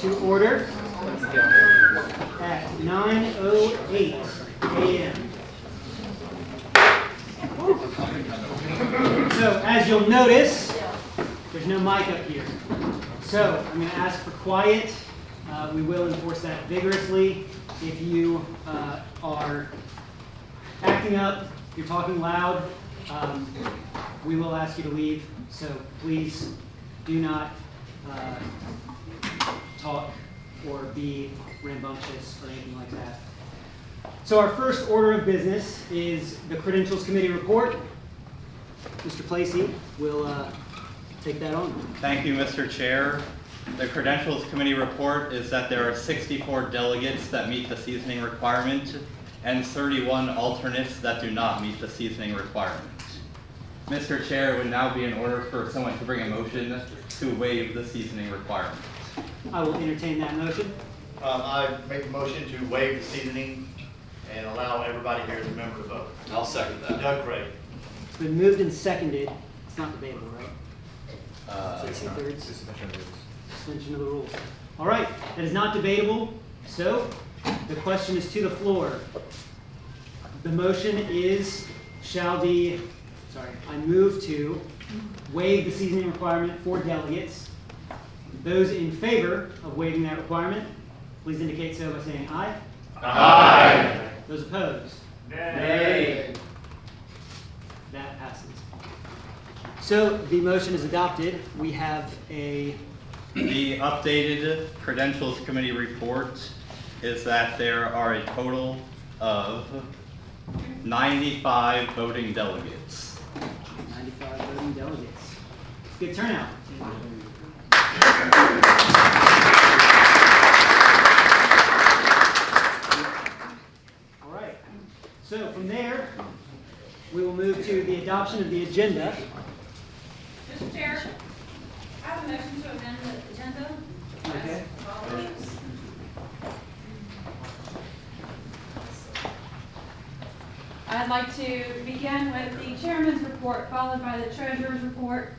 to order at 9:08 a.m. So, as you'll notice, there's no mic up here. So, I'm going to ask for quiet. We will enforce that vigorously. If you are acting up, if you're talking loud, we will ask you to leave. So, please do not talk or be rambunctious or anything like that. So our first order of business is the Credentials Committee report. Mr. Placey will take that on. Thank you, Mr. Chair. The Credentials Committee report is that there are 64 delegates that meet the seasoning requirement and 31 alternates that do not meet the seasoning requirement. Mr. Chair, it would now be in order for someone to bring a motion to waive the seasoning requirement. I will entertain that motion. I make a motion to waive the seasoning and allow everybody here to remember to vote. I'll second that. Doug Craig. It's been moved and seconded. It's not debatable, right? It's not. Two-thirds. Suspension of the rules. All right, that is not debatable. So the question is to the floor. The motion is, I move to waive the seasoning requirement for delegates. Those in favor of waiving that requirement, please indicate so by saying aye. Aye. Those opposed? Nay. That passes. So the motion is adopted. We have the updated Credentials Committee report is that there are a total of 95 voting delegates. 95 voting delegates. Good turnout. All right. So from there, we will move to the adoption of the agenda. Mr. Chair, I have a motion to amend the agenda. Okay. As follows. I'd like to begin with the chairman's report, followed by the treasurer's report,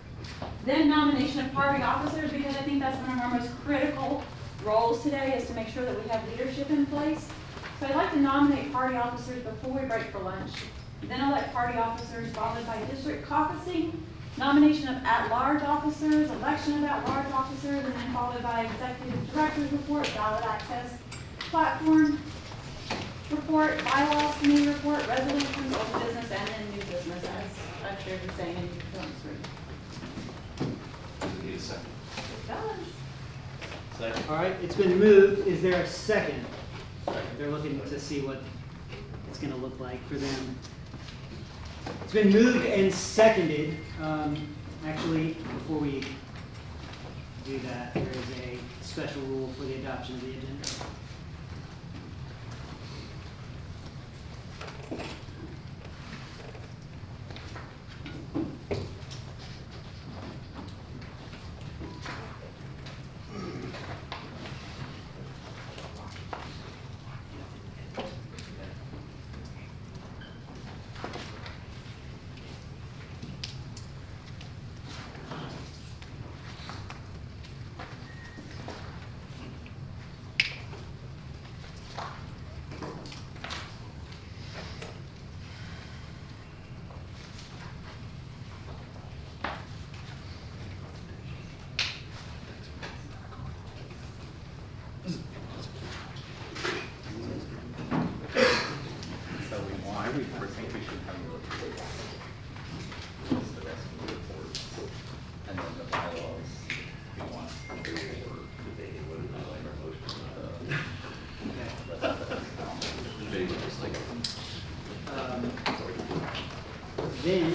then nomination of party officers, because I think that's one of our most critical roles today, is to make sure that we have leadership in place. So I'd like to nominate party officers before we break for lunch. Then elect party officers, followed by district caucusing, nomination of at-large officers, election of at-large officers, and then followed by executive director's report, ballot access platform report, bylaws committee report, resolutions, old business, and then new business, as I'm sure you're saying in your screen. Need a second. It does. Second. All right, it's been moved. Is there a second? They're looking to see what it's going to look like for them. It's been moved and seconded. Actually, before we do that, there is a special rule for the adoption of the agenda. I think we should have the rest of the reports and then the bylaws. We want to go over debating what is our motion. Then,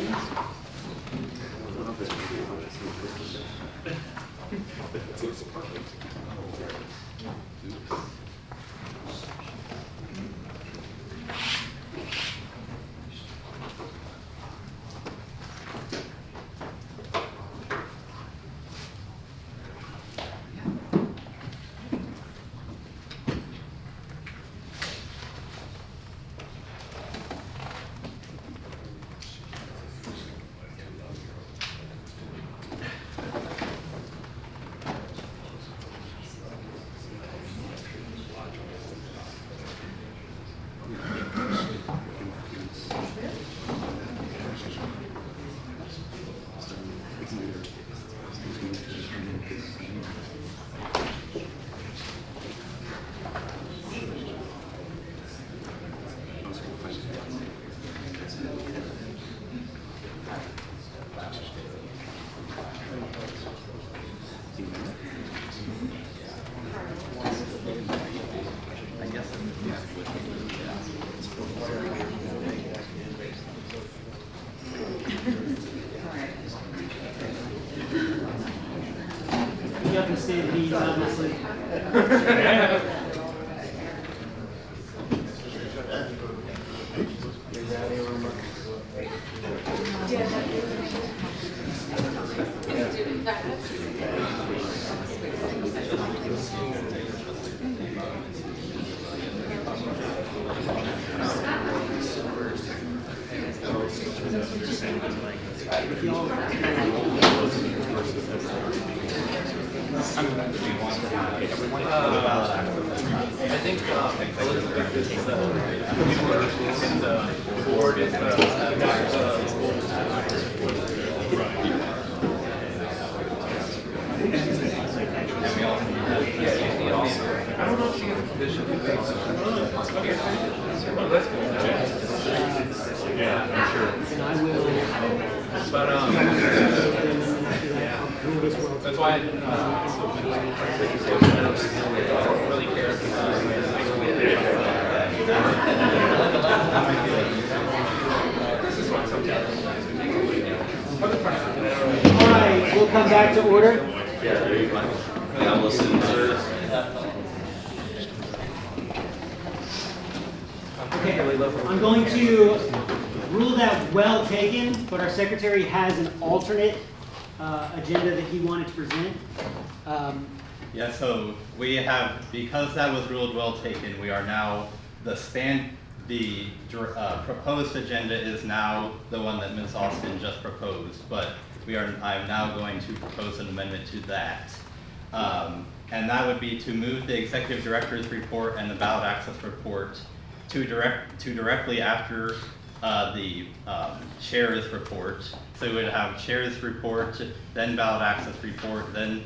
stampedes, obviously. I think Elizabeth is the and the board is I don't know if this should be yeah, I'm sure. And I will. But that's why I don't really care. All right, we'll come back to order. Yeah, listen, Okay, I'm going to rule that well taken, but our secretary has an alternate agenda that he wanted to present. Yeah, so we have, because that was ruled well taken, we are now, the proposed agenda is now the one that Ms. Austin just proposed, but I'm now going to propose an amendment to that. And that would be to move the executive director's report and the ballot access report to directly after the chair's report. So we would have chair's report, then ballot access report, then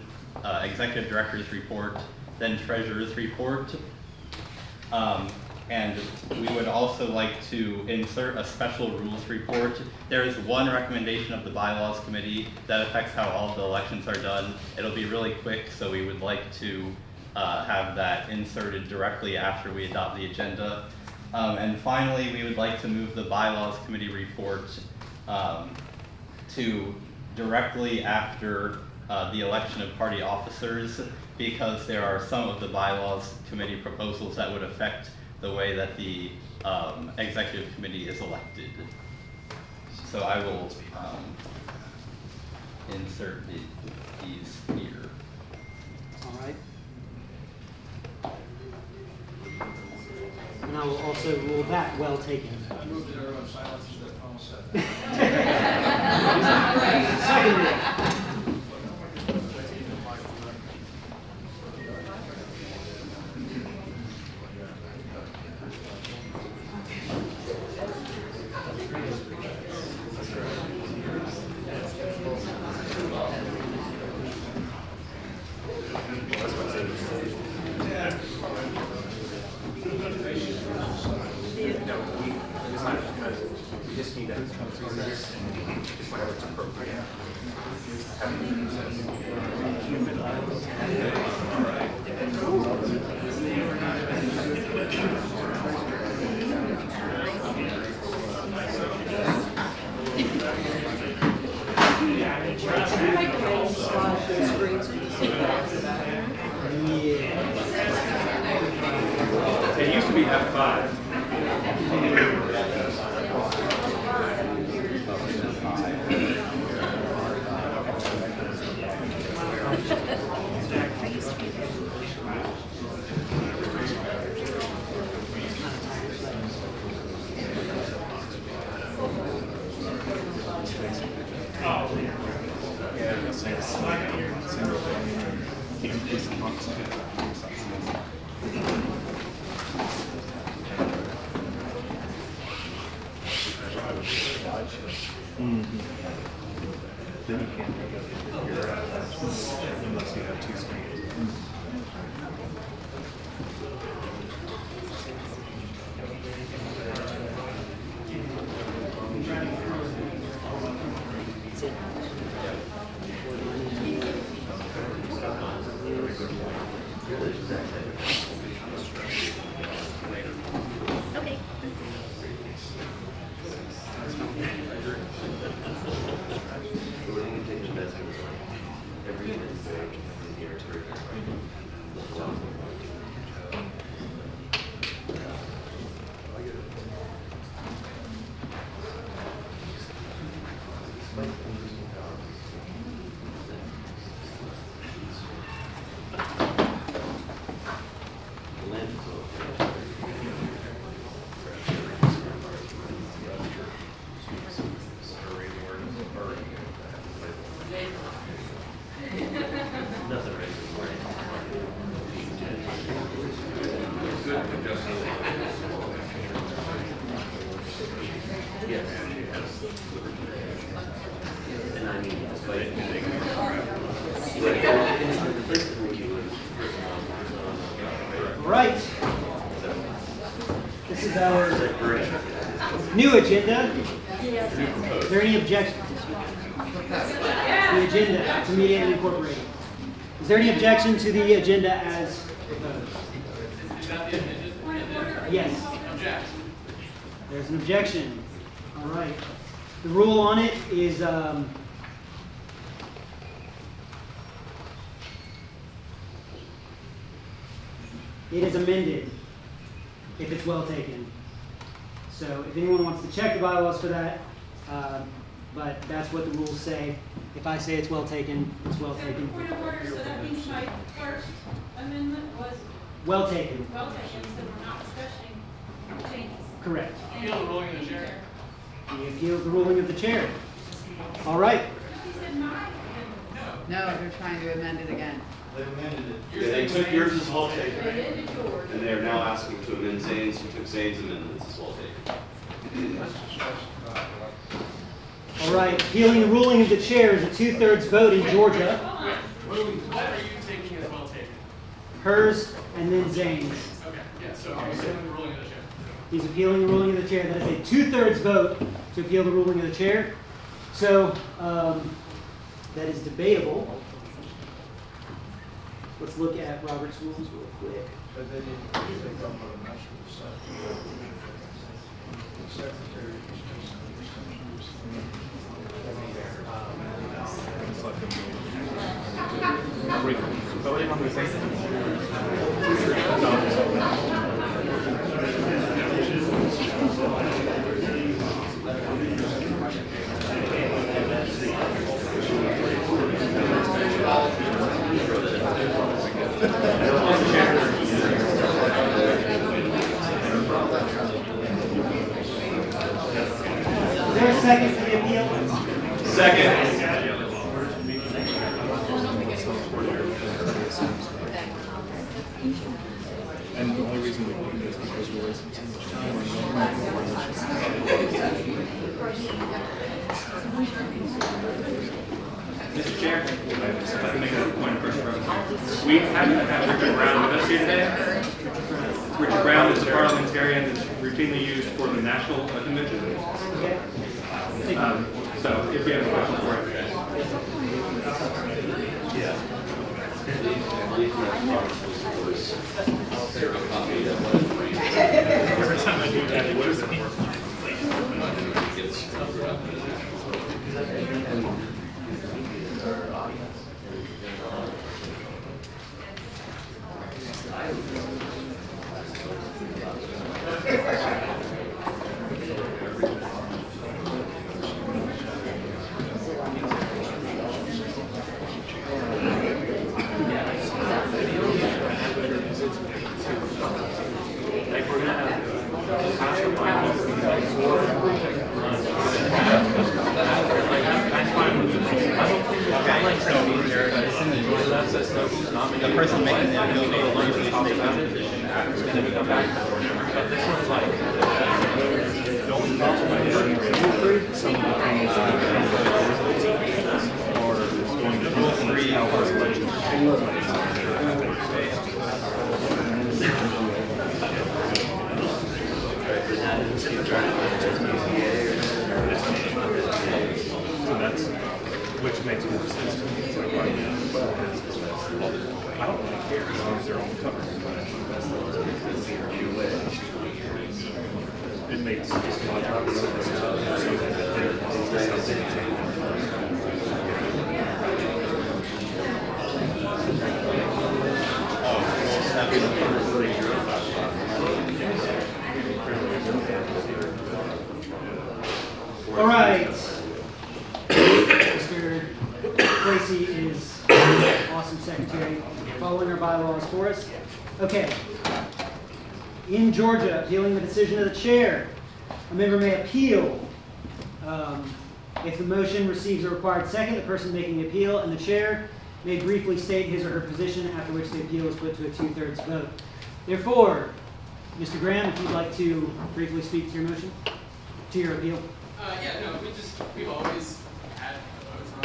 executive director's report, then treasurer's report. And we would also like to insert a special rules report. There is one recommendation of the bylaws committee that affects how all the elections are done. It'll be really quick, so we would like to have that inserted directly after we adopt the agenda. And finally, we would like to move the bylaws committee report to directly after the election of party officers, because there are some of the bylaws committee proposals that would affect the way that the executive committee is elected. So I will insert these here. All right. And I will also rule that well taken. Seconded. it used to be F5. Then you can't make up your unless you have two screens. Okay. All right. This is our new agenda. Is there any objections? The agenda is immediately incorporated. Is there any objection to the agenda as proposed? Yes. There's an objection. All right. The rule on it is it is amended if it's well taken. So if anyone wants to check the bylaws for that, but that's what the rules say. If I say it's well taken, it's well taken. Point of order, so that means my first amendment was Well taken. well taken, so we're not discussing changes. Correct. Appeal the ruling of the chair. We appeal the ruling of the chair. All right. He said my amendment. No, they're trying to amend it again. They amended it. Yeah, they took yours as well taken, They did yours. and they're now asking to amend Zane's, who took Zane's amendments as well taken. All right. Appealing the ruling of the chair is a 2/3 vote in Georgia. Hold on. What are you taking as well taken? Hers and then Zane's. Okay, yeah, so I'm assuming the ruling of the chair. He's appealing the ruling of the chair. That is a 2/3 vote to appeal the ruling of the chair. So that is debatable. Let's look at Robert's rules real quick. Voting on the same. Is there a second to the appeal? Second. And the only reason we do this is because we're wasting too much Mr. Chair, if I can make a point of first reference. We happen to have Richard Brown with us here today. Richard Brown is a parliamentarian that's routinely used for the national convention. Okay. So if you have a question for it. Every time I do that, what is it? The person making the appeal will usually state their position. Some of the things that are going to influence how our election. So that's, which makes more sense to me. So right now, I don't really care as long as they're on cover. It makes a lot of sense. So that All right. Mr. Tracy is awesome secretary, following our bylaws for us. Okay. In Georgia, appealing the decision of the chair, a member may appeal. If the motion receives a required second, the person making the appeal and the chair may briefly state his or her position, after which the appeal is put to a 2/3 vote. Therefore, Mr. Graham, if you'd like to briefly speak to your motion, to your appeal. Yeah, no, we've always had votes on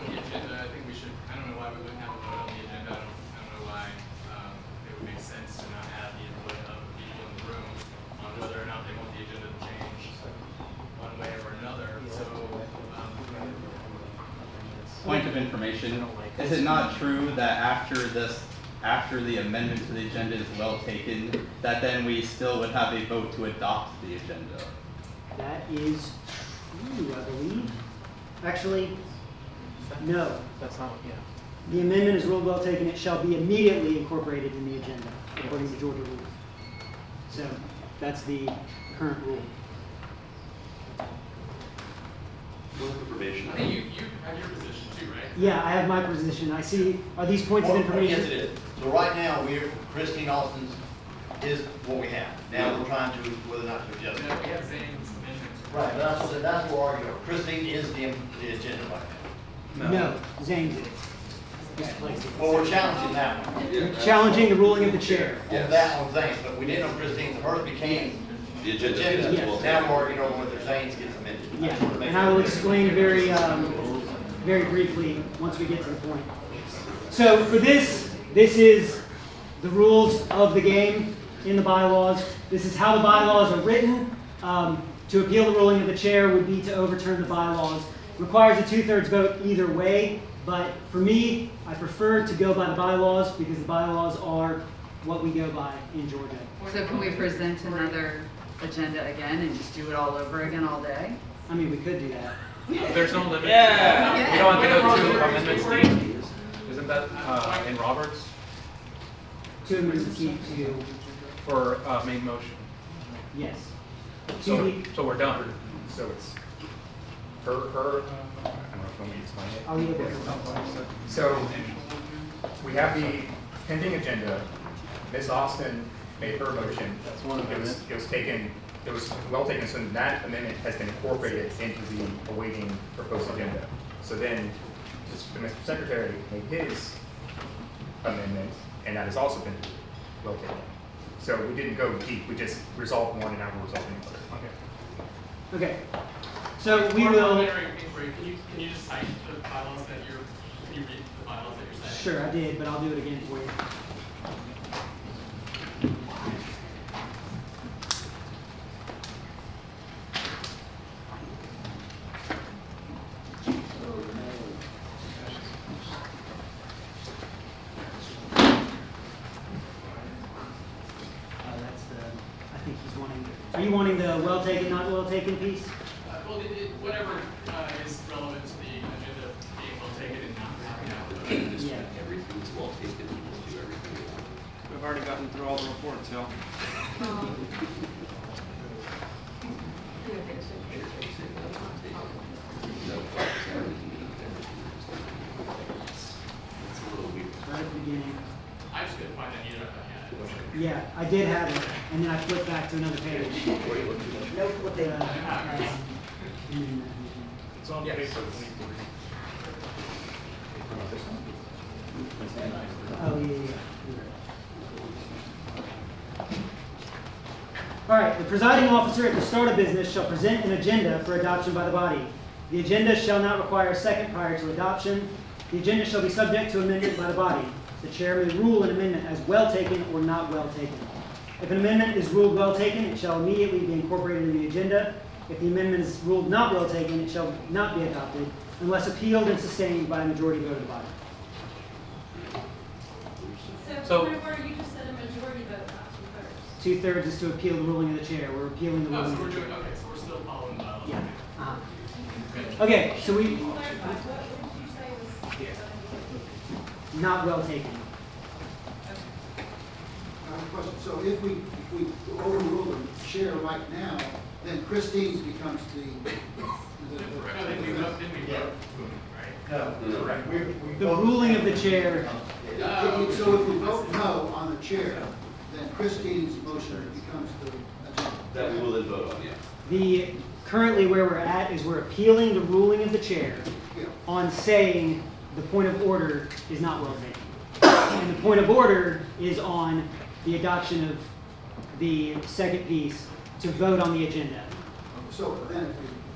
the agenda. I think we should, I don't know why we wouldn't have a vote on the agenda. I don't know why it would make sense to not have the input of the people in the room on whether or not they want the agenda to change one way or another. So, Point of information, is it not true that after the amendment to the agenda is well taken, that then we still would have a vote to adopt the agenda? That is true, I believe. Actually, no. That's not, yeah. The amendment is ruled well taken. It shall be immediately incorporated in the agenda, according to Georgia rules. So that's the current rule. Information. I think you have your position too, right? Yeah, I have my position. I see, are these points of information? Yes, it is. So right now, Christine Austin's is what we have. Now we're trying to, whether or not to adjust it. No, we have Zane's amendments. Right, but that's what we're arguing. Christine is the agenda right now. No, Zane's is. Just place it. Well, we're challenging that one. Challenging the ruling of the chair. On that one thing, but we didn't on Christine's, hers became The the agenda. agenda. Yes. Now we're arguing over whether Zane's gets amended. I Yeah, just wanna make and I will sure. explain very briefly once we get to the point. So for this is the rules of the game in the bylaws. This is how the bylaws are written. To appeal the ruling of the chair would be to overturn the bylaws. Requires a 2/3 vote either way, but for me, I prefer to go by the bylaws because the bylaws are what we go by in Georgia. So can we present another agenda again and just do it all over again all day? I mean, we could do that. There's no limit. Yeah. You don't have to go to amendments D. Isn't that in Roberts Two amendments need to, for main motion? yes. So we're done. So it's her, I don't know if you want me to explain it. I'll leave it. So, we have the pending agenda. Ms. Austin made her motion. That's one amendment. It was well taken, so that amendment has been incorporated into the awaiting proposed agenda. So then, Mr. Secretary made his amendment, and that has also been well taken. So we didn't go deep, we just resolved one and now we're resolving the other. Okay. So we For will, preliminary inquiry, can you just cite the bylaws that can you read the bylaws that you're citing? sure, I did, but I'll do it again for you. I think he's wanting, are you wanting the well taken, not well taken piece? Well, whatever is relevant to the agenda being well taken and not having that. Yeah. Everything's well taken, we'll do everything we want. We've already gotten through all the reports, Hill. It's a little weird. Right at the beginning. I just couldn't find that either if I had it. Yeah, I did have it, and then I flipped back to another page. It's on Yes. paper. Oh, yeah. All right, the presiding officer at the start of business shall present an agenda for adoption by the body. The agenda shall not require a second prior to adoption. The agenda shall be subject to amendment by the body. The chair may rule an amendment as well taken or not well taken. If an amendment is ruled well taken, it shall immediately be incorporated in the agenda. If the amendment is ruled not well taken, it shall not be adopted unless appealed and sustained by a majority vote of the body. So, point of order, you just said a majority vote, not 2/3. 2/3 is to appeal the ruling of the chair. We're appealing the Oh, ruling so we're of the chair. doing, okay, so we're still following the bylaws. Yeah. Uh-huh. Good. Okay, so we, Clarify, what did you say was? not well taken. Question. So if we overrule the chair right now, then Christine's becomes the No, then we vote, right? No, correct. The ruling of the chair, So if we vote no on the chair, then Christine's motion becomes the agenda. That we will then vote on, yeah. currently where we're at is we're appealing the ruling of the chair Yeah. on saying the point of order is not well taken. And the point of order is on the adoption of the second piece to vote on the agenda. So then if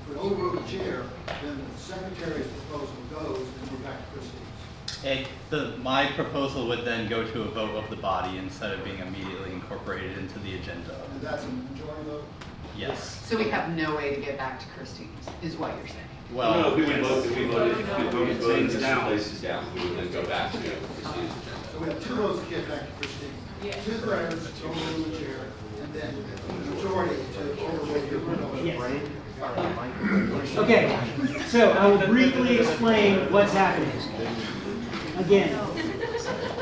we overrule the chair, then the secretary's proposal goes, and we're back to Christine's. My proposal would then go to a vote of the body instead of being immediately incorporated into the agenda. And that's a majority vote? Yes. So we have no way to get back to Christine's, is what you're saying? Well, No, we would vote, if we voted this places down, we would then go back to Christine's agenda. So we have two votes to get back to Christine. Two-thirds to overrule the chair, and then the majority to overrule your proposal. Yes. Okay, so I will briefly explain what's happening. Again,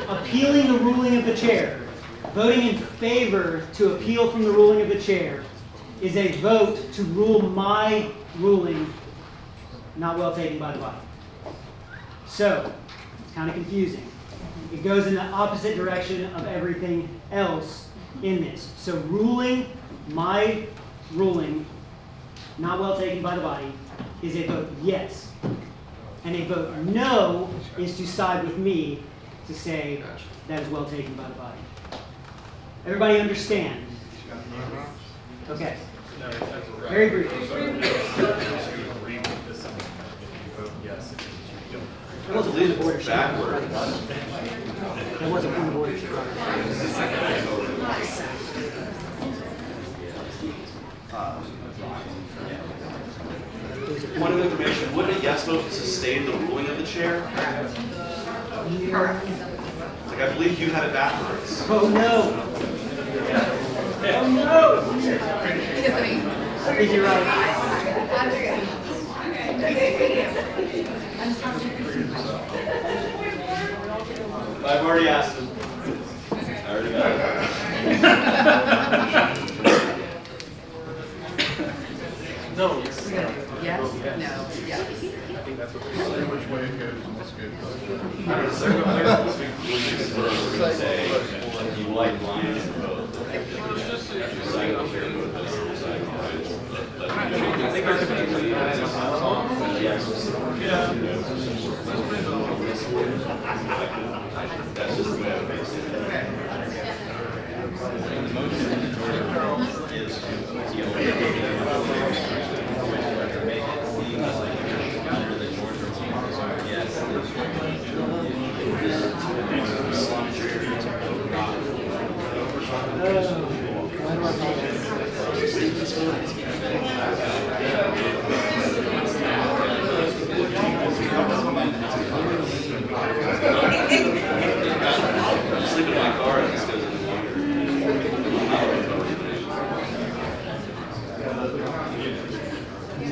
appealing the ruling of the chair, voting in favor to appeal from the ruling of the chair is a vote to rule my ruling not well taken by the body. So, it's kind of confusing. It goes in the opposite direction of everything else in this. So ruling my ruling not well taken by the body is a vote yes. And a vote no is to side with me to say that is well taken by the body. Everybody understand? Okay. Very briefly. I believe it's backward. There was a point of order. Point of information, would a yes vote sustain the ruling of the chair? Correct. Like, I believe you had it backwards. Oh no! Oh no! Tiffany. I think you're right. I've already asked him. I already got it. No. Yes, no, yes. Which way it goes, and it's good. We're gonna say, you like lines of vote. Second chair vote this, second vote. That's just the way I base it. the motion in the majority is to appeal which would make it seem like under the Georgia rules, yes. I'm sleeping in my car and this goes in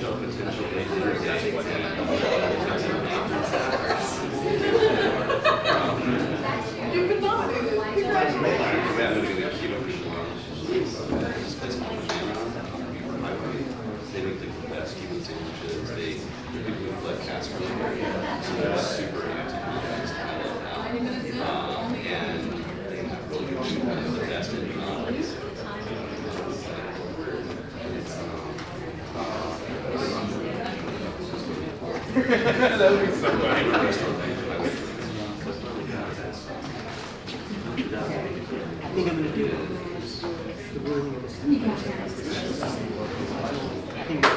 no potential They make the best Cuban sandwiches. They people who like cats from so they're super into and they have really good food and the best in that would be so funny. I think I'm going to do the ruling of this. I think it's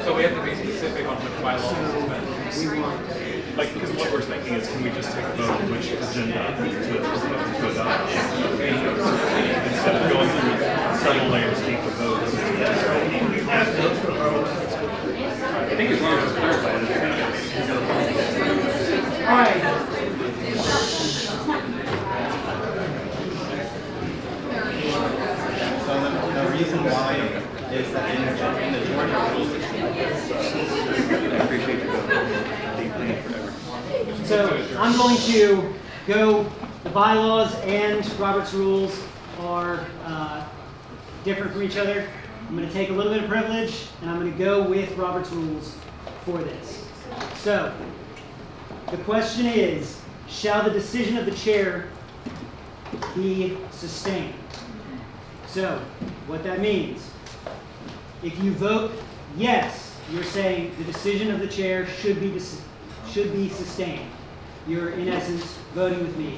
So we have to be specific on which bylaws to suspend. Like, because what we're thinking is, can we just take a vote on which agenda to adopt? Instead of going through several layers deep of votes. I think as long as it's clarified, all right. So the reason why is that in the Georgia rules, I appreciate you going deeply forever. So I'm going to go, the bylaws and Robert's rules are different from each other. I'm going to take a little bit of privilege, and I'm going to go with Robert's rules for this. So, the question is, shall the decision of the chair be sustained? So, what that means, if you vote yes, you're saying the decision of the chair should be sustained. You're, in essence, voting with me.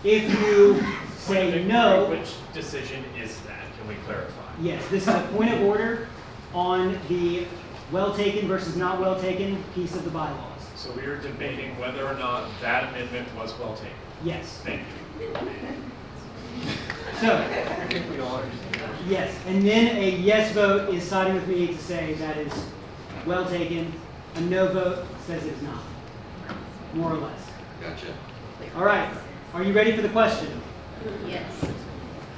If you say no... Which decision is that? Can we clarify? Yes, this is a point of order on the well taken versus not well taken piece of the bylaws. So we are debating whether or not that amendment was well taken. Yes. Thank you. So, yes, and then a yes vote is siding with me to say that is well taken. A no vote says it is not, more or less. Gotcha. All right, are you ready for the question? Yes.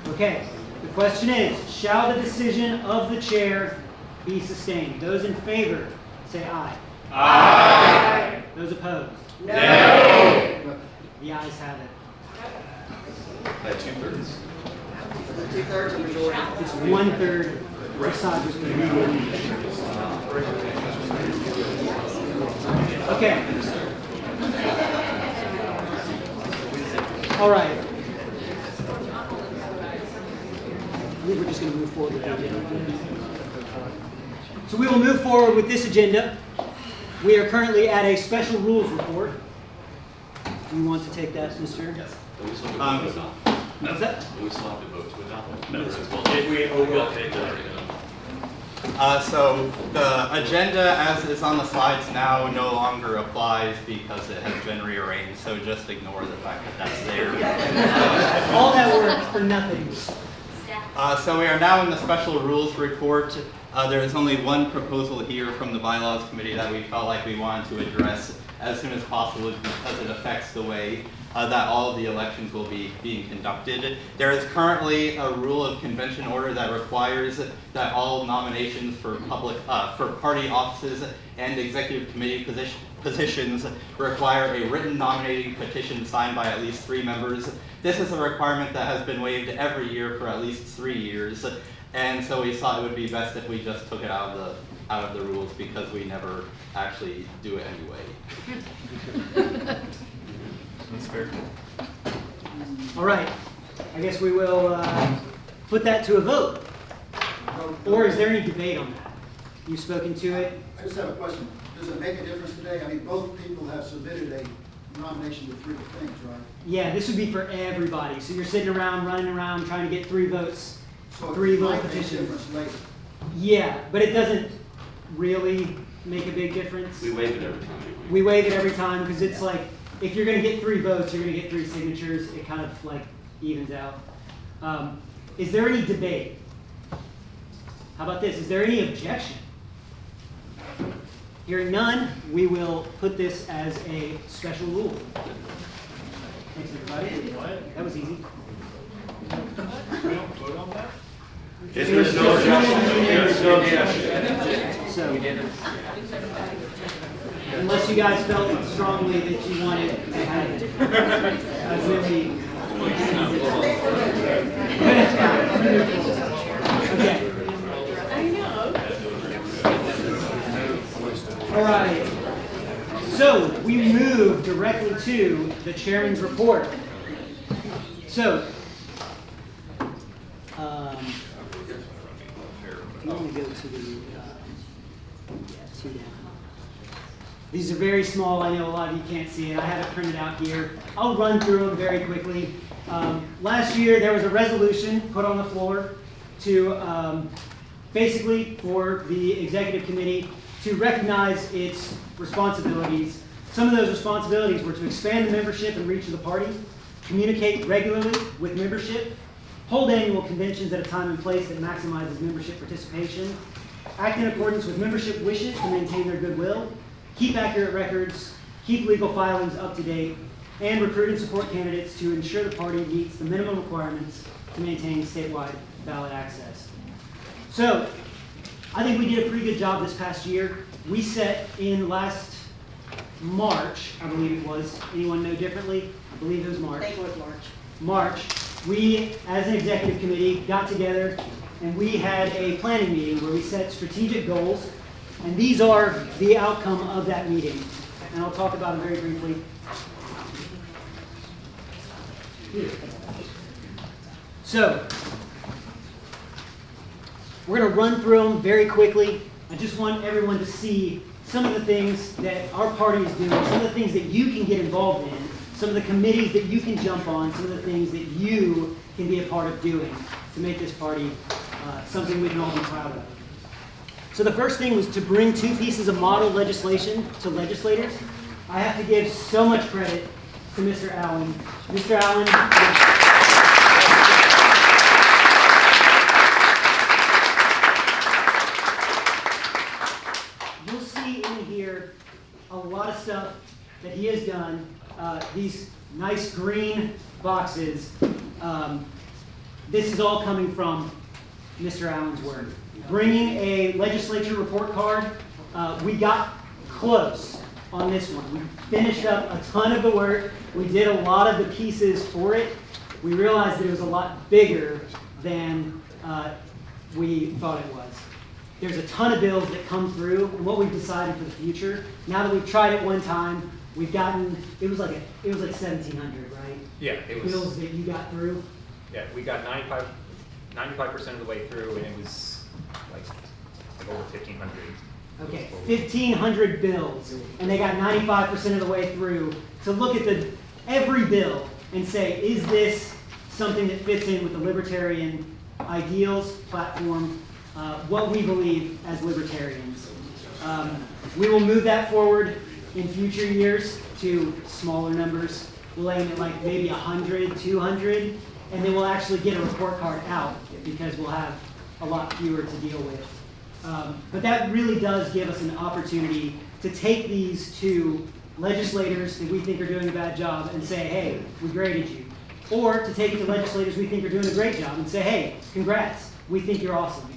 Okay, the question is, shall the decision of the chair be sustained? Those in favor, say aye. Aye. Those opposed? No. The ayes have it. By 2/3. Two-thirds of majority. It's 1/3 to side with me. Okay. All right. We're just going to move forward with the agenda. So we will move forward with this agenda. We are currently at a special rules report. Do you want to take that, Mr.? Yes. But we still have to vote to adopt. What's that? But we still have to vote to adopt. No. If So the agenda as is on the slides now no longer applies because it has been rearranged, so just ignore the fact that that's there. All that work for nothing. So we are now in the special rules report. There is only one proposal here from the bylaws committee that we felt like we wanted to address as soon as possible because it affects the way that all of the elections will be being conducted. There is currently a rule of convention order that requires that all nominations for for party offices and executive committee positions require a written nominating petition signed by at least 3 members. This is a requirement that has been waived every year for at least 3 years, and so we thought it would be best if we just took it out of the rules because we never actually do it anyway. That's fair. All right. I guess we will put that to a vote. Or is there any debate on that? You've spoken to it? I just have a question. Does it make a difference today? I mean, both people have submitted a nomination with 3 things, right? Yeah, this would be for everybody. So you're sitting around, running around, trying to get 3 votes, So 3 it little might make a petitions. difference later. Yeah, but it doesn't really make a big difference. We waive it every time. We waive it every time because it's like, if you're going to get 3 votes, you're going to get 3 signatures. It kind of like evens out. Is there any debate? How about this? Is there any objection? Hearing none, we will put this as a special rule. Thanks, everybody. That was easy. We don't vote on that? If there's no objection. So, unless you guys felt strongly that you wanted to have it. That's really... Okay. All right. So, we move directly to the chairman's report. So, I'm going to go to the 2 down. These are very small. I know a lot of you can't see it. I have it printed out here. I'll run through them very quickly. Last year, there was a resolution put on the floor to basically for the executive committee to recognize its responsibilities. Some of those responsibilities were to expand the membership and reach of the party, communicate regularly with membership, hold annual conventions at a time and place that maximizes membership participation, act in accordance with membership wishes to maintain their goodwill, keep accurate records, keep legal filings up to date, and recruit and support candidates to ensure the party meets the minimum requirements to maintain statewide ballot access. So, I think we did a pretty good job this past year. We set in last March, I believe it was. Anyone know differently? I believe it was March. I think it was March. March, we, as an executive committee, got together and we had a planning meeting where we set strategic goals, and these are the outcome of that meeting. And I'll talk about them very briefly. So, we're going to run through them very quickly. I just want everyone to see some of the things that our party is doing, some of the things that you can get involved in, some of the committees that you can jump on, some of the things that you can be a part of doing to make this party something we can all be proud of. So the first thing was to bring 2 pieces of model legislation to legislators. I have to give so much credit to Mr. Allen. Mr. Allen. You'll see in here a lot of stuff that he has done. These nice green boxes. This is all coming from Mr. Allen's work. Bringing a legislature report card, we got close on this one. We finished up a ton of the work. We did a lot of the pieces for it. We realized that it was a lot bigger than we thought it was. There's a ton of bills that come through, and what we've decided for the future, now that we've tried it one time, we've gotten, it was like 1,700, right? Yeah, it was. Bills that you got through. Yeah, we got 95% of the way through, and it was like over 1,500. Okay, 1,500 bills, and they got 95% of the way through to look at every bill and say, is this something that fits in with the libertarian ideals, platform, what we believe as libertarians. We will move that forward in future years to smaller numbers. We'll aim at like maybe 100, 200, and then we'll actually get a report card out because we'll have a lot fewer to deal with. But that really does give us an opportunity to take these to legislators that we think are doing a bad job and say, hey, we graded you. Or to take it to legislators we think are doing a great job and say, hey, congrats, we think you're awesome.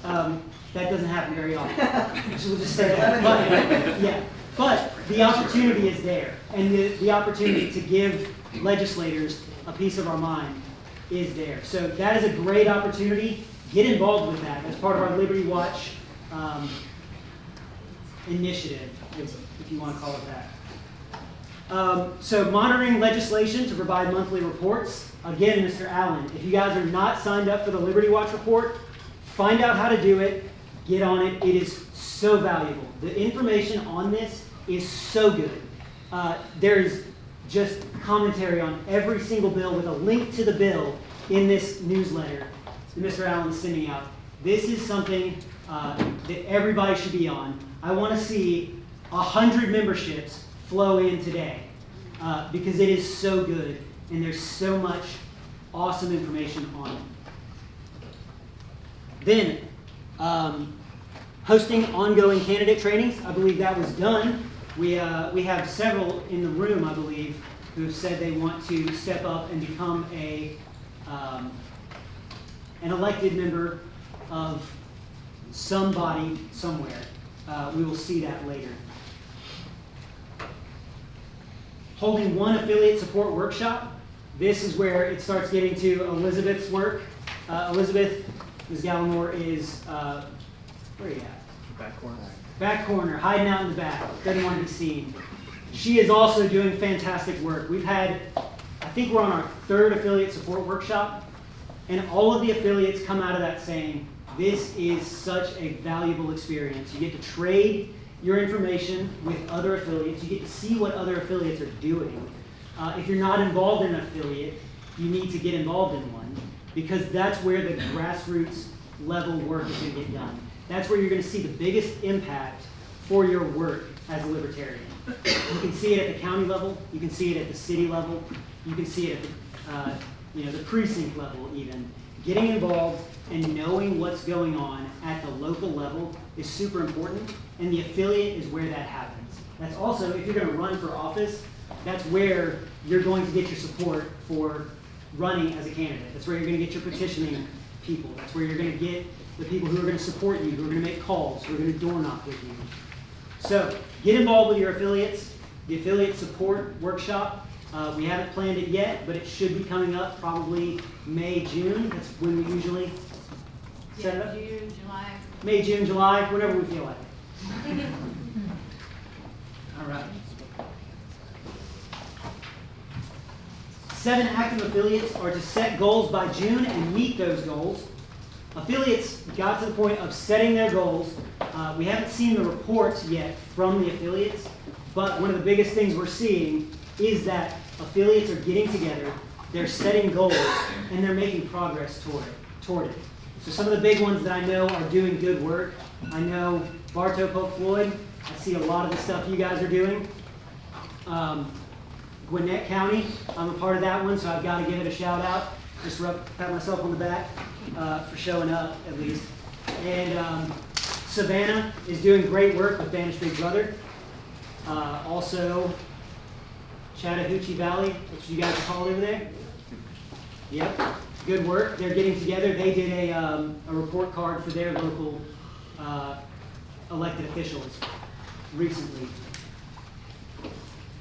That doesn't happen very often. So we'll just say that. But, yeah. But the opportunity is there. And the opportunity to give legislators a piece of our mind is there. So that is a great opportunity. Get involved with that as part of our Liberty Watch initiative, if you want to call it that. So monitoring legislation to provide monthly reports. Again, Mr. Allen, if you guys are not signed up for the Liberty Watch report, find out how to do it. Get on it. It is so valuable. The information on this is so good. There is just commentary on every single bill with a link to the bill in this newsletter that Mr. Allen is sending out. This is something that everybody should be on. I want to see 100 memberships flow in today because it is so good and there's so much awesome information on it. Then, hosting ongoing candidate trainings. I believe that was done. We have several in the room, I believe, who have said they want to step up and become an elected member of some body somewhere. We will see that later. Holding one affiliate support workshop. This is where it starts getting to Elizabeth's work. Elizabeth, Ms. Gallimore is, where are you at? Back corner. Back corner, hiding out in the back, doesn't want to be seen. She is also doing fantastic work. We've had, I think we're on our 3rd affiliate support workshop, and all of the affiliates come out of that saying, this is such a valuable experience. You get to trade your information with other affiliates. You get to see what other affiliates are doing. If you're not involved in an affiliate, you need to get involved in one because that's where the grassroots level work is going to get done. That's where you're going to see the biggest impact for your work as a libertarian. You can see it at the county level. You can see it at the city level. You can see it at the precinct level even. Getting involved and knowing what's going on at the local level is super important, and the affiliate is where that happens. That's also, if you're going to run for office, that's where you're going to get your support for running as a candidate. That's where you're going to get your petitioning people. That's where you're going to get the people who are going to support you, who are going to make calls, who are going to door knock with you. So get involved with your affiliates. The affiliate support workshop, we haven't planned it yet, but it should be coming up probably May, June. That's when we usually Set it up? June, July. May, June, July, whenever we feel like it. All right. 7 active affiliates are to set goals by June and meet those goals. Affiliates got to the point of setting their goals. We haven't seen the reports yet from the affiliates, but one of the biggest things we're seeing is that affiliates are getting together, they're setting goals, and they're making progress toward it. So some of the big ones that I know are doing good work. I know Bartow Polk Floyd, I see a lot of the stuff you guys are doing. Gwinnett County, I'm a part of that one, so I've got to give it a shout out. Just pat myself on the back for showing up, at least. And Savannah is doing great work with Banished Big Brother. Also, Chattahoochee Valley, which you guys call over there. Yep, good work. They're getting together. They did a report card for their local elected officials recently.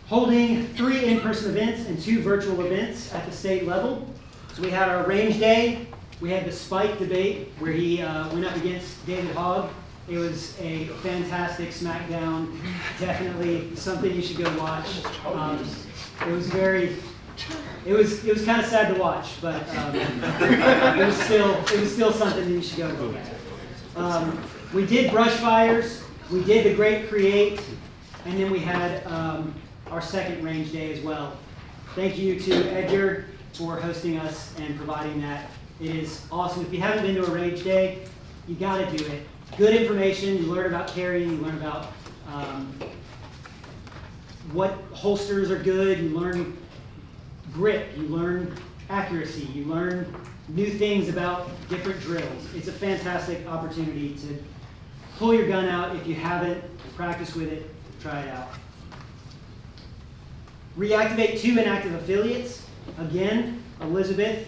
Holding 3 in-person events and 2 virtual events at the state level. So we had our range day. We had the Spike debate where he went up against David Hogg. It was a fantastic smackdown. Definitely something you should go watch. It was kind of sad to watch, but it was still something that you should go look at. We did brush fires. We did the Great Create, and then we had our second range day as well. Thank you to Edgar for hosting us and providing that. It is awesome. If you haven't been to a range day, you got to do it. Good information. You learn about carrying. You learn about what holsters are good. You learn grip. You learn accuracy. You learn new things about different drills. It's a fantastic opportunity to pull your gun out. If you haven't, practice with it. Try it out. Reactivate 2 inactive affiliates. Again, Elizabeth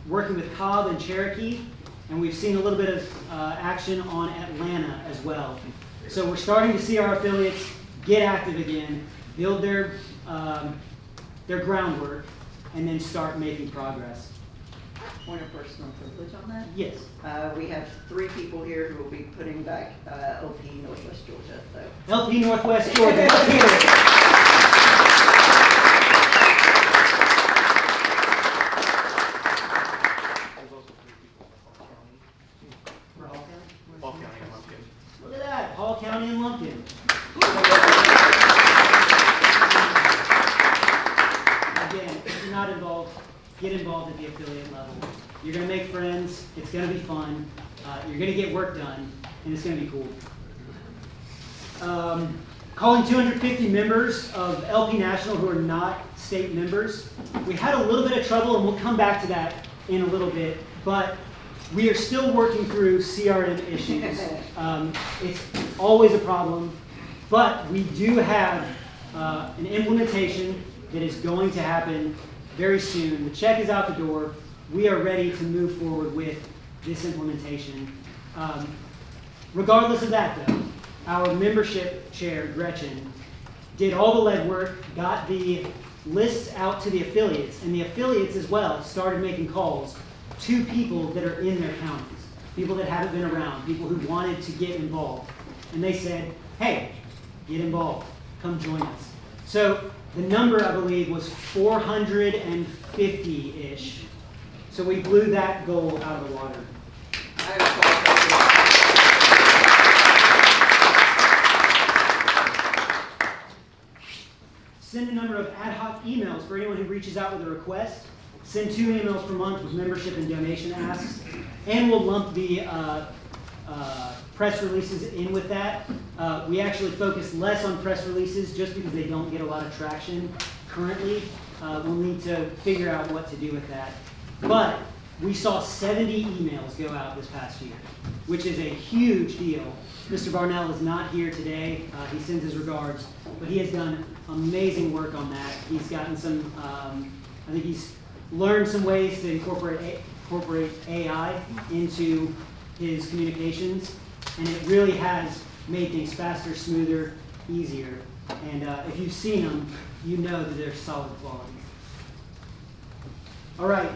working with Cobb and Cherokee, and we've seen a little bit of action on Atlanta as well. So we're starting to see our affiliates get active again, build their groundwork, and then start making progress. Point of personal privilege on that? Yes. We have 3 people here who will be putting back LP Northwest Georgia. So. LP Northwest Georgia. Let's hear it. Look at that, Hall County and Lumpkin. Again, if you're not involved, get involved at the affiliate level. You're going to make friends, it's going to be fun, you're going to get work done, and it's going to be cool. Calling 250 members of LP National who are not state members. We had a little bit of trouble, and we'll come back to that in a little bit, but we are still working through CRM issues. It's always a problem, but we do have an implementation that is going to happen very soon. The check is out the door. We are ready to move forward with this implementation. Regardless of that, though, our membership chair, Gretchen, did all the legwork, got the lists out to the affiliates, and the affiliates as well started making calls to people that are in their counties, people that haven't been around, people who wanted to get involved. And they said, hey, get involved, come join us. So the number, I believe, was 450-ish. So we blew that goal out of the water. Send a number of ad hoc emails for anyone who reaches out with a request. Send 2 emails per month with membership and donation asks, and we'll lump the press releases in with that. We actually focus less on press releases just because they don't get a lot of traction currently. We'll need to figure out what to do with that. But we saw 70 emails go out this past year, which is a huge deal. Mr. Barnell is not here today. He sends his regards, but he has done amazing work on that. He's gotten some, I think he's learned some ways to incorporate AI into his communications, and it really has made things faster, smoother, easier. And if you've seen them, you know that they're solid quality. All right,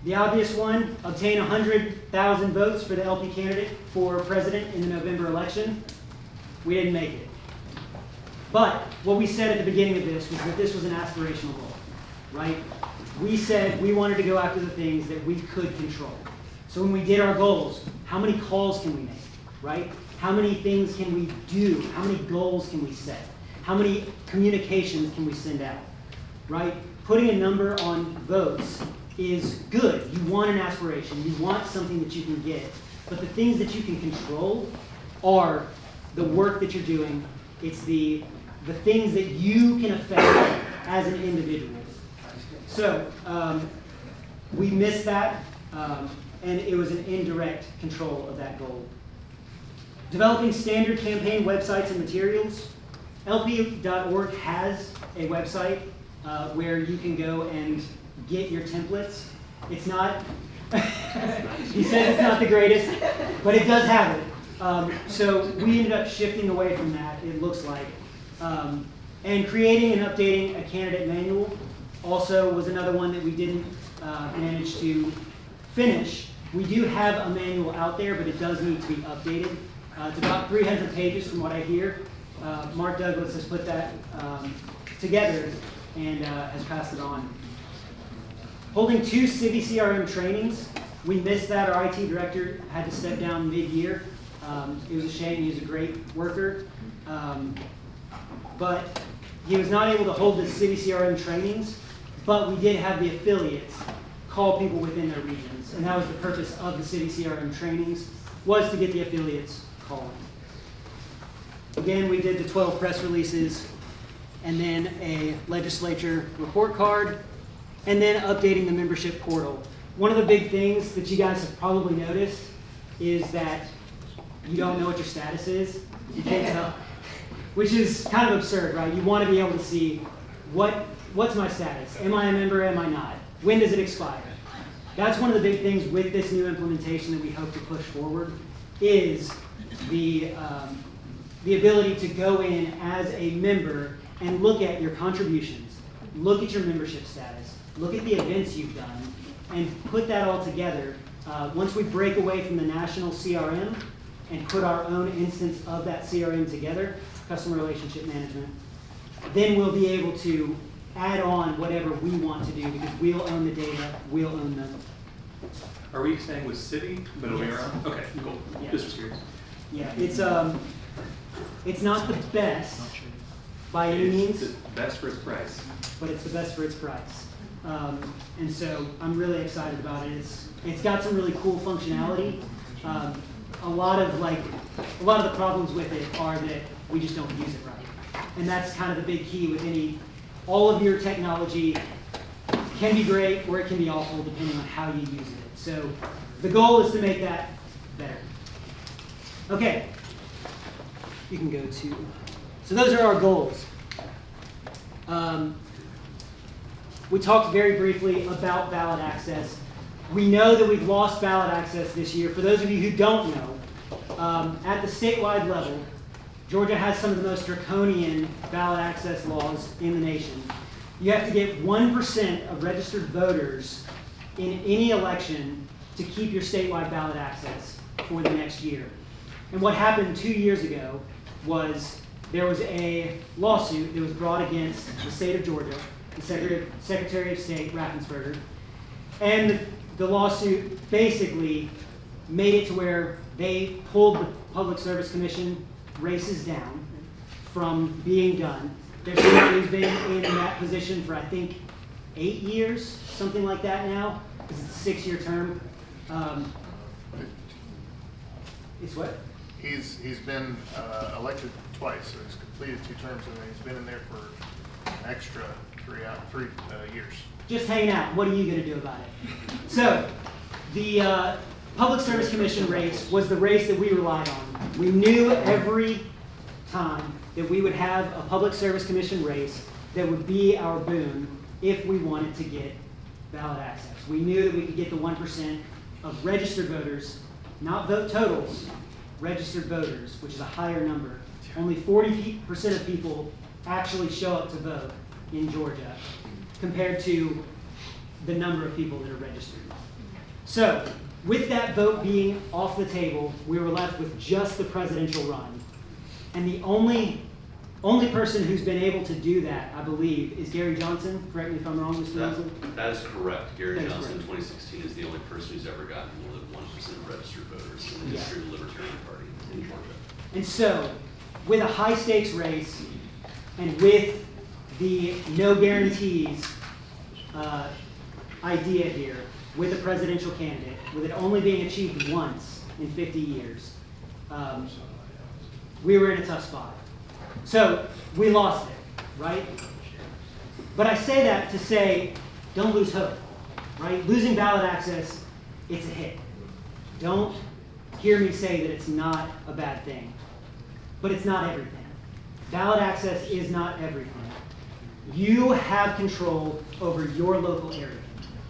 The obvious one, obtain 100,000 votes for the LP candidate for president in the November election. We didn't make it. But what we said at the beginning of this was that this was an aspirational goal, right? We said we wanted to go after the things that we could control. So when we did our goals, how many calls can we make, right? How many things can we do? How many goals can we set? How many communications can we send out, right? Putting a number on votes is good. You want an aspiration. You want something that you can get. But the things that you can control are the work that you're doing. It's the things that you can affect as an individual. So we missed that, and it was an indirect control of that goal. Developing standard campaign websites and materials. LP.org has a website where you can go and get your templates. It's not, he says it's not the greatest, but it does have it. So we ended up shifting away from that, it looks like. And creating and updating a candidate manual also was another one that we didn't manage to finish. We do have a manual out there, but it does need to be updated. It's about 300 pages from what I hear. Mark Douglas has put that together and has passed it on. Holding 2 Civi CRM trainings. We missed that. Our IT director had to step down mid-year. It was a shame. He was a great worker. But he was not able to hold the Civi CRM trainings, but we did have the affiliates call people within their regions. And that was the purpose of the Civi CRM trainings, was to get the affiliates calling. Again, we did the 12 press releases, and then a legislature report card, and then updating the membership portal. One of the big things that you guys have probably noticed is that you don't know what your status is. You can't tell, which is kind of absurd, right? You want to be able to see what's my status? Am I a member? Am I not? When does it expire? That's one of the big things with this new implementation that we hope to push forward is the ability to go in as a member and look at your contributions, look at your membership status, look at the events you've done, and put that all together. Once we break away from the national CRM and put our own instance of that CRM together, customer relationship management, then we'll be able to add on whatever we want to do because we'll own the data, we'll own them. Are we staying with Civi, but it'll be Yes. our own? Okay, cool. Yeah. Just was curious. Yeah, it's not the best by any means, It's the best for its price. but it's the best for its price. And so I'm really excited about it. It's got some really cool functionality. A lot of the problems with it are that we just don't use it right. And that's kind of the big key with all of your technology can be great or it can be awful depending on how you use it. So the goal is to make that better. Okay, you can go to, so those are our goals. We talked very briefly about ballot access. We know that we've lost ballot access this year. For those of you who don't know, at the statewide level, Georgia has some of the most draconian ballot access laws in the nation. You have to get 1% of registered voters in any election to keep your statewide ballot access for the next year. And what happened 2 years ago was there was a lawsuit that was brought against the state of Georgia, the Secretary of State, Raffensperger, and the lawsuit basically made it to where they pulled the Public Service Commission races down from being done. There's somebody who's been in that position for, I think, 8 years, something like that now, because it's a 6-year term. It's what? He's been elected twice, so he's completed 2 terms, and he's been in there for an extra 3 years. Just hanging out. What are you going to do about it? So, the Public Service Commission race was the race that we relied on. We knew every time that we would have a Public Service Commission race that would be our boon if we wanted to get ballot access. We knew that we could get the 1% of registered voters, not vote totals, registered voters, which is a higher number. Only 40% of people actually show up to vote in Georgia compared to the number of people that are registered. So, with that vote being off the table, we were left with just the presidential run. And the only person who's been able to do that, I believe, is Gary Johnson. Correct me if I'm wrong, Mr. Johnson. That is correct. Gary That is Johnson in correct. 2016 is the only person who's ever gotten more than 1% of registered voters in the history of the Libertarian Party in Georgia. And so, with a high stakes race, and with the no guarantees idea here, with a presidential candidate, with it only being achieved once in 50 years, we were in a tough spot. So, we lost it, right? But I say that to say, don't lose hope, right? Losing ballot access, it's a hit. Don't hear me say that it's not a bad thing, but it's not everything. Ballot access is not everything. You have control over your local area.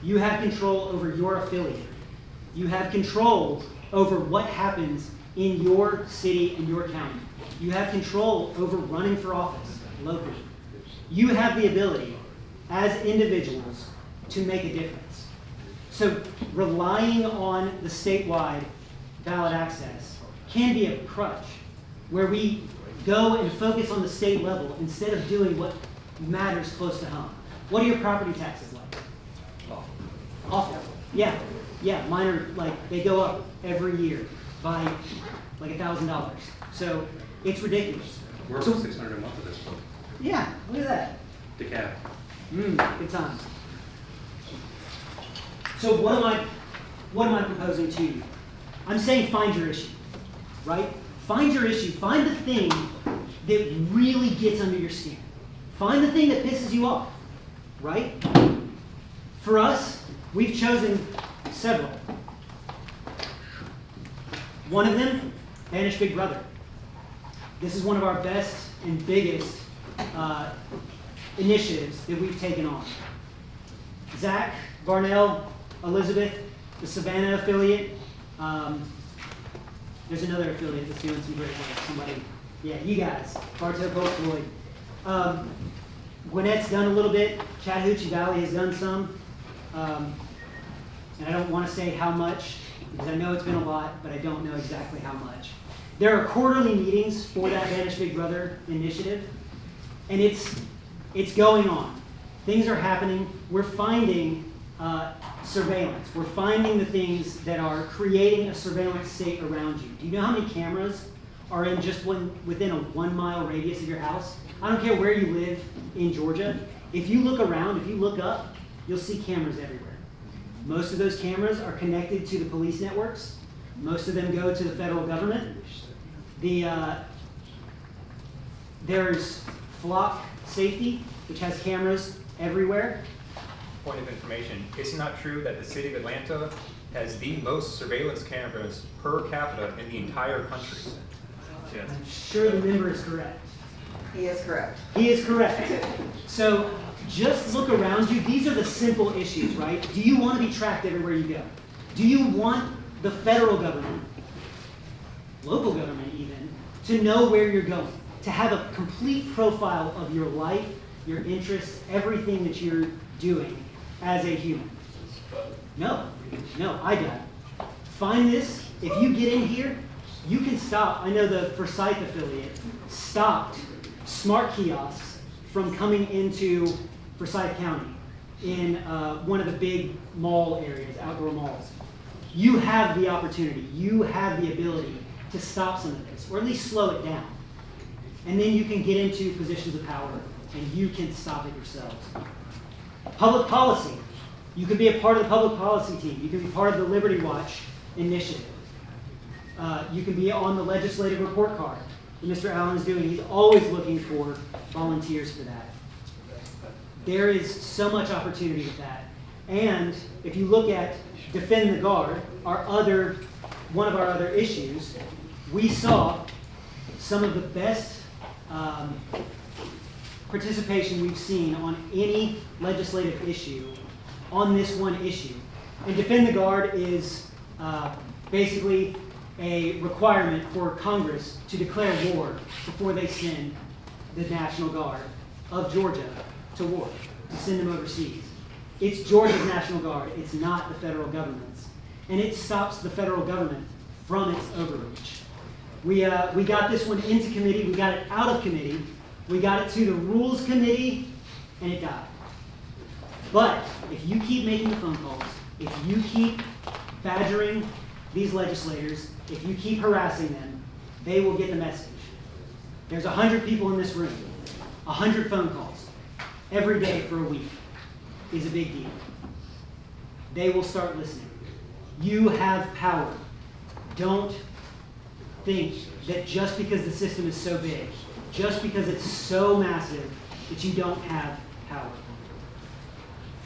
You have control over your affiliate. You have control over what happens in your city and your county. You have control over running for office locally. You have the ability, as individuals, to make a difference. So relying on the statewide ballot access can be a crutch, where we go and focus on the state level instead of doing what matters close to home. What are your property taxes like? Awful. Yeah. Mine are like, they go up every year by like $1,000. So it's ridiculous. We're over 600 a month at this point. Yeah, look at that. DeKalb. Good times. So what am I proposing to you? I'm saying find your issue, right? Find your issue. Find the thing that really gets under your skin. Find the thing that pisses you off, right? For us, we've chosen several. One of them, banish Big Brother. This is one of our best and biggest initiatives that we've taken on. Zach, Varnell, Elizabeth, the Savannah affiliate. There's another affiliate that's doing some great work. Somebody, yeah, you guys, Bartow, Cole, Floyd. Gwinnett's done a little bit. Chattahoochee Valley has done some. And I don't want to say how much, because I know it's been a lot, but I don't know exactly how much. There are quarterly meetings for that Banish Big Brother initiative, and it's going on. Things are happening. We're finding surveillance. We're finding the things that are creating a surveillance state around you. Do you know how many cameras are in just within a 1 mile radius of your house? I don't care where you live in Georgia. If you look around, if you look up, you'll see cameras everywhere. Most of those cameras are connected to the police networks. Most of them go to the federal government. There's Flock Safety, which has cameras everywhere. Point of information, it's not true that the city of Atlanta has the most surveillance cameras per capita in the entire country. Yes. I'm sure the member is correct. He is correct. He is correct. So just look around you. These are the simple issues, right? Do you want to be tracked everywhere you go? Do you want the federal government, local government even, to know where you're going? To have a complete profile of your life, your interests, everything that you're doing as a human? No, I don't. Find this. If you get in here, you can stop. I know the Forsyth affiliate stopped smart kiosks from coming into Forsyth County in one of the big mall areas, outdoor malls. You have the opportunity. You have the ability to stop some of this, or at least slow it down. And then you can get into positions of power, and you can stop it yourselves. Public policy. You can be a part of the public policy team. You can be part of the Liberty Watch initiative. You can be on the legislative report card that Mr. Allen is doing. He's always looking for volunteers for that. There is so much opportunity with that. And if you look at Defend the Guard, one of our other issues, we saw some of the best participation we've seen on any legislative issue on this one issue. And Defend the Guard is basically a requirement for Congress to declare war before they send the National Guard of Georgia to war, to send them overseas. It's Georgia's National Guard. It's not the federal government's. and it stops the federal government from its overreach. We got this one into committee, we got it out of committee, we got it to the rules committee, and it died. But if you keep making the phone calls, if you keep badgering these legislators, if you keep harassing them, they will get the message. There's 100 people in this room, 100 phone calls every day for a week is a big deal. They will start listening. You have power. Don't think that just because the system is so big, just because it's so massive, that you don't have power.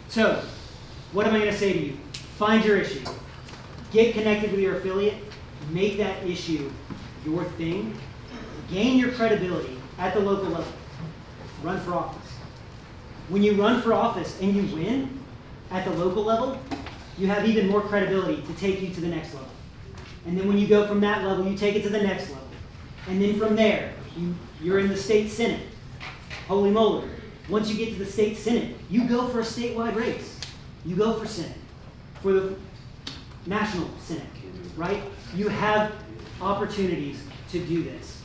So, what am I going to say to you? Find your issue. Get connected with your affiliate. Make that issue your thing. Gain your credibility at the local level. Run for office. When you run for office and you win at the local level, you have even more credibility to take you to the next level. And then when you go from that level, you take it to the next level. And then from there, you're in the state senate. Holy moly. Once you get to the state senate, you go for a statewide race. You go for senate, for the national senate, right? You have opportunities to do this.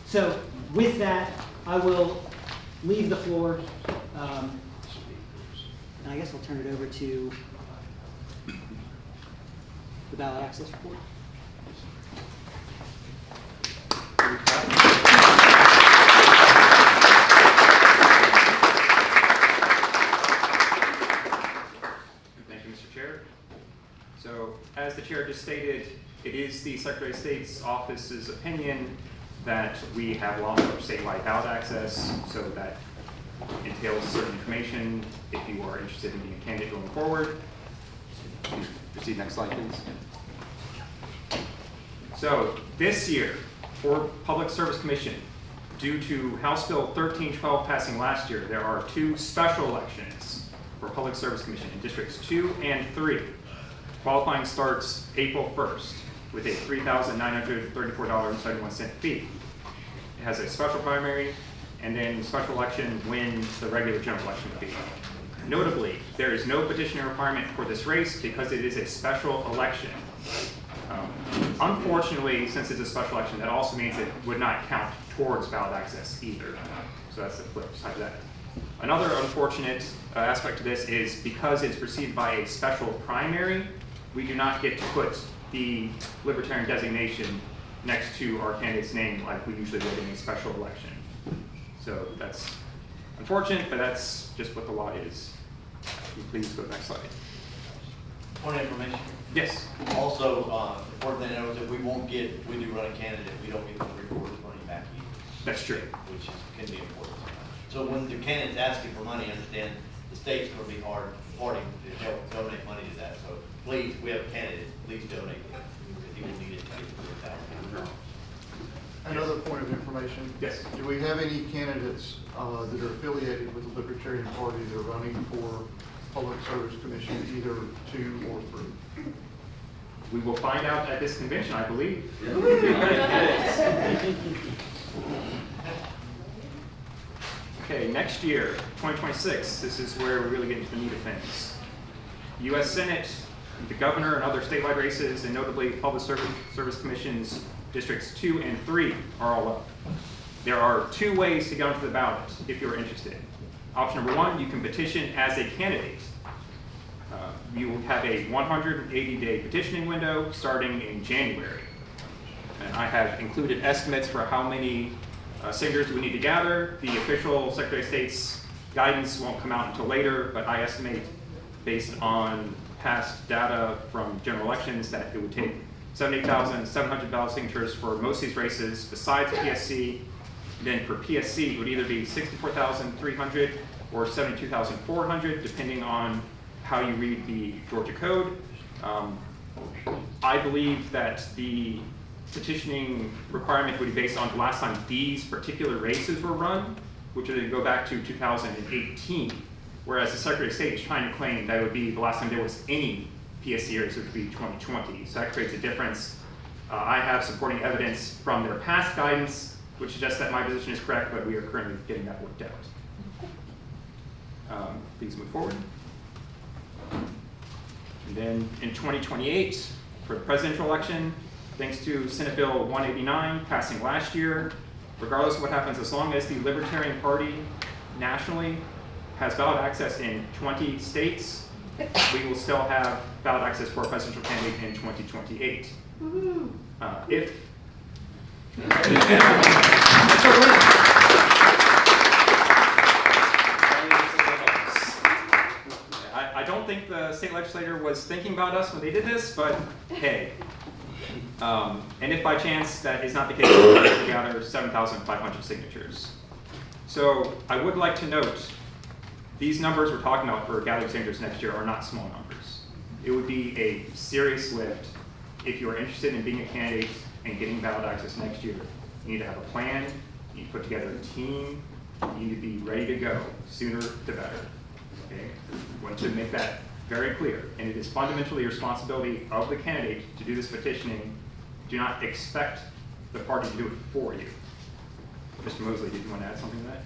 So with that, I will leave the floor. And I guess I'll turn it over to the ballot access report. Thank you, Mr. Chair. So, as the chair just stated, it is the Secretary of State's office's opinion that we have law for statewide ballot access, so that entails certain information if you are interested in being a candidate going forward. Please proceed, next slide, please. So, this year, for Public Service Commission, due to House Bill 1312 passing last year, there are 2 special elections for Public Service Commission in Districts 2 and 3. Qualifying starts April 1st with a $3,934.71 fee. It has a special primary and then special election when the regular general election would be. Notably, there is no petitioning requirement for this race because it is a special election. Unfortunately, since it's a special election, that also means it would not count towards ballot access either. So that's the flip side of that. Another unfortunate aspect to this is because it's preceded by a special primary, we do not get to put the Libertarian designation next to our candidate's name like we usually would in a special election. So that's unfortunate, but that's just what the law is. Please go to the next slide. Point of information. Yes. Also, important thing to know is that we do run a candidate, we don't get the reporters money back either. That's true. Which can be important. So when the candidate's asking for money, understand the state's going to be hard supporting to help donate money to that. So please, we have a candidate, please donate because he will need it to get $4,000. Another point of information. Yes. Do we have any candidates that are affiliated with the Libertarian Party that are running for Public Service Commission, either 2 or 3? We will find out at this convention, I believe. Okay, next year, 2026, this is where we really get into the meat of things. U.S. Senate, the governor, and other statewide races, and notably Public Service Commission's Districts 2 and 3 are all up. There are 2 ways to get onto the ballot if you're interested. Option number 1, you can petition as a candidate. You will have a 180-day petitioning window starting in January. And I have included estimates for how many signatures we need to gather. The official Secretary of State's guidance won't come out until later, but I estimate, based on past data from general elections, that it would take 78,700 ballot signatures for most of these races besides PSC. Then for PSC, it would either be 64,300 or 72,400, depending on how you read the Georgia code. I believe that the petitioning requirement would be based on the last time these particular races were run, which would go back to 2018, whereas the Secretary of State is trying to claim that it would be the last time there was any PSC race, which would be 2020. So that creates a difference. I have supporting evidence from their past guidance, which suggests that my position is correct, but we are currently getting that worked out. Please move forward. And then in 2028, for the presidential election, thanks to Senate Bill 189 passing last year, regardless of what happens, as long as the Libertarian Party nationally has ballot access in 20 states, we will still have ballot access for a presidential candidate in 2028. If I don't think the state legislature was thinking about us when they did this, but hey. And if by chance that is not the case, we'll gather 7,500 signatures. So I would like to note, these numbers we're talking about for gathering signatures next year are not small numbers. It would be a serious lift if you are interested in being a candidate and getting ballot access next year. You need to have a plan, you need to put together a team, you need to be ready to go, sooner the better. Okay? I want to make that very clear, and it is fundamentally the responsibility of the candidate to do this petitioning. Do not expect the party to do it for you. Mr. Mosley, did you want to add something to that?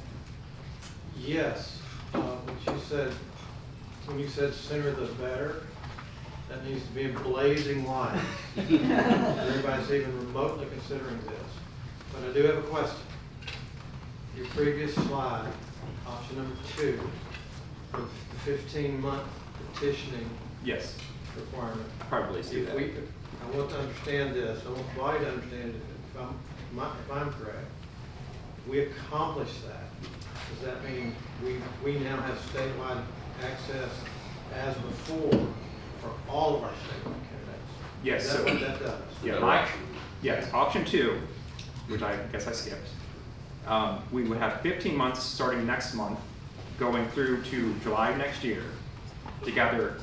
Yes, but you said, when you said sooner the better, that needs to be in blazing lights. Everybody's even remotely considering this. But I do have a question. Your previous slide, option number 2, the 15-month petitioning Yes. requirement. I probably see that. I want to understand this. I want the body to understand it. If I'm correct, we accomplished that. Does that mean we now have statewide access as before for all of our statewide candidates? Yes. Is that what that does? Yeah, yes, option 2, which I guess I skipped. We would have 15 months starting next month, going through to July next year, to gather,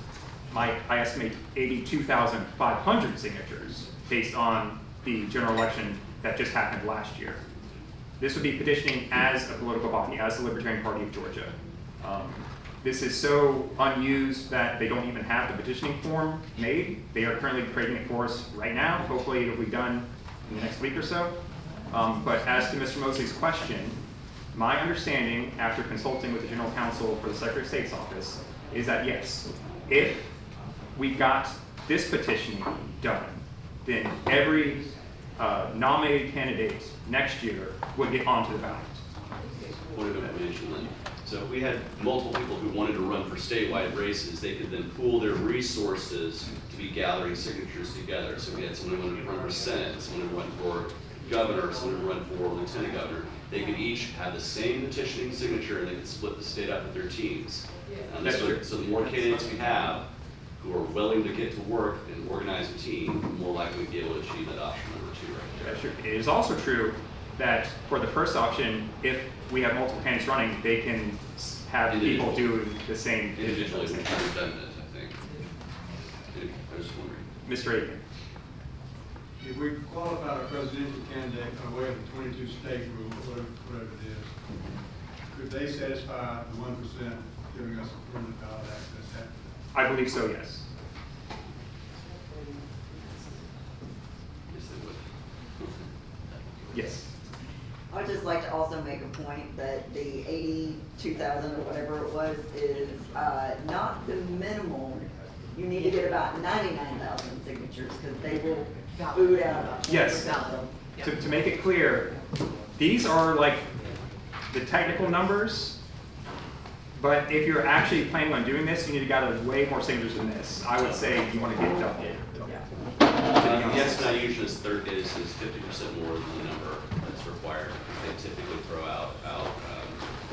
I estimate, 82,500 signatures based on the general election that just happened last year. This would be petitioning as a political body, as the Libertarian Party of Georgia. This is so unused that they don't even have the petitioning form made. They are currently creating it for us right now. Hopefully it'll be done in the next week or so. But as to Mr. Mosley's question, my understanding after consulting with the General Counsel for the Secretary of State's office is that yes, if we got this petitioning done, then every nominated candidate next year would get onto the ballot. Point of information then. So if we had multiple people who wanted to run for statewide races, they could then pool their resources to be gathering signatures together. So we had someone who wanted to run for Senate, someone who run for governor, someone who run for lieutenant governor. They could each have the same petitioning signature and they could split the state up with their teams. So the more candidates we have who are willing to get to work and organize a team, the more likely to be able to achieve that option number 2 right there. That's true. It is also true that for the first option, if we have multiple candidates running, they can have people do the same. Individually, we've done this, I think. I was just wondering. Mr. Aiken. If we qualify a presidential candidate by way of the 22 state rule, whatever it is, could they satisfy the 1% giving us a permanent ballot access? I believe so, yes. Yes, they would. Yes. I'd just like to also make a point that the 82,000 or whatever it was is not the minimum. You need to get about 99,000 signatures because they will boot out. Yes. To make it clear, these are like the technical numbers, but if you're actually planning on doing this, you need to gather way more signatures than this. I would say you want to get double. Yes, not usually is 50% more than the number that's required. They typically throw out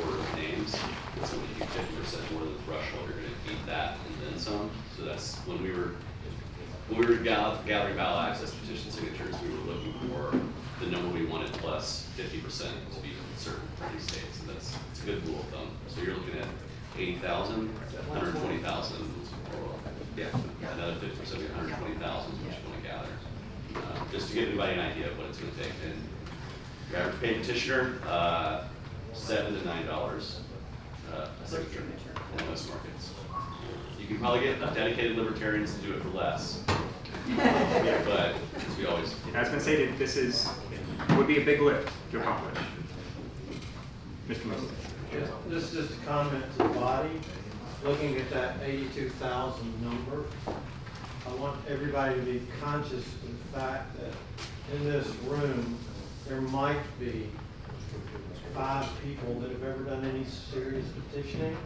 order of names. And so when you do 50% more than the threshold, you're going to beat that and then some. So that's when we were gathering ballot access petition signatures, we were looking for the number we wanted plus 50% to be certain for these states. And it's a good rule of thumb. So you're looking at 80,000, 120,000. Yeah, another 50%, 120,000 is what you want to gather. Just to give anybody an idea of what it's going to take. And your average paid petitioner, $7 to $9 a signature in most markets. You can probably get dedicated libertarians to do it for less. But as we always do. As been stated, this would be a big lift to accomplish. Mr. Mosley. Yeah, this is just a comment to the body. Looking at that 82,000 number, I want everybody to be conscious of the fact that in this room, there might be 5 people that have ever done any serious petitioning.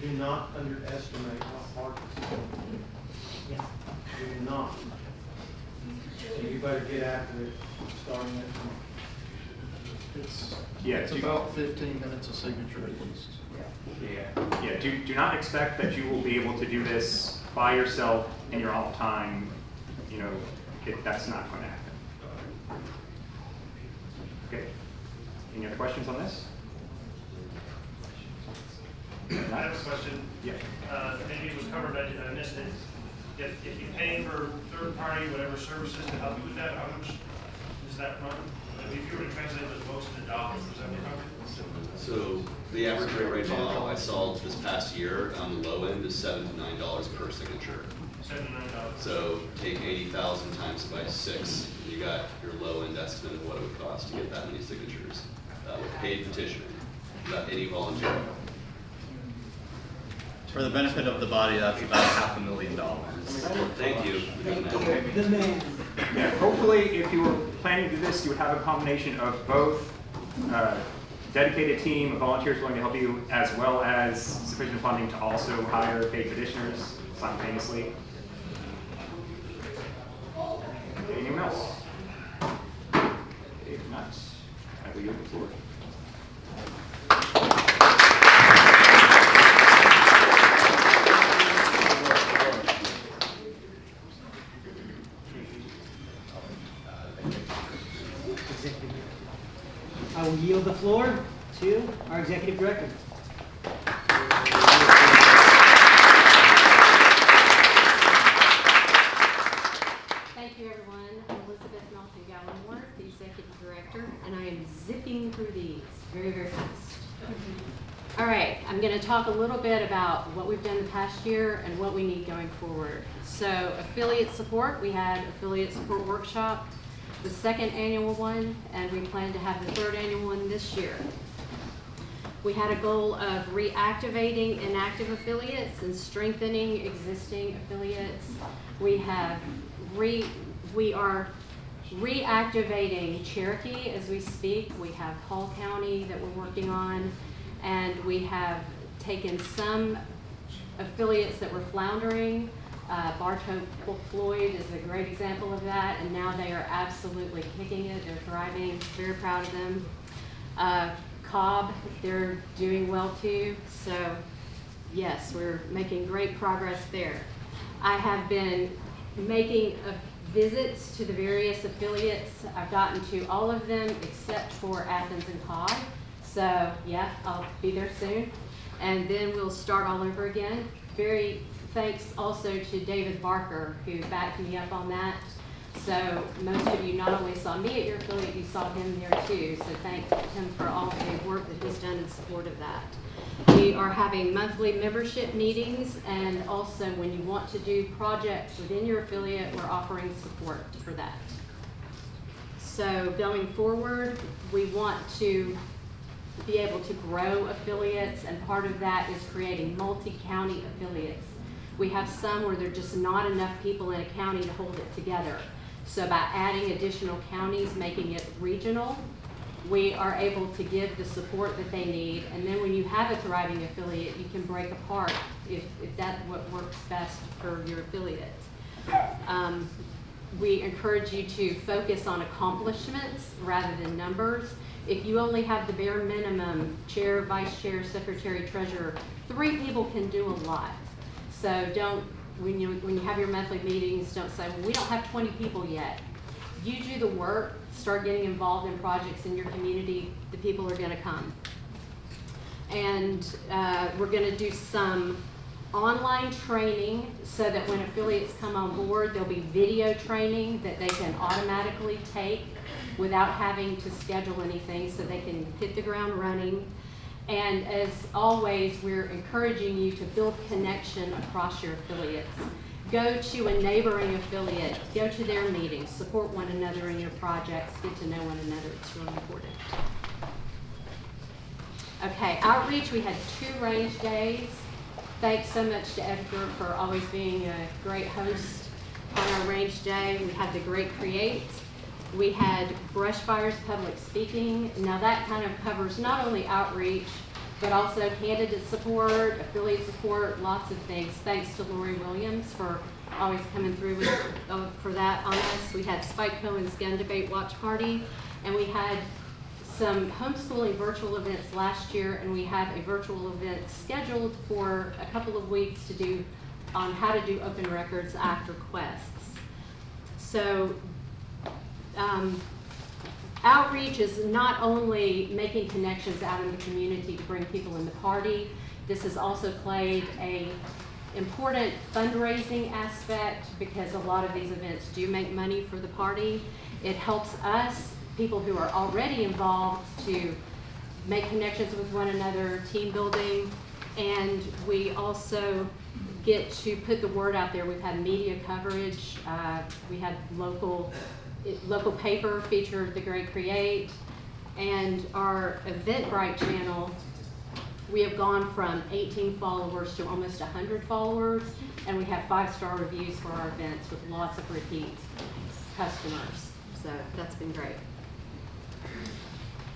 Do not underestimate how hard this is going to be. Yes. Do not. So you better get after it starting next month. It's about 15 minutes of signature at least. Yeah. Do not expect that you will be able to do this by yourself in your off time. You know, that's not going to happen. Okay. Any other questions on this? I have a question. Yeah. Maybe it was covered, but I missed it. If you pay for third-party, whatever services to help you with that, how much does that run? If you were to translate those votes into dollars, does that cover? So the average rate right now, I saw this past year on the low end is $7 to $9 per signature. $7 to $9. So take 80,000 times it by 6, and you got your low end estimate of what it would cost to get that many signatures with paid petitioning, without any volunteer. For the benefit of the body, that's about $500,000. Thank you. The man. Yeah, hopefully if you were planning to do this, you would have a combination of both dedicated team of volunteers willing to help you, as well as sufficient funding to also hire paid petitioners simultaneously. Anyone else? If not, I will yield the floor. I will yield the floor to our executive director. Thank you, everyone. I'm Elizabeth Melton-Gallenworth, the executive director, and I am zipping through these very, very fast. All right, I'm going to talk a little bit about what we've done the past year and what we need going forward. So, affiliate support, we had affiliate support workshop, the 2nd annual one, and we plan to have the 3rd annual one this year. We had a goal of reactivating inactive affiliates and strengthening existing affiliates. We are reactivating Cherokee as we speak. We have Hall County that we're working on, and we have taken some affiliates that were floundering. Bartow Floyd is a great example of that, and now they are absolutely kicking it. They're thriving. Very proud of them. Cobb, they're doing well too. So yes, we're making great progress there. I have been making visits to the various affiliates. I've gotten to all of them except for Athens and Cobb. So yeah, I'll be there soon. And then we'll start all over again. Very thanks also to David Barker, who backed me up on that. So most of you not only saw me at your affiliate, you saw him there too. So thank him for all the work that he's done in support of that. We are having monthly membership meetings, and also when you want to do projects within your affiliate, we're offering support for that. So going forward, we want to be able to grow affiliates, and part of that is creating multi-county affiliates. We have some where there are just not enough people in a county to hold it together. So by adding additional counties, making it regional, we are able to give the support that they need. And then when you have a thriving affiliate, you can break apart if that's what works best for your affiliate. We encourage you to focus on accomplishments rather than numbers. If you only have the bare minimum, chair, vice chair, secretary, treasurer, 3 people can do a lot. So don't, when you have your monthly meetings, don't say, well, we don't have 20 people yet. You do the work, start getting involved in projects in your community, the people are going to come. And we're going to do some online training so that when affiliates come on board, there'll be video training that they can automatically take without having to schedule anything, so they can hit the ground running. And as always, we're encouraging you to build connection across your affiliates. Go to a neighboring affiliate, go to their meetings, support one another in your projects, get to know one another. It's really important. Okay, outreach, we had 2 range days. Thanks so much to Edgar for always being a great host on our range day. We had the Great Create. We had brush fires, public speaking. Now that kind of covers not only outreach, but also candidate support, affiliate support, lots of things. Thanks to Lori Williams for always coming through with, for that on us. We had Spike Cohen's gun debate watch party, and we had some homeschooling virtual events last year, and we have a virtual event scheduled for a couple of weeks to do on how to do Open Records Act requests. So outreach is not only making connections out in the community to bring people in the party, this has also played a important fundraising aspect because a lot of these events do make money for the party. It helps us, people who are already involved, to make connections with one another, team building, and we also get to put the word out there. We've had media coverage. We had local paper featured the Great Create, and our Eventbrite channel, we have gone from 18 followers to almost 100 followers, and we have 5-star reviews for our events with lots of repeat customers. So that's been great.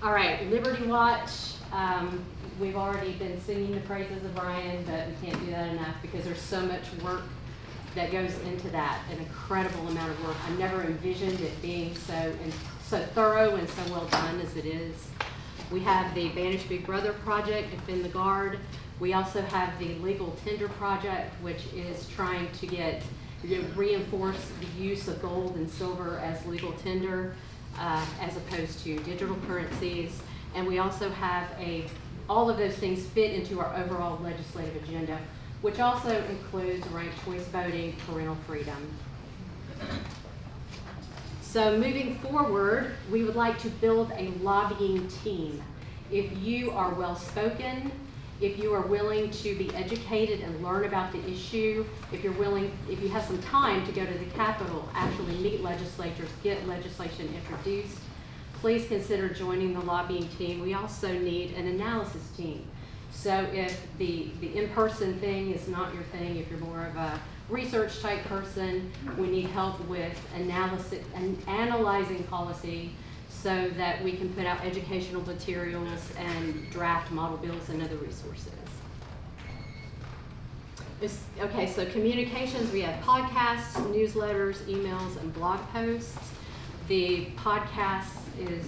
All right, Liberty Watch. We've already been singing the praises of Brian, but we can't do that enough because there's so much work that goes into that, an incredible amount of work. I never envisioned it being so thorough and so well done as it is. We have the Banish Big Brother project, Defend the Guard. We also have the Legal Tender project, which is trying to reinforce the use of gold and silver as legal tender as opposed to digital currencies. And we also have all of those things fit into our overall legislative agenda, which also includes ranked choice voting, parental freedom. So moving forward, we would like to build a lobbying team. If you are well-spoken, if you are willing to be educated and learn about the issue, if you have some time to go to the Capitol, actually meet legislators, get legislation introduced, please consider joining the lobbying team. We also need an analysis team. So if the in-person thing is not your thing, if you're more of a research type person, we need help with analysis and analyzing policy so that we can put out educational materials and draft model bills and other resources. Okay, so communications, we have podcasts, newsletters, emails, and blog posts. The podcast is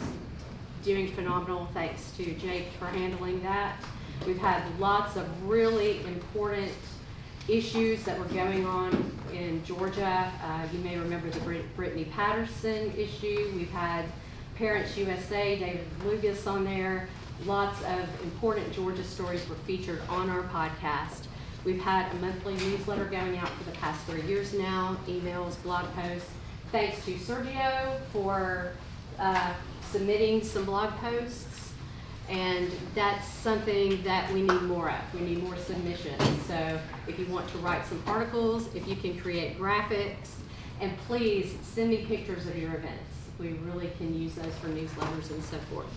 doing phenomenal, thanks to Jake for handling that. We've had lots of really important issues that were going on in Georgia. You may remember the Brittany Patterson issue. We've had Parents USA, David Lucas on there. Lots of important Georgia stories were featured on our podcast. We've had a monthly newsletter going out for the past 3 years now, emails, blog posts. Thanks to Sergio for submitting some blog posts, and that's something that we need more of. We need more submissions. So if you want to write some articles, if you can create graphics, and please send me pictures of your events. We really can use those for newsletters and so forth.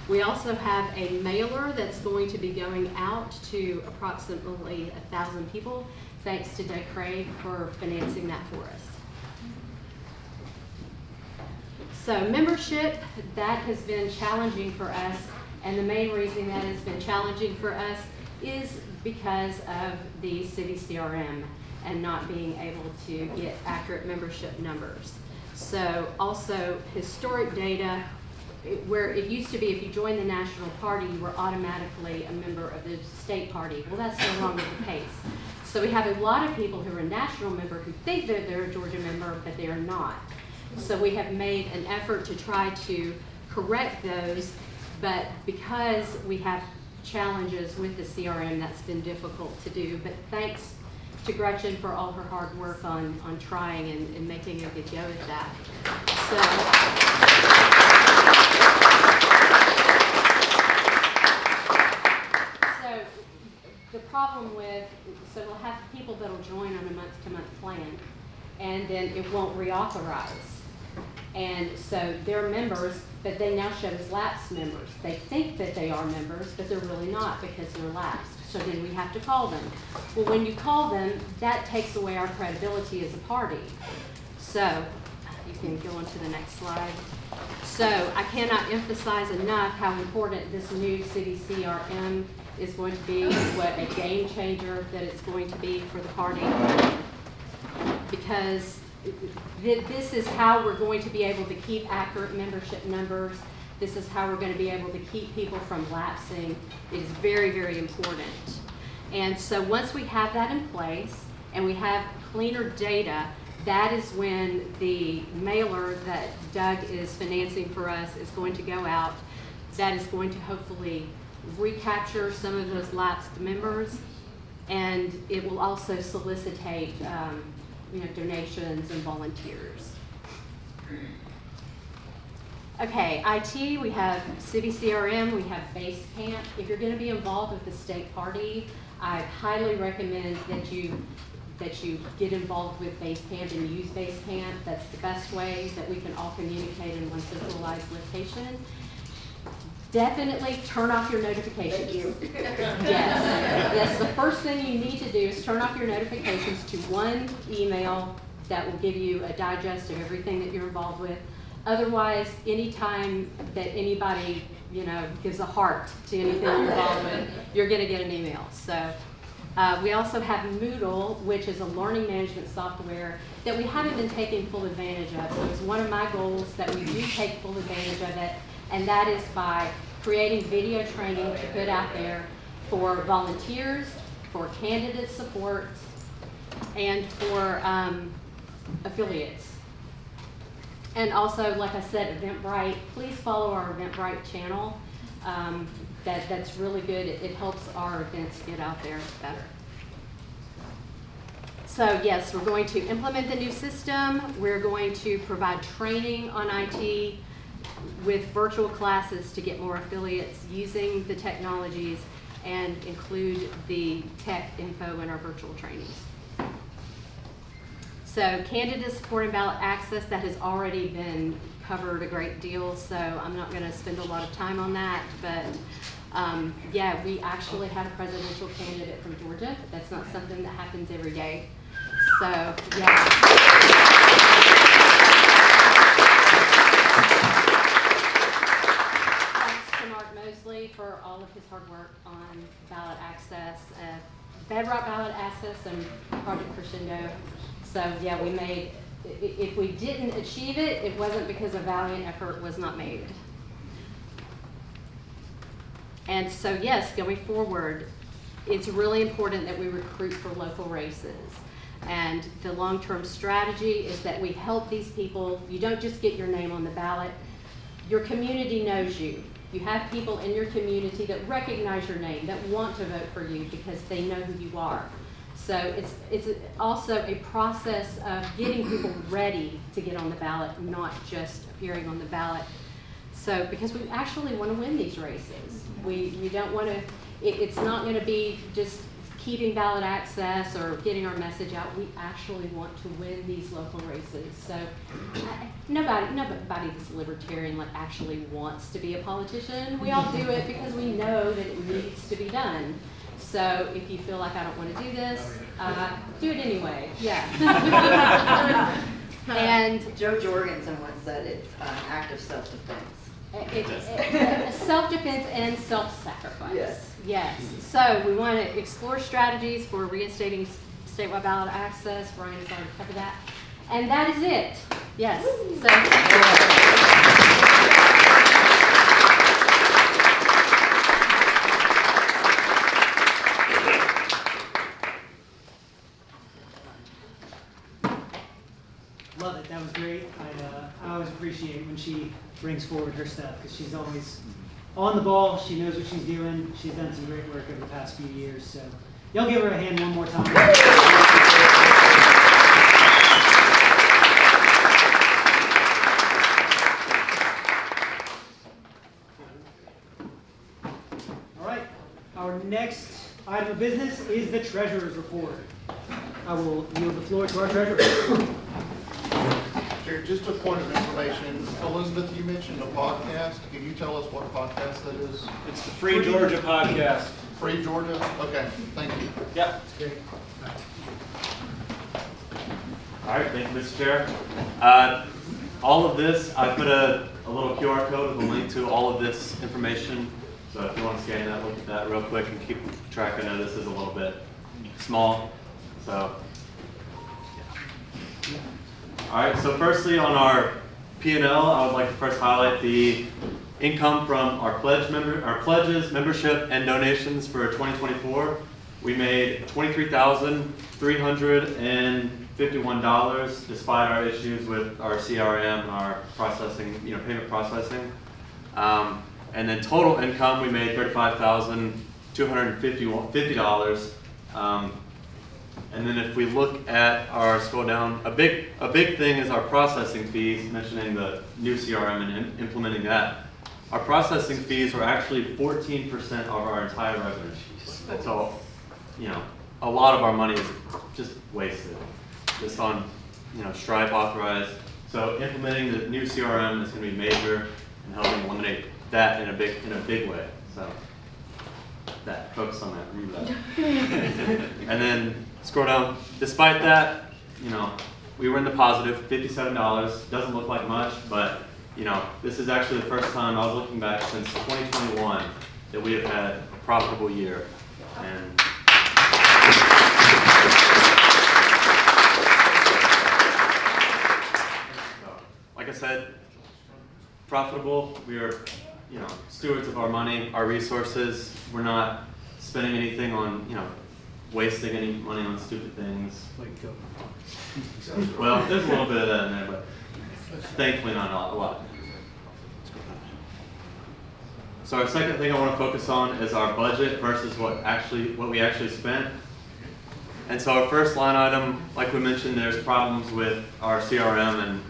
We also have a mailer that's going to be going out to approximately 1,000 people, thanks to Doug Craig for financing that for us. So membership, that has been challenging for us, and the main reason that has been challenging for us is because of the city CRM and not being able to get accurate membership numbers. So also historic data, where it used to be if you joined the national party, you were automatically a member of the state party. Well, that's no longer the case. So we have a lot of people who are national members who think that they're a Georgia member, but they are not. So we have made an effort to try to correct those, but because we have challenges with the CRM, that's been difficult to do. But thanks to Gretchen for all her hard work on trying and making a good go at that. So the problem so we'll have people that'll join on a month-to-month plan, and then it won't reauthorize. And so their members, but they now show as lapsed members. They think that they are members, but they're really not because they're lapsed. So then we have to call them. Well, when you call them, that takes away our credibility as a party. So you can go on to the next slide. So I cannot emphasize enough how important this new city CRM is going to be, what a game changer that it's going to be for the party. Because this is how we're going to be able to keep accurate membership numbers. This is how we're going to be able to keep people from lapsing. It is very, very important. And so once we have that in place and we have cleaner data, that is when the mailer that Doug is financing for us is going to go out. That is going to hopefully recapture some of those lapsed members, and it will also solicitate donations and volunteers. Okay, IT, we have City CRM, we have Basecamp. If you're going to be involved with the state party, I highly recommend that you get involved with Basecamp and use Basecamp. That's the best way that we can all communicate in one centralized location. Definitely turn off your notifications. Thank you. Yes, the first thing you need to do is turn off your notifications to one email that will give you a digest of everything that you're involved with. Otherwise, anytime that anybody, gives a heart to anything you're involved with, you're going to get an email. So we also have Moodle, which is a learning management software that we haven't been taking full advantage of. So it's one of my goals that we do take full advantage of it, and that is by creating video training to put out there for volunteers, for candidate support, and for affiliates. And also, like I said, Eventbrite, please follow our Eventbrite channel. That's really good. It helps our events get out there better. So yes, we're going to implement the new system. We're going to provide training on IT with virtual classes to get more affiliates using the technologies and include the tech info in our virtual trainings. So candidate support and ballot access, that has already been covered a great deal, so I'm not going to spend a lot of time on that, but yeah, we actually had a presidential candidate from Georgia. That's not something that happens every day. So, yeah. Thanks to Mark Mosley for all of his hard work on ballot access, Bedrock ballot access, and Project Crescendo. So yeah, we made, if we didn't achieve it, it wasn't because a valiant effort was not made. And so yes, going forward, it's really important that we recruit for local races. And the long-term strategy is that we help these people. You don't just get your name on the ballot. Your community knows you. You have people in your community that recognize your name, that want to vote for you because they know who you are. So it's also a process of getting people ready to get on the ballot, not just appearing on the ballot. So because we actually want to win these races. We don't want to, it's not going to be just keeping ballot access or getting our message out. We actually want to win these local races. So nobody that's libertarian actually wants to be a politician. We all do it because we know that it needs to be done. So if you feel like I don't want to do this, do it anyway. Yeah. And Joe Jorgensen once said it's an act of self-defense. It's self-defense and self-sacrifice. Yes. Yes. So we want to explore strategies for reinstating statewide ballot access. Brian has already covered that. And that is it. Yes. Love it. That was great. I always appreciate when she brings forward her stuff because she's always on the ball. She knows what she's doing. She's done some great work over the past few years. So y'all give her a hand one more time. All right. Our next item of business is the treasurer's report. I will yield the floor to our treasurer. Here, just a point of information. Elizabeth, you mentioned a podcast. Can you tell us what podcast that is? It's the Free Georgia podcast. Free Georgia? Okay, thank you. Yep. All right, thank you, Mr. Chair. All of this, I put a little QR code with a link to all of this information. So if you want to scan that, look at that real quick and keep track. I know this is a little bit small. So, yeah. All right, so firstly on our P&L, I would like to first highlight the income from our pledges, membership, and donations for 2024. We made $23,351 despite our issues with our CRM and our processing, payment processing. And then total income, we made $35,250. And then if we look at our scroll down, a big thing is our processing fees, mentioning the new CRM and implementing that. Our processing fees were actually 14% of our entire revenue. So, a lot of our money is just wasted, just on, Stripe authorized. So implementing the new CRM is going to be major and helping eliminate that in a big way. So focus on that, remember that. And then scroll down. Despite that, we were in the positive, $57. Doesn't look like much, but this is actually the first time I was looking back since 2021 that we have had a profitable year. And like I said, profitable. We are, stewards of our money, our resources. We're not spending anything on, wasting any money on stupid things. Well, there's a little bit of that in there, but thankfully not a lot. So our second thing I want to focus on is our budget versus what we actually spent. And so our first line item, like we mentioned, there's problems with our CRM and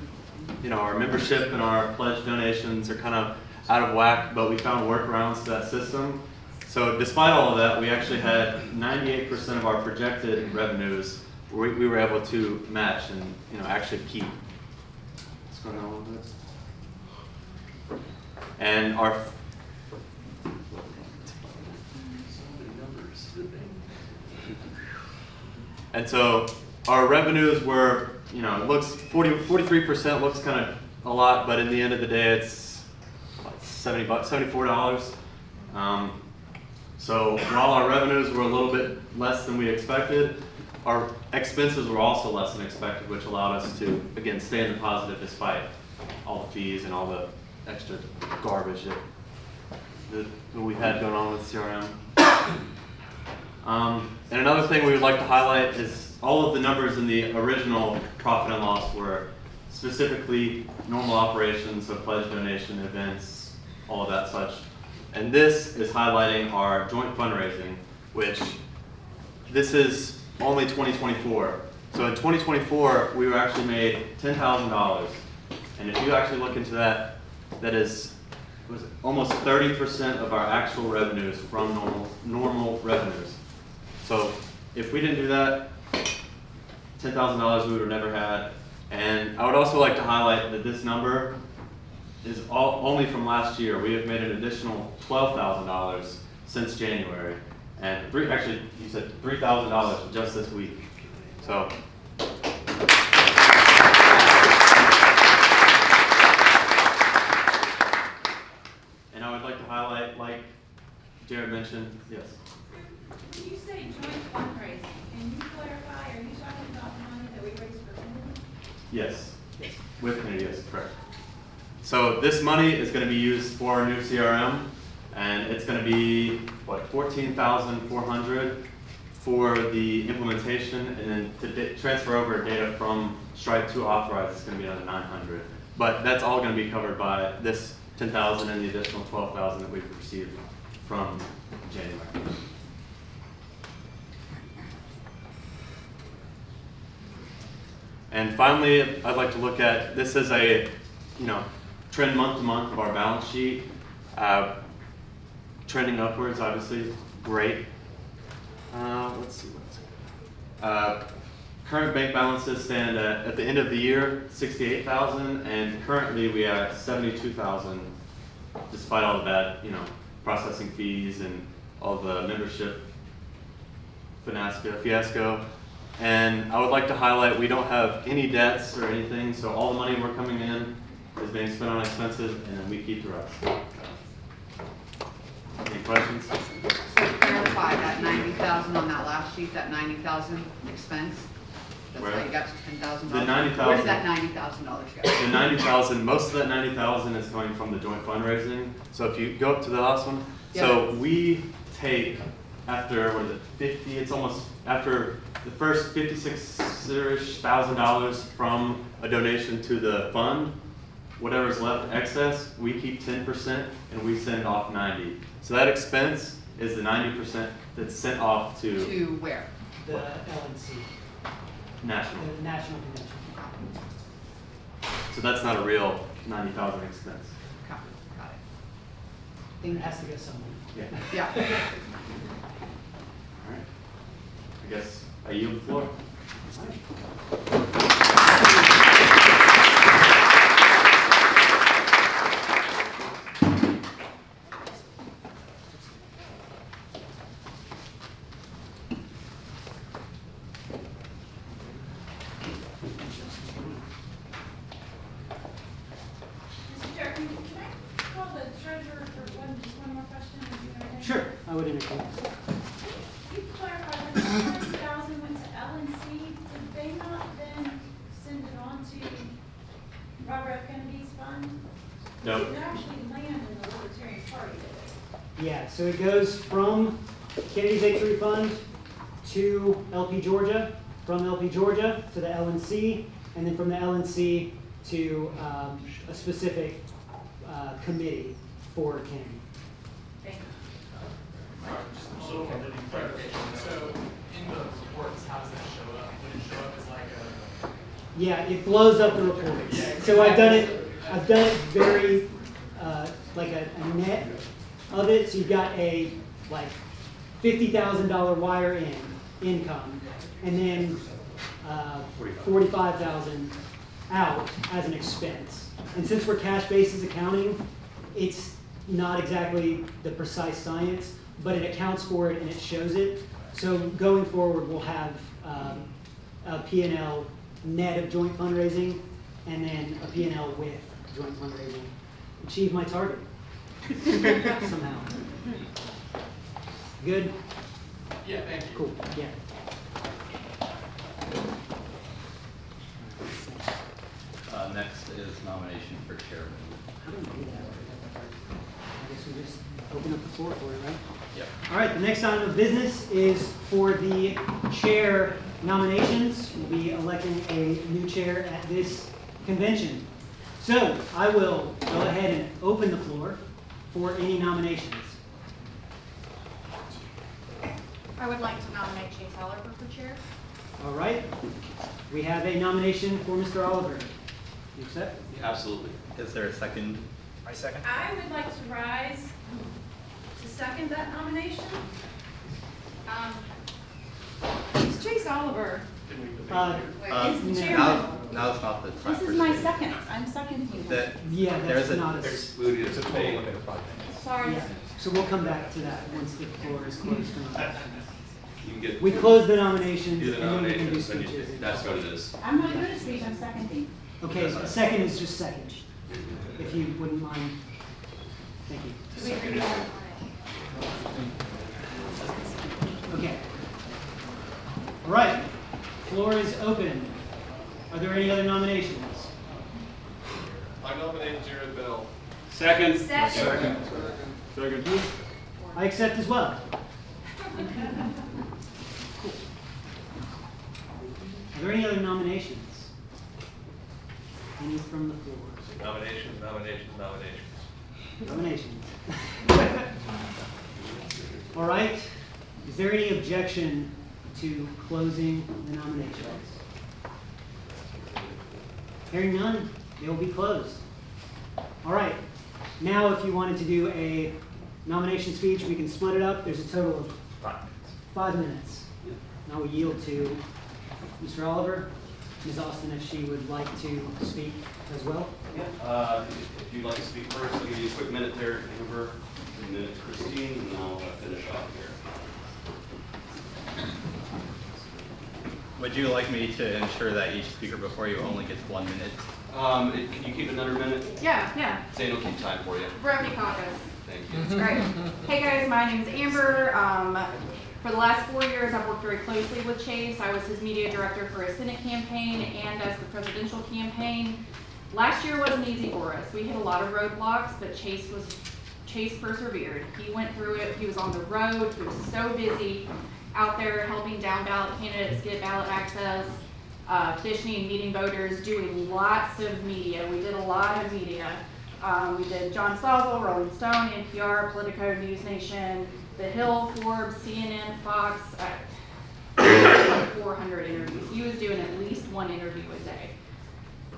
our membership and our pledge donations are kind of out of whack, but we found workarounds to that system. So despite all of that, we actually had 98% of our projected revenues we were able to match and actually keep. Let's go down a little bit. And so our revenues were, it looks 43% looks kind of a lot, but in the end of the day, it's $74. So while our revenues were a little bit less than we expected, our expenses were also less than expected, which allowed us to, again, stay in the positive despite all the fees and all the extra garbage that we had going on with CRM. And another thing we would like to highlight is all of the numbers in the original profit and loss were specifically normal operations, so pledge donation, events, all of that such. And this is highlighting our joint fundraising, which this is only 2024. So in 2024, we were actually made $10,000. And if you actually look into that, that is almost 30% of our actual revenues from normal revenues. So if we didn't do that, $10,000 we would have never had. And I would also like to highlight that this number is only from last year. We have made an additional $12,000 since January. And actually, you said $3,000 just this week. So. And I would like to highlight, like Jared mentioned, yes. When you say joint fundraising, can you clarify, are you talking about the money that we raised for Kennedy? Yes. With Kennedy, yes, correct. So this money is going to be used for our new CRM, and it's going to be, what, $14,400 for the implementation, and then to transfer over data from Stripe to Authorize, it's going to be another $900. But that's all going to be covered by this $10,000 and the additional $12,000 that we've received from January. And finally, I'd like to look at, this is a, trend month to month of our balance sheet. Trending upwards, obviously, great. Let's see. current bank balances stand at the end of the year, 68,000, and currently we are at 72,000, despite all of that, processing fees and all the membership fiasco. And I would like to highlight, we don't have any debts or anything, so all the money we're coming in is being spent on expenses, and then we keep the rest. Any questions? So to clarify, that 90,000 on that last sheet, that 90,000 expense, that's Where? how you got to $10,000? The 90,000. Where did that $90,000 go? The 90,000, most of that 90,000 is coming from the joint fundraising. So if you go up to the last one, so we take after, what is it, 50, it's almost, after the first $56,000 from a donation to the fund, whatever's left excess, we keep 10% and we send off 90. So that expense is the 90% that's sent off to To where? The LNC, national. the National Convention. So that's not a real 90,000 expense. Got it. It has to go somewhere. Yeah. Yeah. All right. I guess I yield the floor. Mr. Chair, can I call the treasurer for just one more question? Sure, I would entertain. You clarified when the 40,000 went to LNC, did they not then send it on to Robert F. Kennedy's fund? No. It didn't actually land in the Libertarian Party, did it? Yeah, so it goes from Kennedy's Victory Fund to LP Georgia, from LP Georgia to the LNC, and then from the LNC to a specific committee for Kennedy. Thank you. Just a little clarification. So in the reports, how does that show up? Would it show up as like a? Yeah, it blows up the reports. So I've done it very, like a net of it. So you've got a like $50,000 wire in income, and then 45,000 out as an expense. And since we're cash basis accounting, it's not exactly the precise science, but it accounts for it and it shows it. So going forward, we'll have a P&L net of joint fundraising, and then a P&L with joint fundraising. Achieve my target somehow. Good? Yeah, thank you. Cool, yeah. Next is nomination for chairman. How do we do that? I guess we just open up the floor for it, right? Yep. All right, the next item of business is for the chair nominations. We'll be electing a new chair at this convention. So I will go ahead and open the floor for any nominations. I would like to nominate Chase Oliver for chair. All right, we have a nomination for Mr. Oliver. You accept? Absolutely. Is there a second? I second. I would like to rise to second that nomination. It's Chase Oliver. Is the chairman. Now it's not the time. This is my second. I'm seconding you. Yeah, that's There's not a. Excluded as a pay. Sorry. Yeah, so we'll come back to that once the floor is closed. You can get. We close the nominations Do the and then we can do nominations, then speeches. that's what it is. I'm not doing a speech, I'm seconding. Okay, a second is just second, if you wouldn't mind. Thank you. Okay. All right, floor is open. Are there any other nominations? I nominate Jared Bell. Second. Second. I accept as well. Cool. Are there any other nominations? Any from the floor? Nominations. Nominations. All right. Is there any objection to closing the nominations? Hearing none, they will be closed. All right. Now, if you wanted to do a nomination speech, we can split it up. There's a total of 5 minutes. Now we yield to Mr. Oliver, Ms. Austin, if she would like to speak as well. Yeah, if you'd like to speak first, I'll give you a quick minute there, Amber, a minute, Christine, and then I'll finish off here. Would you like me to ensure that each speaker before you only gets 1 minute? Can you keep it under a minute? Yeah. Zane will keep time for you. Brevity caucus. Thank you. That's great. Hey guys, my name's Amber. For the last 4 years, I've worked very closely with Chase. I was his media director for his Senate campaign and as the presidential campaign. Last year wasn't easy for us. We hit a lot of roadblocks, but Chase persevered. He went through it. He was on the road. He was so busy out there helping down ballot candidates get ballot access, petitioning, meeting voters, doing lots of media. We did a lot of media. We did John Stossel, Rolling Stone, NPR, Politico, News Nation, The Hill, Forbes, CNN, Fox, 400 interviews. He was doing at least one interview a day.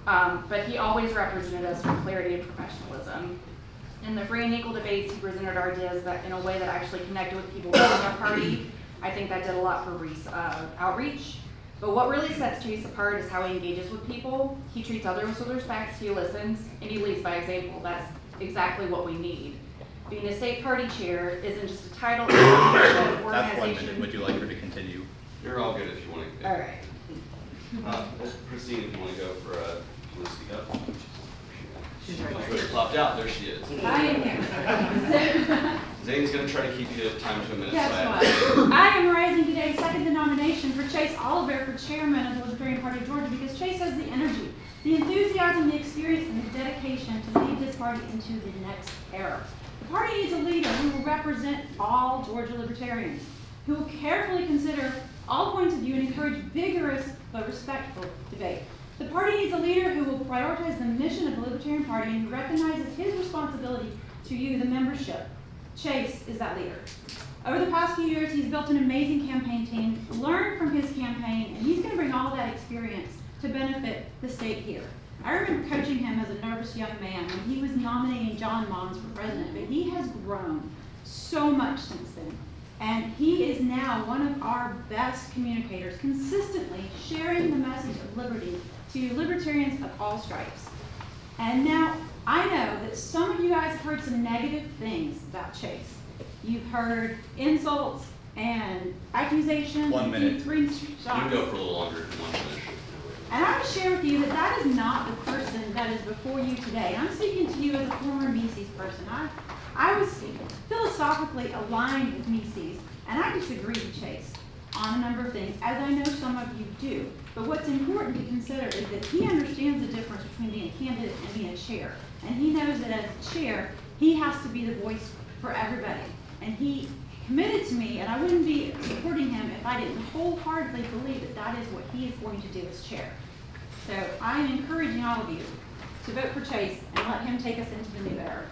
But he always represented us with clarity and professionalism. In the free and equal debates, he presented our ideas that in a way that actually connected with people within our party. I think that did a lot for outreach. But what really sets Chase apart is how he engages with people. He treats others with respect, he listens, and he leads by example. That's exactly what we need. Being a state party chair isn't just a title, it's an organization. That's 1 minute. Would you like her to continue? You're all good if you want to. All right. Christine, if you want to go for, you want to speak up? She's right She would have popped out. There she is. I am here. Zane's going to try to keep you time to a minute. Guess what? I am rising today, second the nomination for Chase Oliver for chairman of the Libertarian Party of Georgia because Chase has the energy, the enthusiasm, the experience, and the dedication to lead this party into the next era. The party needs a leader who will represent all Georgia libertarians, who will carefully consider all points of view and encourage vigorous but respectful debate. The party needs a leader who will prioritize the mission of the Libertarian Party and who recognizes his responsibility to you, the membership. Chase is that leader. Over the past few years, he's built an amazing campaign team, learned from his campaign, and he's going to bring all that experience to benefit the state here. I remember coaching him as a nervous young man when he was nominating John Mons for president, but he has grown so much since then. And he is now one of our best communicators, consistently sharing the message of liberty to libertarians of all stripes. And now, I know that some of you guys have heard some negative things about Chase. You've heard insults and accusations. 1 minute. You can go for a little longer if you want to finish. And I want to share with you that that is not the person that is before you today. I'm speaking to you as a former Mises person. I was philosophically aligned with Mises, and I disagree with Chase on a number of things, as I know some of you do. But what's important to consider is that he understands the difference between being a candidate and being a chair. And he knows that as a chair, he has to be the voice for everybody. And he committed to me, and I wouldn't be supporting him if I didn't wholeheartedly believe that that is what he is going to do as chair. So I am encouraging all of you to vote for Chase and let him take us into the new era.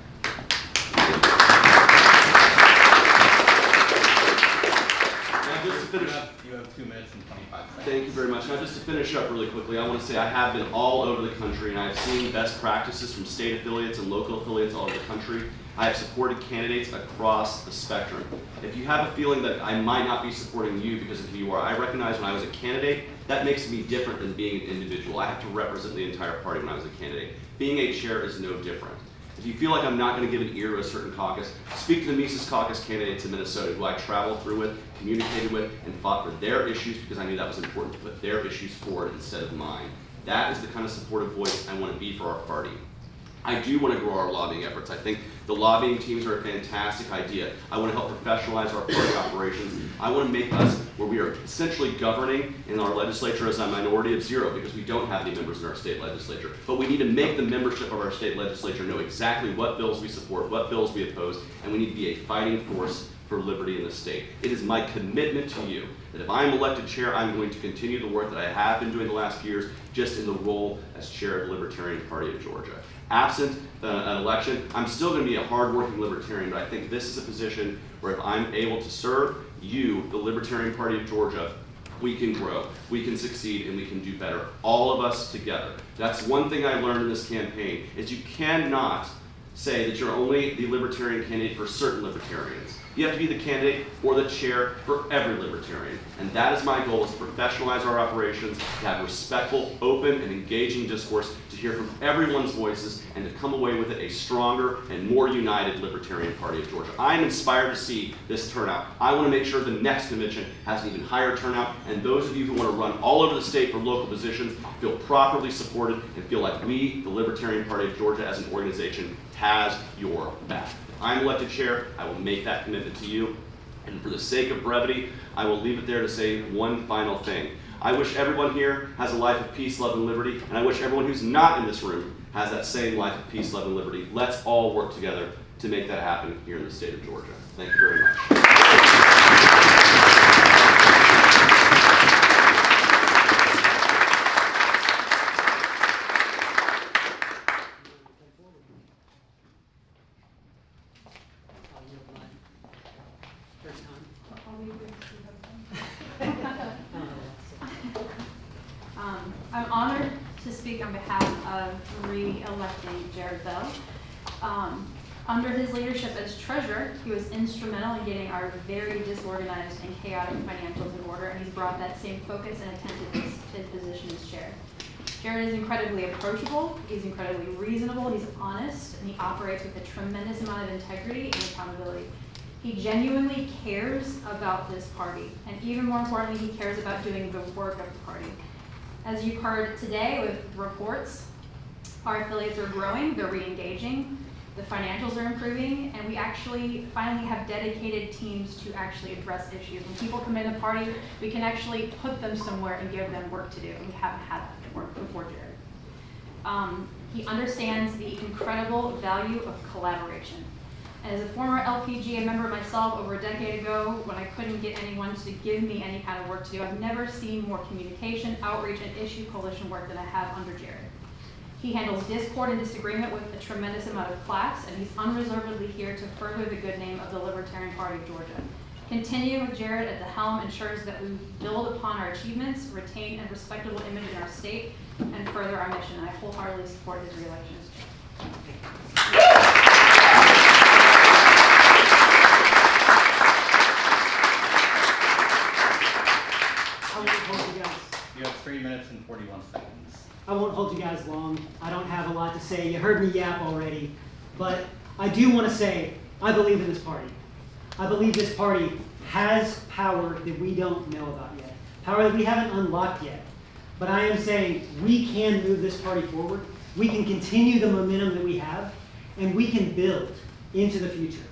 Now, just to finish, You have 2 minutes and 25 seconds. thank you very much. Now, just to finish up really quickly, I want to say I have been all over the country, and I've seen best practices from state affiliates and local affiliates all over the country. I have supported candidates across the spectrum. If you have a feeling that I might not be supporting you because of who you are, I recognize when I was a candidate, that makes me different than being an individual. I have to represent the entire party when I was a candidate. Being a chair is no different. If you feel like I'm not going to give an ear to a certain caucus, speak to the Mises Caucus candidates in Minnesota who I traveled through with, communicated with, and fought for their issues because I knew that was important to put their issues forward instead of mine. That is the kind of supportive voice I want to be for our party. I do want to grow our lobbying efforts. I think the lobbying teams are a fantastic idea. I want to help professionalize our party operations. I want to make us where we are essentially governing in our legislature as a minority of zero because we don't have any members in our state legislature. But we need to make the membership of our state legislature know exactly what bills we support, what bills we oppose, and we need to be a fighting force for liberty in the state. It is my commitment to you that if I'm elected chair, I'm going to continue the work that I have been doing the last few years, just in the role as chair of the Libertarian Party of Georgia. Absent an election, I'm still going to be a hard-working libertarian, but I think this is a position where if I'm able to serve you, the Libertarian Party of Georgia, we can grow, we can succeed, and we can do better, all of us together. That's one thing I learned in this campaign, is you cannot say that you're only the libertarian candidate for certain libertarians. You have to be the candidate or the chair for every libertarian. And that is my goal, is to professionalize our operations, to have respectful, open, and engaging discourse, to hear from everyone's voices, and to come away with it a stronger and more united Libertarian Party of Georgia. I am inspired to see this turnout. I want to make sure the next convention has an even higher turnout, and those of you who want to run all over the state for local positions feel properly supported and feel like we, the Libertarian Party of Georgia as an organization, has your back. If I'm elected chair, I will make that commitment to you. And for the sake of brevity, I will leave it there to say one final thing. I wish everyone here has a life of peace, love, and liberty, and I wish everyone who's not in this room has that same life of peace, love, and liberty. Let's all work together to make that happen here in the state of Georgia. Thank you very much. I'm honored to speak on behalf of re-electing Jared Bell. Under his leadership as treasurer, he was instrumental in getting our very disorganized and chaotic financials in order, and he's brought that same focus and attentiveness to his position as chair. Jared is incredibly approachable, he's incredibly reasonable, he's honest, and he operates with a tremendous amount of integrity and accountability. He genuinely cares about this party, and even more importantly, he cares about doing the work of the party. As you've heard today with reports, our affiliates are growing, they're re-engaging, the financials are improving, and we actually finally have dedicated teams to actually address issues. When people come in the party, we can actually put them somewhere and give them work to do. We haven't had that before Jared. He understands the incredible value of collaboration. As a former LPGA member myself over a decade ago, when I couldn't get anyone to give me any kind of work to do, I've never seen more communication, outreach, and issue coalition work than I have under Jared. He handles discord and disagreement with a tremendous amount of class, and he's unreservedly here to further the good name of the Libertarian Party of Georgia. Continuing with Jared at the helm ensures that we build upon our achievements, retain a respectable image in our state, and further our mission. And I wholeheartedly support his re-election as chair. You have 3 minutes and 41 seconds. I won't hold you guys long. I don't have a lot to say. You heard me yap already. But I do want to say, I believe in this party. I believe this party has power that we don't know about yet. Power that we haven't unlocked yet. But I am saying we can move this party forward. We can continue the momentum that we have, and we can build into the future.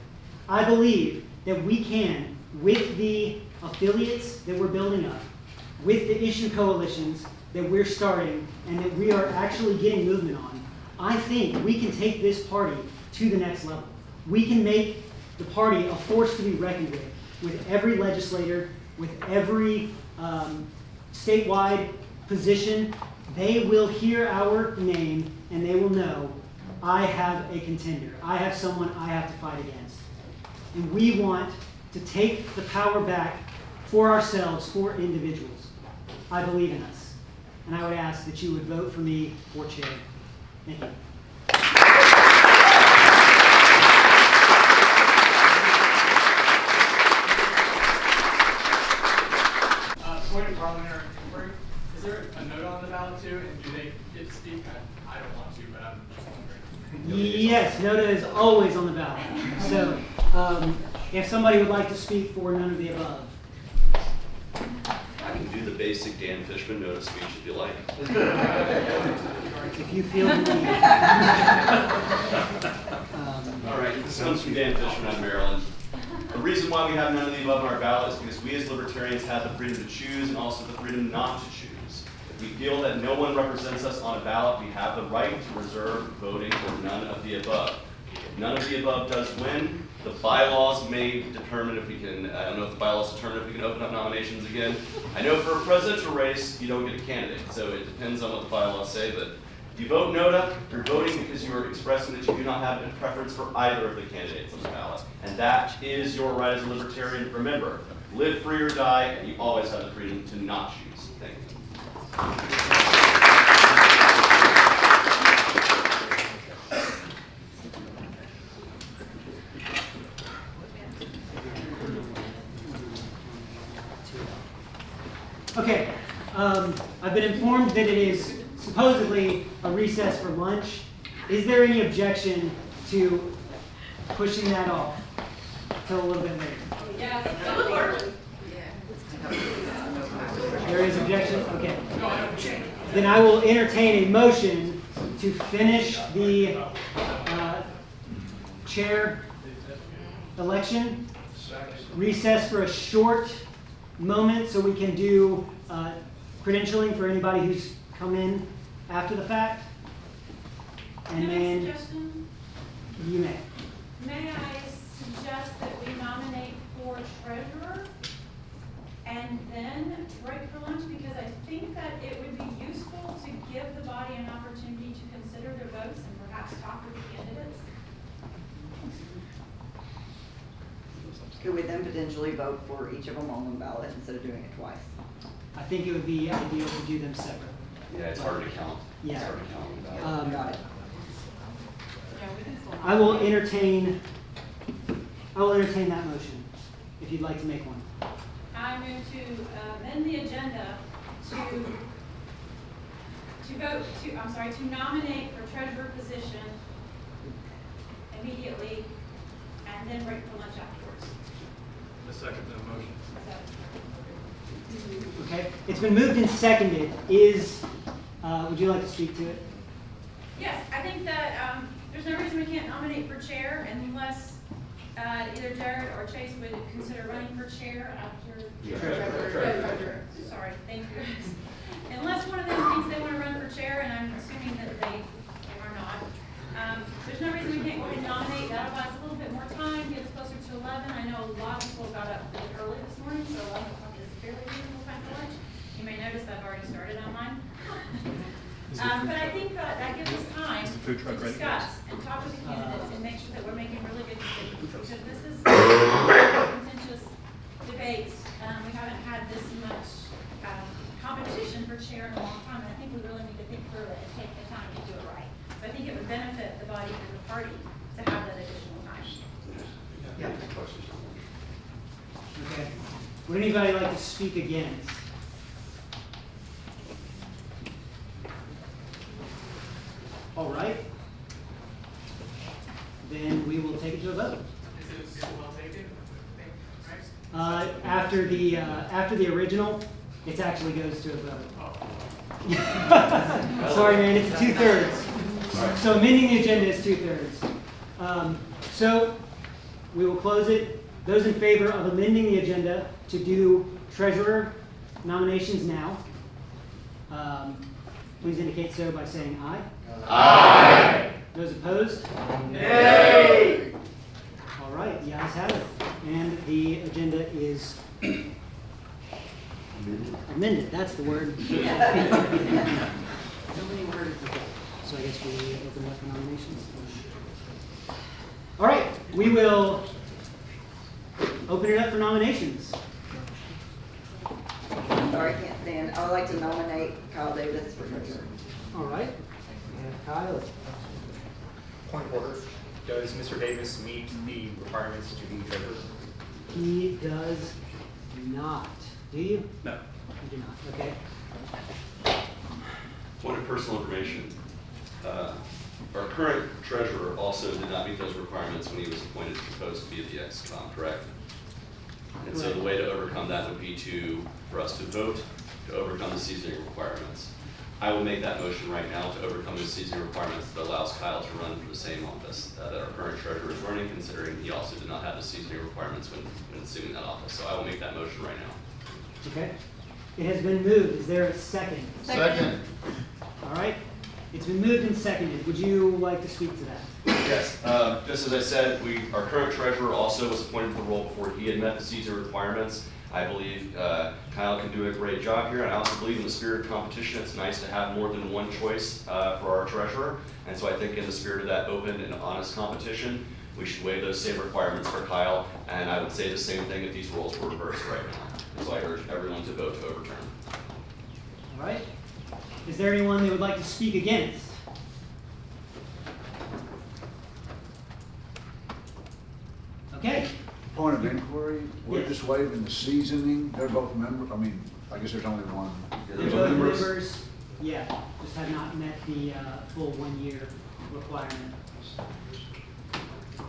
I believe that we can, with the affiliates that we're building up, with the issue coalitions that we're starting and that we are actually getting movement on, I think we can take this party to the next level. We can make the party a force to be reckoned with every legislator, with every statewide position. They will hear our name and they will know I have a contender. I have someone I have to fight against. And we want to take the power back for ourselves, for individuals. I believe in us. And I would ask that you would vote for me for chair. Thank you. Point of parliamentary inquiry. Is there a note on the ballot too, and do they get to speak? I don't want to, but I'm just wondering. Yes, NOTA is always on the ballot. So if somebody would like to speak for none of the above. I can do the basic Dan Fishman notice speech if you like. If you feel the need. All right, this comes from Dan Fishman out of Maryland. The reason why we have none of the above on our ballot is because we as libertarians have the freedom to choose and also the freedom not to choose. If we feel that no one represents us on a ballot, we have the right to reserve voting for none of the above. If none of the above does win, the bylaws may determine if we can, I don't know if the bylaws determine if we can open up nominations again. I know for a presidential race, you don't get a candidate, so it depends on what the bylaws say, but if you vote NOTA, you're voting because you are expressing that you do not have a preference for either of the candidates on the ballot. And that is your right as a libertarian. Remember, live free or die, and you always have the freedom to not choose. Thank you. Okay, I've been informed that it is supposedly a recess for lunch. Is there any objection to pushing that off till a little bit later? There is objection? Okay. Then I will entertain a motion to finish the chair election. Recess for a short moment so we can do credentialing for anybody who's come in after the fact. And Can I then suggestion? you may. May I suggest that we nominate for treasurer and then break for lunch, because I think that it would be useful to give the body an opportunity to consider their votes and perhaps talk with the candidates. Could we then potentially vote for each of them on one ballot instead of doing it twice? I think it would be ideal to do them separately. Yeah, it's hard to count. Yeah. It's hard to count. Got it. I will entertain that motion if you'd like to make one. I move to amend the agenda to nominate for treasurer position immediately and then break for lunch afterwards. The second motion. Okay, it's been moved and seconded. Would you like to speak to it? Yes, I think that there's no reason we can't nominate for chair unless either Jared or Chase would consider running for chair after. Treasurer. Sorry, thank you. Unless one of them thinks they want to run for chair, and I'm assuming that they are not. There's no reason we can't go ahead and nominate. That'll buy us a little bit more time, get us closer to 11. I know a lot of people got up really early this morning, so 11 o'clock is fairly reasonable time for lunch. You may notice I've already started on mine. But I think that gives us time to discuss and talk with the candidates and make sure that we're making really good decisions. Because this is contentious debates. We haven't had this much competition for chair in a long time. And I think we really need to think through it and take the time to do it right. So I think it would benefit the body and the party to have that additional time. Yeah. Okay. Would anybody like to speak against? All right. Then we will take it to a vote. Is it well taken? After the original, it actually goes to a vote. Sorry, man, it's 2/3. So amending the agenda is 2/3. So we will close it. Those in favor of amending the agenda to do treasurer nominations now, please indicate so by saying aye. Aye. Those opposed? Nay. All right, the ayes have it. And the agenda is amended. That's the word. So many words. So I guess we open up for nominations. All right, we will open it up for nominations. Sorry, I can't stand. I would like to nominate Kyle Davis for treasurer. All right. And Kyle. Point of order, does Mr. Davis meet the requirements to be treasurer? He does not. Do you? No. You do not. Okay. Point of personal information. Our current treasurer also did not meet those requirements when he was appointed to the post via the ex-con, correct? And so the way to overcome that would be for us to vote to overcome the seasoning requirements. I will make that motion right now to overcome the seasoning requirements that allows Kyle to run for the same office that our current treasurer is running, considering he also did not have the seasoning requirements when assuming that office. So I will make that motion right now. Okay. It has been moved. Is there a second? Second. All right. It's been moved and seconded. Would you like to speak to that? Yes, just as I said, our current treasurer also was appointed to the role before he had met the seasoning requirements. I believe Kyle can do a great job here, and I also believe in the spirit of competition, it's nice to have more than one choice for our treasurer. And so I think in the spirit of that open and honest competition, we should waive those same requirements for Kyle, and I would say the same thing if these roles were reversed right now. So I urge everyone to vote to overturn. All right. Is there anyone that would like to speak against? Okay. Point of inquiry, we're Yes. just waiving the seasoning, they're both members, I mean, I guess there's only one. They're There's a both member- members, yeah, just have not met the full 1 year requirement.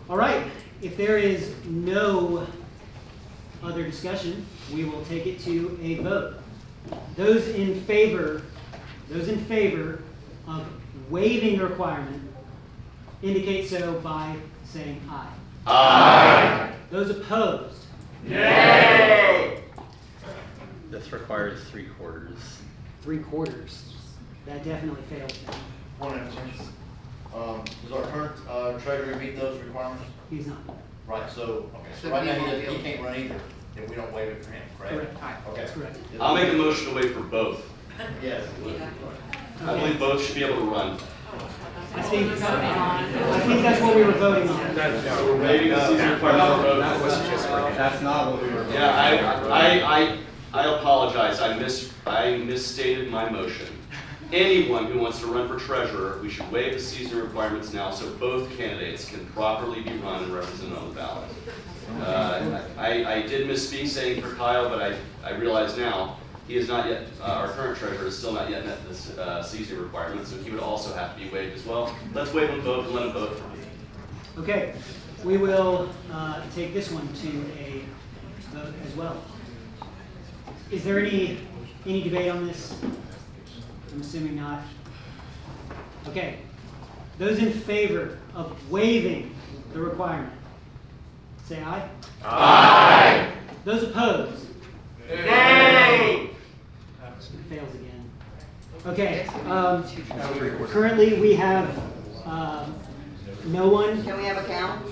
All right, if there is no other discussion, we will take it to a vote. Those in favor of waiving the requirement indicate so by saying aye. Aye. Those opposed? Nay. This requires 3/4. 3/4. That definitely fails now. One answer. Does our current treasurer meet those requirements? He's not. Right, so, okay, so So right we now won't he be able- can't run either if we don't waive it for him, correct? Correct. Okay. That's correct. I'll make a motion to wait for both. Yes. I believe both should be able to run. I think that's what we were voting on. We're waiving the season requirement for both. That's not what we were. Yeah, I apologize. I misstated my motion. Anyone who wants to run for treasurer, we should waive the season requirements now so both candidates can properly be run and represented on the ballot. I did misspeak saying for Kyle, but I realize now he is not yet, our current treasurer is still not yet met this season requirement, so he would also have to be waived as well. Let's waive them both and let them both run. Okay, we will take this one to a vote as well. Is there any debate on this? I'm assuming not. Okay, those in favor of waiving the requirement, say aye. Aye. Those opposed? Nay. Fails again. Okay, currently we have no one. Can we have a count?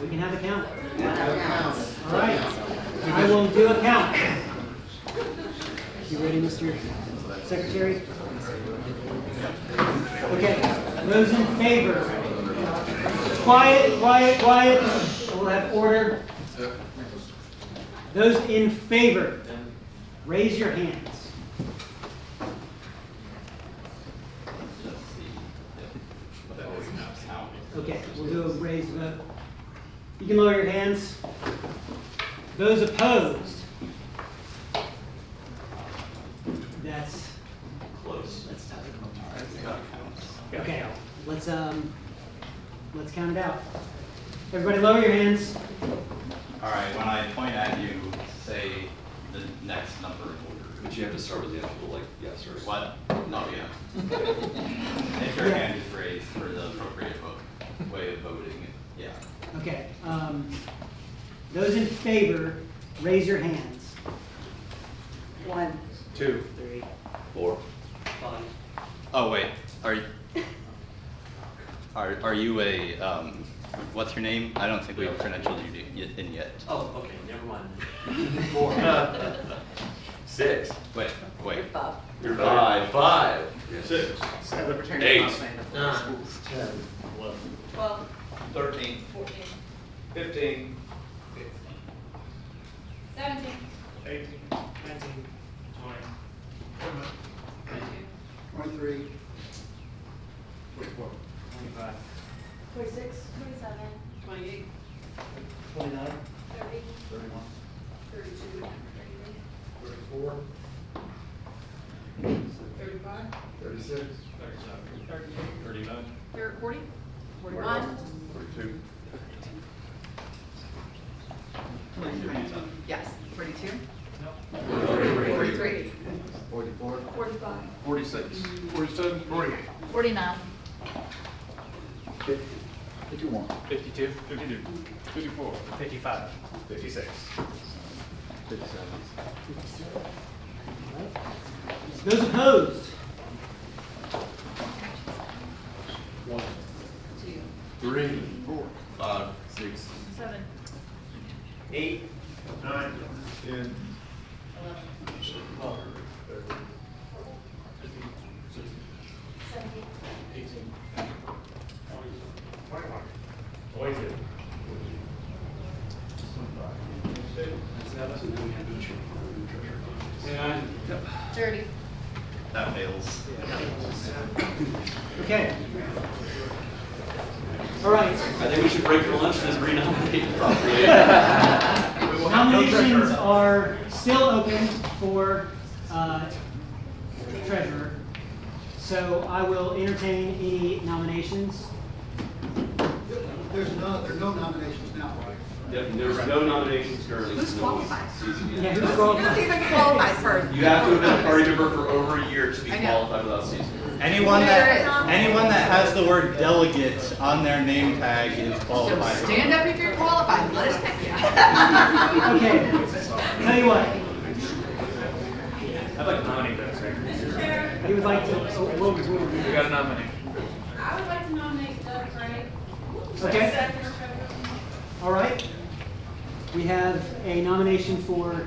We can have a count. Count. All right, I will do a count. You ready, Mr. Secretary? Okay, those in favor? Quiet, quiet, quiet. We'll have order. Those in favor, raise your hands. Okay, we'll do a raised vote. You can lower your hands. Those opposed? That's Close. that's tough. Okay, let's count it out. Everybody lower your hands. All right, when I point at you, say the next number in order. But you have to start with the actual, like, yes or. What? No, yeah. If your hand is raised for the appropriate way of voting, yeah. Okay, those in favor, raise your hands. 1, 2, 3, 4. 5. Oh, wait, are you a, what's your name? I don't think we've credentialed you in yet. Oh, okay, never mind. 6. Wait. You're 5. 5. 6. Libertarian 8. Party of 10, 11. 12, 13. 14, 15. 17, 18, 19, 23, 24, 25, 26, 27, 28, 29, 30, 31, 32, 34, 35, 36, 38, 39, 40, 41, 42. Yes, 42? 43, 44, 45, 46, 47, 48. 49, 51. 52, 52, 54. 55. 56. 57. Those opposed? 1, 2, 3, 4. 5. 6. 7, 8. 9. 10, 11, 12, 17, 18, 21. Yeah. 30. That fails. Okay. All right. I think we should break for lunch and then renominate properly. Not Nominations are still open for treasurer. So I will entertain any nominations. There's no nominations now, right? Yep, there's no nominations currently. Who's qualified? Yeah, who's qualified? Let's see if I can qualify first. You have to have been a party member for over a year to be I know. qualified without ceasing. Anyone There that has the word delegate on their name tag is So qualified. stand up if you're qualified, let us pick you. Okay, tell you what, I'd like to nominate that secretary. he would like to, what would we do? We got a nomination. I would like to nominate Doug Craig. Okay. Second or treasurer. All right. We have a nomination for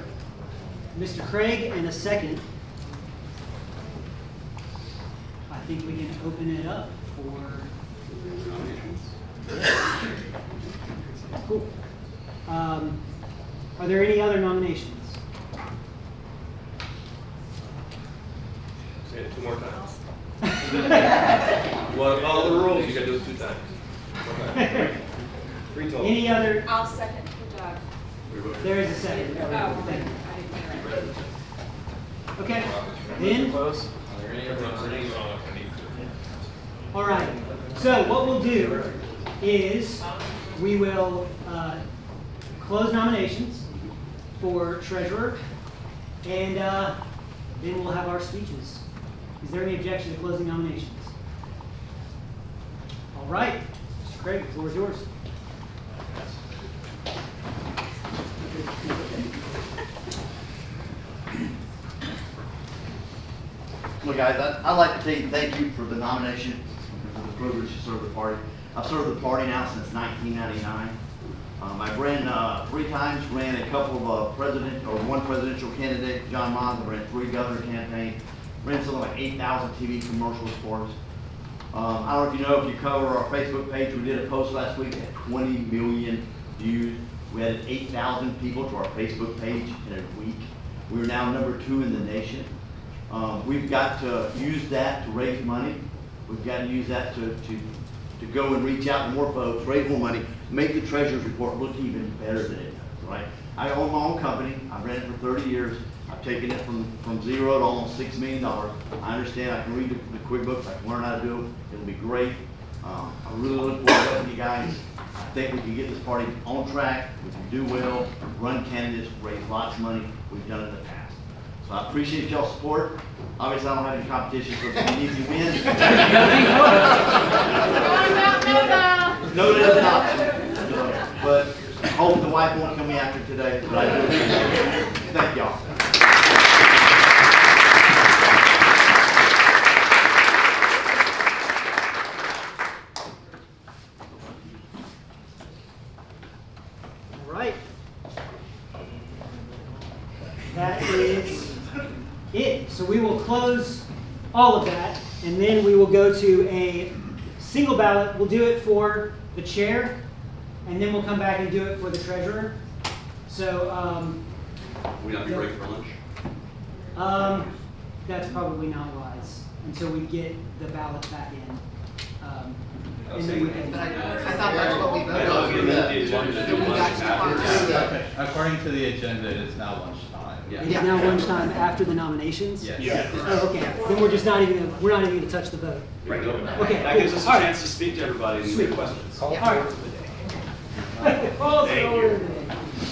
Mr. Craig and a second. I think we can open it up for cool. Are there any other nominations? Say it 2 more times. You want to follow the rules, you got to do it 2 times. Okay. 3 total. Any other? I'll second for Doug. There is a second. Oh, Thank you. I didn't hear it. Okay. Then, Close. all right. So what we'll do is we will close nominations for treasurer, and then we'll have our speeches. Is there any objection to closing nominations? All right. Mr. Craig, the floor is yours. Well, guys, I'd like to tell you thank you for the nomination, for the privilege to serve the party. I've served the party now since 1999. I've ran 3 times, ran a couple of one presidential candidate, John Mons. I ran 3 governor campaigns, ran something like 8,000 TV commercials for us. I don't know if you know, if you cover our Facebook page, we did a post last week that had 20 million views. We added 8,000 people to our Facebook page in a week. We're now #2 in the nation. We've got to use that to raise money. We've got to use that to go and reach out to more folks, raise more money, make the treasurer's report look even better than it does, right? I own my own company. I've ran it for 30 years. I've taken it from 0 to almost $6 million. I understand I can read the QuickBooks. I can learn how to do it. It'll be great. I really look forward to helping you guys. I think we can get this party on track. We can do well, run candidates, raise lots of money. We've done it in the past. So I appreciate y'all's support. Obviously, I don't have any competition, so it's an easy win. No, there's an option. But I hope the wife won't come me after today. But I do appreciate it. Thank y'all. All right. That is it. So we will close all of that, and then we will go to a single ballot. We'll do it for the chair, and then we'll come back and do it for the treasurer. So, We not be break for lunch? that's probably not wise until we get the ballot back in. And then we can. But I thought that's what we voted I on. know, given the agenda, do lunch after. According to the agenda, it is now lunchtime. It is now lunchtime after the nominations? Yes. Yeah. Oh, okay. Then we're not even gonna touch the vote. Right. Okay. That gives us a All right. chance to speak to everybody and Sweet. get questions. All right.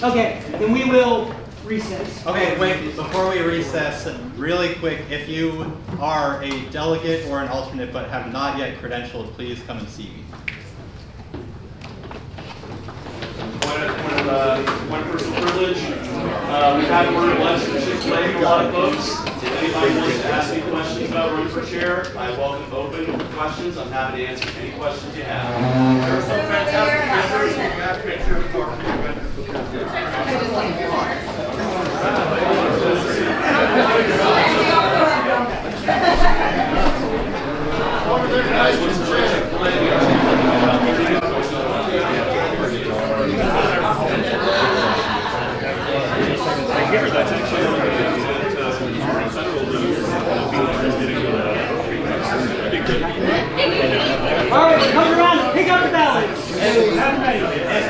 Okay, then we will recess. Okay, wait, before we recess, really quick, if you are a delegate or an alternate but have not yet credentialed, please come and see me. One personal privilege. We have a election Chick-fil-A for a lot of folks. If anybody wants to ask me questions about running for chair, I welcome open questions. I'm happy to answer any questions you have. There are some fantastic pictures, and that picture of Guys, what's the I hear that's actually All right, we're coming around to pick up the ballots. Is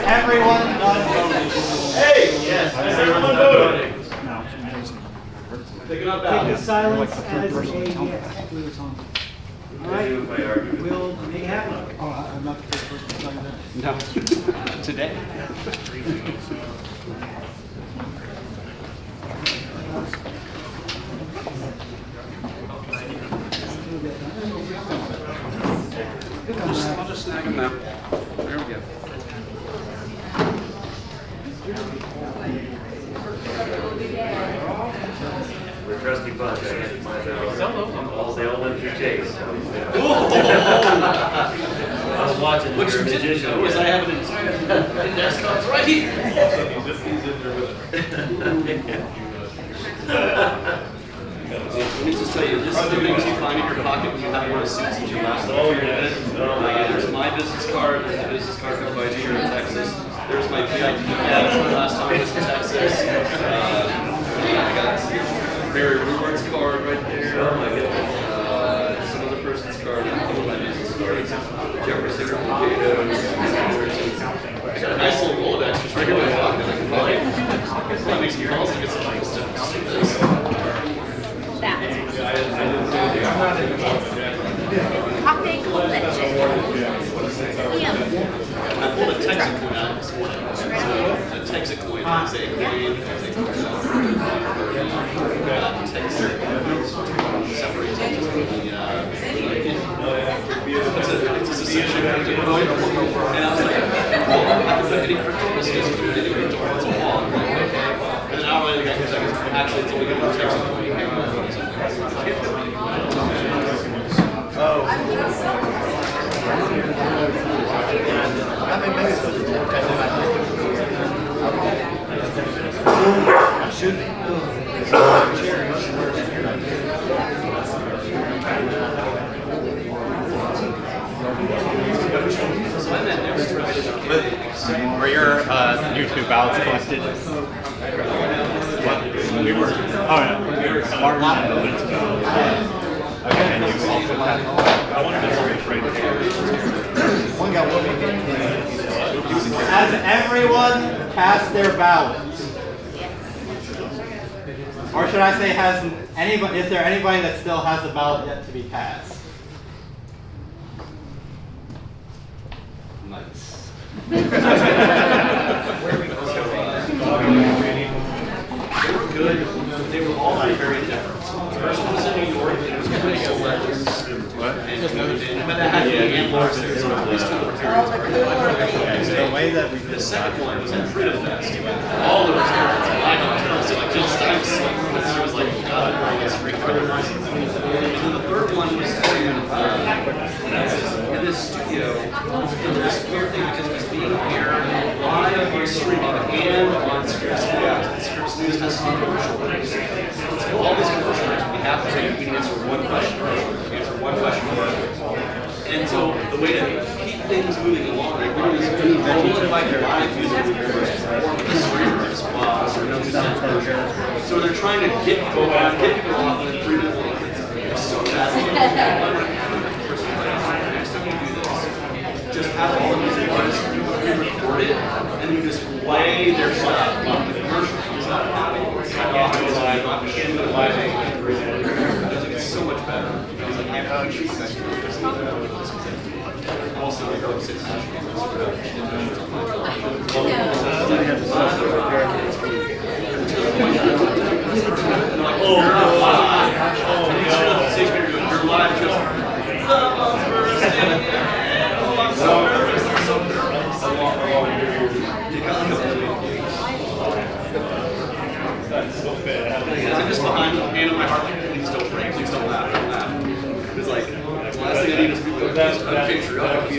everyone done voting? Hey, yes. Take the silence as a yes, please. All right, we'll make it happen. Oh, I'm not the first person to tell you that. No, today. I'll just snag them now. There we go. We're trusty bunch, I guess, my ballot. They all went through Chase. I was watching What your you didn't magician. know is I have an index cards right here. Let me just tell you, this is the things you find in your pocket when you have one of suits that you last Oh, year. yeah. There's my business card, there's the business card from my here in Texas. There's my VIP badge from last time I was in Texas. I got Mary Rupert's card right there. Oh, my goodness. Some other person's card, a couple of my business cards. Jefferson Potatoes. I got a nice little Rolodex just right here in my pocket. I can probably make some calls and get some nice stuff. Coffee, cold milkshake. Yum. I pulled a Texas coin out this morning. A Texas coin, it's a coin. Texas. Separate Texas from the, it's a subscription crypto coin. And I was like, well, I can put any crypto in this case, any crypto, it's a wall. I'm like, okay. And then I realized I was like, actually, it's only going to be Texas coin. Oh. I mean, maybe it's should be. Were your YouTube ballots collected? We were. Oh, yeah. We were smart minutes ago. Okay, and you also had. I wanted to reiterate One guy will be. Has everyone cast their ballots? Or should I say, has anybody? Is there anybody that still has a ballot yet to be cast? Nice. They were good. They were all very different. The first one was in New York, and it was kind of legends. But it had the landlords there, so at least two libertarians were The way that we the second one was in Freedom Fest. All the libertarians in my hotel, so like just I was like, God, I guess free credit. And then the third one was in this studio. This weird thing because it was being aired live on streaming and on Scripps News. Scripps News has to do commercial breaks. So all these commercial breaks, we have to take, we can answer one question per answer one question per. And so the way to keep things moving along, like we're doing this, we'll invite your live music first, perform with the streamers while so they're trying to get people off and then 3 minutes later. It's so fast. Next time you do this, just have all the music artists pre-record it, and you just play their stuff while the commercial comes out. It's so much better. It's like, also, I go sit I'm just behind the hand on my heart, like, please don't break, please don't laugh, don't laugh. It's like, the last thing I need is people to be unpatriotic.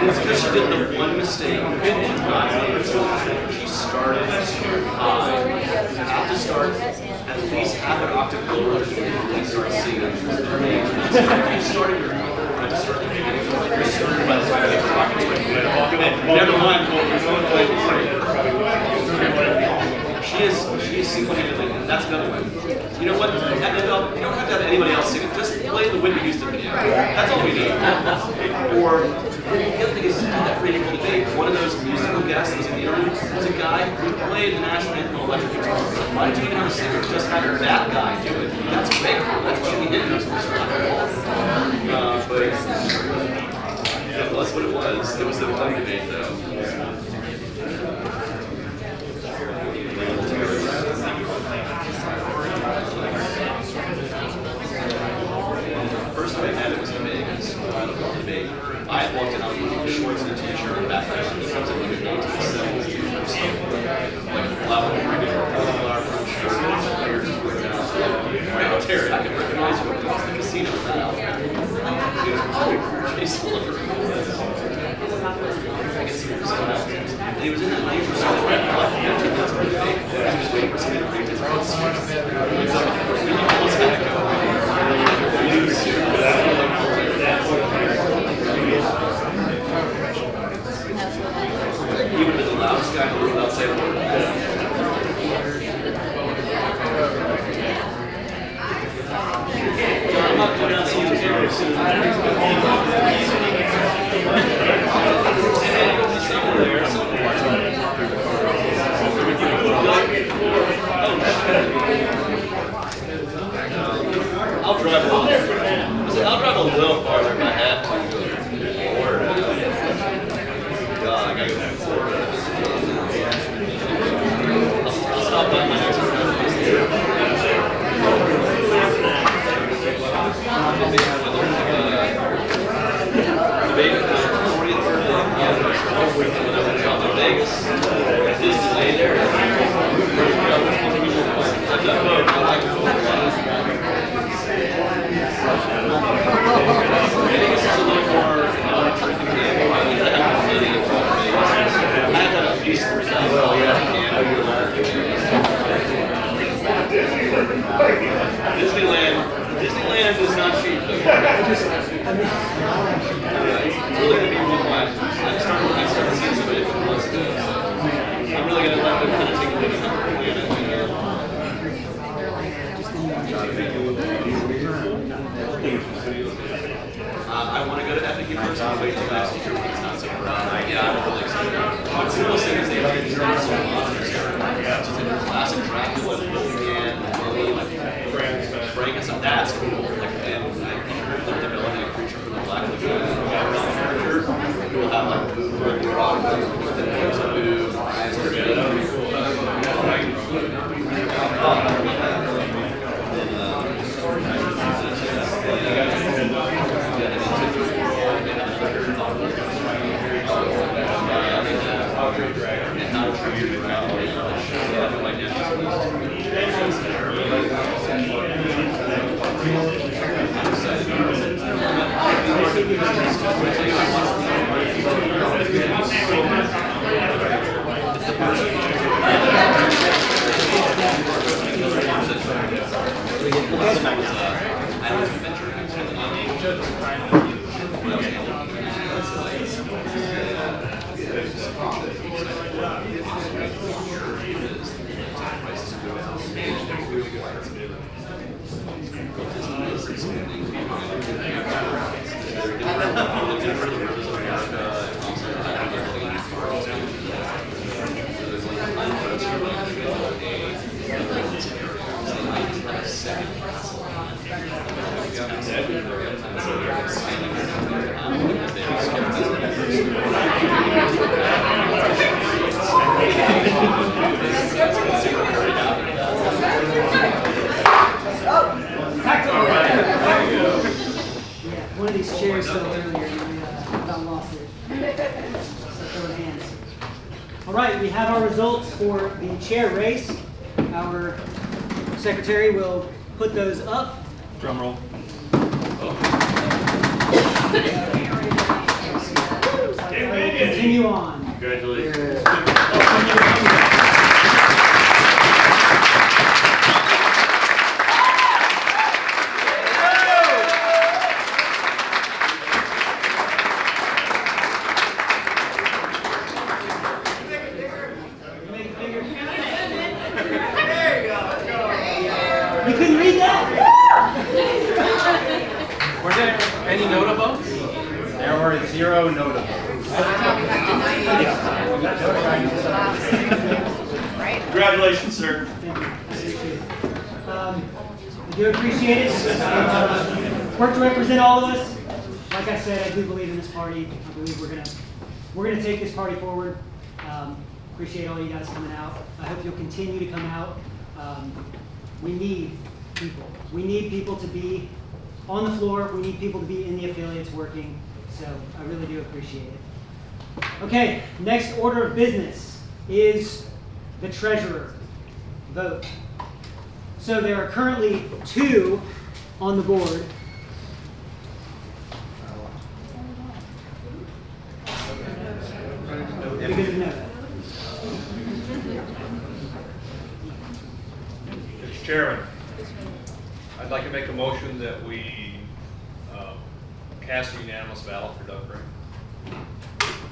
It's because she did the one mistake. to start at least half an octave lower than when you start singing. You started your note to start the beginning. You started by the time you get to rocket. Never mind what we're going to play before. She is single-handedly, and that's another one. You know what? You don't have to have anybody else sing it. Just play the Whitney Houston video. That's all we need. Or the other thing is that pretty cool debate. One of those musical guests was in the interview was a guy who played the national anthem on electric guitar. Why did you even have a singer? Just have that guy do it. That's way cool. That's Jimi Hendrix. But yeah, well, that's what it was. It was a fun debate, though. First time I had it was in Vegas. Debate. I had walked in on shorts and a t-shirt and back then. It was in the mid-1970s. Like a flower print shirt. Right, Terry, I can recognize you across the casino now. He was Chase Oliver. I can see him still out. And he was in that 90% like 15 minutes for the debate. He was waiting for somebody to bring his own seats. He's like, we almost had to go. He would have been the loudest guy in the room outside of the room. I'm not going down to see you I'll drive a little farther if I have to. God, I gotta go back to Florida. I'll stop by my next debate for the 40th birthday when I went to Vegas at Disneyland. I've done both. I like it. Vegas is a little more electric than Campbell. I think I have plenty of fun in Vegas. I have had at least 3,000. Disneyland is not cheap though. It's really going to be worldwide. I started seeing some of it months ago. I'm really going to let them kind of take a look at how we're doing it. I want to go to Epic Universe. I'll wait till next year when it's not so bright. Yeah, I'm really excited. The coolest thing is they have insurance on monsters here. So it's like a classic Dracula and Frank and some that's cool. Like, and I heard they're developing a creature from the Black Lagoon. Character who will have like blue rock with the nose of blue, eyes are good. One of these chairs fell earlier and we about lost it. So throw the hands. All right, we have our results for the chair race. Our secretary will put those up. Drum roll. Continue on. Congratulations. You couldn't read that? Were there any notable votes? There were 0 notable votes. Congratulations, sir. I do appreciate it. Work to represent all of us. Like I said, I do believe in this party. I believe we're gonna take this party forward. Appreciate all you guys coming out. I hope you'll continue to come out. We need people. We need people to be on the floor. We need people to be in the affiliates working. So I really do appreciate it. Okay, next order of business is the treasurer vote. So there are currently 2 on the board. You're good to know that. Mr. Chairman, I'd like to make a motion that we cast a unanimous ballot for Doug Gray.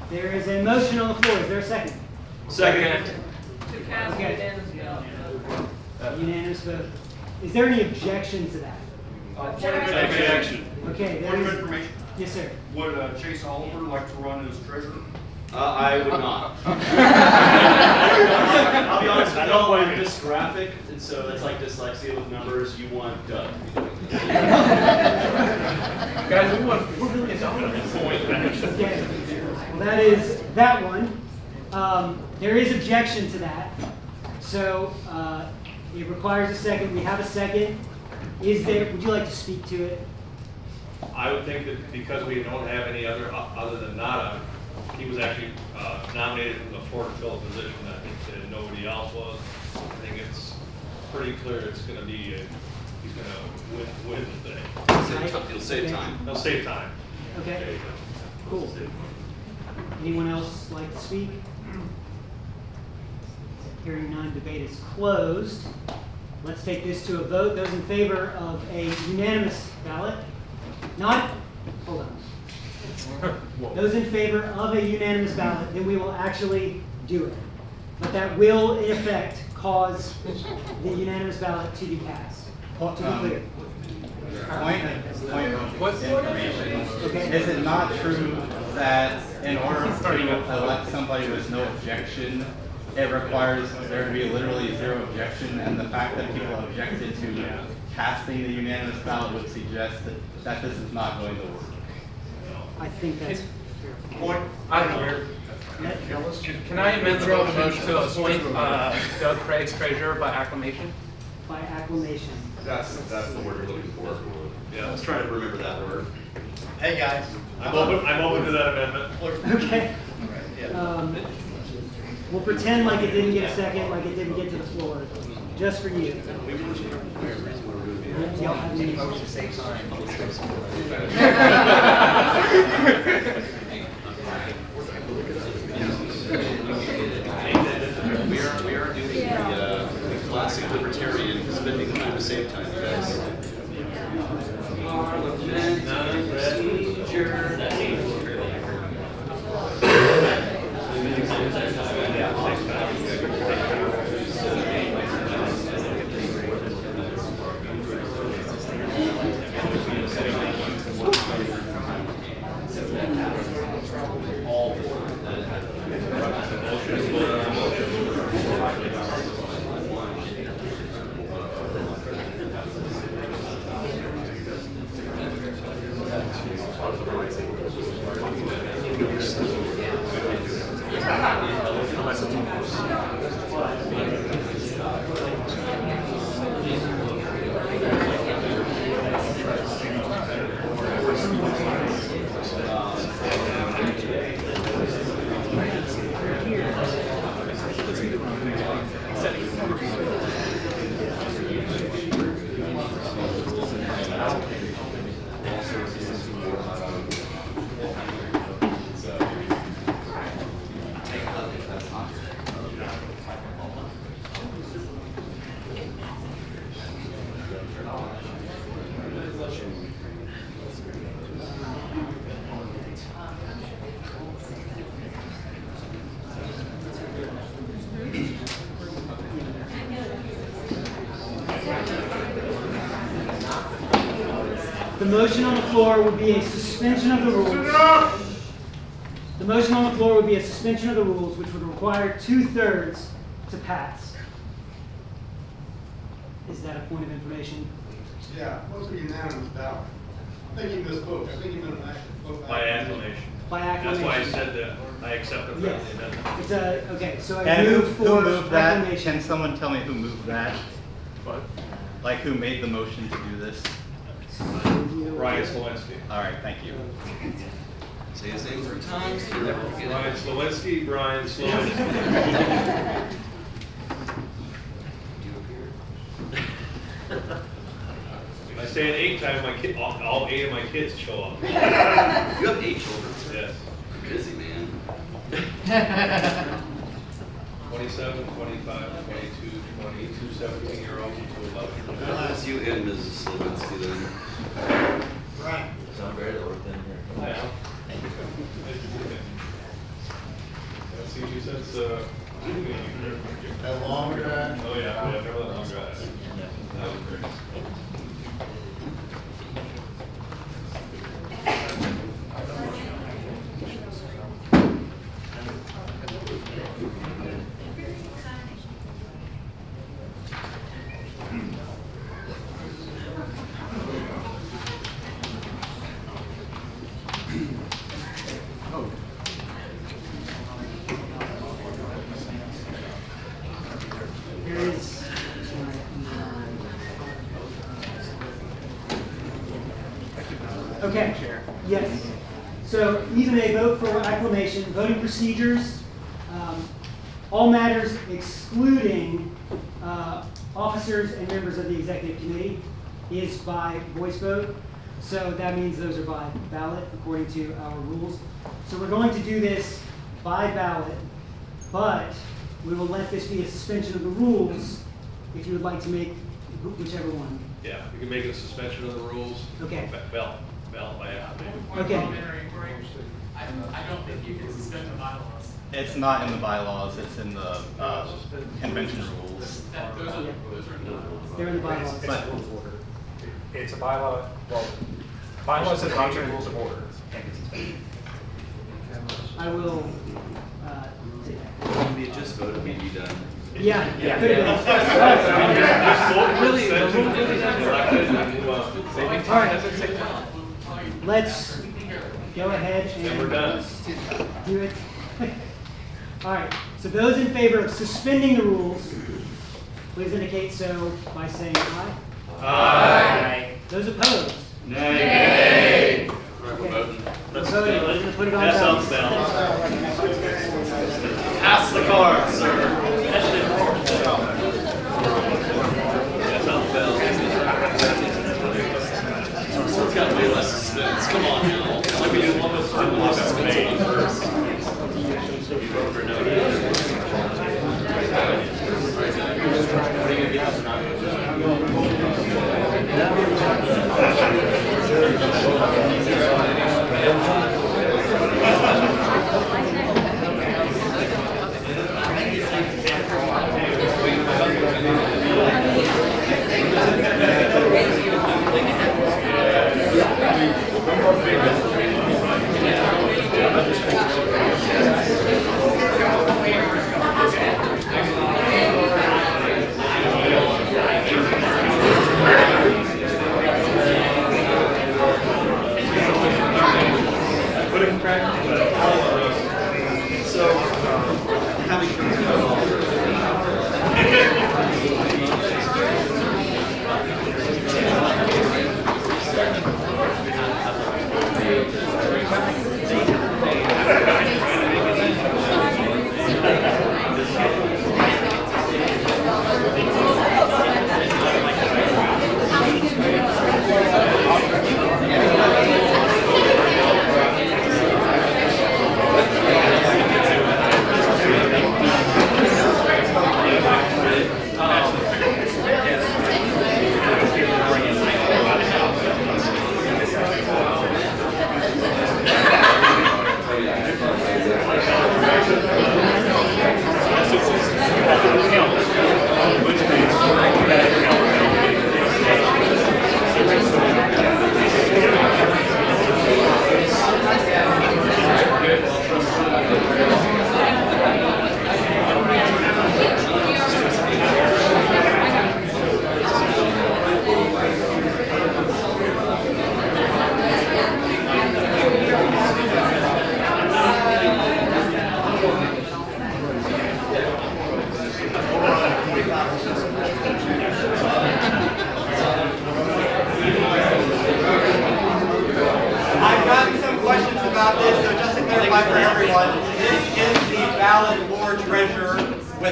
There is a motion on the floor. Is there a second? Second. Okay. Unanimous vote. Is there any objection to that? Objection. Okay. Point of information. Yes, sir. Would Chase Oliver like to run as treasurer? I would not. I'll be honest, I don't want this graphic, and so that's like dyslexia with numbers. You want Doug. Guys, we're really point. Okay. Well, that is that one. There is objection to that. So it requires a second. We have a second. Would you like to speak to it? I would think that because we don't have any other than Nada, he was actually nominated from the floor to fill a position. I think that nobody else was. I think it's pretty clear it's going to be he's going to win the thing. He'll save time. He'll save time. Okay. Cool. Anyone else like to speak? Hearing none, debate is closed. Let's take this to a vote. Those in favor of a unanimous ballot? Hold on. Those in favor of a unanimous ballot, then we will actually do it. But that will, in effect, cause the unanimous ballot to be passed. To be clear. Point of information. Is it not true that in order to elect somebody with no objection, it requires there to be literally 0 objection, and the fact that people objected to casting the unanimous ballot would suggest that this is not going to work? I think that's Can I amend the motion to appoint Doug Craig treasurer by acclamation? by acclamation. That's the word you're looking for. Yeah, I was trying to remember that word. Hey, guys. I'm open to that amendment. Okay. We'll pretend like it didn't get a second, like it didn't get to the floor, just for you. Y'all have any motion to save time? We are doing the classic libertarian spending time to save time, you guys. The motion on the floor would be a suspension of the rules. The motion on the floor would be a suspension of the rules, which would require 2/3 to pass. Is that a point of information? Yeah, what's a unanimous ballot? I think you misspoke. I think you meant an actual vote. By acclamation. By acclamation. That's why I said that I accept the Yes. friendly amendment. It's a, okay, so I And move who for moved that? acclamation. Can someone tell me who moved that? What? Like who made the motion to do this? Ryan Slawinski. All right, thank you. Say his name 3 times, you'll never forget it. Ryan Slawinski, Brian Slawinski. If I say it 8 times, all 8 of my kids show up. You have 8 children? Yes. You're busy, man. 27, 25, 22, 22 17-year-olds, 2 11-year-olds. That's you and Mrs. Slavinsky then. Right. Sound very lower than here. I am. I've seen you since, That long drive? Oh, yeah, remember that long drive. That was great. There is. Okay, yes. So even a vote for acclamation, voting procedures, all matters excluding officers and members of the executive committee is by voice vote. So that means those are by ballot according to our rules. So we're going to do this by ballot, but we will let this be a suspension of the rules if you would like to make whichever one. Yeah, we can make a suspension of the rules. Okay. Ballot by acclamation. Okay. I don't think you can suspend the bylaws. It's not in the bylaws, it's in the convention rules. Those are in the bylaws. They're in the bylaws. It's a rules of order. It's a bylaw, well, bylaws says contrary rules of order. Can't be suspended. I will take that. Maybe it just voted, we'd be done. Yeah, Yeah. could have been. All right. Let's go ahead And we're done. do it. All right, so those in favor of suspending the rules, please indicate so by saying aye. Aye. Those opposed? Nay. Okay. We're voting. We're voting. We're gonna put it on Pass out ballot. the ballot. Pass the card, sir. Pass out the ballot. It's got way less suspense. Come on now. Let me do one with first. You vote for no.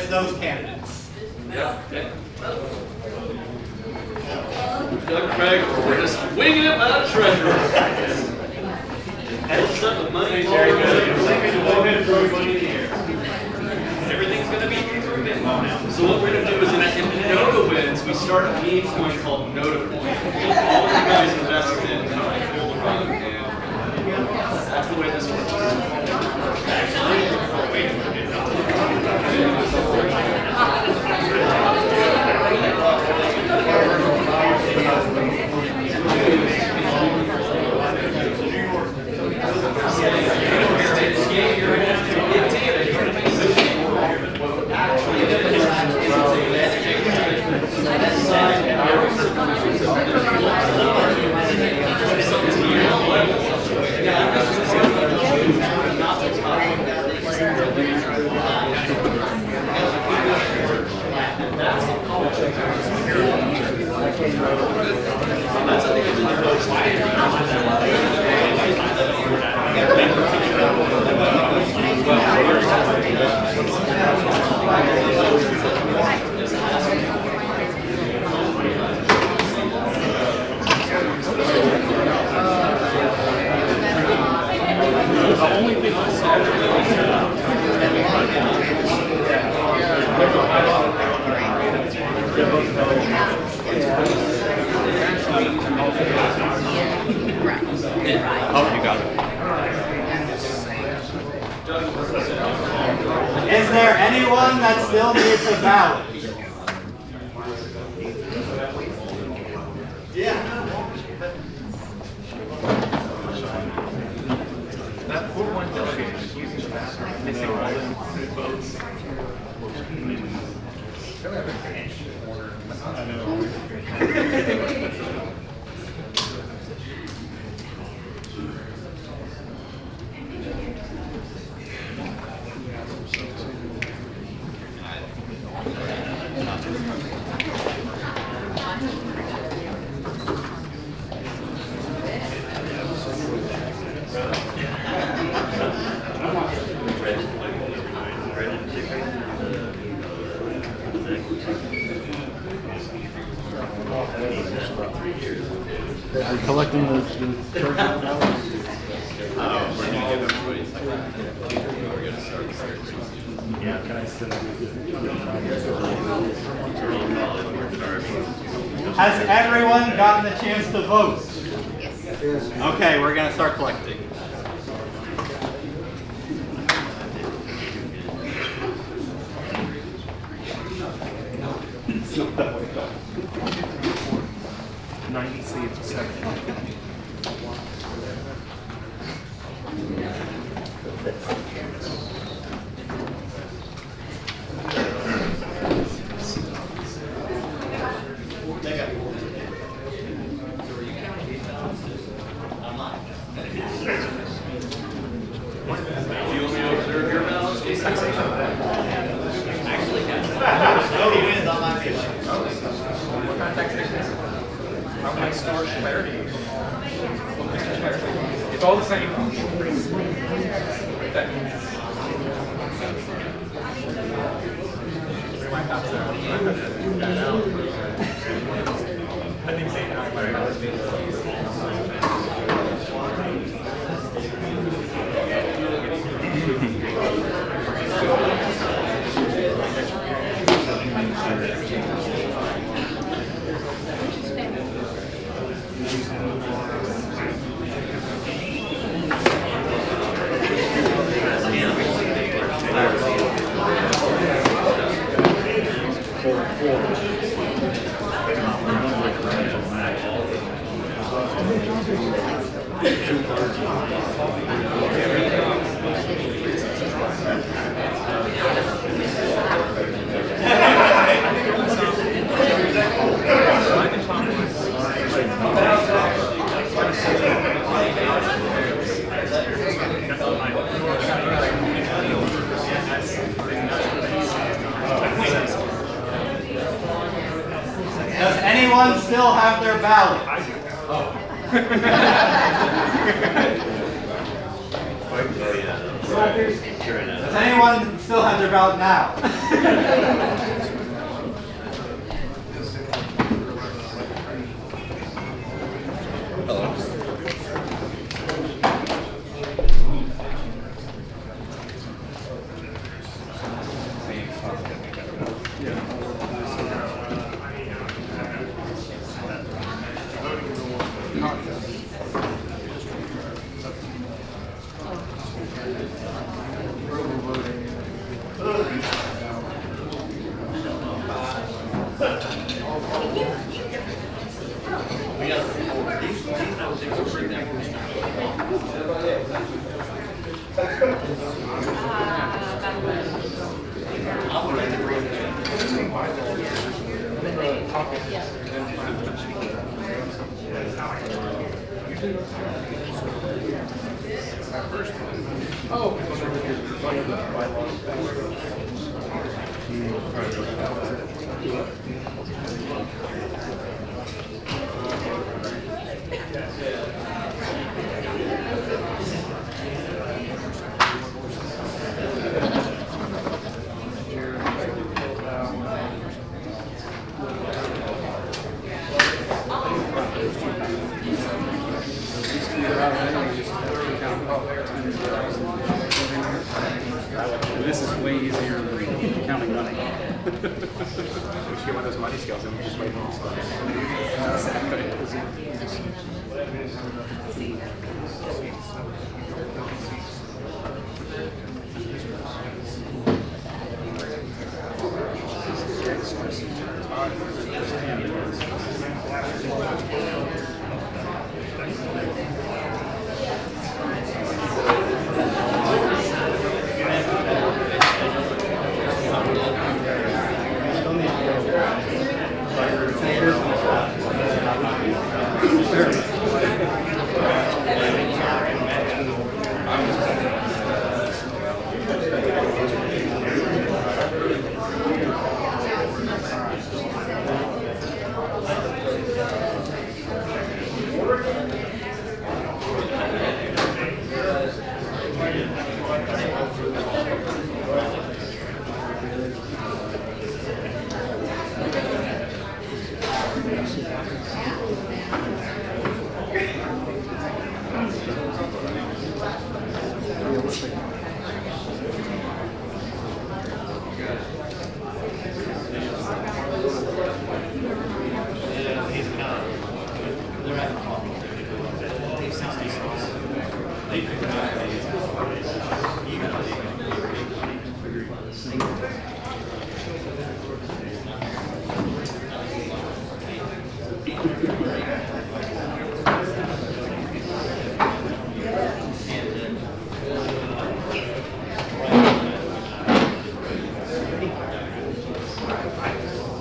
those candidates. Doug Craig, we're just winging it by the treasurer. What's up with money? Everything's gonna be proven now. So what we're gonna do is, if NOTA wins, we start a meme coin called NOTA coin. All you guys invested in, will run, and that's the way this works. Is there anyone that still needs a ballot? That poor one delegate is using the bathroom, missing all the votes. Are you collecting the church ballots? We're gonna give everybody a second. We're gonna start. Yeah, can I send Has everyone gotten the chance to vote? Yes. Okay, we're gonna start collecting. It's not that way. 90 seats, 7. It's all the same. That means I think St. Does anyone still have their ballot? I do. Oh. Slackers? Does anyone still have their ballot now? This is way easier than counting money. We should get one of those money scales and we just wait on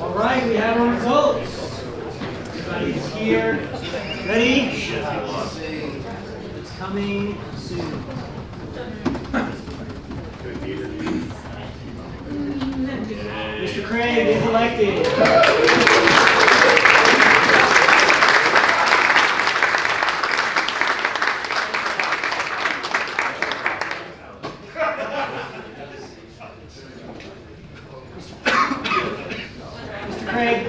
All right, we have our results. Everybody's here. Ready? It's coming soon. Mr. Craig is elected. Mr. Craig,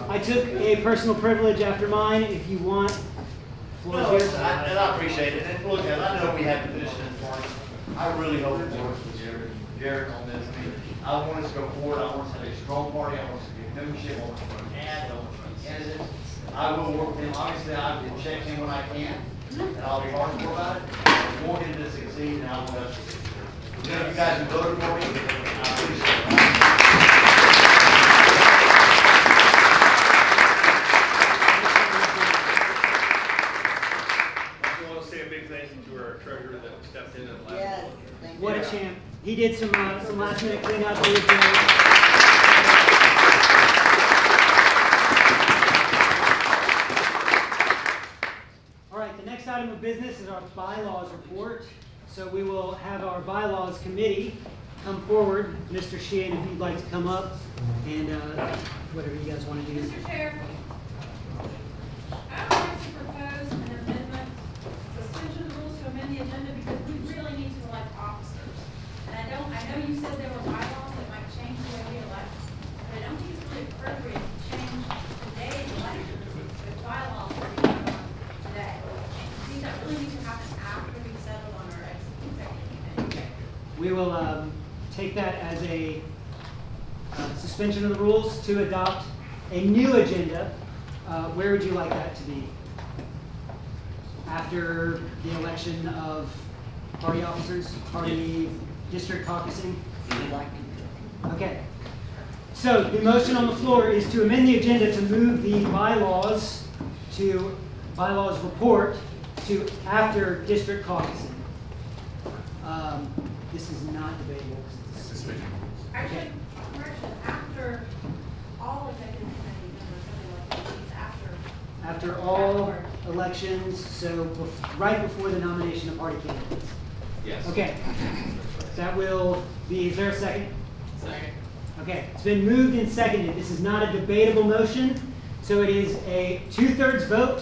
I took a personal privilege after mine. If you want, the floor No, is and yours. I appreciate it, and look, and I know we have to finish it for you. I really hope it works with Jared on this. I mean, I want us to go forward, I want us to have a strong party, I want us to get membership, I want us to run ads, I want us to run candidates. I will work with him, obviously, I can check him when I can, and I'll be hardcore about it. I want him to succeed, and I want us to succeed. You know, you guys who voted for me, I appreciate it. Treasurer that stepped in and last. Yes, thank you. What a champ. He did some last minute cleanup. He was All right, the next item of business is our bylaws report. So we will have our bylaws committee come forward. Mr. Sheehan, if you'd like to come up and whatever you guys want to do. Mr. Chair, I'd like to propose an amendment, suspension of rules to amend the agenda because we really need to elect officers. we will take that as a suspension of the rules to adopt a new agenda. Where would you like that to be? After the election of party officers, party district caucusing? Okay. So the motion on the floor is to amend the agenda to move the bylaws report to after district caucusing. This is not debatable. Actually, correction, after all executive committee members, something like that, After all elections, so right before the nomination of party candidates. Yes. Okay. That will be, is there a second? Second. Okay, it's been moved and seconded. This is not a debatable motion, so it is a 2/3 vote.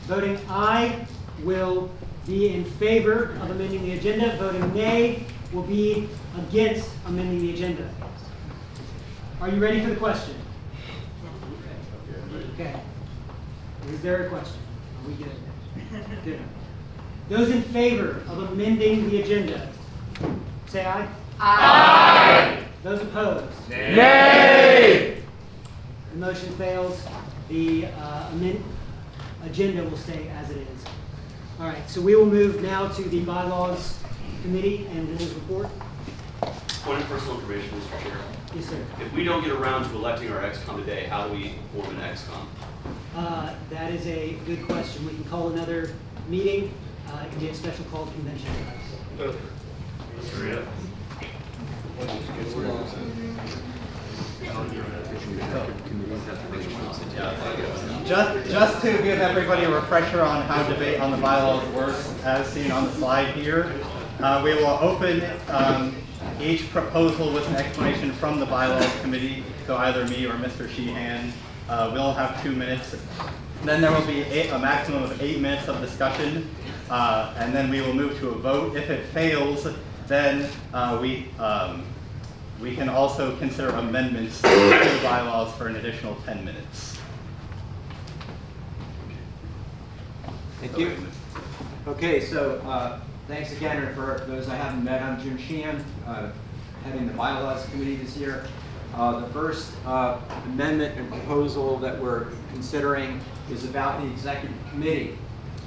Voting aye will be in favor of amending the agenda. Voting nay will be against amending the agenda. Are you ready for the question? Okay. Is there a question? Are we good? Good. Those in favor of amending the agenda, say aye. Aye. Those opposed? Nay. The motion fails. The agenda will stay as it is. All right, so we will move now to the bylaws committee and rules report. Point of personal information, Mr. Chair. Yes, sir. If we don't get around to electing our ex-com today, how do we form an ex-com? That is a good question. We can call another meeting. It can be a special called convention. Just to give everybody a refresher on how debate on the bylaws works, as seen on the slide here, we will open each proposal with an explanation from the bylaws committee, so either me or Mr. Sheehan. We'll have 2 minutes. Then there will be a maximum of 8 minutes of discussion, and then we will move to a vote. If it fails, then we can also consider amendments to the bylaws for an additional 10 minutes. Thank you. Okay, so thanks again for those I haven't met. I'm Jim Sheehan, heading the bylaws committee this year. The first amendment and proposal that we're considering is about the executive committee.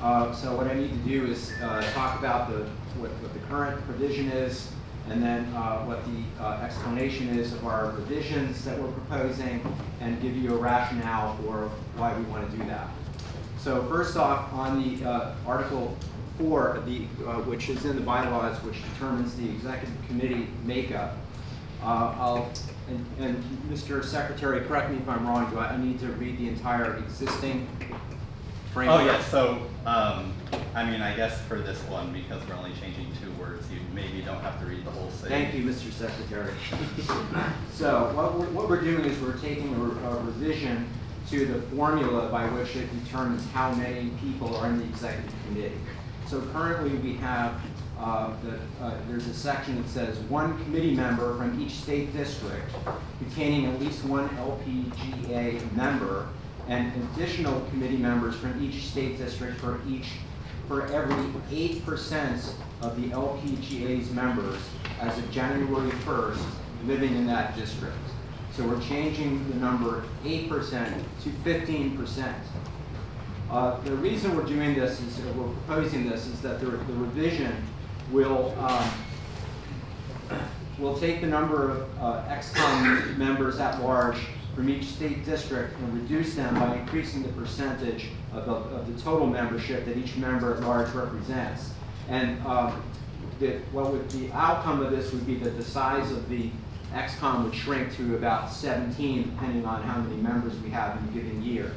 So what I need to do is talk about what the current provision is, and then what the explanation is of our revisions that we're proposing, and give you a rationale for why we want to do that. So first off, on the Article 4, which is in the bylaws, which determines the executive committee makeup, and Mr. Secretary, correct me if I'm wrong, do I need to read the entire existing framework? Oh, yes. So, I mean, I guess for this one, because we're only changing 2 words, you maybe don't have to read the whole thing. Thank you, Mr. Secretary. So what we're doing is we're taking a revision to the formula by which it determines how many people are in the executive committee. So currently we have, there's a section that says 1 committee member from each state district containing at least 1 LPGA member, and additional committee members from each state district for every 8% of the LPGA's members as of January 1st living in that district. So we're changing the number 8% to 15%. The reason we're doing this is, we're proposing this, is that the revision will take the number of ex-com members at large from each state district and reduce them by increasing the percentage of the total membership that each member at large represents. And the outcome of this would be that the size of the ex-com would shrink to about 17, depending on how many members we have in a given year.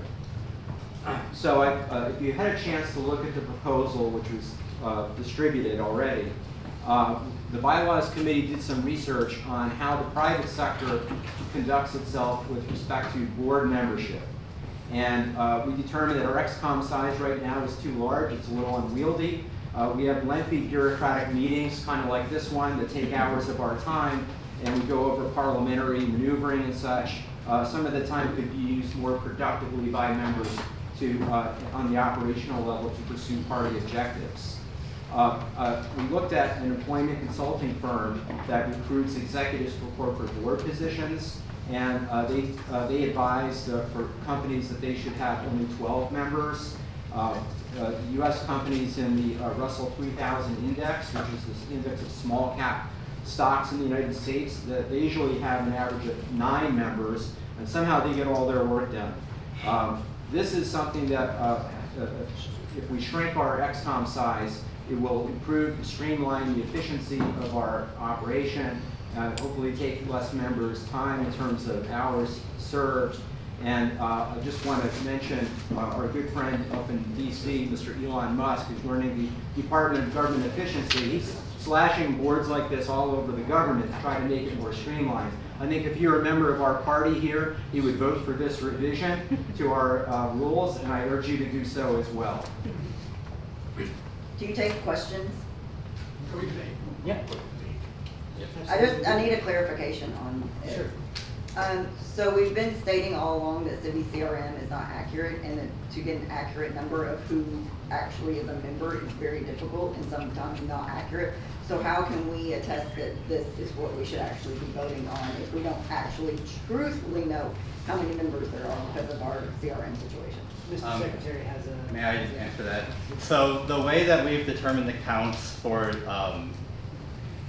So if you had a chance to look at the proposal, which was distributed already, the Bylaws Committee did some research on how the private sector conducts itself with respect to board membership. And we determined that our ex-com size right now is too large, it's a little unwieldy. We have lengthy bureaucratic meetings, kind of like this one, that take hours of our time, and we go over parliamentary maneuvering and such. Some of the time could be used more productively by members on the operational level to pursue party objectives. We looked at an employment consulting firm that recruits executives for corporate board positions, and they advised for companies that they should have only 12 members. U.S. companies in the Russell 3000 index, which is this index of small cap stocks in the United States, that they usually have an average of 9 members, and somehow they get all their work done. This is something that if we shrink our XCOM size, it will improve, streamline the efficiency of our operation, hopefully take less members' time in terms of hours served. And I just want to mention our good friend up in DC, Mr. Elon Musk, who's running the Department of Government Efficiency. He's slashing boards like this all over the government to try to make it more streamlined. I think if you're a member of our party here, you would vote for this revision to our rules, and I urge you to do so as well. Do you take questions? Yeah. I need a clarification on it. Sure. So we've been stating all along that city CRM is not accurate, and that to get an accurate number of who actually is a member is very difficult and sometimes not accurate. So how can we attest that this is what we should actually be voting on if we don't actually truthfully know how many members there are because of our CRM situation? Mr. Secretary has a... May I answer that? So the way that we've determined the counts for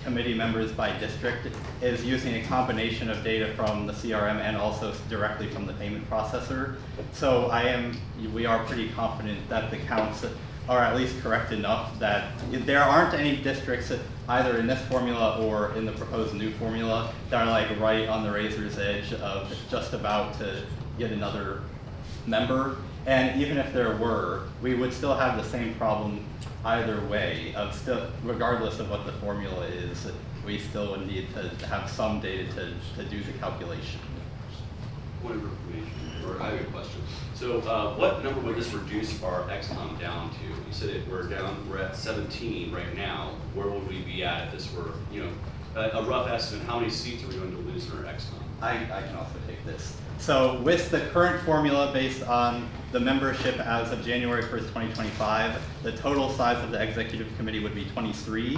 committee members by district is using a combination of data from the CRM and also directly from the payment processor. So we are pretty confident that the counts are at least correct enough that there aren't any districts either in this formula or in the proposed new formula that are like right on the razor's edge of just about to get another member. And even if there were, we would still have the same problem either way, of still, regardless of what the formula is, we still would need to have some data to do the calculation. Point of information, or I have a question. So what number would this reduce our XCOM down to? You said we're at 17 right now. Where would we be at if this were, a rough estimate? How many seats are we going to lose in our XCOM? I can also take this. So with the current formula based on the membership as of January 1st, 2025, the total size of the executive committee would be 23.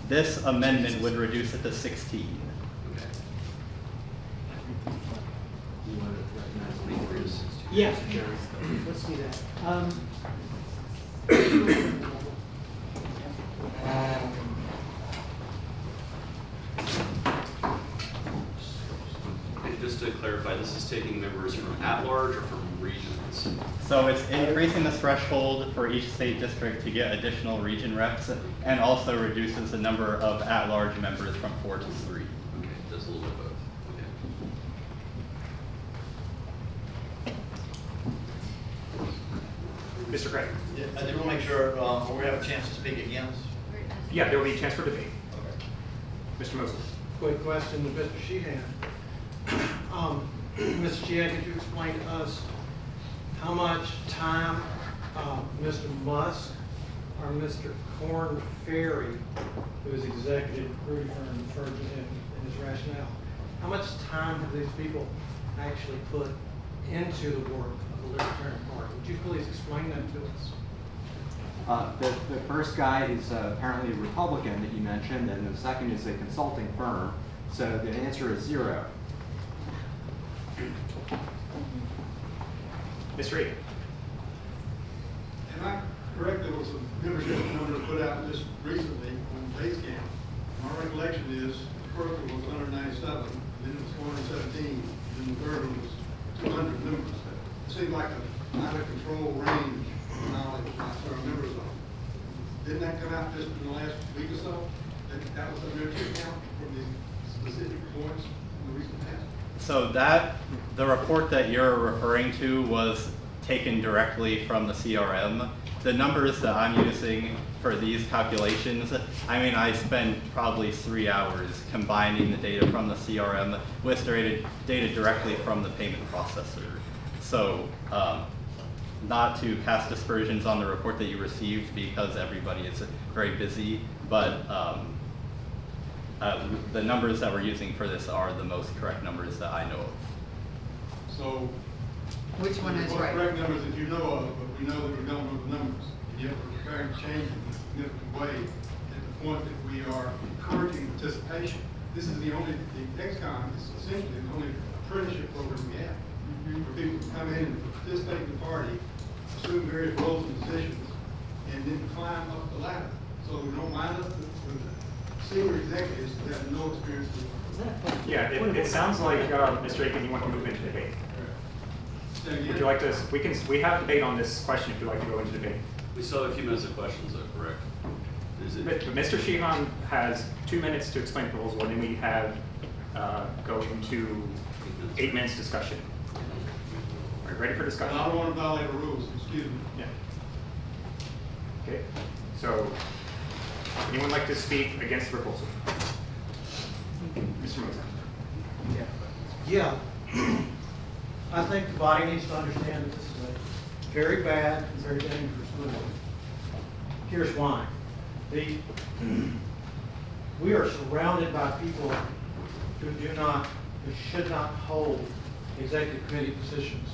This amendment would reduce it to 16. Okay. You want to recognize 23 to 16. Yeah, let's do that. And just to clarify, this is taking members from at-large or from regions? So it's increasing the threshold for each state district to get additional region reps, and also reduces the number of at-large members from 4 to 3. Okay, does a little bit of both. Okay. Mr. Craig? Yeah, I did want to make sure, we have a chance to speak again. Yeah, there will be a chance for debate. Mr. Mosley? Quick question to Mr. Sheehan. Mr. Sheehan, could you explain to us how much time Mr. Musk or Mr. Korn Ferry, who is executive recruiting firm, referred to him in his rationale, how much time have these people actually put into the work of the Libertarian Party? Would you please explain that to us? The first guy is apparently a Republican that you mentioned, and the second is a consulting firm. So the answer is 0. Mr. Reed? Am I correct, there was some membership numbers put out just recently on Basecamp? My recollection is the first one was 197, then it was 417, and the third one was 200 members. It seemed like a out of control range of knowledge by certain members of it. Didn't that come out just in the last week or so? That was a membership count from these specific points in the recent past? So the report that you're referring to was taken directly from the CRM. The numbers that I'm using for these calculations, I spent probably 3 hours combining the data from the CRM with data directly from the payment processor. So not to cast aspersions on the report that you received, because everybody is very busy, but the numbers that we're using for this are the most correct numbers that I know of. So, which one is what right? correct numbers that you know of, but we know that we don't know the numbers. and yet we're preparing to change it in a significant way at the point that we are encouraging participation. This is the XCOM is essentially the only apprenticeship program we have. For people to come in and participate in the party, assume various roles and positions, and then climb up the ladder. So we don't line up with senior executives that have no experience with. Yeah, it sounds like, Mr. Aiken, you want to move into debate. Would you like to, we have debate on this question if you'd like to go into debate. We still have a few minutes of questions, though, correct? But Mr. Sheehan has 2 minutes to explain the proposal, and then we have go into 8 minutes discussion. Are you ready for discussion? I don't want to violate the rules, excuse me. Yeah. Okay, so anyone like to speak against the proposal? Mr. Mozart. Yeah. I think the body needs to understand that this is a very bad and very dangerous move. Here's why. We are surrounded by people who should not hold executive committee positions.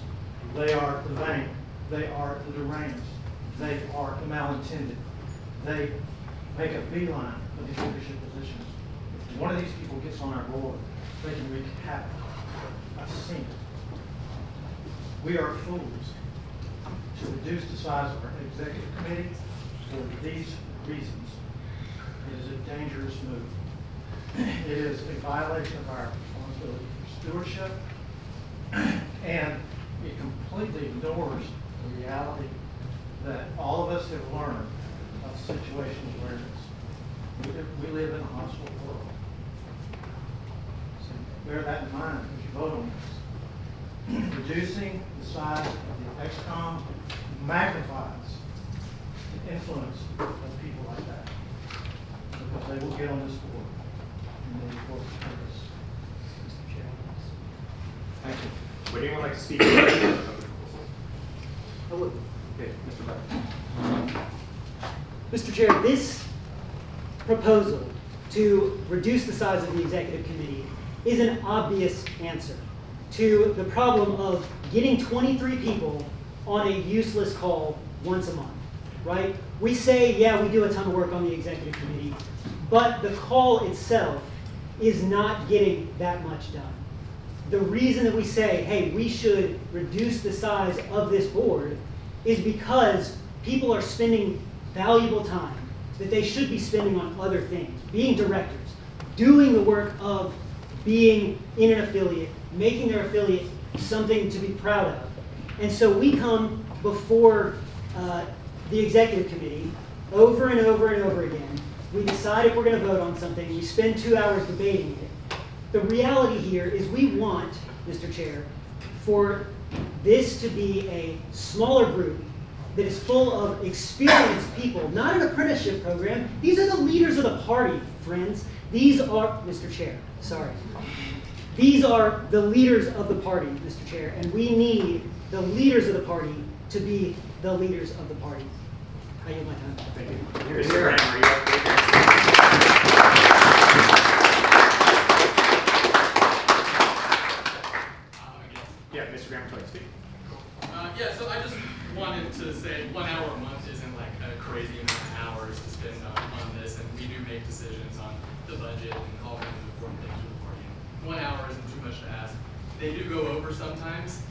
They are the vain. They are the deranged. They are the malintended. They make a beeline of these leadership positions. If one of these people gets on our board, they can wreak havoc. I've seen it. We are fools to reduce the size of our executive committee for these reasons. It is a dangerous move. It is a violation of our responsibility for stewardship, and it completely ignores the reality that all of us have learned of situational awareness. We live in a hostile world. So bear that in mind as you vote on this. Reducing the size of the XCOM magnifies the influence of people like that, because they will get on this board and they will work for us. Mr. Chairman. Thank you. Would anyone like to speak? I would. Okay, Mr. Butler. Mr. Chair, this proposal to reduce the size of the executive committee is an obvious answer to the problem of getting 23 people on a useless call once a month, right? We say, yeah, we do a ton of work on the executive committee, but the call itself is not getting that much done. The reason that we say, hey, we should reduce the size of this board is because people are spending valuable time that they should be spending on other things, being directors, doing the work of being in an affiliate, making their affiliate something to be proud of. And so we come before the executive committee over and over and over again. We decide if we're going to vote on something. We spend 2 hours debating it. The reality here is we want, Mr. Chair, for this to be a smaller group that is full of experienced people, not an apprenticeship program. These are the leaders of the party, friends. These are, Mr. Chair, sorry. These are the leaders of the party, Mr. Chair, and we need the leaders of the party to be the leaders of the party. I yield my time. Thank you. Mr. Graham, are you up? Yeah, Mr. Graham, would you like to speak? Yeah, so I just wanted to say 1 hour a month isn't like a crazy amount of hours to spend on this, and we do make decisions on the budget and all kinds of important things for the party. 1 hour isn't too much to ask. They do go over sometimes.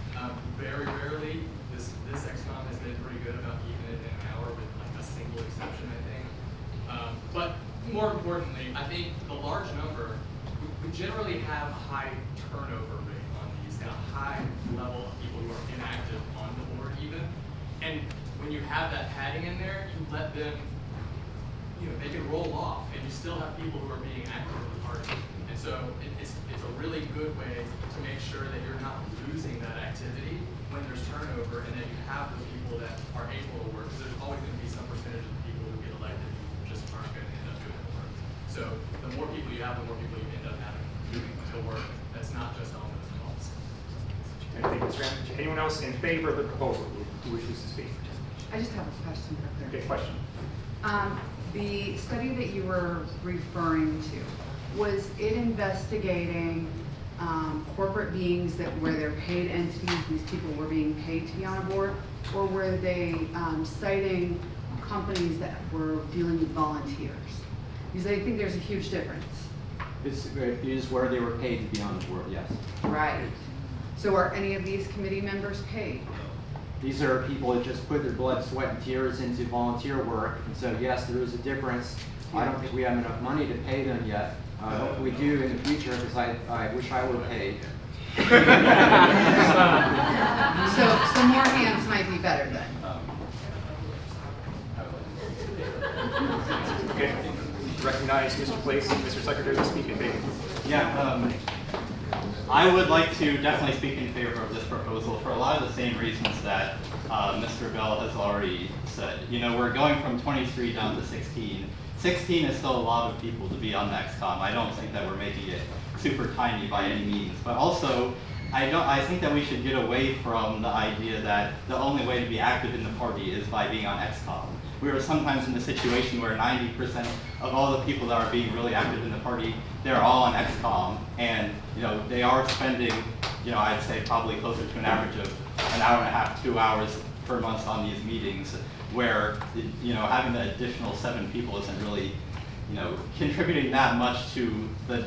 Very rarely. This XCOM has been pretty good about keeping it in an hour with like a single exception, I think. But more importantly, I think the large number, we generally have a high turnover rate on these and a high level of people who are inactive on the board even. And when you have that padding in there, you let them, they can roll off and you still have people who are being active in the party. And so it's a really good way to make sure that you're not losing that activity when there's turnover, and that you have the people that are able to work. Because there's always going to be some percentage of the people who get elected who just aren't going to end up doing the work. So the more people you have, the more people you end up having doing the work. That's not just on those calls. Thank you, Mr. Graham. Anyone else in favor of the proposal who wishes to speak? I just have a question for clarification. Okay, question. The study that you were referring to, was it investigating corporate beings where they're paid entities, these people were being paid to be on a board, or were they citing companies that were dealing with volunteers? Because I think there's a huge difference. It is where they were paid to be on the board, yes. Right. So are any of these committee members paid? These are people that just put their blood, sweat, and tears into volunteer work, and so yes, there is a difference. I don't think we have enough money to pay them yet. I hope we do in the future, because I wish I were paid. So more hands might be better then. Okay, recognize Mr. Place and Mr. Secretary to speak in favor. Yeah, I would like to definitely speak in favor of this proposal for a lot of the same reasons that Mr. Bell has already said. You know, we're going from 23 down to 16. 16 is still a lot of people to be on NextCom. I don't think that we're making it super tiny by any means, but also I think that we should get away from the idea that the only way to be active in the party is by being on XCOM. We are sometimes in a situation where 90% of all the people that are being really active in the party, they're all on XCOM, and you know they are spending, you know, I'd say probably closer to an average of an hour and a half, 2 hours per month on these meetings, where you know having the additional 7 people isn't really, you know, contributing that much to the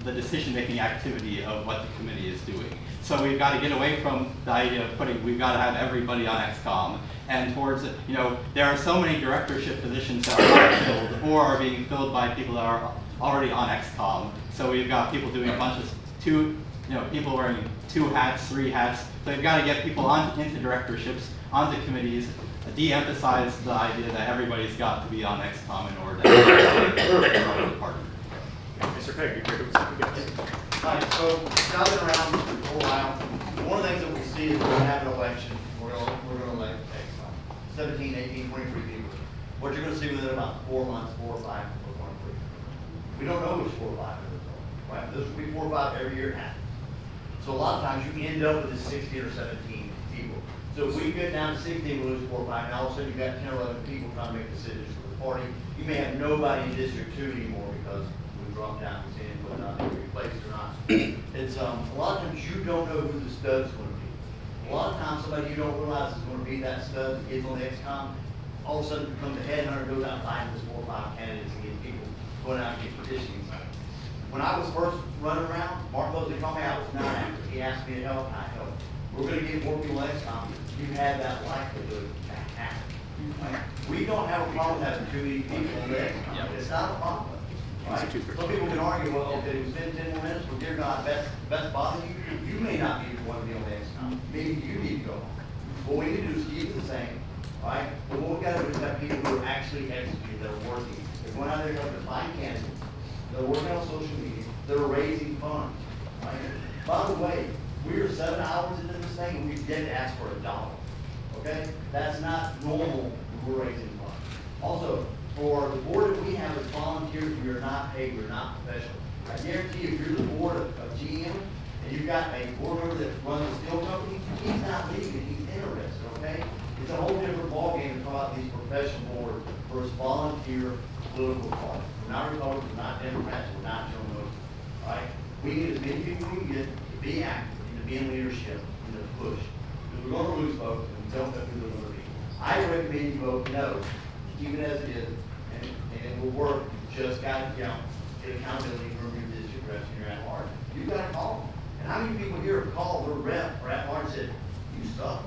decision-making activity of what the committee is doing. So we've got to get away from the idea of we've got to have everybody on XCOM, and towards, you know, there are so many directorship positions that are not filled or are being filled by people that are already on XCOM. So we've got people doing a bunch of people wearing 2 hats, 3 hats. So we've got to get people into directorships, onto committees, de-emphasize the idea that everybody's got to be on XCOM in order to run the party. Mr. Pegg, you heard it. Hi, so I've been around for a while. One of the things that we see is we're gonna have an election. We're gonna elect 17, 18, 23 people. What you're gonna see within about 4 months, 4 or 5, we're going to. We don't know which 4 or 5 are right? Those will be 4 or 5 every year it happens. So a lot of times you can end up with 16 or 17 people. So if we get down to 16, we lose 4 or 5, and all of a sudden you've got 10 or 11 people trying to make decisions for the party. You may have nobody in District 2 anymore because we dropped down and seeing whether or not they were replaced or not. It's a lot of times you don't know who the stud's going to be. A lot of times somebody you don't realize is going to be that stud that gets on the XCOM, all of a sudden becomes a headhunter, goes out and finds this 4 or 5 candidates and gets people going out and get petitions. When I was first running around, Mark Mosley called me, I was not active. He asked me to help, and I helped. We're going to get more people on XCOM. You have that likelihood to happen. Right? We don't have a problem having too many people on the XCOM. It's not a problem. Right? Some people can argue, well, okay, we spend 10 more minutes, but dear God, that's bothering you. You may not be the one to be on the XCOM. Maybe you need to go home. What we need to do is keep it the same. Right? But what we've got to do is have people who are actually executing, that are working. They're going out there to find candidates. They're working on social media. They're raising funds. Right? By the way, we are 7 hours into this thing and we didn't ask for $1. Okay? That's not normal when we're raising funds. Also, for the board that we have as volunteers, we are not paid, we're not professional. I guarantee you, if you're the board of GM and you've got a board member that runs a steel company, he's not leaving, he's interested, okay? It's a whole different ballgame to come out these professional boards versus volunteer political parties. We're not Republicans, we're not Democrats, we're not Joe Moses. All right? We need as many people we can get to be active and to be in leadership and to push. Because we're going to lose votes and we don't know who they're going to be. I recommend you vote no, keep it as it is, and it will work. You just got to get accountability from your district reps and your at large. You've got to call them. And how many people here have called their rep or at large and said, you suck?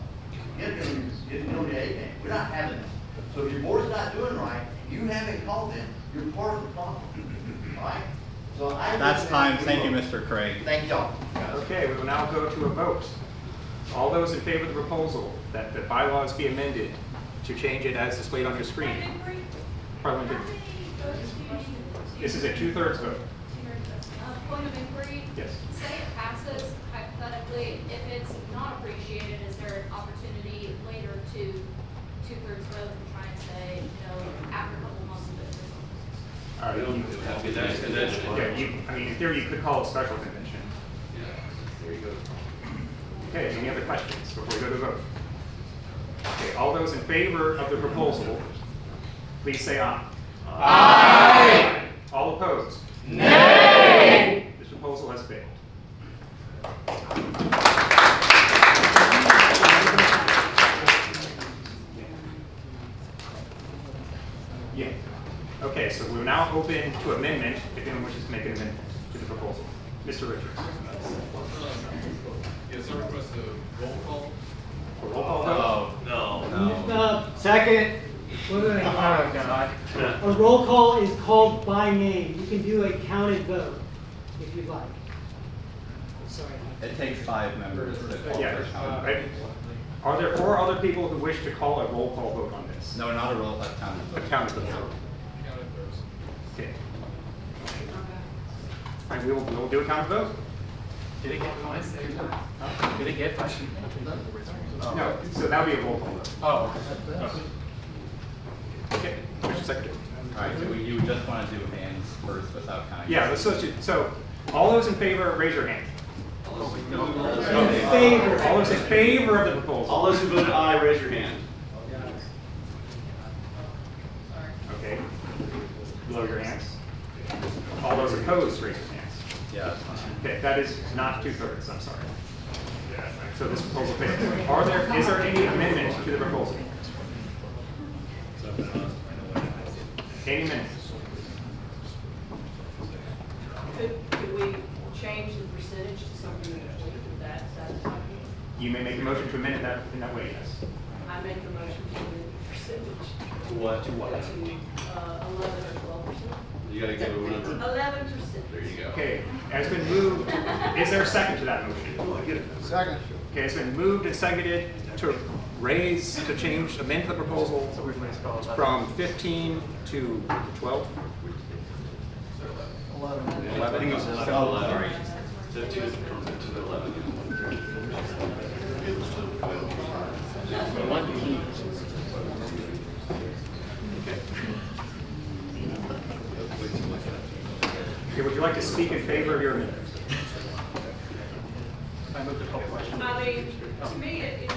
Get on the A game. We're not having this. So if your board's not doing right, and you haven't called them, you're part of the problem. All right? So That's time. Thank you, Mr. Craig. Thank y'all. Okay, we will now go to a vote. All those in favor of the proposal that the bylaws be amended to change it as displayed on your screen. Parliamentary. This is a 2/3 vote. Point of inquiry. Yes. Say it passes, hypothetically, if it's not appreciated, is there an opportunity later to 2/3 vote and try and say, you know, after a couple months of it? All right. Yeah, I mean, in theory, you could call a special convention. Yeah, there you go. Okay, any other questions before we go to vote? Okay, all those in favor of the proposal, please say aye. Aye. All opposed? Nay. This proposal has failed. Okay, so we're now open to amendment, if anyone wishes to make an amendment to the proposal. Mr. Richards. Yes, I request a roll call. A roll call vote? No. Second. Wait. Oh, God. A roll call is called by name. You can do a counted vote if you'd like. Sorry. It takes 5 members to call Yeah, for a count. right. Are there 4 other people who wish to call a roll call vote on this? No, not a roll, a count. A counted vote. Counted first. Okay. All right, we'll do a counted vote. Did it get questioned? Did it get questioned? No, so that'll be a roll call vote. Oh. Okay, Mr. Secretary. All right, so you just want to do hands first without counting? Yeah, let's switch it. So, all those in favor, raise your hand. In favor. All those in favor of the proposal. All those who voted aye, raise your hand. Okay. Lower your hands. All those opposed, raise your hands. Yeah, that's fine. Okay, that is not 2/3, I'm sorry. So this proposal fails. Is there any amendment to the proposal? Any amendments? Could we change the percentage to something that satisfies you? You may make a motion to amend it in that way, yes. I make a motion to amend the percentage. To what? To 11 or 12%. You gotta give it a number. 11%. There you go. Okay, has been moved. Is there a second to that motion? Second. Okay, it's been moved and seconded to amend the proposal from 15 to 12? 11. I think it was 11. Sorry. 15 is from 15 to 11. Okay, would you like to speak in favor of your amendment? I mean, to me,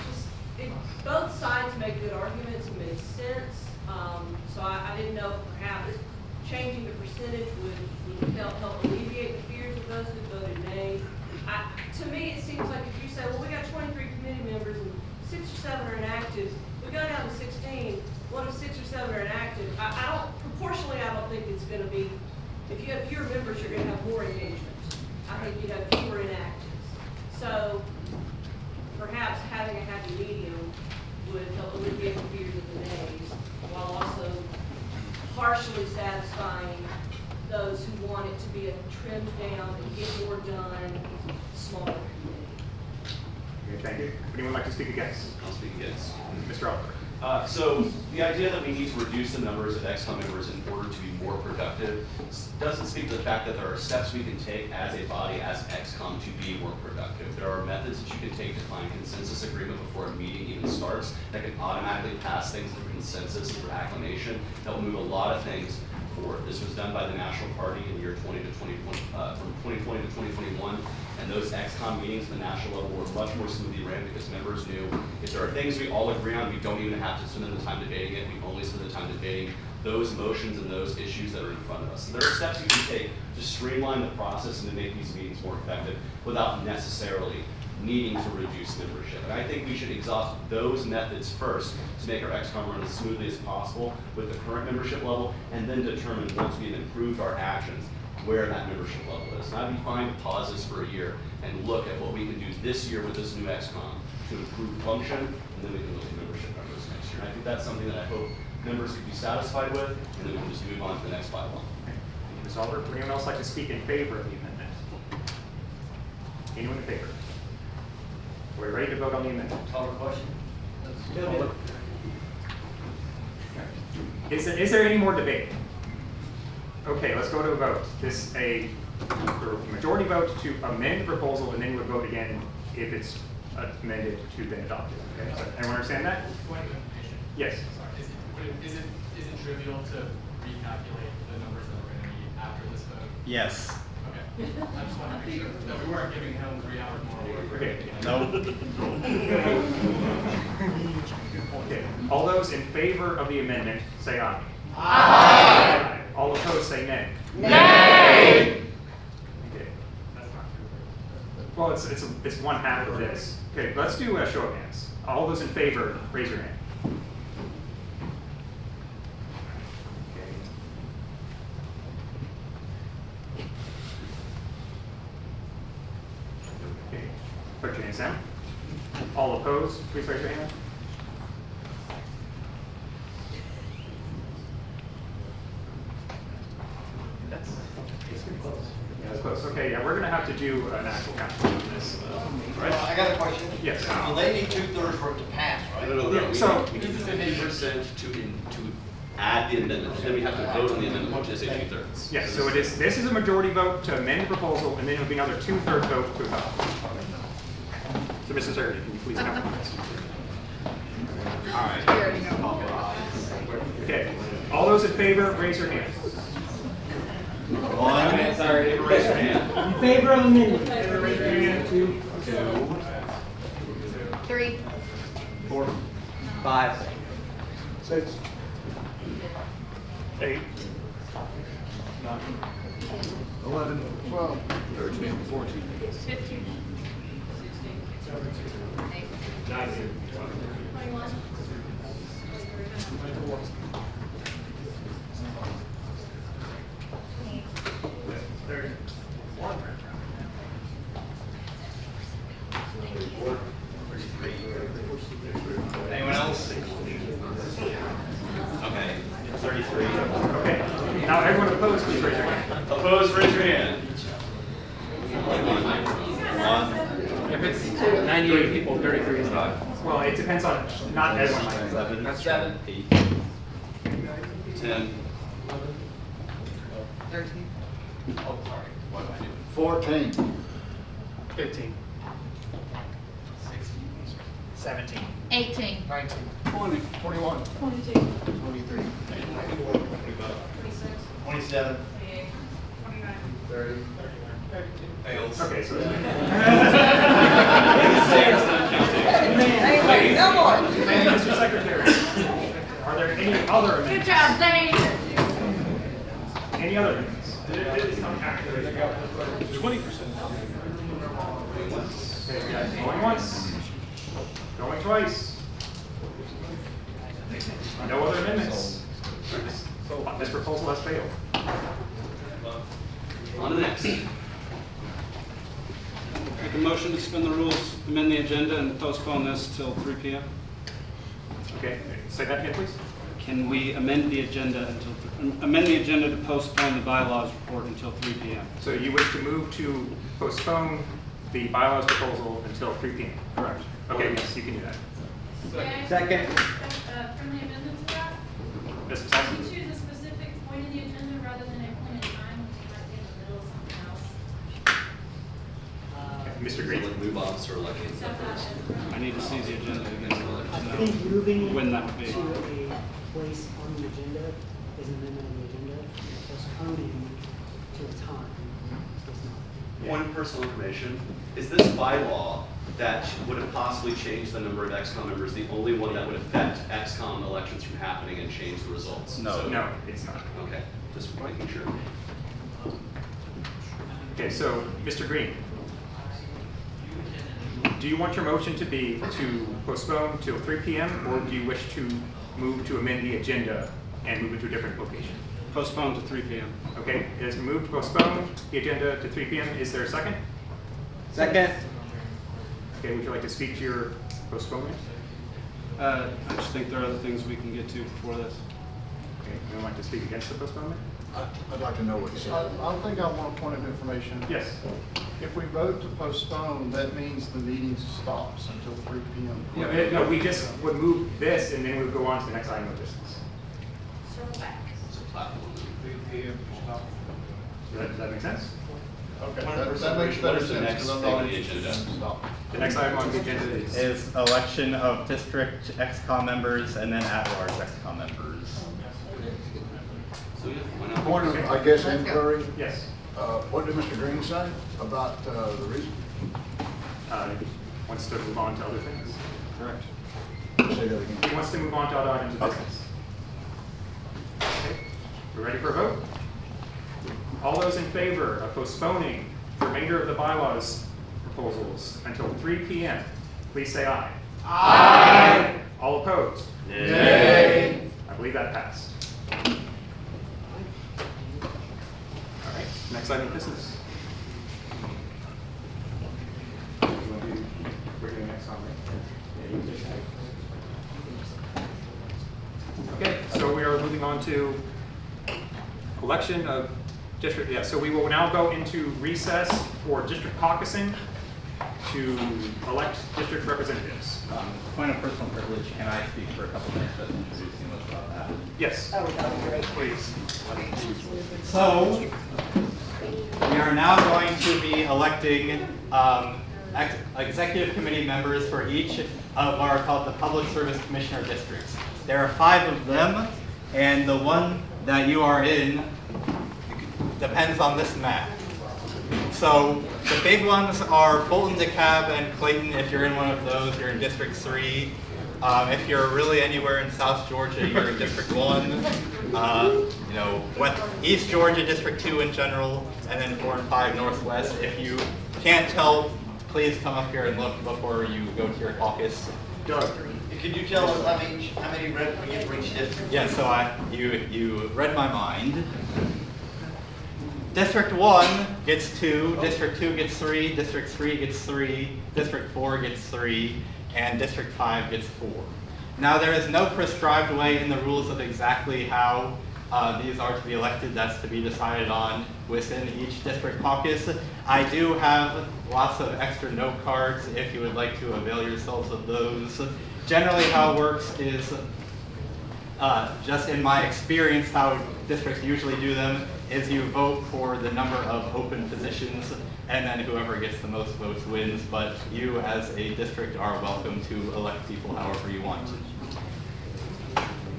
both sides make good arguments and make sense. So I didn't know if perhaps changing the percentage would help alleviate the fears of those who voted nay. To me, it seems like if you say, well, we got 23 committee members and 6 or 7 are inactive, we go down to 16. What if 6 or 7 are inactive? Proportionally, I don't think it's going to be. If you have fewer members, you're going to have more engagement. I think you'd have fewer inactives. So perhaps having a happy medium would help alleviate the fears of the nays, while also partially satisfying those who want it to be a trimmed down and get more done, smaller committee. Okay, thank you. Would anyone like to speak against? I'll speak against. Mr. Oliver. So the idea that we need to reduce the numbers of XCOM members in order to be more productive doesn't speak to the fact that there are steps we can take as a body, as XCOM, to be more productive. There are methods that you can take to find consensus agreement before a meeting even starts that can automatically pass things through consensus, through acclamation, that will move a lot of things forward. This was done by the National Party in the year 20 to 2020, from 2020 to 2021. And those XCOM meetings at the national level were much more smoothly ran because members knew if there are things we all agree on, we don't even have to spend the time debating it. We only spend the time debating those motions and those issues that are in front of us. So there are steps you can take to streamline the process and to make these meetings more effective without necessarily needing to reduce membership. And I think we should exhaust those methods first to make our XCOM run as smoothly as possible with the current membership level, and then determine once we've improved our actions where that membership level is. And I'd be fine to pause this for a year and look at what we can do this year with this new XCOM to improve function, and then we can look at membership numbers next year. And I think that's something that I hope members could be satisfied with, and then we can just move on to the next bylaw. Ms. Oliver, would anyone else like to speak in favor of the amendment? Anyone in favor? Are we ready to vote on the amendment? Call for question? Is there any more debate? Okay, let's go to a vote. This a majority vote to amend the proposal, and then we'll vote again if it's amended to then adopted. Okay, so everyone understand that? Point of information. Yes. Sorry. Is it trivial to recalculate the numbers that we're going to need after this vote? Yes. Okay. I just want to make sure that we weren't giving him 3 hours more work. Okay. No. Okay. All those in favor of the amendment, say aye. Aye. All opposed, say nay. Nay. Okay. Well, it's one half of this. Okay, let's do a show of hands. All those in favor, raise your hand. Okay. please raise your hand. That's pretty close. Yeah, that's close. Okay, yeah, we're gonna have to do an actual count on this. Right? I got a question. Yes. So they need 2/3 for it to pass, right? Yeah, so- We need the 50% to add the amendment, and then we have to vote on the amendment, which is a 2/3. Yes, so this is a majority vote to amend the proposal, and then it'll be another 2/3 vote to adopt. So Mrs. Hurdy, can you please count the votes? All right. Okay, all those in favor, raise your hand. One. Sorry, raise your hand. In favor of amendment? 2, 3, 4, 5, 6, 8, 9, 11, 12, 13, 14, 15, 19. 21. 24, 30. Anyone else? Okay, 33. Okay, now everyone opposed, please raise your hand. Opposed, raise your hand. If it's 98 people, 33 is not. Well, it depends on, not everyone might. 7, 8. 10. 13. Oh, sorry. What do I do? 14, 15. 17, 18. 19, 20, 21, 22. 23, 26. 27. 28. 29. 30. Fails. Okay, so. Anyway, come on. Mr. Secretary, are there any other Good amendments? job, Zane. Any other amendments? 20%. Okay, we got going once, going twice. No other amendments. So this proposal has failed. On to the next. Make a motion to suspend the rules, amend the agenda, and postpone this till 3 p.m. Okay, say that again, please. Can we amend the agenda to postpone the bylaws report until 3 p.m.? So you wish to move to postpone the bylaws proposal until 3 p.m.? Correct. Okay, yes, you can do that. Second. Friendly amendment to that? Mrs. Can Thompson? you choose a specific point in the agenda rather than a point in time, which might be in the middle of something else? Mr. So Green? like move officer election stuff first. I need to see the agenda again. I think moving it When that would be. to a place on the agenda is an amendment on the agenda. Postponing to a time is not. Point of personal information, is this bylaw that would have possibly changed the number of XCOM members the only one that would affect XCOM elections from happening and change the results? No. So- No, it's not. Okay, just making sure. Okay, so, Mr. Green, do you want your motion to be to postpone till 3 p.m., or do you wish to move to amend the agenda and move it to a different location? Postpone to 3 p.m. Okay, it has been moved to postpone the agenda to 3 p.m. Is there a second? Second. Okay, would you like to speak to your postponement? I just think there are other things we can get to before this. Okay, you would like to speak against the postponement? I'd like to know what you said. I think I want a point of information. Yes. If we vote to postpone, that means the meeting stops until 3 p.m. No, we just would move this and then we would go on to the next item of business. Circle back. It's a platform. 3 p.m. stop. Does that make sense? Okay, that makes better What is the sense. next 'cause I'm thing not on the interested agenda? in stop. The next item on the agenda Is election of district XCOM members and then at-large XCOM members. So, yeah, why not? Point of, I guess, Let's go. inquiry. Yes. What did Mr. Green say about the reason? Wants to move on to other things. Correct. Say that again. He wants to move on to other items of business. Okay, we're ready for a vote? All those in favor of postponing the remainder of the bylaws proposals until 3 p.m., please say aye. Aye. All opposed? Nay. I believe that passed. All right, next item of business. We're doing next on, right? on to election of district, yeah, so we will now go into recess for district caucusing to elect district representatives. Point of personal privilege, can I speak for a couple minutes just introducing us about that? Yes. Oh, that would be great. Please. So, we are now going to be electing executive committee members for each of our called the Public Service Commissioner districts. There are 5 of them, and the one that you are in depends on this map. So the big ones are Fulton, DeKalb, and Clayton. If you're in one of those, you're in District 3. If you're really anywhere in South Georgia, you're in District 1. You know, East Georgia, District 2 in general, and then 4 and 5 Northwest. If you can't tell, please come up here and look before you go to your caucus. Doug, could you tell us how many reps we get for each district? Yeah, so you read my mind. District 1 gets 2, District 2 gets 3, District 3 gets 3, District 4 gets 3, and District 5 gets 4. Now there is no prescribed way in the rules of exactly how these are to be elected. That's to be decided on within each district caucus. I do have lots of extra note cards if you would like to avail yourselves of those. Generally how it works is, just in my experience, how districts usually do them is you vote for the number of open positions, and then whoever gets the most votes wins, but you as a district are welcome to elect people however you want.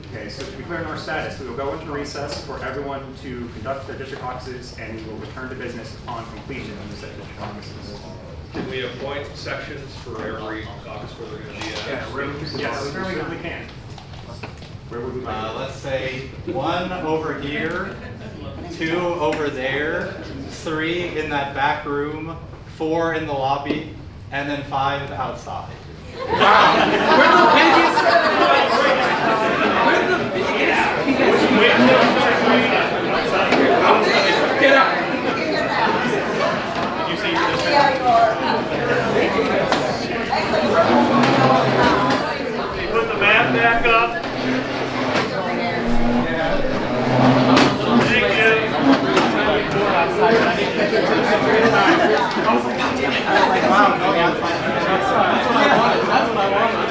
Okay, so to be clear on our status, we will go into recess for everyone to conduct their district caucuses, and we will return to business upon completion of the set district caucuses. Can we appoint sections for every caucus where they're going to be at? Yes, we can. Where would we like Let's say 1 over here, 2 over there, 3 in that back room, 4 in the lobby, and then 5 outside. Wow! We're the biggest! We're the biggest! Get out! Did you see your district? Put the map back up. Thank you. Wow, no, that's fine. That's what I wanted.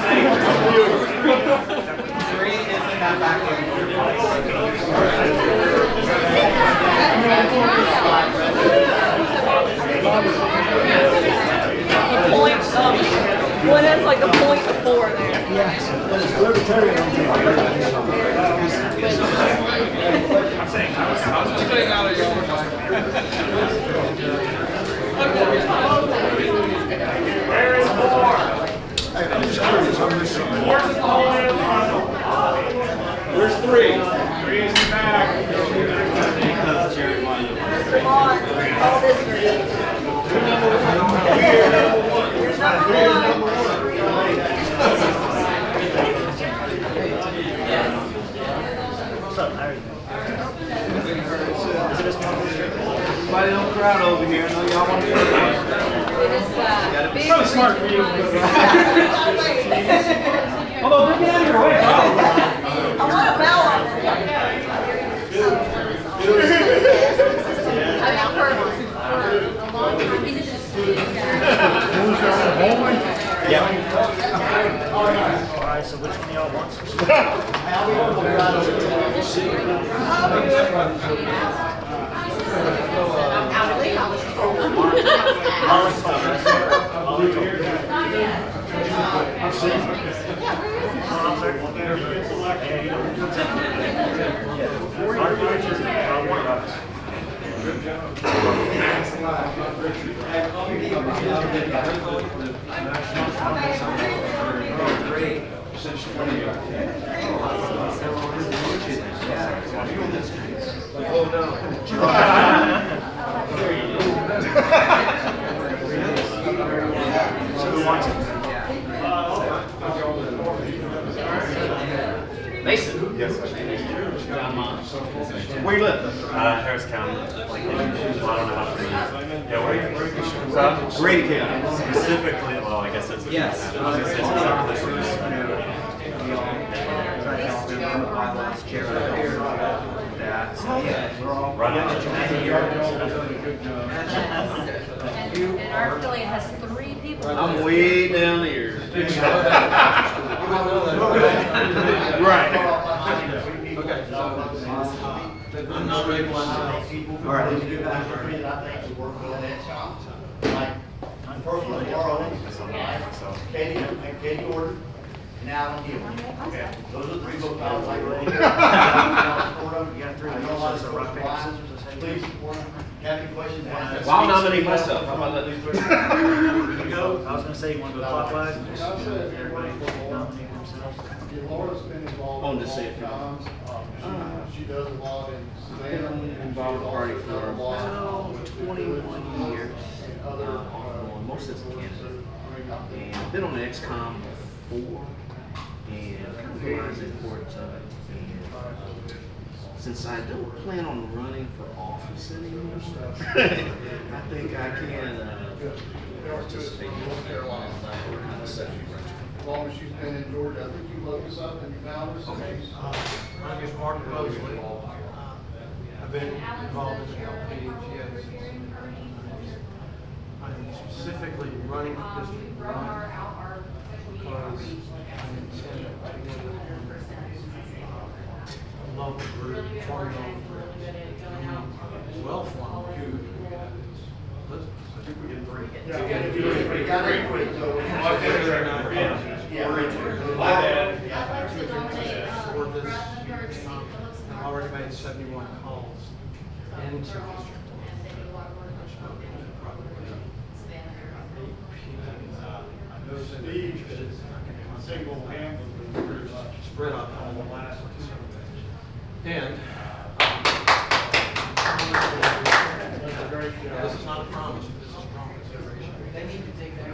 3 is in that back room. Point, one has like a point of 4 there. Yes, but it's Libertarian. I'm saying, I was putting out Where is 4? I'm just curious, I'm missing. 4's in the hallway of the front. Where's 3? 3 is in the back. Because Jerry wanted to. Mr. Vaughn, all this green. Here's number 1. What's up, Harry? Everybody don't crowd over here. I know y'all want to be so smart for you. Although, bring me out of your way. I want a bell on this. I've heard one for a long time. He's just Yeah. All right, so which one y'all wants? Mason? Yes. Where you live? Harris County. I don't know how familiar. Yeah, where Grady County. Specifically, well, I guess that's what Yes. I was gonna say specifically. Bylaws chair. And our affiliate has 3 people. I'm way down here. Right. I'm not ready to people. All right. I think would work well. Like, personally, Laura, Katie Orton, and Alan Hill. Okay. Those are the 3 books I was like, really. You got 3 books, so rock, paper, scissors. Please support them. Have any questions? Well, I'll nominate myself. How about that? You go, I was gonna say, you wanna go clockwise? and just everybody nominate themselves? Laura's been involved. On to say it. She does a lot in. Involved in party for 21 years. Most of it's Canada. And I've been on the XCOM before, and kind of realized the importance of it. And since I don't plan on running for office anymore, I think I can participate in kind of setting As long as she's been in Georgia, I think you looked us up and you found us. Okay. My name is Mark Mosley. I've been involved in the LPGS. I'm specifically running for District 1 because I intend to get a local group, forming local group, well-formed group. I think we get 3. I've already made 71 calls into district. Spread out on the last and this is not a promise, but this is strong consideration. They need to take that.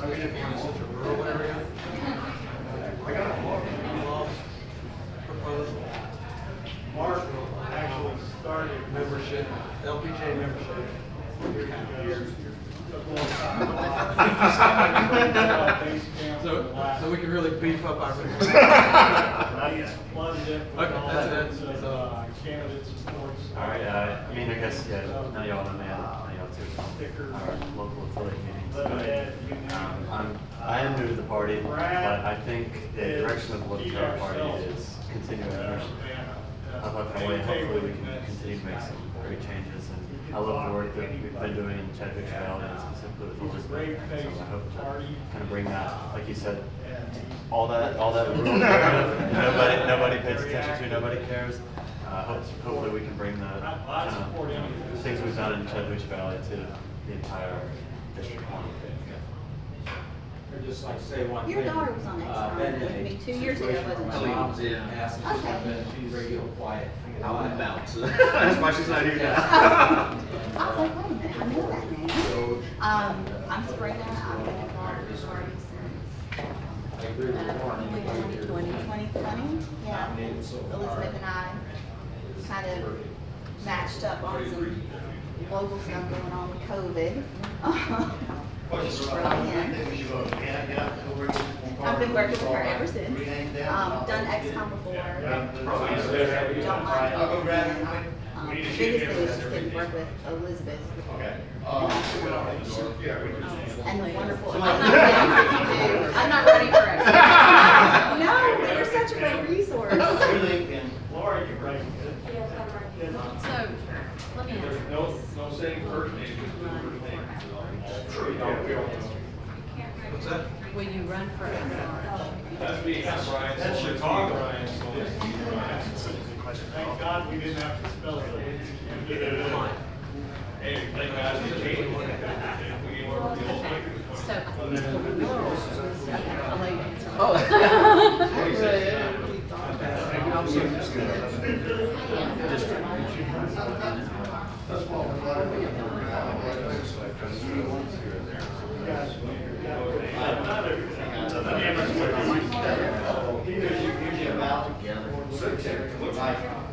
I mean, in such a rural area. I got a proposal. Mark actually started membership, LPJ membership. So we can really beef up our. Okay, that's it. Candidates and sports. All right, I mean, I guess, yeah, none of y'all know me, none of y'all too, our local affiliate meetings. I am new to the party, but I think the direction of the Libertarian Party is continuing to up our way. Hopefully we can continue to make some great changes. And I love the work that we've been doing in Chadwick Valley, and specifically with Elizabeth. So I hope to kind of bring that, like you said, all that rural area, nobody pays attention to, nobody cares. Hopefully we can bring the kind of things we've done in Chadwick Valley to the entire District 1. I'd just like to say one thing. Your daughter was on XCOM with me 2 years ago, wasn't she? Yeah. Okay. She's regular quiet. Out and about. That's why she's not here now. I was like, wait a minute, I know that name. I'm Sabrina, I've been involved with the party since probably 2020. Yeah. Elizabeth and I kind of matched up on some local stuff going on with COVID. I've been working with her ever since. Done XCOM before. Don't mind it. The biggest thing is just getting to work with Elizabeth. And the wonderful amount of things that you do. I'm not ready for it. No, but you're such a great resource. Laura, you're right. So, let me ask. No saying first name, just first name. What's that? Will you run for That's me, that's Brian. That's Chicago. Thank God we didn't have to spell it. Hey, thank God we changed it. We were the old way. So, I'll let you answer.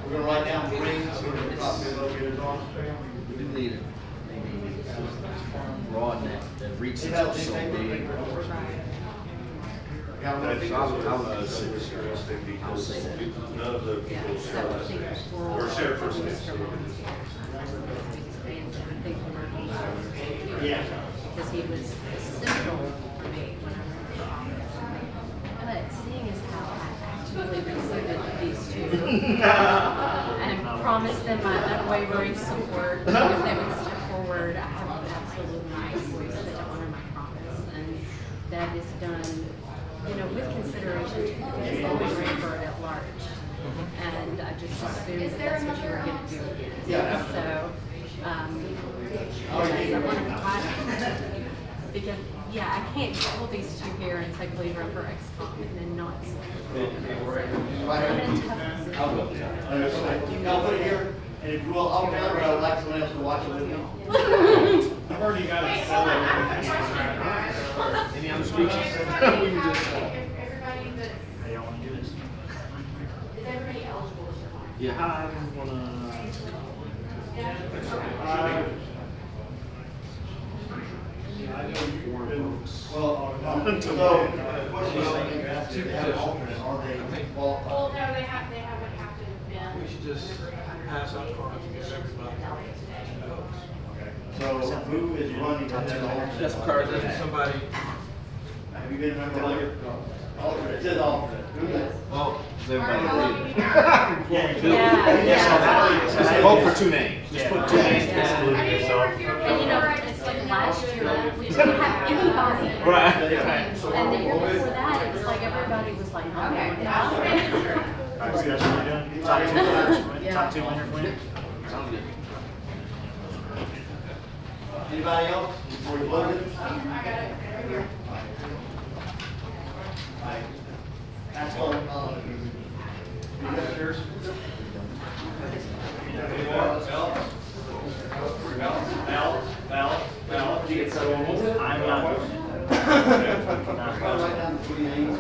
We're gonna write down the rings, we're gonna probably locate on. We need it. Maybe broaden it, the reach is so big. I think it's interesting because none of the people were shared first names. Yeah. Because he was central for me when I ran for office. But seeing as how I actively recruited these two and promised them my unwavering support if they would step forward, I have an absolute voice that to honor my promise. And that is done, you know, with consideration to because they always ran for at large. And I just assumed that that's what you were going to do again. Yeah. So, yes, I want to provide because, yeah, I can't pull these two here and say, please run for XCOM and then not support them. I'm in a tough position. I'll put it here, and if you will, I'll tell her, but I would like someone else to watch it with me. I've already got it set up. Any other speeches? Everybody that, Hey, y'all wanna do this? is everybody eligible to survive? Yeah. I wanna. Well, the question is, to have an alternate, are they qualified? Well, no, they would have to have been. We should just pass out cards and give everybody. So who is running as an alternate? That's cards, that's somebody. Have you been a member of your alternate? It says alternate. Who is? Well, Just vote for two names. Just put two names to exclude I mean, yourself. And you know, it's like last year, we didn't have anybody. Right. And the year before that, it was like everybody was like, okay. Alright, discussion, we're done. Top two winners win. Top two winners win. Sounds good. Anybody else before we close it? I got it right here. That's all. You got yours? Val, do you get so I'm not doing it. Write down the 3 names.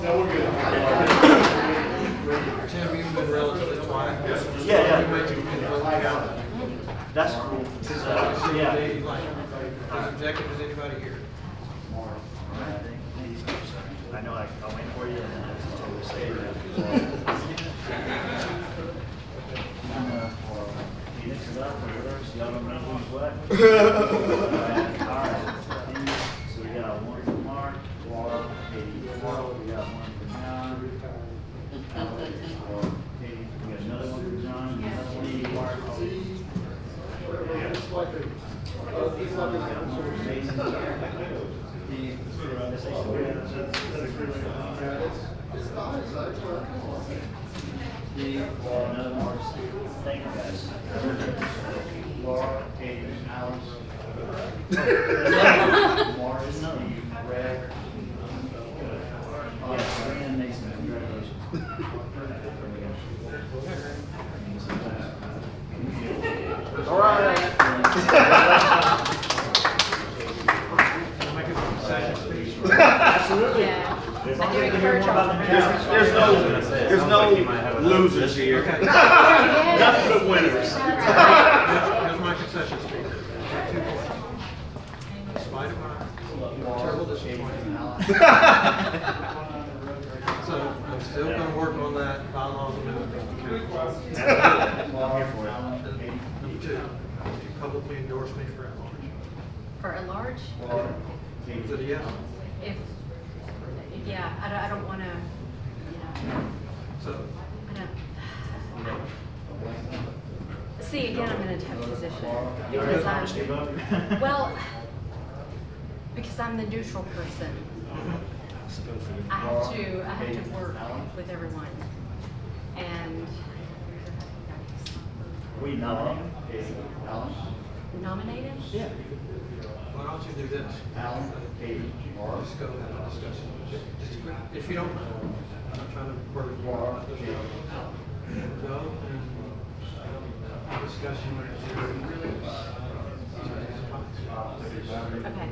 No, we're good. Tim, you've been relatively quiet. Yeah. You might have been voting out. That's cool. Yeah. As executive as anybody here. I know I'll wait for you and then I'll just totally say mix it up or whatever, so y'all don't know who's what. Alright. So we got one for Mark, Katie, we got one for John. Katie, we got another one for John, another one for Mark. Another more. Thank you guys. Laura, Katie, Alex. Morris, Steve, Greg. Yes, Ryan Mason, congratulations. All right. Absolutely. Yeah. As I long do as we can hear encourage more about all the there's no losers here. Nothing but winners. Here's my concession speech. 2 points. In spite of my terrible disappointment. So I'm still gonna work on that bylaws amendment. I'm here for it. Number 2, would you publicly endorse me for at-large? For a large, Is it a yes? if, yeah, I don't want to, So, I don't. See, again, I'm in a tough position. Because I'm, well, because I'm the neutral person. I have to work with everyone. And We nominate nominated? Yeah. why don't you do this? Alan, Katie, Laura. Just go have a discussion. Just, if you don't mind, I'm not trying to burden you. Laura, Just Katie. go and have a discussion with Okay.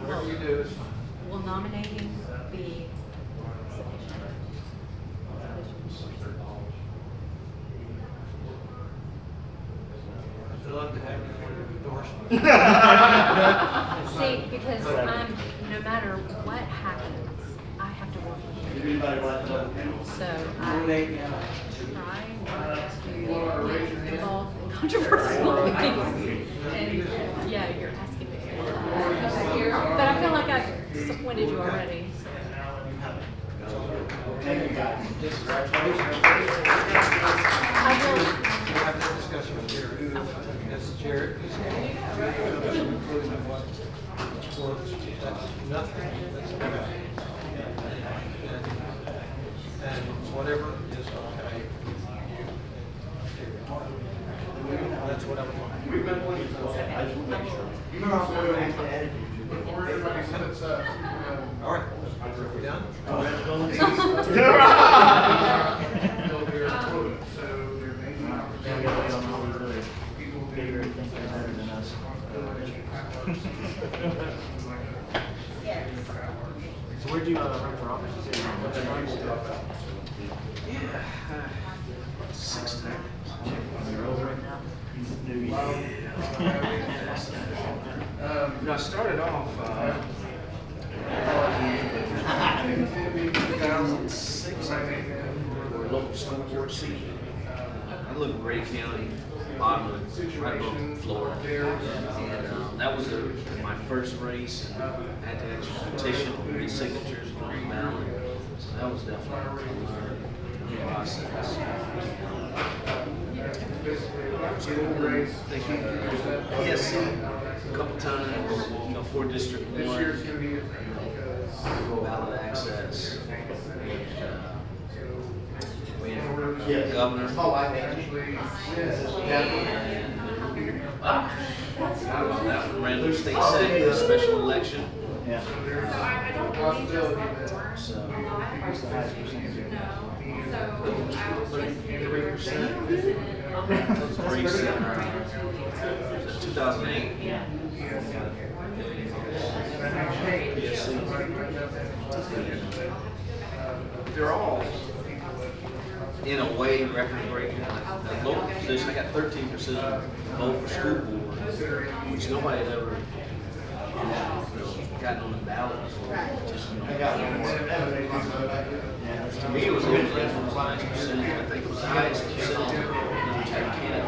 whatever you do is fine. Will nominating be sufficient? I'd love to have you endorse me. See, because no matter what happens, I have to work with you. So I try not to get involved in controversial things. And yeah, you're asking me. But I feel like I've disappointed you already. Thank you, guys. I will. We'll have this discussion with Jared. Yes, Jared. Nothing. And whatever is okay. That's what I would like. I just want to make sure. All right. Are we done? So where'd you run for office? Yeah, 6 times. On the road right now? You know, I started off 2006, I think, for a local school board seat. I live in Gray County, bottom of right above Florida. And that was my first race. And I had to actually petition for 3 signatures on the ballot. So that was definitely a learning process. PSC a couple times, for District 1, ballot access, governor. That one ran for state senate, special election. Yeah. So, What's the highest percentage? 33%. That was recent. 2008. They're all, in a way, record breaking. The local position, I got 13% vote for school board, which nobody had ever gotten on the ballot before. To me, it was a good percentage. I think it was the highest percentage of candidate.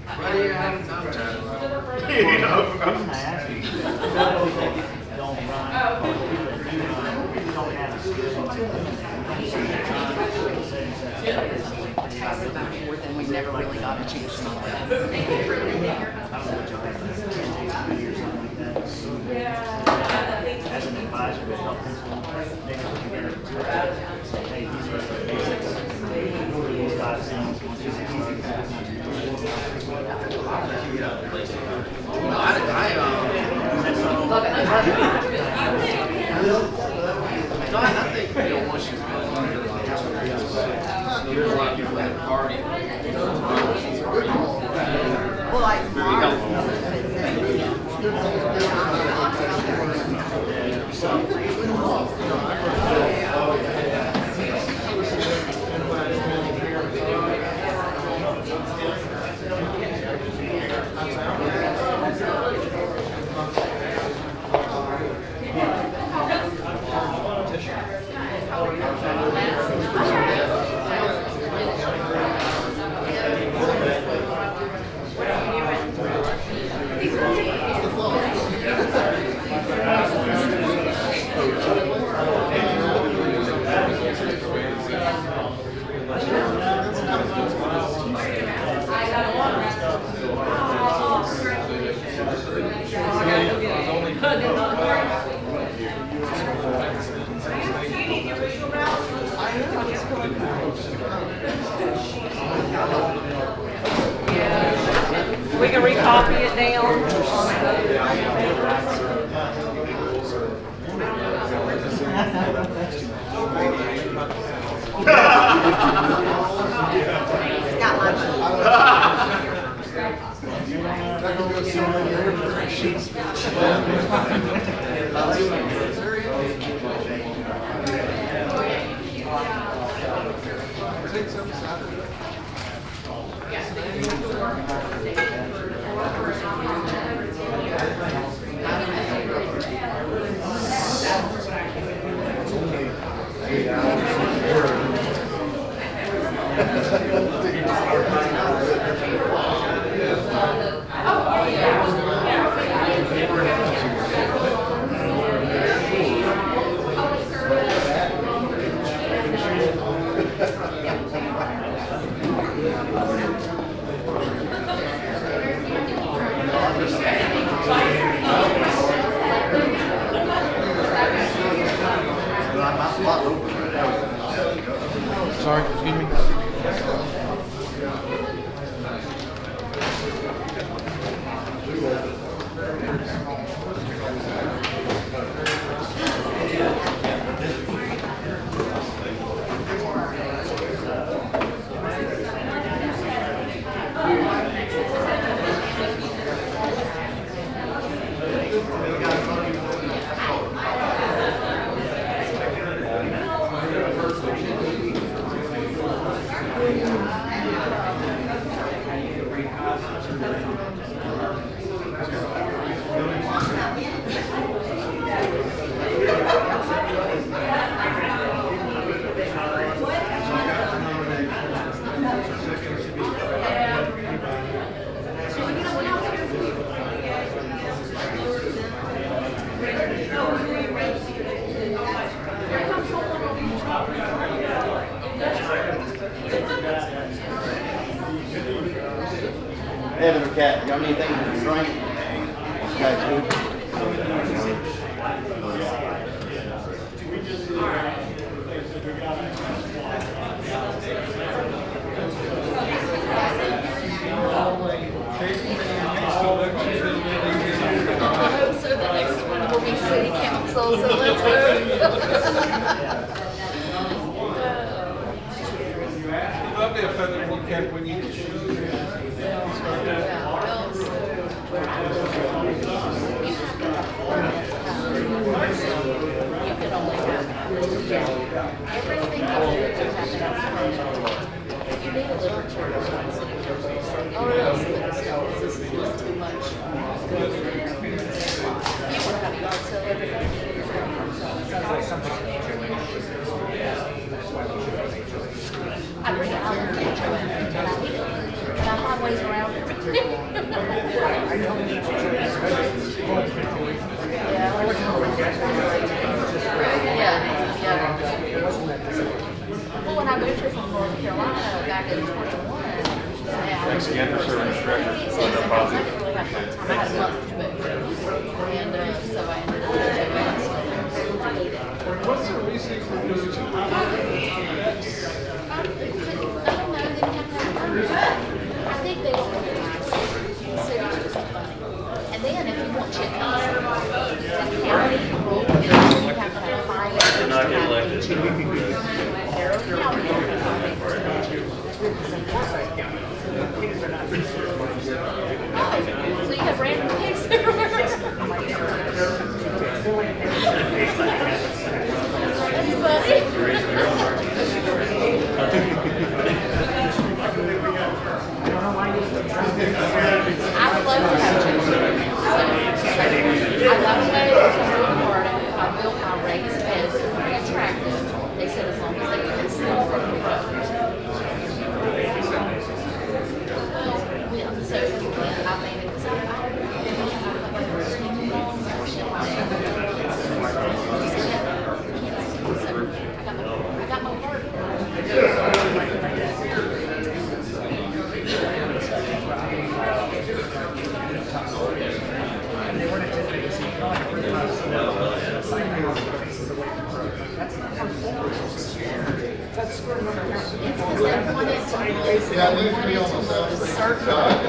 But yeah, I'm tired of it. You know, Reason I ask you, don't run, you don't have a skill. More than we never really got a chance to. I don't know what y'all have, 10 years, something like that. As an advisor, to help people make it together. Hey, these are the basics. Go to these 5 things. Once you see I think, once you there's a lot of people at the party. Well, like, Very helpful. We can recopy it down. Got my Take some Saturday. Evan or Kat, y'all need anything to drink? I hope so. The next one will be city council, so let's go. I'll be offended when you can't, when you You can only have everything you do, you have to have. You need a literature on city council, or else this is just too much. You want to have a yard sale every day. Sounds like something an HOA that's why we should have an HOA. I bring it out of the HOA, and I find ways around it. I know that Well, when I moved here from North Carolina back in 21, Thanks again for serving as treasurer. I didn't really have time. I had a month to move, and so I ended up What's the reason for doing it? I don't know, they didn't have to have permits. I think they don't recognize the city's just funny. And then if you want chickens, the county rule is you have to have 5 acres to not get have elected. chickens. Carroll County don't have 5 acres to have chickens. Right. So you have random pigs everywhere. That's I would love to have chickens. I love the way it's really hard. I raised pets are very attractive. They said as long as they can smell from the road. Yeah, so you can't, I mean, because I got my heart. Yeah, it needs to be on the south side.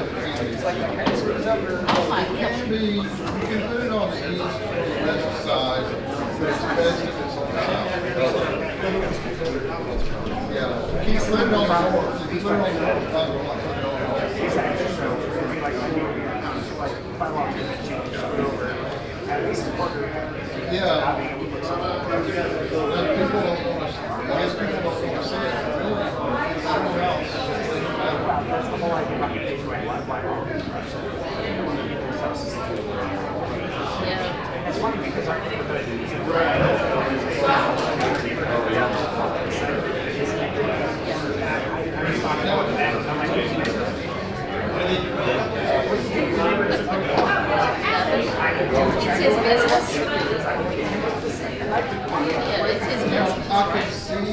You can put it on the east, west side, but it's best if it's on the south. Yeah, keep put it on the north, if you put it on the north, I don't want it. Exactly, so it would be like by law, change over at least a quarter. Yeah. People don't want to, I guess people don't want to see it, really, somewhere else. Well, that's the whole idea about the HOA, why all these Yeah. It's funny because our neighborhood It's his business. Yeah, it's his business. I can see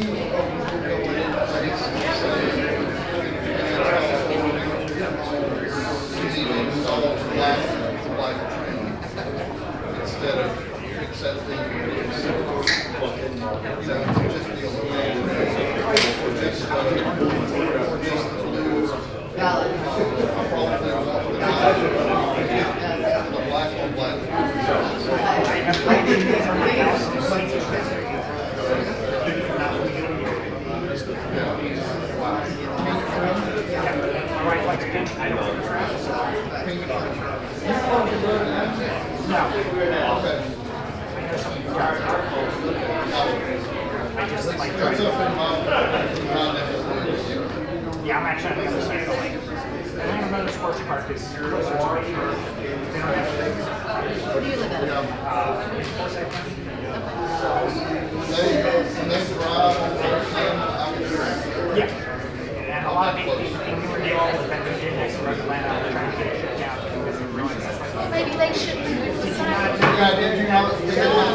instead of accepting, just the or just the blue. I probably want the I just like trying to. Yeah, I'm actually on the other side of the lake. Atlanta Motor Sports Park is closer to me. They don't have Where do you live at? yeah. And a lot of people, they all live in Virginia, so Atlanta trying to get it shut down because of ruins. Well, maybe they shouldn't have decided. Did you not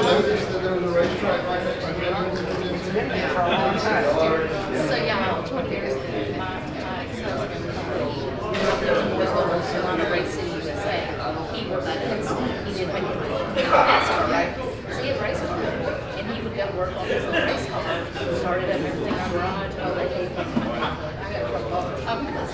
notice that there was a racetrack right next to it? It's been there for a long time. So yeah, 20 years ago, my ex-husband, he was going to run a race in USA. He worked at Penn State. He didn't make money. That's all right. So he had race car, and he would go work on his little race car. Started up everything on garage. Oh, they gave him money. I got trouble all the time because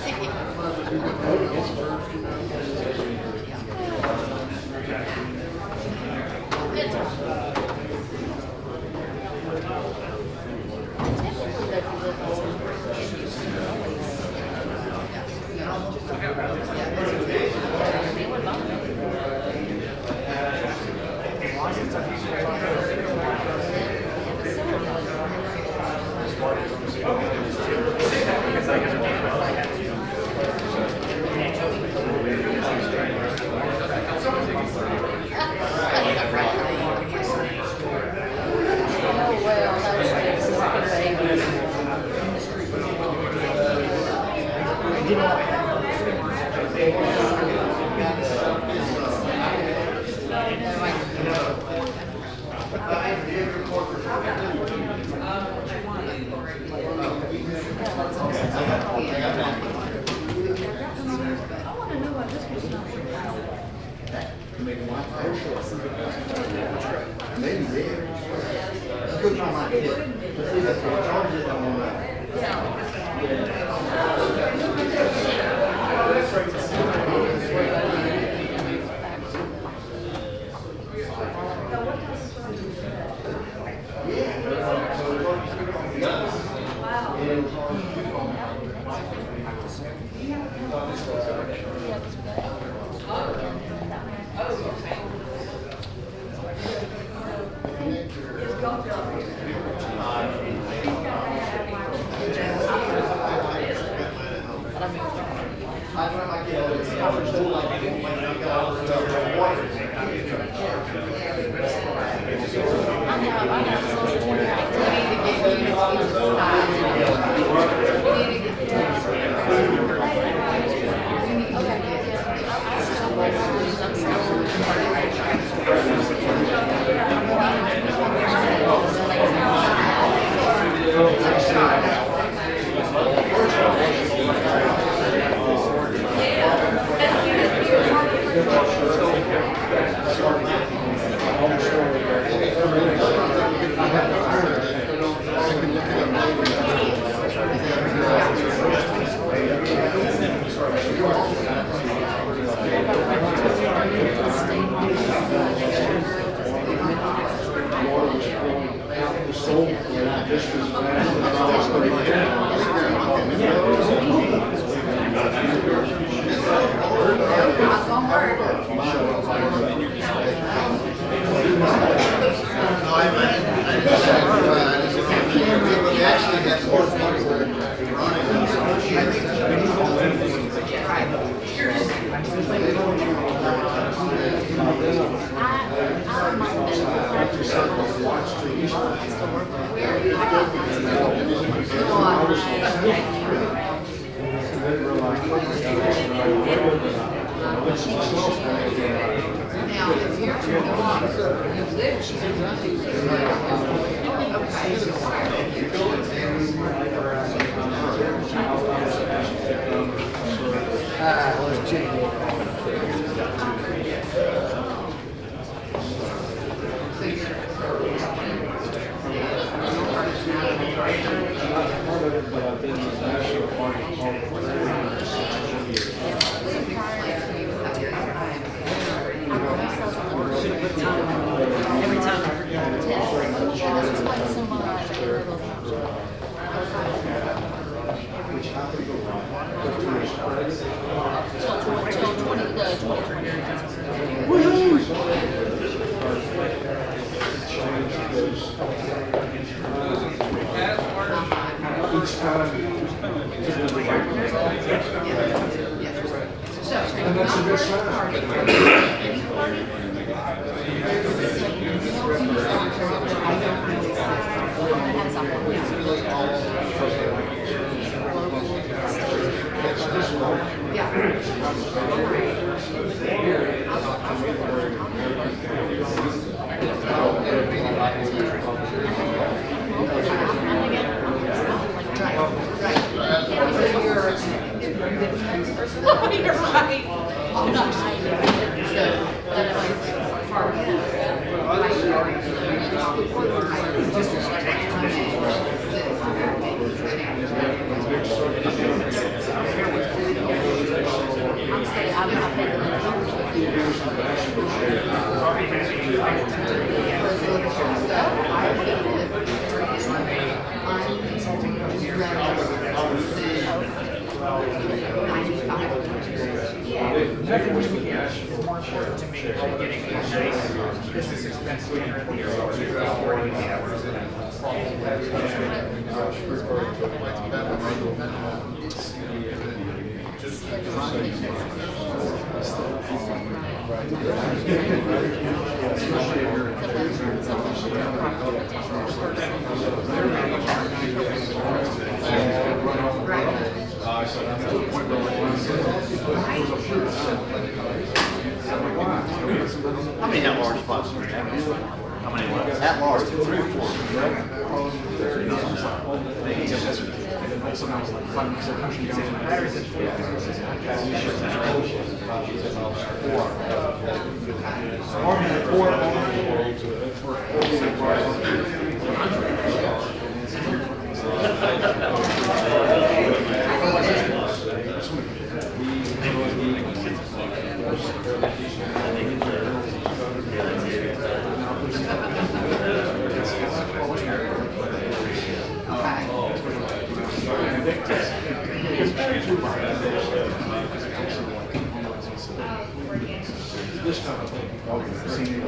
good time. Maybe there. Let's go try my kid. Let's see if the charges on Which that's a good sign. You're right. I'm not Nothing which we can is more important to me than getting a nice business expense scanner at the airport. How many at-large spots do we have? How many left? At-large, 3 or 4. This time I think you probably have seen it.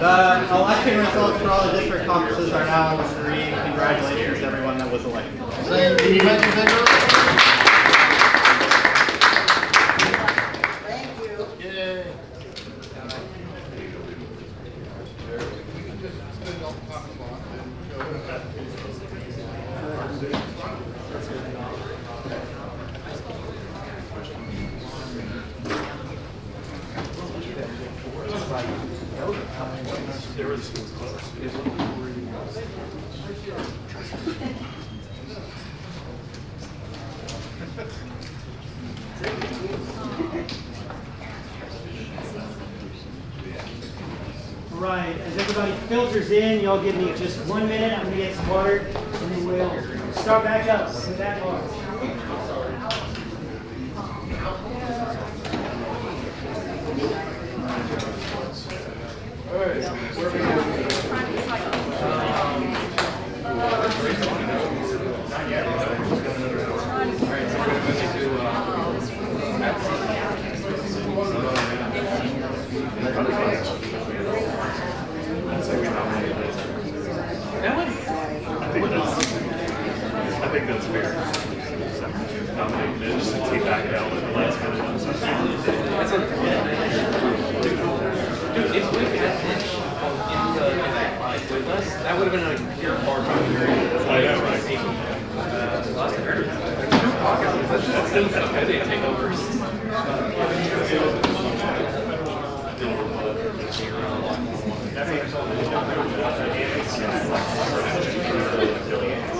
The election results for all the district conferences are now on the screen. Congratulations to everyone that was elected. Can you mention Victor? Thank you. Yay. Right, as everybody filters in, y'all give me just 1 minute, I'm gonna get some water, and then we'll start back up with that large. I think that's fair. Nominate Mitch since he backed out at the last minute on something. Dude, if we had Mitch in that fight with us, that would have been a pure hard time. I know, right? That's still okay, they take over.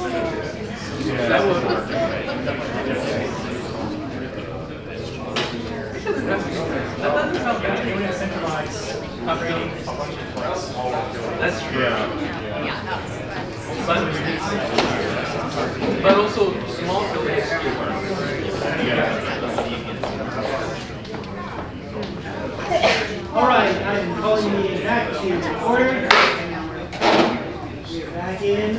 That would work. That doesn't sound bad. You want to centralize upgrading a bunch of press all over the That's true. Yeah. But also small buildings too. All right, I'm calling the meeting back to order. We're back in.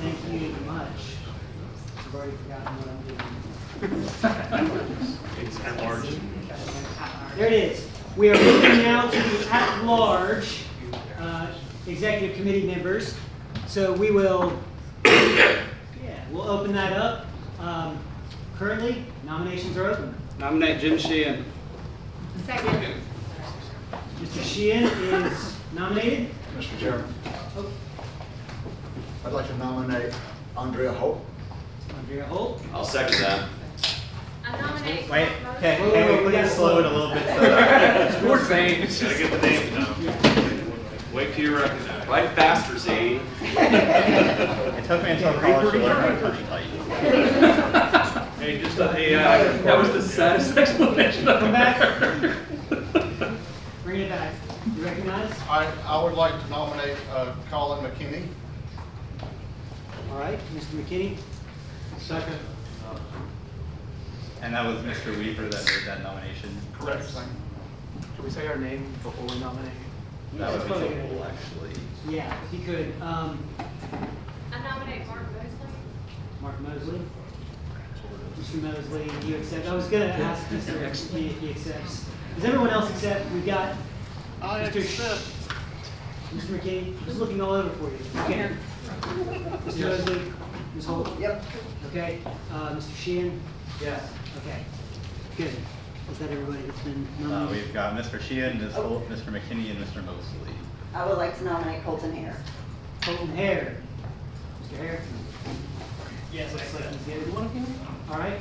Thank you much. I've already forgotten what I'm doing. It's at large. There it is. We are moving now to the at-large executive committee members. So we will, we'll open that up. Currently, nominations are open. Nominate Jim Sheehan. Second. Mr. Sheehan is nominated. Mr. Chairman, Oh, I'd like to nominate Andrea Hope. Andrea Holt. I'll second that. I nominate. Wait, Mark can Mosley. we please slow it a little bit? So that- More veins. Gotta get the name down. Wait till you're recognized. Right faster, Zadie. It took me until college to learn how to touch type. Hey, just a, That was the saddest explanation I've Come ever back. heard. Bring it back. You recognize? I would like to nominate Colin McKinney. All right, Mr. McKinney. Second. And that was Mr. Weaver that made that nomination. Correct. Can we say our name before we nominate? That would be probably helpful, actually. Yeah, if you could. I nominate Mark Mosley. Mark Mosley. Mr. Mosley, you accept? I was going to ask Mr. McKinney if he accepts. Does everyone else accept? We've got Mr. Mr. McKinney, just looking all over for you. Okay. Mr. Mosley, Ms. Holt? Yep. Okay. Mr. Sheehan? Yes. Okay. Good. Is that everybody that's been nominated? We've got Mr. Sheehan, Ms. Holt, Mr. McKinney, and Mr. Mosley. I would like to nominate Colton Hare. Colton Hare. Mr. Hare? Yes, I second. One of you? All right.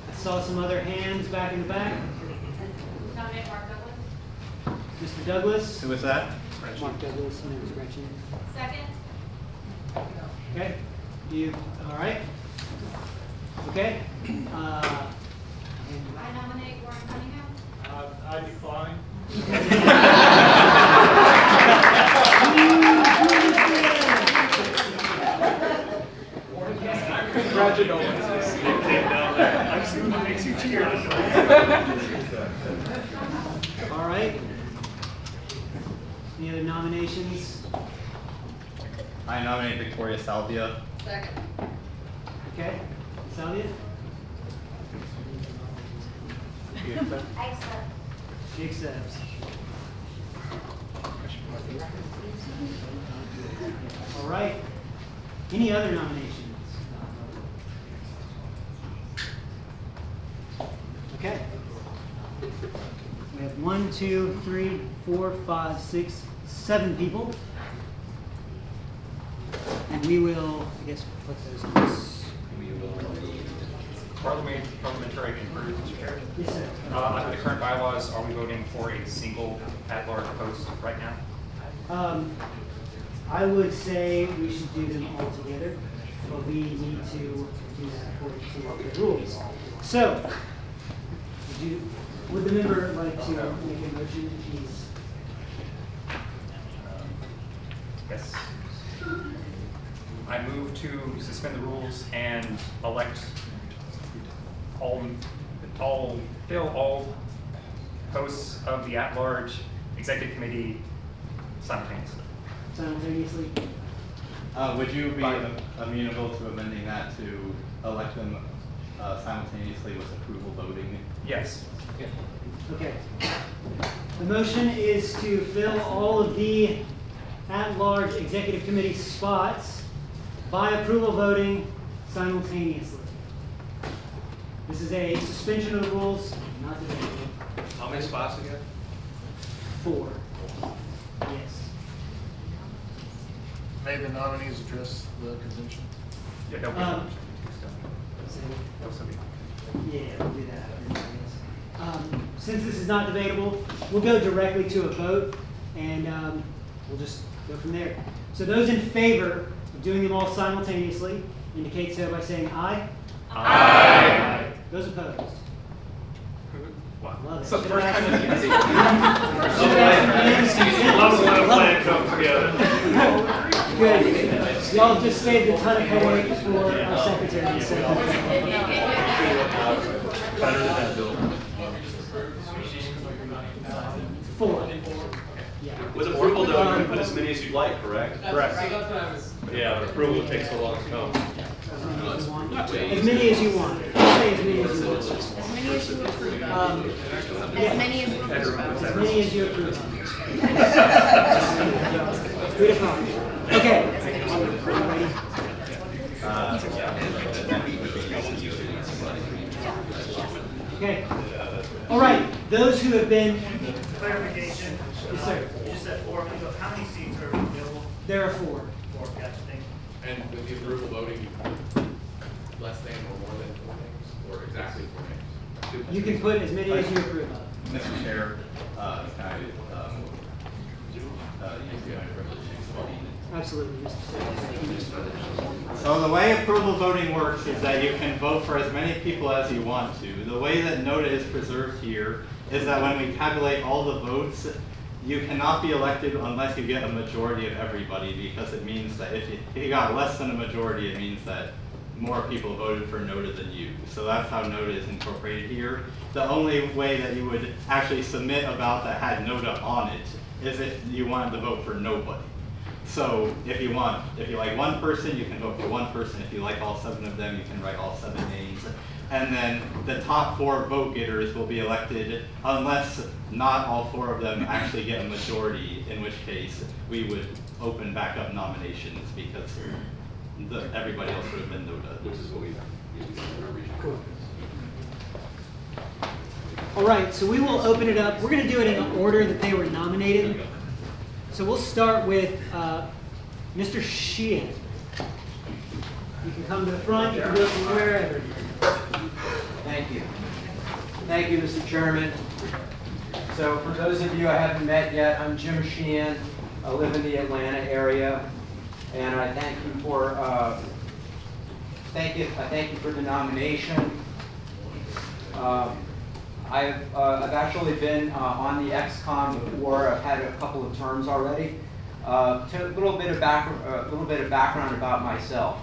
I saw some other hands back in the back. Nominate Mark Douglas. Mr. Douglas? Who was that? Mark Douglas, my name is Gretchen. Second. Okay. You, all right? Okay. I nominate Warren Cunningham. I decline. Congratulations. I'm soon to makes you cheer. All right. Any other nominations? I nominate Victoria Salvia. Second. Okay. Salvia? Excellent. She accepts. All right. Any other nominations? Okay. We have 1, 2, 3, 4, 5, 6, 7 people. And we will, I guess, put those on this. Parliamentary inquiry, Mr. Chair. Yes, sir. Under the current bylaws, are we voting for a single at-large post right now? I would say we should do them all together, but we need to do that according to the rules. So, would the member like to make a motion, please? Yes. I move to suspend the rules and elect fill all posts of the at-large executive committee simultaneously. Simultaneously? Would you be amenable to amending that to elect them simultaneously with approval voting? Yes. Okay. The motion is to fill all of the at-large executive committee spots by approval voting simultaneously. This is a suspension of the rules, not debatable. How many spots again? 4. Yes. May the nominees address the convention? Yeah, don't Yeah, we'll do that. Since this is not debatable, we'll go directly to a vote, and we'll just go from there. So those in favor of doing them all simultaneously indicate so by saying aye. Aye. Those opposed? Love it. It's the Should first I time ask- Love it when a plan comes together. Good. Y'all just saved a ton of headache for our secretary. So. Better than that, Bill. 4. Yeah. With approval, though, you can put as many as you'd like, correct? Correct. That's what I was. Yeah, but approval takes so long to come. As many as you want. Say as many as you want. As many as you approve Yeah. of. As many as you approve of. As many as you approve of. 3 to 5. Okay. Okay. All right. Those who have been. Clarification. Yes, sir. You just said 4, how many seats are available? There are 4. 4, gotcha, thank you. And with the approval voting, you can put less than or more than 4 names, or exactly 4 names. You can put as many as you approve of. Mr. Chair, can I use my privilege to explain? Absolutely, Mr. So the way approval voting works is that you can vote for as many people as you want to. The way that NOTA is preserved here is that when we tabulate all the votes, you cannot be elected unless you get a majority of everybody, because it means that if you got less than a majority, it means that more people voted for NOTA than you. So that's how NOTA is incorporated here. The only way that you would actually submit a ballot that had NOTA on it is if you wanted to vote for nobody. So if you like one person, you can vote for one person. If you like all 7 of them, you can write all 7 names. And then the top 4 vote getters will be elected unless not all 4 of them actually get a majority, in which case we would open back up nominations because everybody else would have been NOTA. Which is what we usually see in our region. Cool. All right, so we will open it up. We're going to do it in the order that they were nominated. So we'll start with Mr. Sheehan. You can come to the front. You can go from wherever. Thank you. Thank you, Mr. Chairman. So for those of you I haven't met yet, I'm Jim Sheehan. I live in the Atlanta area, and I thank you for the nomination. I've actually been on the XCOM before. I've had a couple of terms already. A little bit of background about myself.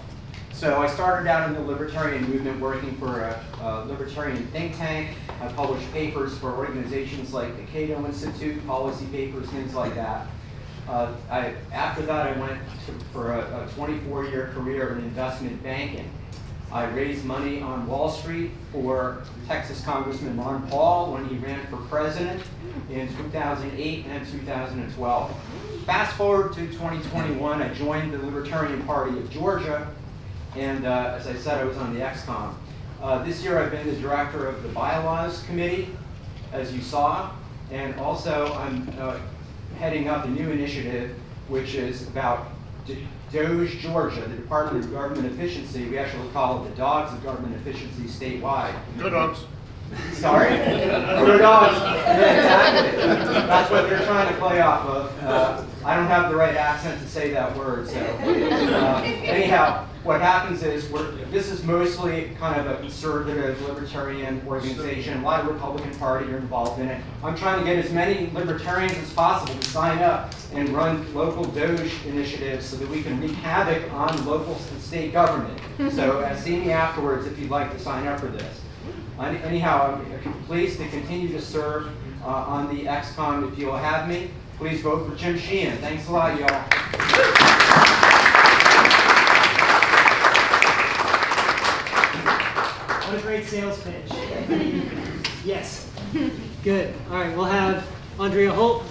So I started out in the libertarian movement working for a libertarian think tank. I published papers for organizations like the Cato Institute, policy papers, things like that. After that, I went for a 24-year career in investment banking. I raised money on Wall Street for Texas Congressman Ron Paul when he ran for president in 2008 and 2012. Fast forward to 2021, I joined the Libertarian Party of Georgia, and as I said, I was on the XCOM. This year I've been the director of the Bylaws Committee, as you saw, and also I'm heading up a new initiative which is about DOGE Georgia, the Department of Government Efficiency. We actually call it the Dogs of Government Efficiency statewide. Good dogs. Sorry? Good dogs. Yeah, exactly. That's what they're trying to play off of. I don't have the right accent to say that word, so. Anyhow, what happens is, this is mostly kind of a conservative, libertarian organization. A lot of Republican Party are involved in it. I'm trying to get as many libertarians as possible to sign up and run local Doge initiatives so that we can wreak havoc on local and state government. So see me afterwards if you'd like to sign up for this. Anyhow, I'm pleased to continue to serve on the XCOM. If you'll have me, please vote for Jim Sheehan. Thanks a lot, y'all. What a great sales pitch. Yes. Good. All right, we'll have Andrea Holt.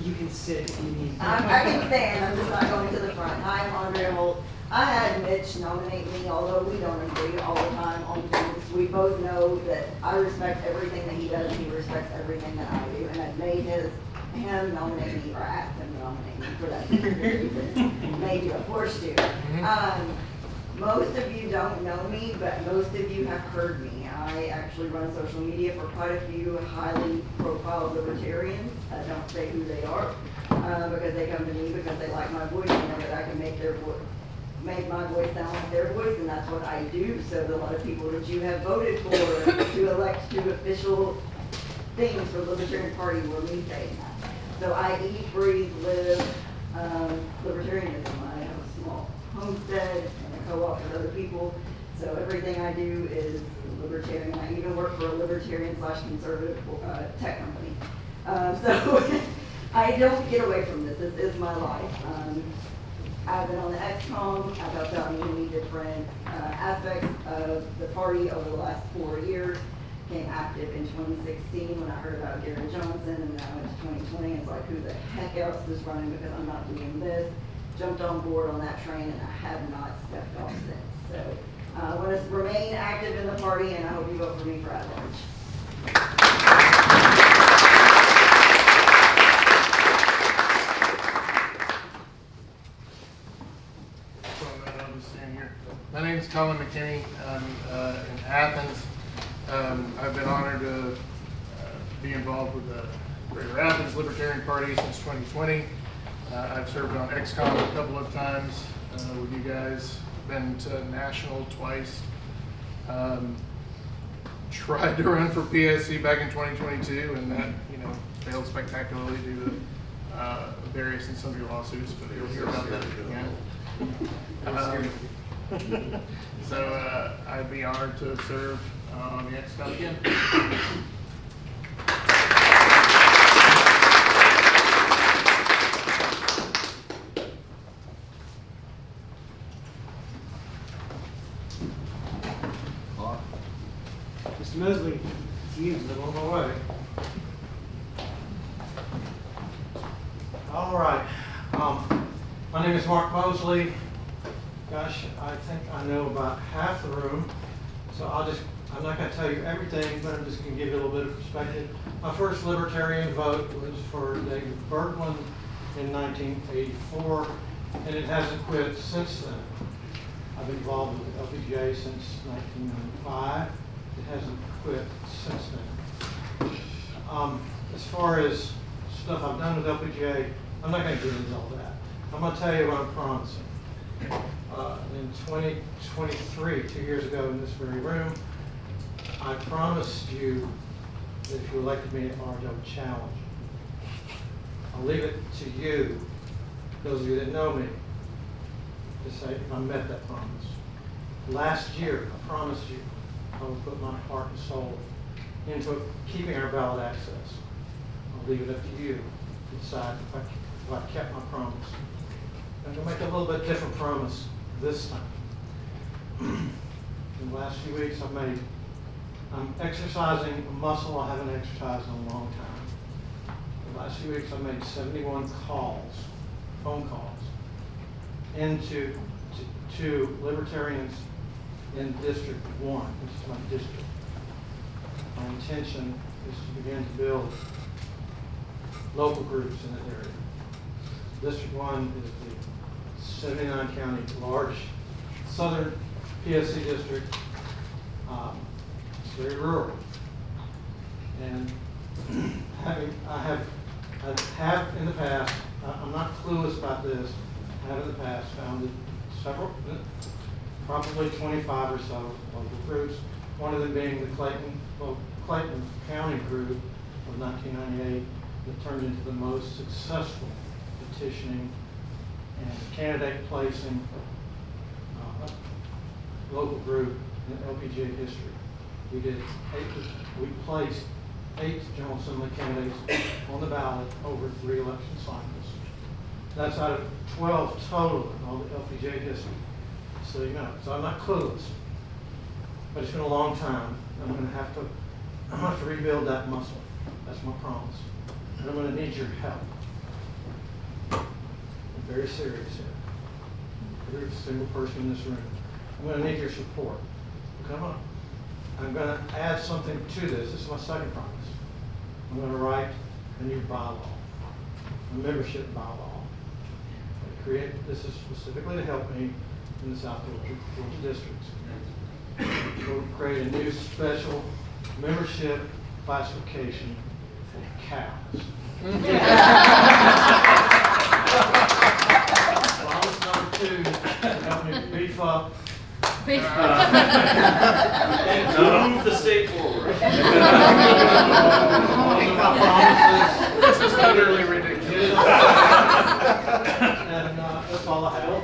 You can sit if you need. I can stand, I'm just not going to the front. Hi, I'm Andrea Holt. I had Mitch nominate me, although we don't agree all the time on things. We both know that I respect everything that he does, and he respects everything that I do. And I've made him nominate me, or asked him to nominate me for that reason. Made you, forced you. Most of you don't know me, but most of you have heard me. I actually run social media for quite a few highly profiled libertarians. I don't say who they are, because they come to me because they like my voice and know that I can make my voice sound like their voice, and that's what I do. So a lot of people that you have voted for to elect to official things for the Libertarian Party were me saying that. So I eat, breathe, live libertarianism. I have a small homestead and a co-op with other people. So everything I do is libertarian. I even work for a libertarian/conservative tech company. So I don't get away from this. This is my life. I've been on the XCOM. I've helped out in many different aspects of the party over the last 4 years. Became active in 2016 when I heard about Gary Johnson, and then I went to 2020 and it's like, who the heck else is running because I'm not doing this. Jumped on board on that train and I have not stepped off since. So I want to remain active in the party, and I hope you vote for me for at-large. My name is Colin McKinney. I'm in Athens. I've been honored to be involved with the Greater Athens Libertarian Party since 2020. I've served on XCOM a couple of times with you guys. Been to national twice. Tried to run for PSC back in 2022, and that failed spectacularly due to various and sundry lawsuits. But you'll hear about that again. So I'd be honored to serve on the XCOM again. Mr. Mosley, it's you. On my way. All right. My name is Mark Mosley. Gosh, I think I know about half the room, so I'm not going to tell you everything, but I'm just going to give you a little bit of perspective. My first libertarian vote was for David Bergman in 1984, and it hasn't quit since then. I've been involved with the LPGA since 1995. It hasn't quit since then. As far as stuff I've done with LPGA, I'm not going to get into all that. I'm going to tell you what I'm promising. In 2023, 2 years ago in this very room, I promised you that if you elected me at large, I would challenge you. I'll leave it to you, those of you that know me, to say if I met that promise. Last year, I promised you I would put my heart and soul into keeping our ballot access. I'll leave it up to you to decide if I kept my promise. I'm going to make a little bit different promise this time. In the last few weeks, I'm exercising a muscle I haven't exercised in a long time. The last few weeks, I've made 71 calls, phone calls, to libertarians in District 1, which is my district. My intention is to begin to build local groups in that area. District 1 is the 79 county large southern PSC district. It's very rural. And I have I have in the past, I'm not clueless about this, I have in the past founded several, probably 25 or so local groups, one of them being the Clayton County group of 1998 that turned into the most successful petitioning and candidate placing local group in LPGA history. We placed 8 General Assembly candidates on the ballot over 3 election cycles. That's out of 12 total in all the LPGA history. So you know, so I'm not clueless. But it's been a long time. I'm going to have to rebuild that muscle. That's my promise. And I'm going to need your help. I'm very serious here. Every single person in this room. I'm going to need your support. Come on. I'm going to add something to this. This is my second promise. I'm going to write a new bylaw, a membership bylaw. This is specifically to help me in the South Georgia districts. We'll create a new special membership classification for cows. Promise number 2 to help me beef up. Move the state forward. This is utterly ridiculous. And that's all I have.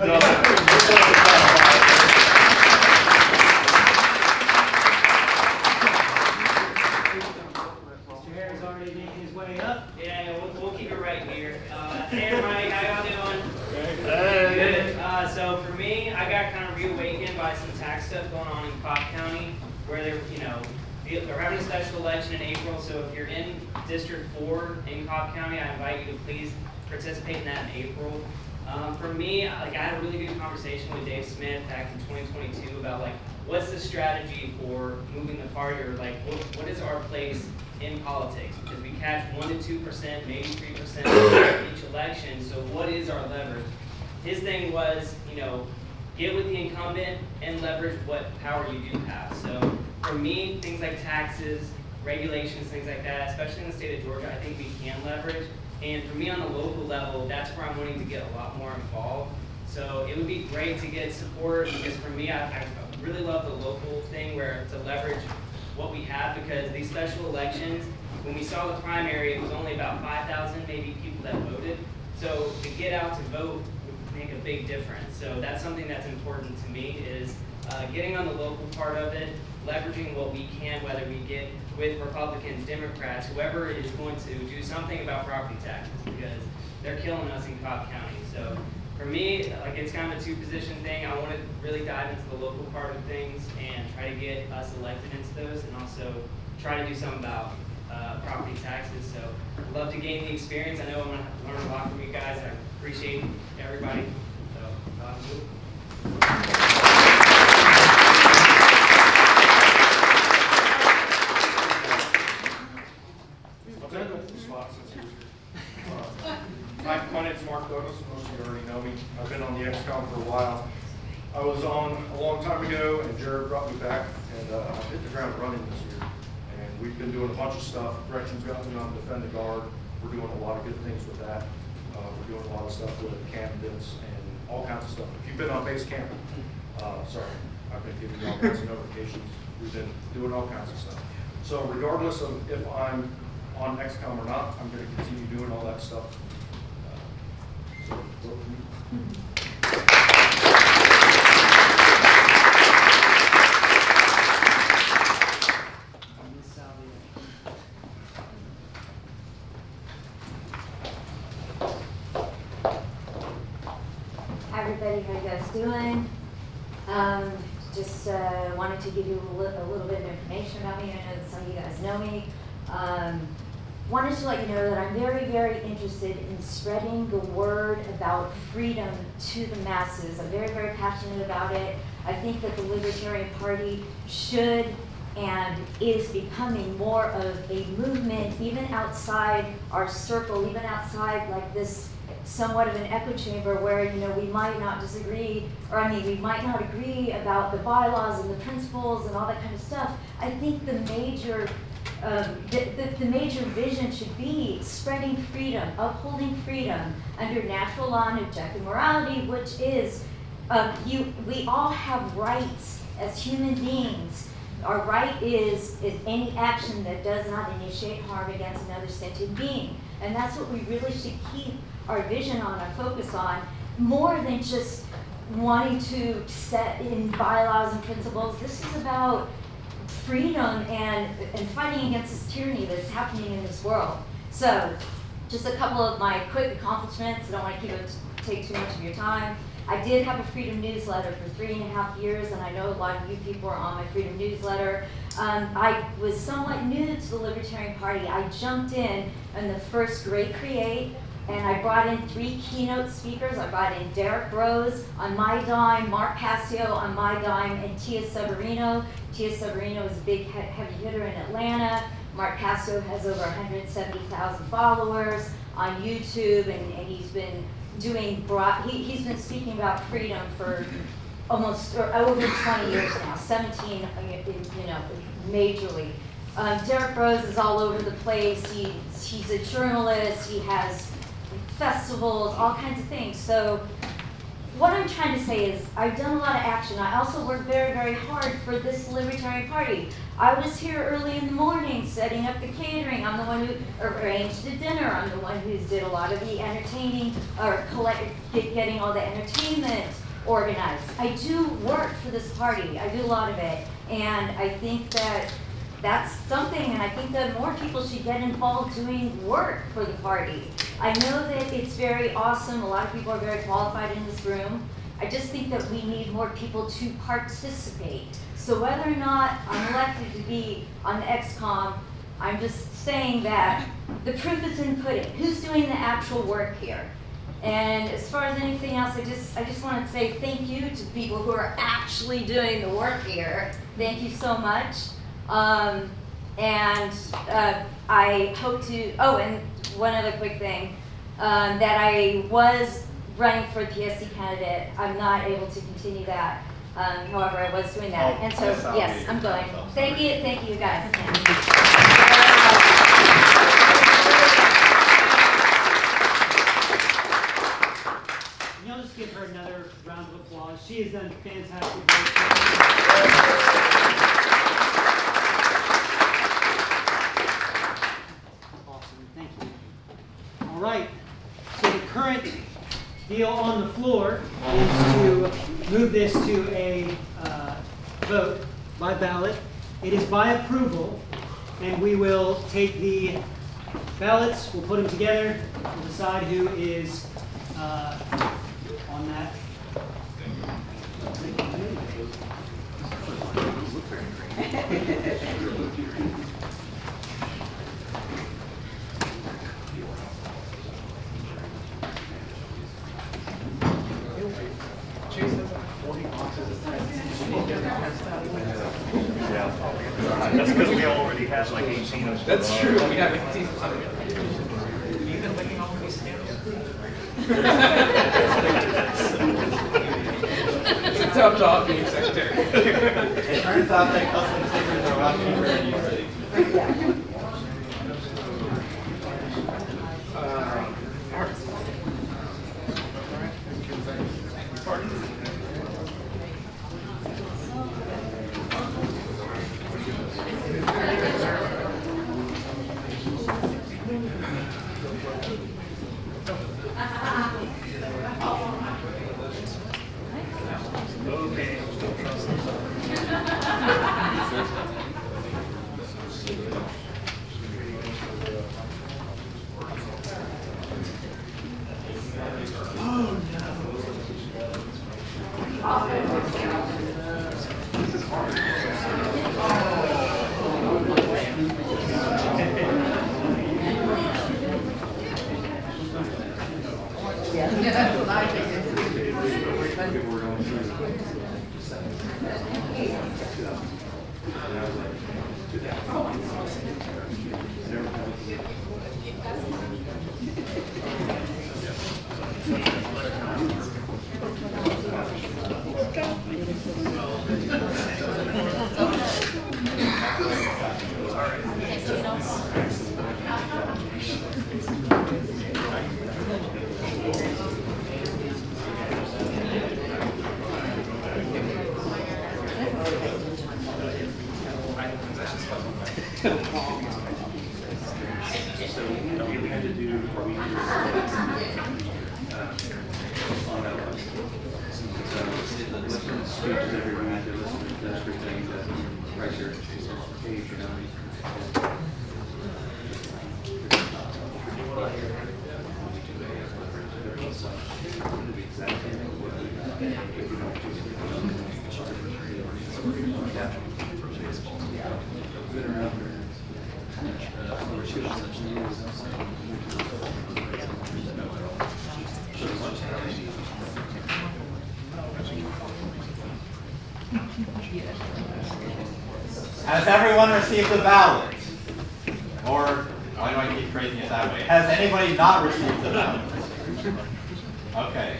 Mr. Harris already making his way up. Yeah, we'll keep it right here. Hey everybody, how y'all doing? Hey. Good. So for me, I got kind of reawakened by some tax stuff going on in Cobb County, where they're having a special election in April. So if you're in District 4 in Cobb County, I invite you to please participate in that in April. For me, I had a really good conversation with Dave Smith back in 2022 about what's the strategy for moving the party, or what is our place in politics, because we catch 1% to 2%, maybe 3% each election. So what is our leverage? His thing was, get with the incumbent and leverage what power you do have. So for me, things like taxes, regulations, things like that, especially in the state of Georgia, I think we can leverage. And for me on the local level, that's where I'm wanting to get a lot more involved. So it would be great to get support, because for me, I really love the local thing where to leverage what we have, because these special elections, when we saw the primary, it was only about 5,000 maybe people that voted. So to get out to vote would make a big difference. So that's something that's important to me, is getting on the local part of it, leveraging what we can, whether we get with Republicans, Democrats, whoever is going to do something about property taxes, because they're killing us in Cobb County. So for me, it's kind of a 2-position thing. I want to really dive into the local part of things and try to get us elected into those, and also try to do something about property taxes. So I'd love to gain the experience. I know I'm going to learn a lot from you guys. I appreciate everybody. So, My name's Mark Douglas. Most of you already know me. I've been on the XCOM for a while. I was on a long time ago, and Jared brought me back, and I hit the ground running this year. And we've been doing a bunch of stuff. Gretchen's got me on Defend the Guard. We're doing a lot of good things with that. We're doing a lot of stuff with candidates and all kinds of stuff. If you've been on base camp, sorry, I've been giving you all kinds of notifications. We've been doing all kinds of stuff. So regardless of if I'm on XCOM or not, I'm going to continue doing all that stuff. So vote for me. Hi everybody, how you guys doing? Just wanted to give you a little bit of information about me. I know that some of you guys know me. Wanted to let you know that I'm very, very interested in spreading the word about freedom to the masses. I'm very, very passionate about it. I think that the Libertarian Party should and is becoming more of a movement, even outside our circle, even outside like this somewhat of an echo chamber where, we might not disagree, we might not agree about the bylaws and the principles and all that kind of stuff. I think the major the major vision should be spreading freedom, upholding freedom under natural law and objective morality, which is we all have rights as human beings. Our right is any action that does not initiate harm against another sentient being. And that's what we really should keep our vision on, our focus on, more than just wanting to set in bylaws and principles. This is about freedom and fighting against this tyranny that's happening in this world. So, just a couple of my quick accomplishments. I don't want to take too much of your time. I did have a Freedom newsletter for 3.5 years, and I know a lot of you people are on my Freedom newsletter. I was somewhat new to the Libertarian Party. I jumped in the first Great Create, and I brought in 3 keynote speakers. I brought in Derek Rose on my dime, Mark Passio on my dime, and Tia Severino. Tia Severino is a big heavy hitter in Atlanta. Mark Passio has over 170,000 followers on YouTube, and he's been doing he's been speaking about freedom for almost or over 20 years now, 17, majorly. Derek Rose is all over the place. He's a journalist. He has festivals, all kinds of things. So what I'm trying to say is I've done a lot of action. I also work very, very hard for this Libertarian Party. I was here early in the morning setting up the catering. I'm the one who arranged the dinner. I'm the one who did a lot of the entertaining or getting all the entertainment organized. I do work for this party. I do a lot of it. And I think that that's something, and I think that more people should get involved doing work for the party. I know that it's very awesome. A lot of people are very qualified in this room. I just think that we need more people to participate. So whether or not I'm elected to be on the XCOM, I'm just saying that the proof is in the pudding. Who's doing the actual work here? And as far as anything else, I just want to say thank you to people who are actually doing the work here. Thank you so much. I hope to, and one other quick thing, that I was running for PSD candidate. I'm not able to continue that. However, I was doing that. And so, yes, I'm going. Thank you guys. And y'all just give her another round of applause. She has done fantastic work. Awesome, thank you. All right, so the current deal on the floor is to move this to a vote by ballot. It is by approval, and we will take the ballots, we'll put them together, we'll decide who is on that. That's because we already have like 18 of them. That's true, we have 18. You've been licking all of these stamps? It's a tough job being secretary. It turns out that custom stickers are actually very easy. So we had to do, or we had to on that list. So listen to speeches every week, to listen to everything that right there, page, you know. Has everyone received the ballot? Or, why do I keep phrasing it that way? Has anybody not received the ballot? Okay.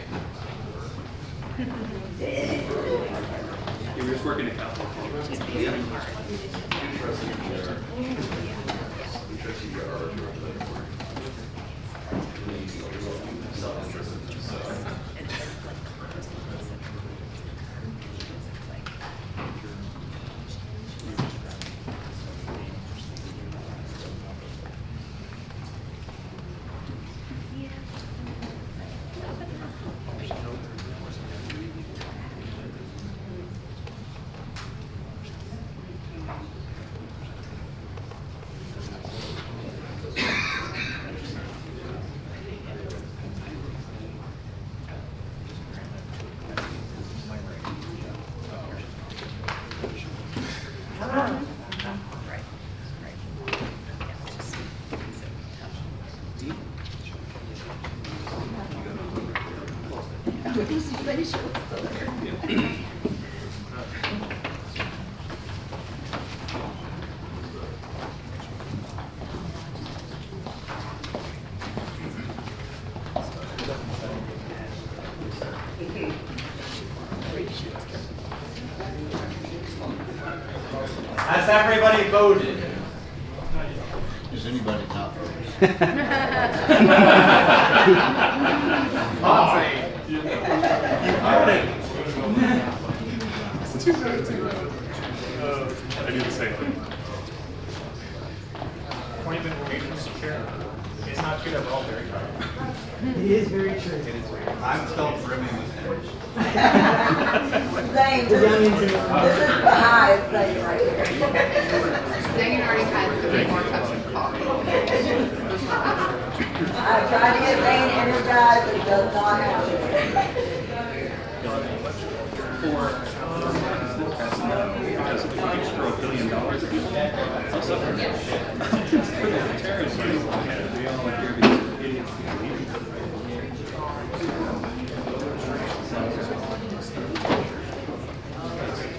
You were just working it out. Has everybody voted? Is anybody not voting? All right. It's too bad, too bad. I do the same thing. Appointment arrangements, Chair. It's not true that we're all very tired. It is very true. It is weird. I'm still brimming with energy. Zane, this is the high thing right here. Zane already had 3 more cups of coffee. I tried to get Zane energized, but he does not have it. Because if we use for $1 billion, it's also for the terrorists. We all like here because idiots.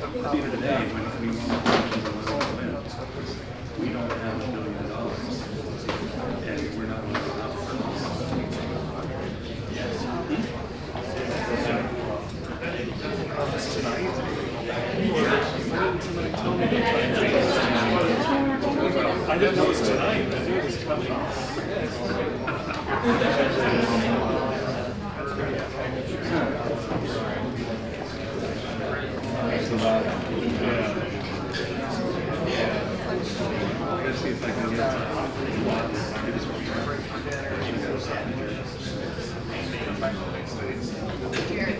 At the end of the day, when we want elections and we're all in, we don't have $1 billion, and we're not allowed to opt for I didn't know it was tonight. I knew it was coming. Let's see if I can get Jared.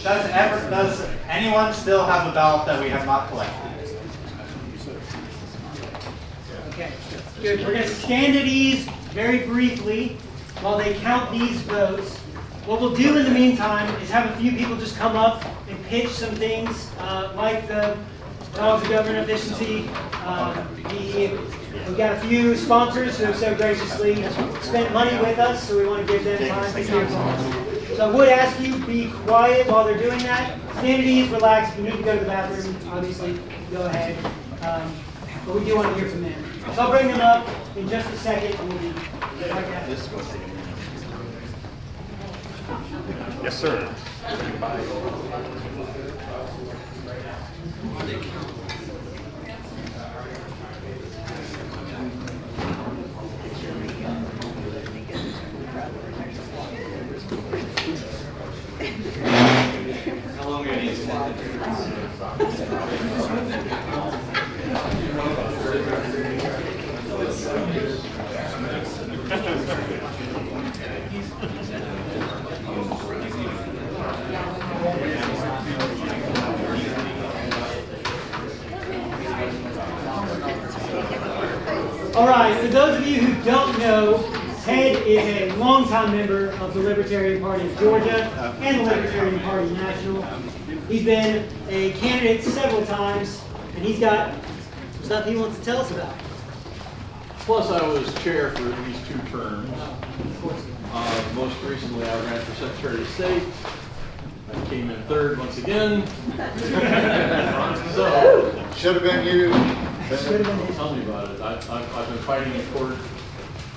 Does anyone still have a ballot that we have not collected? Okay, good. We're going to stand at ease very briefly while they count these votes. What we'll do in the meantime is have a few people just come up and pitch some things, like the Dogs of Government Efficiency. We've got a few sponsors who have so graciously spent money with us, so we want to give them time to hear from us. So I would ask you be quiet while they're doing that. Stand at ease, relax. If you need to go to the bathroom, obviously, go ahead. But we do want to hear from them. So I'll bring them up in just a second, and we'll be right back. Yes, sir. How long are you need All right, for those of you who don't know, Ted is a longtime member of the Libertarian Party of Georgia and the Libertarian Party National. He's been a candidate several times, and he's got some stuff he wants to tell us about. Plus, I was chair for these 2 terms. Most recently, I ran for Secretary of State. I came in 3rd once again. So, should have been you. Tell me about it. I've been fighting in court.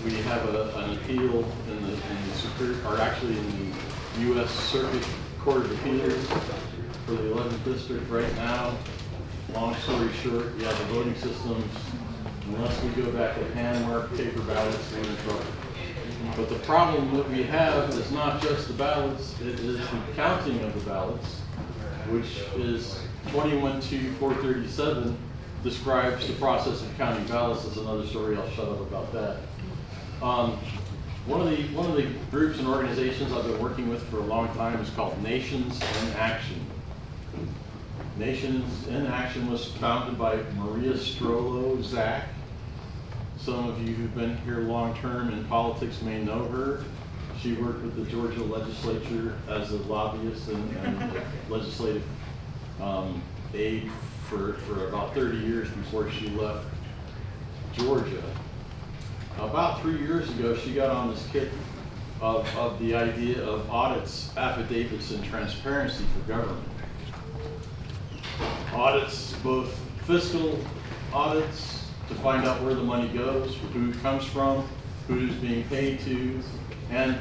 We have an appeal in the Superior, or actually in the U.S. Circuit Court of Appeals for the 11th District right now. Long story short, yeah, the voting systems, unless we go back to hand-marked paper ballots, we're in trouble. But the problem that we have is not just the ballots, it is the counting of the ballots, which is 21-437 describes the process of counting ballots. That's another story, I'll shut up about that. One of the groups and organizations I've been working with for a long time is called Nations in Action. Nations in Action was founded by Maria Strollo-Zak. Some of you who've been here long-term in politics may know her. She worked with the Georgia legislature as a lobbyist and legislative aide for about 30 years before she left Georgia. About 3 years ago, she got on this kick of the idea of audits, affidavits, and transparency for government. Audits, both fiscal audits to find out where the money goes, who it comes from, who's being paid to, and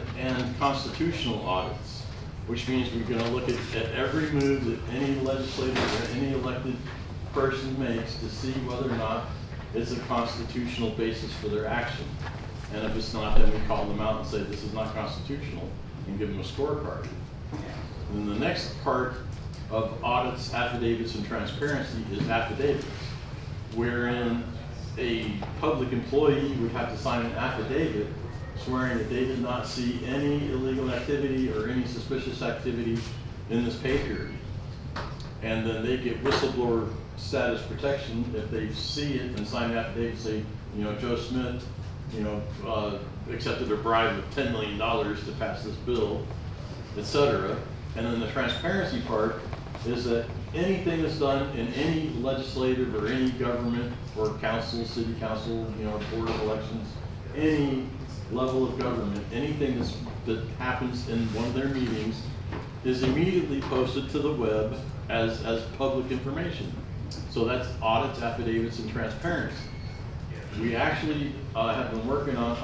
constitutional audits, which means we're going to look at every move that any legislator or any elected person makes to see whether or not it's a constitutional basis for their action. And if it's not, then we call them out and say this is not constitutional and give them a scorecard. And then the next part of audits, affidavits, and transparency is affidavits, wherein a public employee would have to sign an affidavit swearing that they did not see any illegal activity or any suspicious activity in this pay period. And then they get whistleblower status protection if they see it and sign an affidavit, say, you know, Joe Smith, you know, accepted a bribe of $10 million to pass this bill, etc. And then the transparency part is that anything that's done in any legislative or any government or council, city council, you know, board of elections, any level of government, anything that happens in one of their meetings is immediately posted to the web as public information. So that's audits, affidavits, and transparency. We actually have been working on a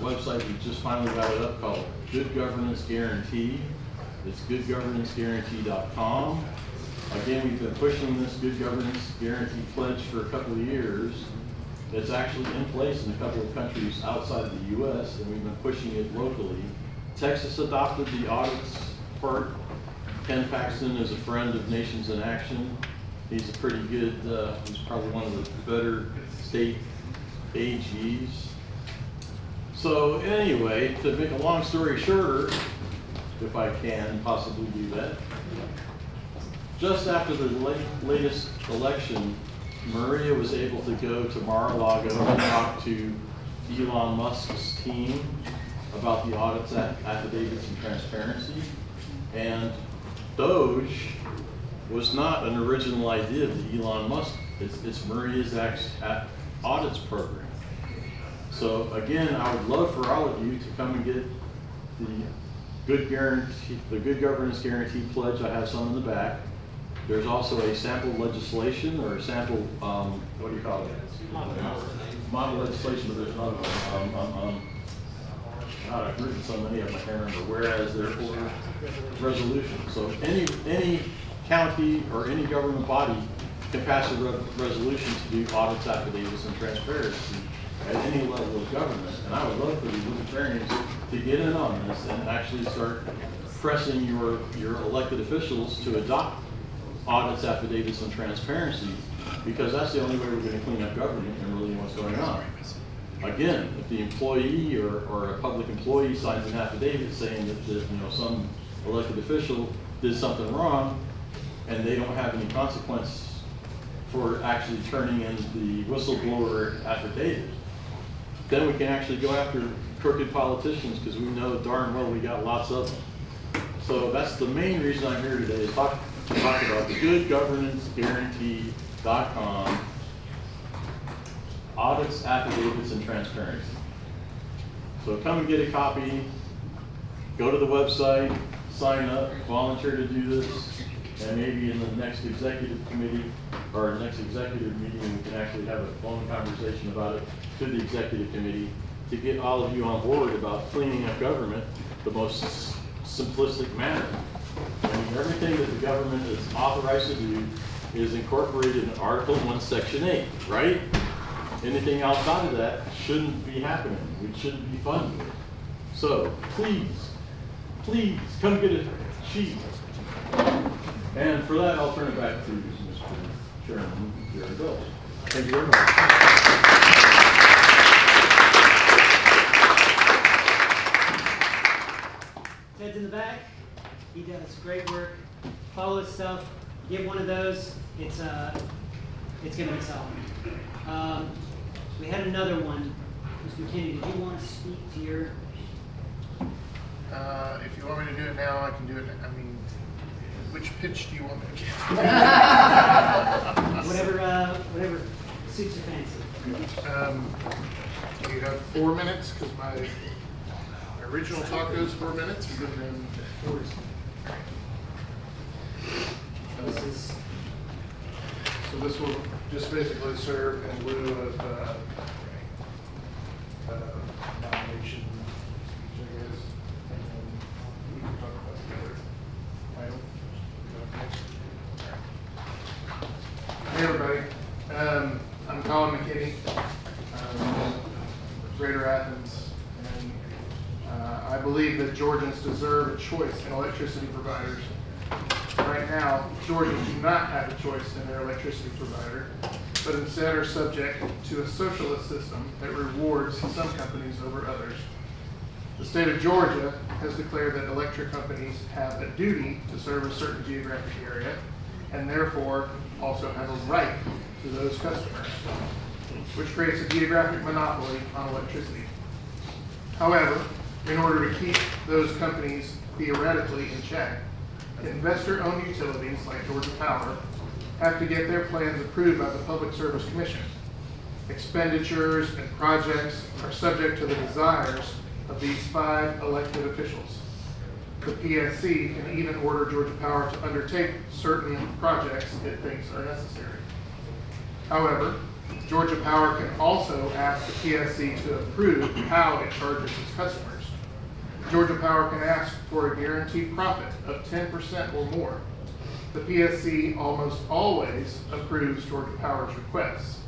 website. We just finally got it up called Good Governance Guarantee. It's goodgovernanceguarantee.com. Again, we've been pushing this Good Governance Guarantee pledge for a couple of years. It's actually in place in a couple of countries outside of the U.S., and we've been pushing it locally. Texas adopted the audits part. Ken Paxton is a friend of Nations in Action. He's a pretty good, he's probably one of the better state AGs. So anyway, to make a long story shorter, if I can possibly do that. Just after the latest election, Maria was able to go to Mar-a-Lago and talk to Elon Musk's team about the audits, affidavits, and transparency. And Doge was not an original idea to Elon Musk. It's Maria's audits program. So again, I would love for all of you to come and get the good governance guarantee pledge. I have some in the back. There's also a sample legislation or a sample, what do you call it? Model legislation, but there's not, God, I've written so many of them, I can't remember. Whereas, therefore, resolution. So any county or any government body can pass a resolution to do audits, affidavits, and transparency at any level of government. And I would love for the Libertarians to get in on this and actually start pressing your elected officials to adopt audits, affidavits, and transparency, because that's the only way we're going to clean up government and really know what's going on. Again, if the employee or a public employee signs an affidavit saying that some elected official did something wrong, and they don't have any consequence for actually turning in the whistleblower affidavit, then we can actually go after crooked politicians, because we know darn well we got lots of them. So that's the main reason I'm here today, is talk about the goodgovernanceguarantee.com audits, affidavits, and transparency. So come and get a copy, go to the website, sign up, volunteer to do this, and maybe in the next executive committee or next executive meeting we can actually have a phone conversation about it to the executive committee to get all of you on board about cleaning up government the most simplistic manner. I mean, everything that the government is authorized to do is incorporated in Article 1, Section 8, right? Anything outside of that shouldn't be happening. We shouldn't be funding it. So please, please come get a sheet. And for that, I'll turn it back to Mr. Chairman, Jerry Bills. Thank you very much. Ted's in the back. He does great work. Follow his stuff. Get one of those. It's gonna be solid. We had another one. Mr. McKinney, did you want to speak to your? If you want me to do it now, I can do it. I mean, which pitch do you want me to give? Whatever suits your fancy. You have 4 minutes, because my original talk goes 4 minutes. And then so this will just basically serve in lieu of nomination speech, I guess. And then we can talk about the other item. Hey everybody, I'm Colin McKinney, Greater Athens, and I believe that Georgians deserve a choice in electricity providers. Right now, Georgians do not have a choice in their electricity provider, but instead are subject to a socialist system that rewards some companies over others. The state of Georgia has declared that electric companies have a duty to serve a certain geographic area, and therefore also have a right to those customers, which creates a geographic monopoly on electricity. However, in order to keep those companies theoretically in check, investor-owned utilities like Georgia Power have to get their plans approved by the Public Service Commission. Expenditures and projects are subject to the desires of these 5 elected officials. The PSC can even order Georgia Power to undertake certain projects it thinks are necessary. However, Georgia Power can also ask the PSC to approve how it charges its customers. Georgia Power can ask for a guaranteed profit of 10% or more. The PSC almost always approves Georgia Power's requests.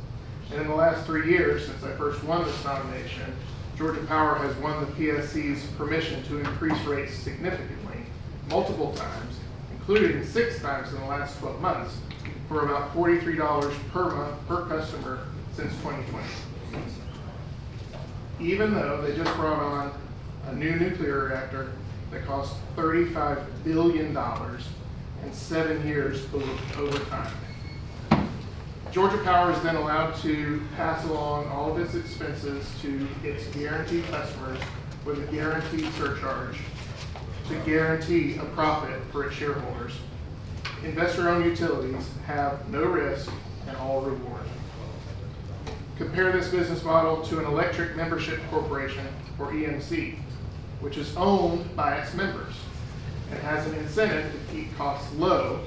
And in the last 3 years, since I first won this nomination, Georgia Power has won the PSC's permission to increase rates significantly, multiple times, including 6 times in the last 12 months, for about $43 per month per customer since 2020. Even though they just brought on a new nuclear reactor that cost $35 billion in 7 years over time. Georgia Power is then allowed to pass along all of its expenses to its guaranteed customers with a guaranteed surcharge to guarantee a profit for its shareholders. Investor-owned utilities have no risk and all reward. Compare this business model to an electric membership corporation, or EMC, which is owned by its members and has an incentive to keep costs low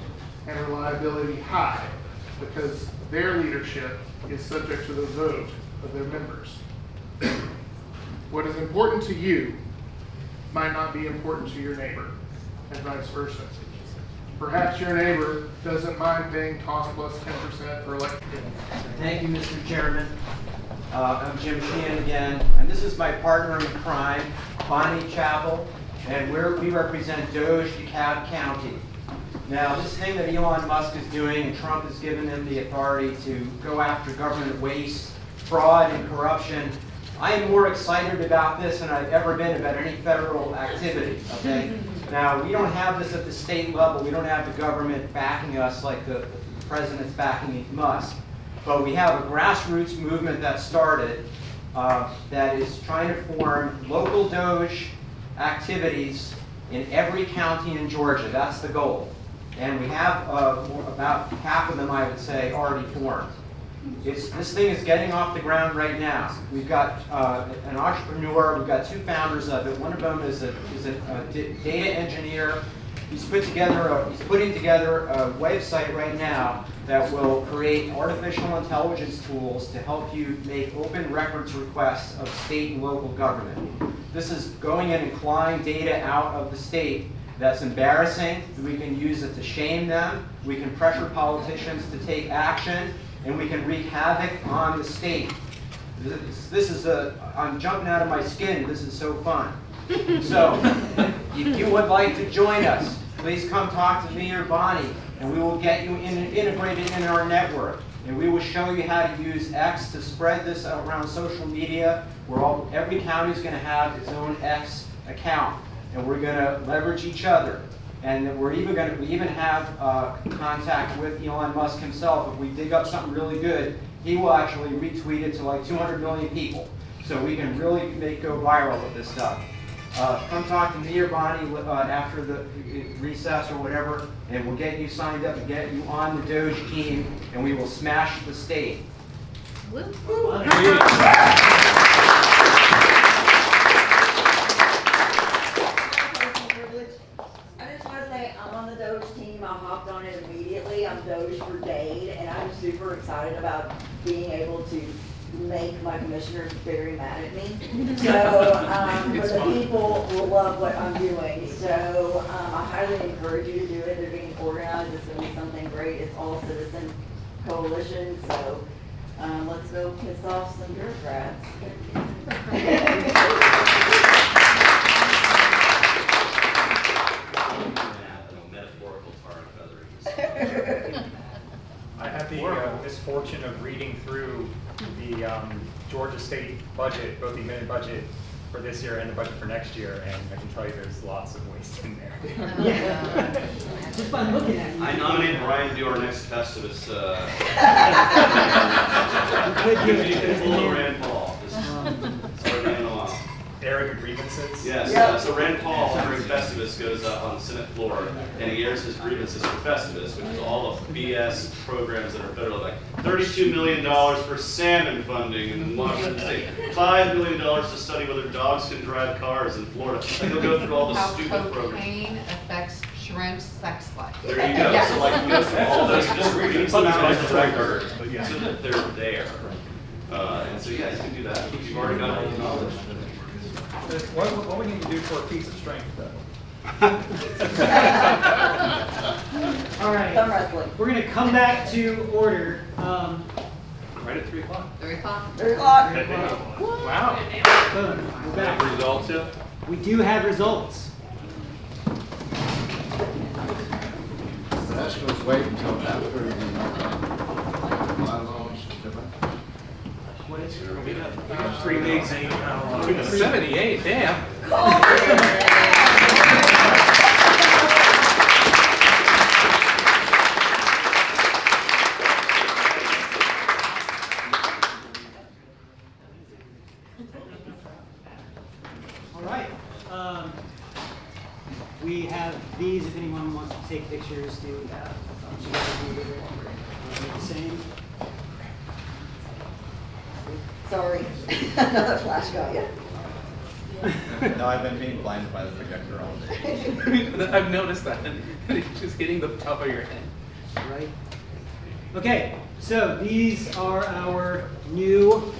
and reliability high because their leadership is subject to the vote of their members. What is important to you might not be important to your neighbor, and vice versa. Perhaps your neighbor doesn't mind paying cost plus 10% for electric. Thank you, Mr. Chairman. I'm Jim Sheehan again, and this is my partner in crime, Bonnie Chappell, and we represent Doge DeKalb County. Now, this thing that Elon Musk is doing, and Trump has given him the authority to go after government waste, fraud, and corruption, I am more excited about this than I've ever been about any federal activity, okay? Now, we don't have this at the state level. We don't have the government backing us like the president's backing Musk. But we have a grassroots movement that started that is trying to form local Doge activities in every county in Georgia. That's the goal. And we have about half of them, I would say, already formed. This thing is getting off the ground right now. We've got an entrepreneur. We've got two founders of it. One of them is a data engineer. He's putting together a website right now that will create artificial intelligence tools to help you make open records requests of state and local government. This is going in and clawing data out of the state that's embarrassing. We can use it to shame them. We can pressure politicians to take action, and we can wreak havoc on the state. I'm jumping out of my skin. This is so fun. So, if you would like to join us, please come talk to me or Bonnie, and we will get you integrated in our network. And we will show you how to use X to spread this around social media, where every county is going to have its own X account. And we're going to leverage each other. And we even have contact with Elon Musk himself. If we dig up something really good, he will actually retweet it to like 200 million people. So we can really go viral with this stuff. Come talk to me or Bonnie after the recess or whatever, and we'll get you signed up and get you on the Doge team, and we will smash the state. Woo. I just want to say I'm on the Doge team. I hopped on it immediately. I'm Doge for Dade, and I'm super excited about being able to make my commissioners very mad at me. So for the people will love what I'm doing. So I highly encourage you to do it. They're being organized. It's going to be something great. It's all citizen coalition. So let's go piss off some bureaucrats. I had the misfortune of reading through the Georgia state budget, both the amended budget for this year and the budget for next year, and I can tell you there's lots of waste in there. Yeah. Just by looking at you. I nominate Brian to do our next Festivus. You could Pull Rand Paul. Start running along. Airing the grievances? Yes, so Rand Paul during Festivus goes up on the Senate floor and he airs his grievances for Festivus, which is all of BS programs that are federal, like $32 million for salmon funding in Washington State, $5 million to study whether dogs can drive cars in Florida. Like he'll go through all the stupid programs. How cocaine affects shrimp's sex life. There you go. Yes. So like he goes through all those, just reading some out of the record, but yeah. so that they're there. And so yeah, you can do that. If you've already got all the knowledge. What we need to do for a piece of strength, though? All right. Thumb wrestling. We're going to come back to order. Right at 3 o'clock. 3 o'clock. 3 o'clock. Wow. Boom. We're back. Results yet? We do have results. Let's just wait until after the bylaws. What is it? We got 3 leagues and 78, damn. have these if anyone wants to take pictures. Do we have? Did you guys do the same? Sorry, another flash got you. No, I've been being blinded by the projector all day. I've noticed that. It's just hitting the top of your head. Right. Okay, so these are our new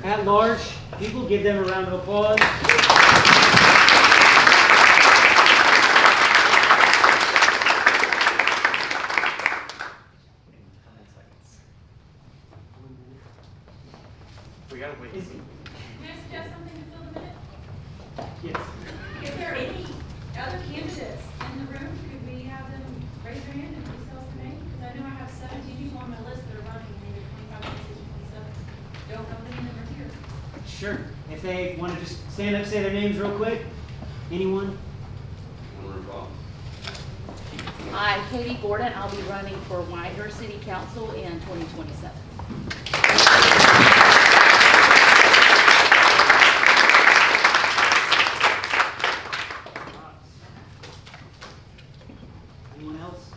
at-large people. Give them a round of applause. We gotta wait. Is- Can I suggest something to fill the minute? Yes. If there are any other candidates in the room, could we have them raise their hand and please tell us their name? Because I know I have 17 people on my list that are running in either 25, 26, 27. Don't know if any of them are here. Sure. If they want to just stand up, say their names real quick. Anyone? Hi, Katie Gordon. I'll be running for Whitehurst City Council in 2027. Anyone else?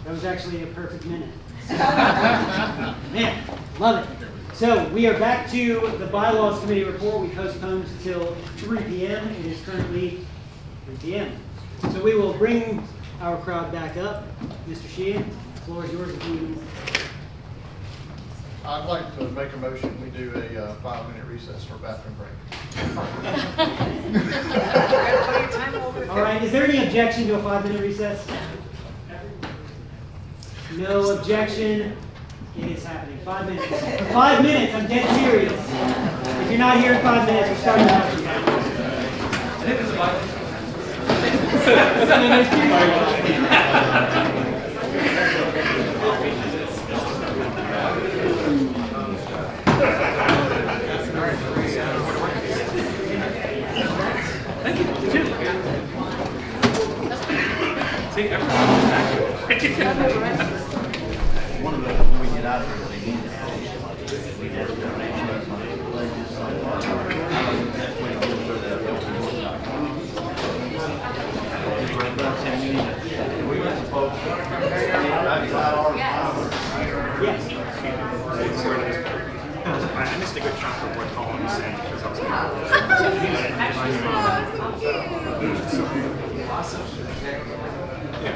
That was actually a perfect minute. Man, love it. So we are back to the bylaws committee report. We postponed until 3 p.m. It is currently 3 p.m. So we will bring our crowd back up. Mr. Sheehan, the floor is yours if you. I'd like to make a motion, we do a 5-minute recess for a bathroom break. All right, is there any objection to a 5-minute recess? No objection. It is happening. 5 minutes. For 5 minutes, I'm dead serious. If you're not here in 5 minutes, we're starting out. I think it's a violation. Thank you. See, One of the, when we get out of here, they need to have, we have donations, pledges, we got some folks. I missed a good chunk of what Colin was saying because I was Awesome. yeah.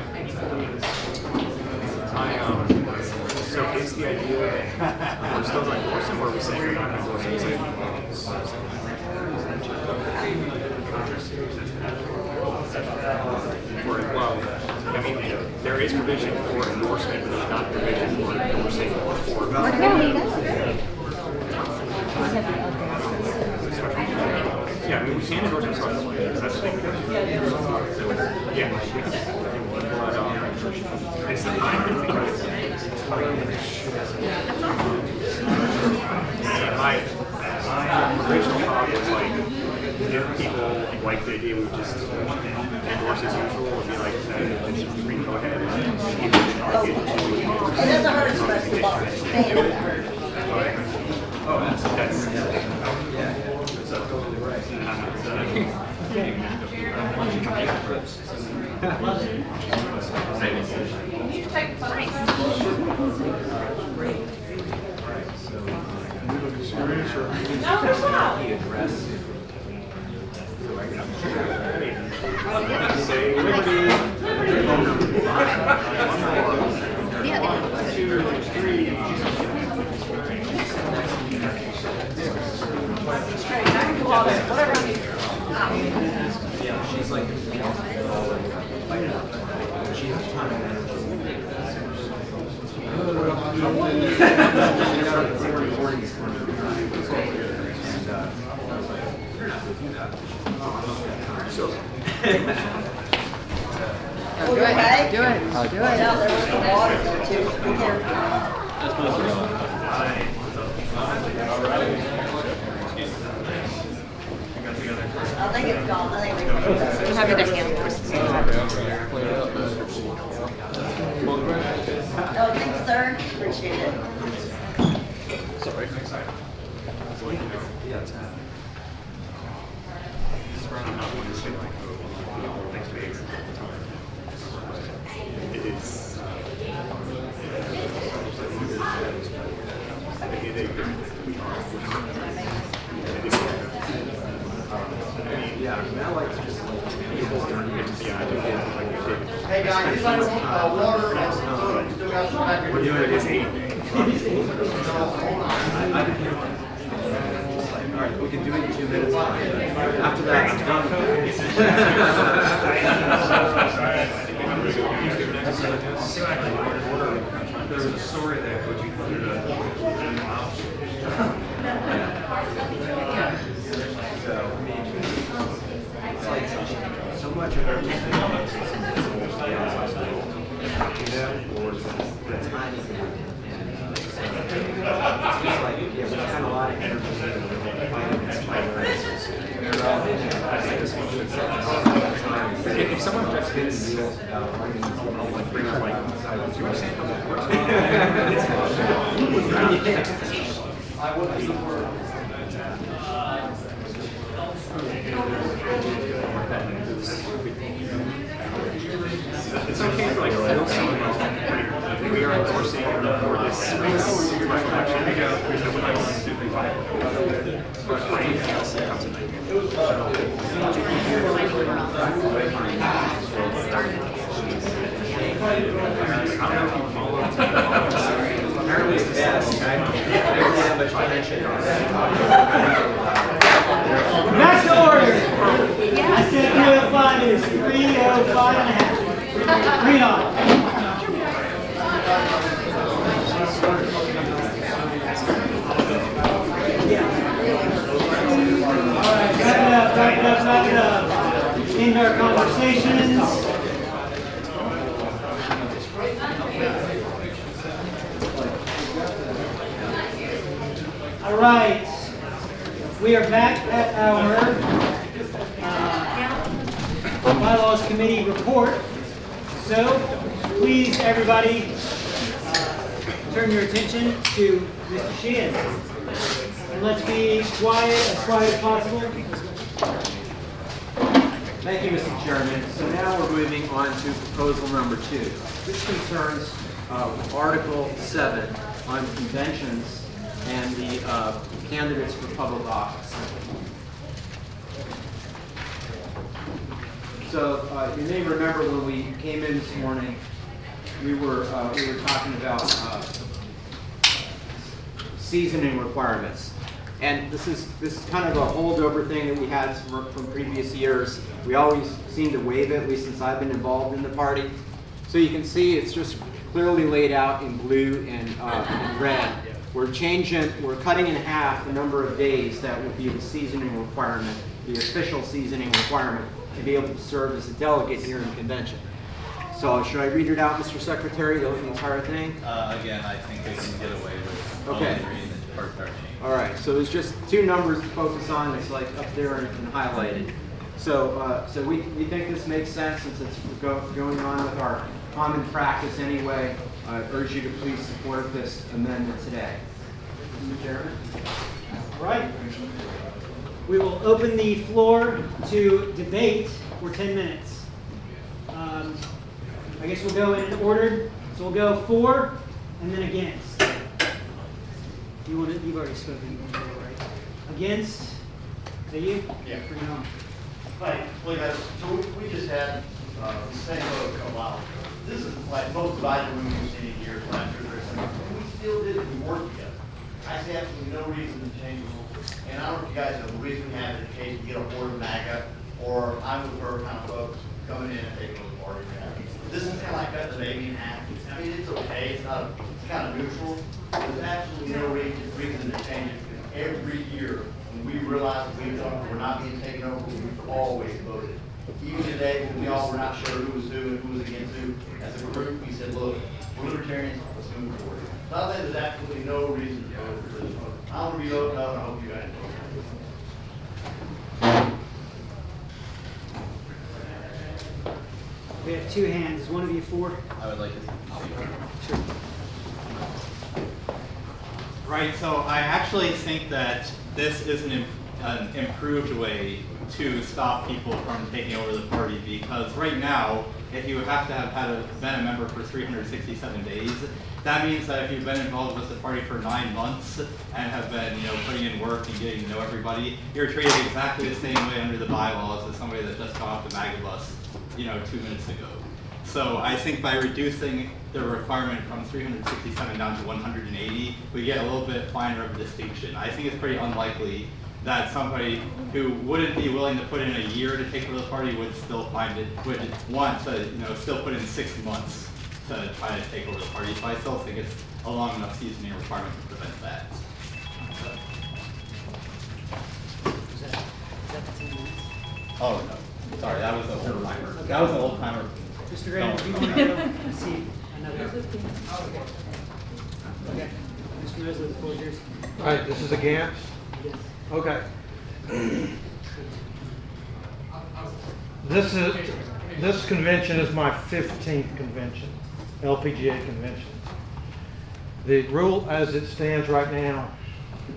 So is the idea that we're still going to endorse him, or are we saying we're not going to endorse him? Well, I mean, there is provision for endorsement, but there's not provision for endorsing or for. Yeah, I mean, we can endorse him, so that's the thing. Yeah. But, it's the time to think about it. My original thought was like, if people like the idea, we would just endorse as usual and be like, go ahead and It doesn't hurt to press the button. oh, that's say liberty. Yeah, she's like, Oh, you okay? Do it. Do it. Yeah, there was some water there too. Be careful. I think it's gone. I think we Have a good hand. Oh, thank you, sir. Appreciate it. Sorry. Yeah, it's happening. It is. Yeah, I mean, I like to just Hey guys, anybody want water and food? Still got some back here. we're doing it as 8. All right, we can do it in 2 minutes. After that, I'm done. There's a story there, would you put it It's like so much of everything. Or the timing. It's just like, yeah, we spend a lot of energy fighting against violence. If someone just Spinning wheels about running, I'll like bring up like silence. You understand how that works? I would be for. it's okay for like Phil saying we are endorsing for this space. But for anything else that comes in. Apparently it's the best. I don't have much attention on Back to order. I said 3:05, it is 3:05 and a half. Green on. Wrap it up. End our conversations. All right. We are back at our Bylaws Committee report. So, please, everybody, turn your attention to Mr. Sheehan. And let's be quiet as possible. Thank you, Mr. Chairman. So now we're moving on to proposal number 2. This concerns Article 7 on conventions and the candidates for public office. So you may remember when we came in this morning, we were talking about seasoning requirements. And this is kind of a holdover thing that we had from previous years. We always seem to waive it, at least since I've been involved in the party. So you can see it's just clearly laid out in blue and red. We're cutting in half the number of days that would be the seasoning requirement, the official seasoning requirement, to be able to serve as a delegate here in convention. So should I read it out, Mr. Secretary, the entire thing? Again, I think we can get away with Okay. only reading the part 13. All right, so there's just 2 numbers to focus on. It's like up there and highlighted. So we think this makes sense since it's going on with our common practice anyway. I urge you to please support this amendment today. Mr. Chairman? All right. We will open the floor to debate for 10 minutes. I guess we'll go in order. So we'll go for and then against. You've already spoken, right? Against? Is that you? Yeah. Bring it on. Right, well, guys, so we just had the same vote come out. This is like most advisory rooms we've seen in years, last year, and we still didn't work together. I see absolutely no reason to change the rules. And I don't know if you guys know, the reason we have it in case we get a board of MAGA, or I'm with her kind of folks coming in and taking over the party. This is kind of like cutting the baby in half. I mean, it's okay, it's kind of neutral. There's absolutely no reason to change it, because every year, when we realized we're not being taken over, we've always voted. Even today, when we all were not sure who was who and who was against who, as a group, we said, look, we're libertarians, let's move forward. So I think there's absolutely no reason to vote for this vote. I'm going to be voting no, and I hope you guys vote. We have 2 hands. Is one of you for? I would like to see. Sure. Right, so I actually think that this is an improved way to stop people from taking over the party, because right now, if you have to have been a member for 367 days, that means that if you've been involved with the party for 9 months and have been, putting in work and getting to know everybody, you're treated exactly the same way under the bylaws as somebody that just got off the MAGA bus, 2 minutes ago. So I think by reducing the requirement from 367 down to 180, we get a little bit finer of a distinction. I think it's pretty unlikely that somebody who wouldn't be willing to put in a year to take over the party would still would want to, still put in 6 months to try to take over the party. So I still think it's a long enough seasoning requirement to prevent that. Is that the 10 minutes? Oh no, sorry, that was an old timer. That was an old timer. Mr. Graham, do you want to go and see another? Okay. Mr. Mosley, the floor is yours. All right, this is a Gantz? Yes. Okay. This convention is my 15th convention, LPGA convention. The rule as it stands right now,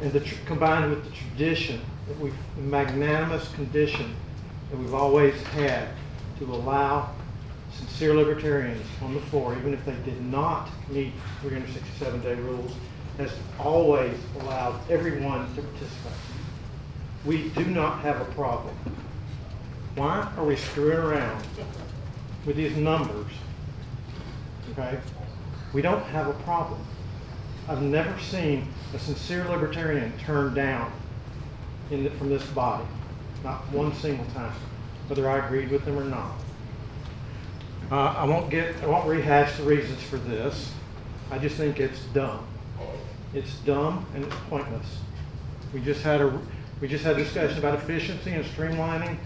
and combined with the tradition, the magnanimous condition that we've always had to allow sincere libertarians on the floor, even if they did not meet 367-day rules, has always allowed everyone to participate. We do not have a problem. Why are we screwing around with these numbers? Okay? We don't have a problem. I've never seen a sincere libertarian turned down from this body. Not one single time, whether I agreed with them or not. I won't rehash the reasons for this. I just think it's dumb. It's dumb and it's pointless. We just had a discussion about efficiency and streamlining.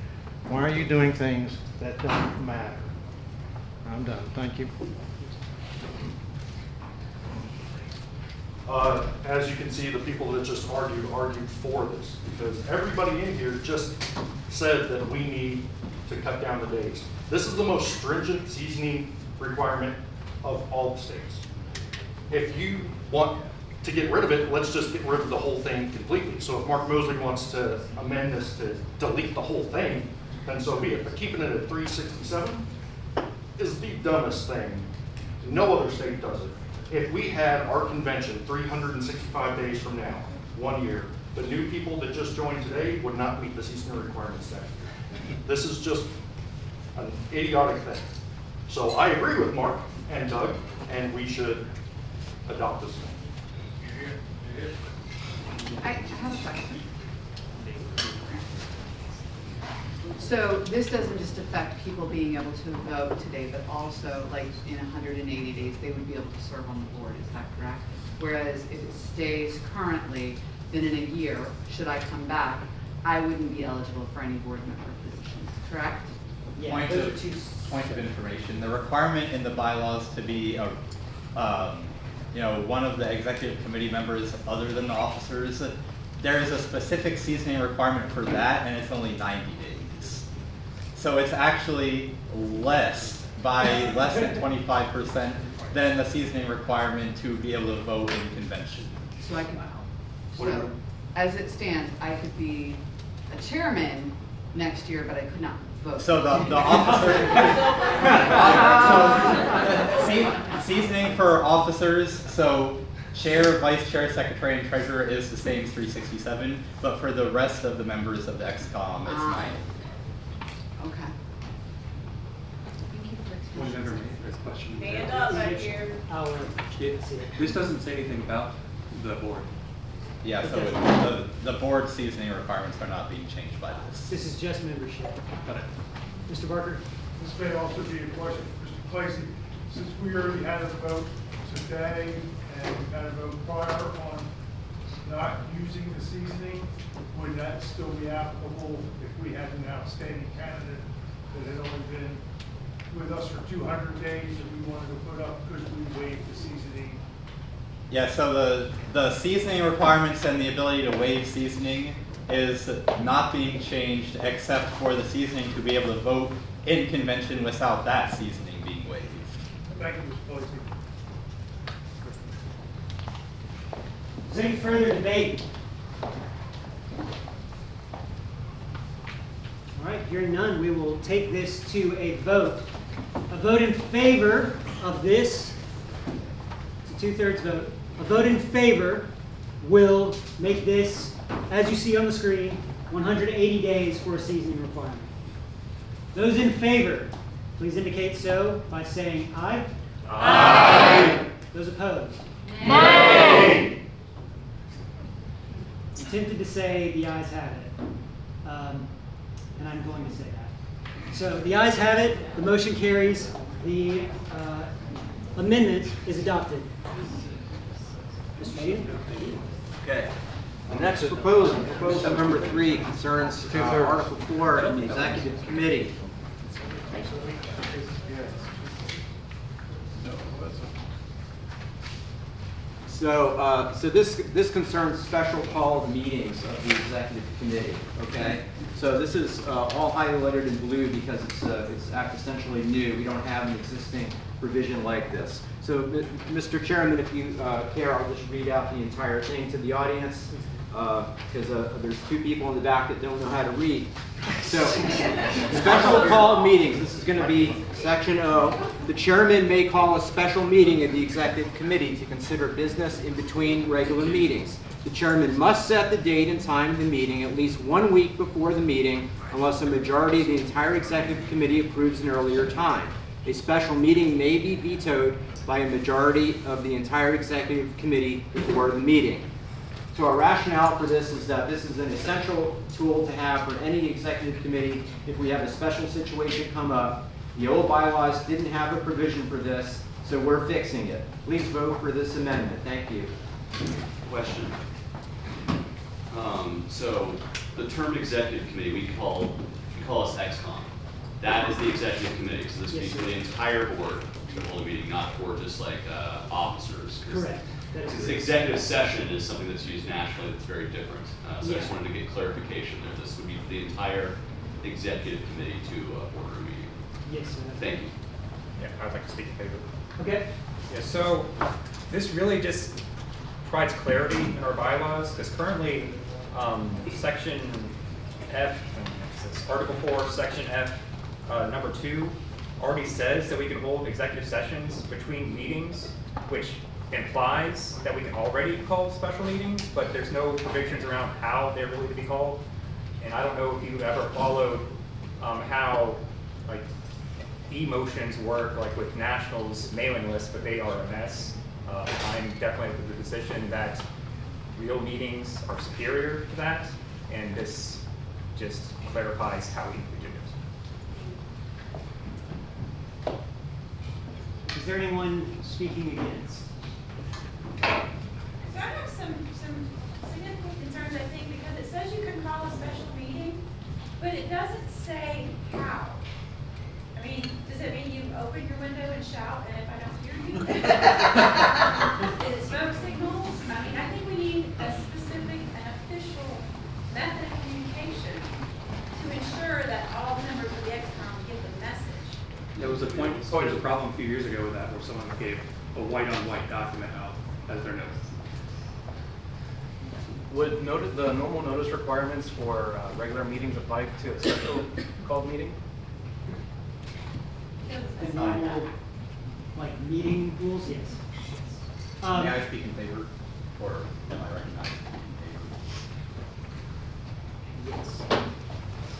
Why are you doing things that don't matter? I'm done. Thank you. As you can see, the people that just argued for this, because everybody in here just said that we need to cut down the days. This is the most stringent seasoning requirement of all the states. If you want to get rid of it, let's just get rid of the whole thing completely. So if Mark Mosley wants to amend this to delete the whole thing, then so be it. But keeping it at 367 is the dumbest thing. No other state does it. If we had our convention 365 days from now, 1 year, the new people that just joined today would not meet the seasoning requirements next year. This is just an idiotic thing. So I agree with Mark and Doug, and we should adopt this thing. I have a question. So this doesn't just affect people being able to vote today, but also like in 180 days, they would be able to serve on the board, is that correct? Whereas if it stays currently, then in a year, should I come back, I wouldn't be eligible for any board member positions, correct? Yeah, Point of information. The requirement in the bylaws to be one of the executive committee members other than the officers, there is a specific seasoning requirement for that, and it's only 90 days. So it's actually less by less than 25% than the seasoning requirement to be able to vote in convention. So I could, so as it stands, I could be a chairman next year, but I could not vote. So the officer, so seasoning for officers, so chair, vice chair, secretary, and treasurer is the same 367, but for the rest of the members of the XCOM, it's 90. Okay. Thank you for One explaining. member made a question. Hand up back here. This doesn't say anything about the board. Yeah, so the board seasoning requirements are not being changed by this. This is just membership. Got it. Mr. Barker? This may also be a question for Mr. Clacy. Since we already had a vote today and we had a vote prior on not using the seasoning, would that still be applicable if we had an outstanding candidate that had only been with us for 200 days that we wanted to put up? Could we waive the seasoning? Yeah, so the seasoning requirements and the ability to waive seasoning is not being changed except for the seasoning to be able to vote in convention without that seasoning being waived. Thank you, Mr. Clacy. Is there any further debate? All right, hearing none, we will take this to a vote. A vote in favor of this, it's a 2/3 vote. A vote in favor will make this, as you see on the screen, 180 days for a seasoning requirement. Those in favor, please indicate so by saying aye. Aye. Those opposed? Nay. I'm tempted to say the ayes have it, and I'm going to say that. So the ayes have it, the motion carries, the amendment is adopted. Mr. Meehan? Okay. The next proposal number 3, concerns Article 4 in the Executive Committee. So this concerns special called meetings of the Executive Committee. Okay. So this is all highlighted in blue because it's essentially new. We don't have an existing provision like this. So, Mr. Chairman, if you care, I'll just read out the entire thing to the audience because there's 2 people in the back that don't know how to read. So, special call meetings. This is going to be Section O. The chairman may call a special meeting of the Executive Committee to consider business in between regular meetings. The chairman must set the date and time of the meeting at least 1 week before the meeting unless a majority of the entire Executive Committee approves an earlier time. A special meeting may be vetoed by a majority of the entire Executive Committee before the meeting. So our rationale for this is that this is an essential tool to have for any Executive Committee if we have a special situation come up. The old bylaws didn't have a provision for this, so we're fixing it. Please vote for this amendment. Thank you. Question. So the term executive committee, we call us XCOM. That is the executive committee, so this would be for the entire board to hold a meeting, not for just like officers. Correct. Because executive session is something that's used nationally that's very different. So I just wanted to get clarification there. This would be for the entire executive committee to order a meeting. Yes, sir. Thank you. Yeah, I'd like to speak in favor. Okay. Yeah, so this really just provides clarity in our bylaws, because currently Section F, Article 4, Section F, number 2, already says that we can hold executive sessions between meetings, which implies that we can already call special meetings, but there's no provisions around how they're really to be called. And I don't know if you've ever followed how like e-motions work, like with National's mailing list, but they are a mess. I'm definitely of the position that real meetings are superior to that, and this just clarifies how we do this. Is there anyone speaking against? So I have some significant concerns, I think, because it says you can call a special meeting, but it doesn't say how. I mean, does it mean you open your window and shout, and if I don't hear you? Is it smoke signals? I mean, I think we need a specific and official method of communication to ensure that all members of the XCOM get the message. There was a problem a few years ago with that, where someone gave a white-on-white document out as their notice. Would the normal notice requirements for regular meetings apply to a special called meeting? The normal, like, meeting rules, yes. May I speak in favor, or am I recognized in favor? Yes.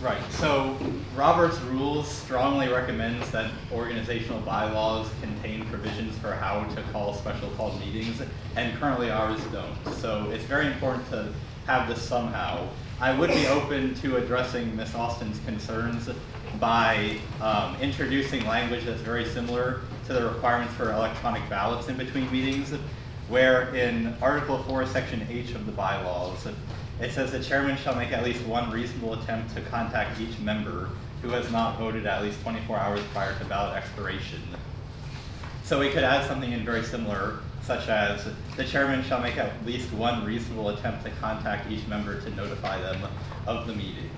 Right, so Robert's Rules strongly recommends that organizational bylaws contain provisions for how to call special called meetings, and currently ours don't. So it's very important to have this somehow. I would be open to addressing Ms. Austin's concerns by introducing language that's very similar to the requirements for electronic ballots in between meetings, where in Article 4, Section H of the bylaws, it says the chairman shall make at least one reasonable attempt to contact each member who has not voted at least 24 hours prior to ballot expiration. So we could add something in very similar, such as the chairman shall make at least one reasonable attempt to contact each member to notify them of the meeting.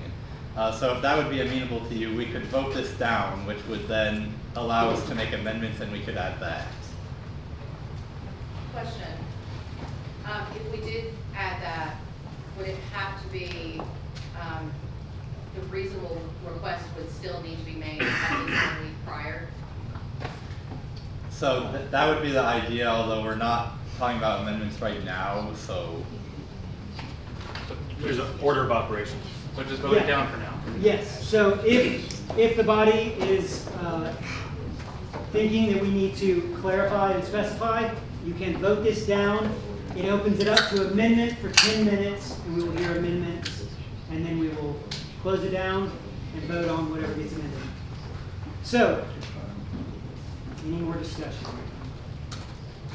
So if that would be amenable to you, we could vote this down, which would then allow us to make amendments, and we could add that. Question. If we did add that, would it have to be, the reasonable request would still need to be made at least 1 week prior? So that would be the idea, although we're not talking about amendments right now, so. There's an order of operations, so just vote it down for now. Yes, so if the body is thinking that we need to clarify and specify, you can vote this down. It opens it up to amendment for 10 minutes, and we will hear amendments, and then we will close it down and vote on whatever gets amended. So, any more discussion?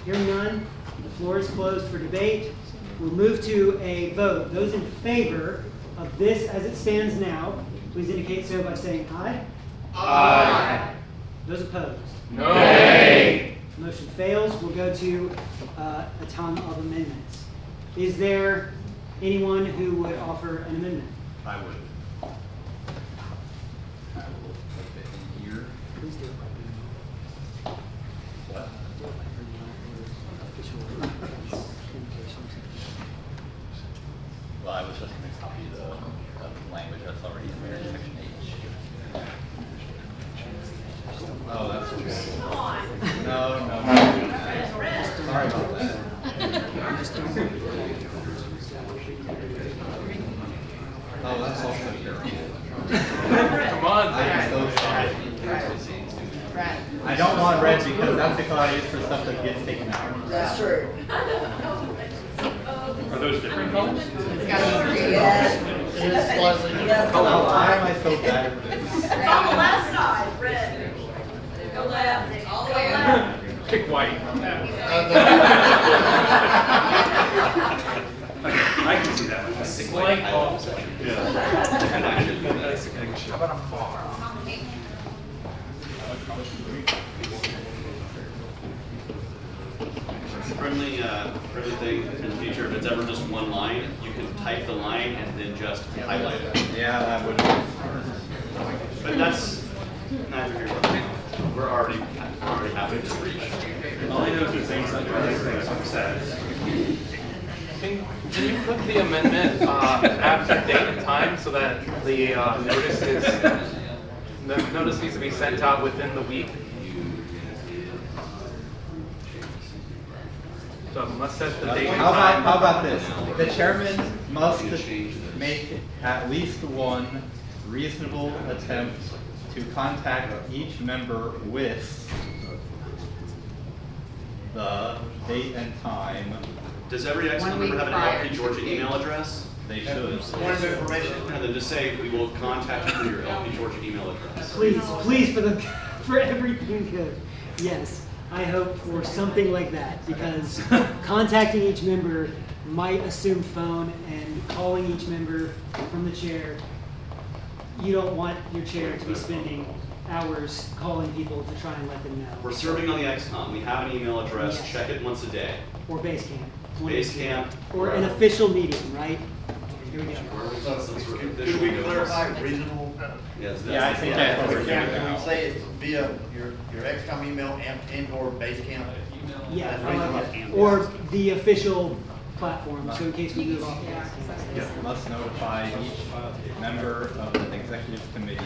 Hearing none, the floor is closed for debate. We'll move to a vote. Those in favor of this as it stands now, please indicate so by saying aye. Aye. Those opposed? Nay. Motion fails. We'll go to a ton of amendments. Is there anyone who would offer an amendment? I would. I will put it in here. Please do. What? Well, I was just going to copy the language that's already in there in section H. Oh, that's okay. No. Sorry about that. Oh, that's also terrible. Come on, I'm so sorry. I don't want red because that's the color I use for stuff that gets taken out. That's true. Are those different colors? Yes. Yes. Oh, why am I so bad at this? It's on the left side, red. Go left, all the way left. Pick white. I can see that one. Slight opposite. How about a bar? Friendly thing in the future, if it's ever just one line, you can type the line and then just highlight it. Yeah, that would be smart. But that's neither here nor there. We're already happy to reach. All I know is the same sentence. I'm sad. Can you put the amendment after date and time so that the notice needs to be sent out within the week? So it must set the date and time. How about this? The chairman must make at least one reasonable attempt to contact each member with the date and time. Does every XCOM member have an LP Georgia email address? They should. Point of information. And then just say, we will contact you through your LP Georgia email address. Please for everything good. Yes, I hope for something like that, because contacting each member might assume phone, and calling each member from the chair, you don't want your chair to be spending hours calling people to try and let them know. We're serving on the XCOM. We have an email address. Yes. Check it once a day. Or base camp. Base camp. Or an official meeting, right? Here we go. Could we clarify reasonable? Yes. Yeah, I think that's what we're doing Can now. we say it's via your XCOM email and or base camp? Yeah, That's reasonable. or the official platform, so in case we move off the base camp. Must notify each member of the executive committee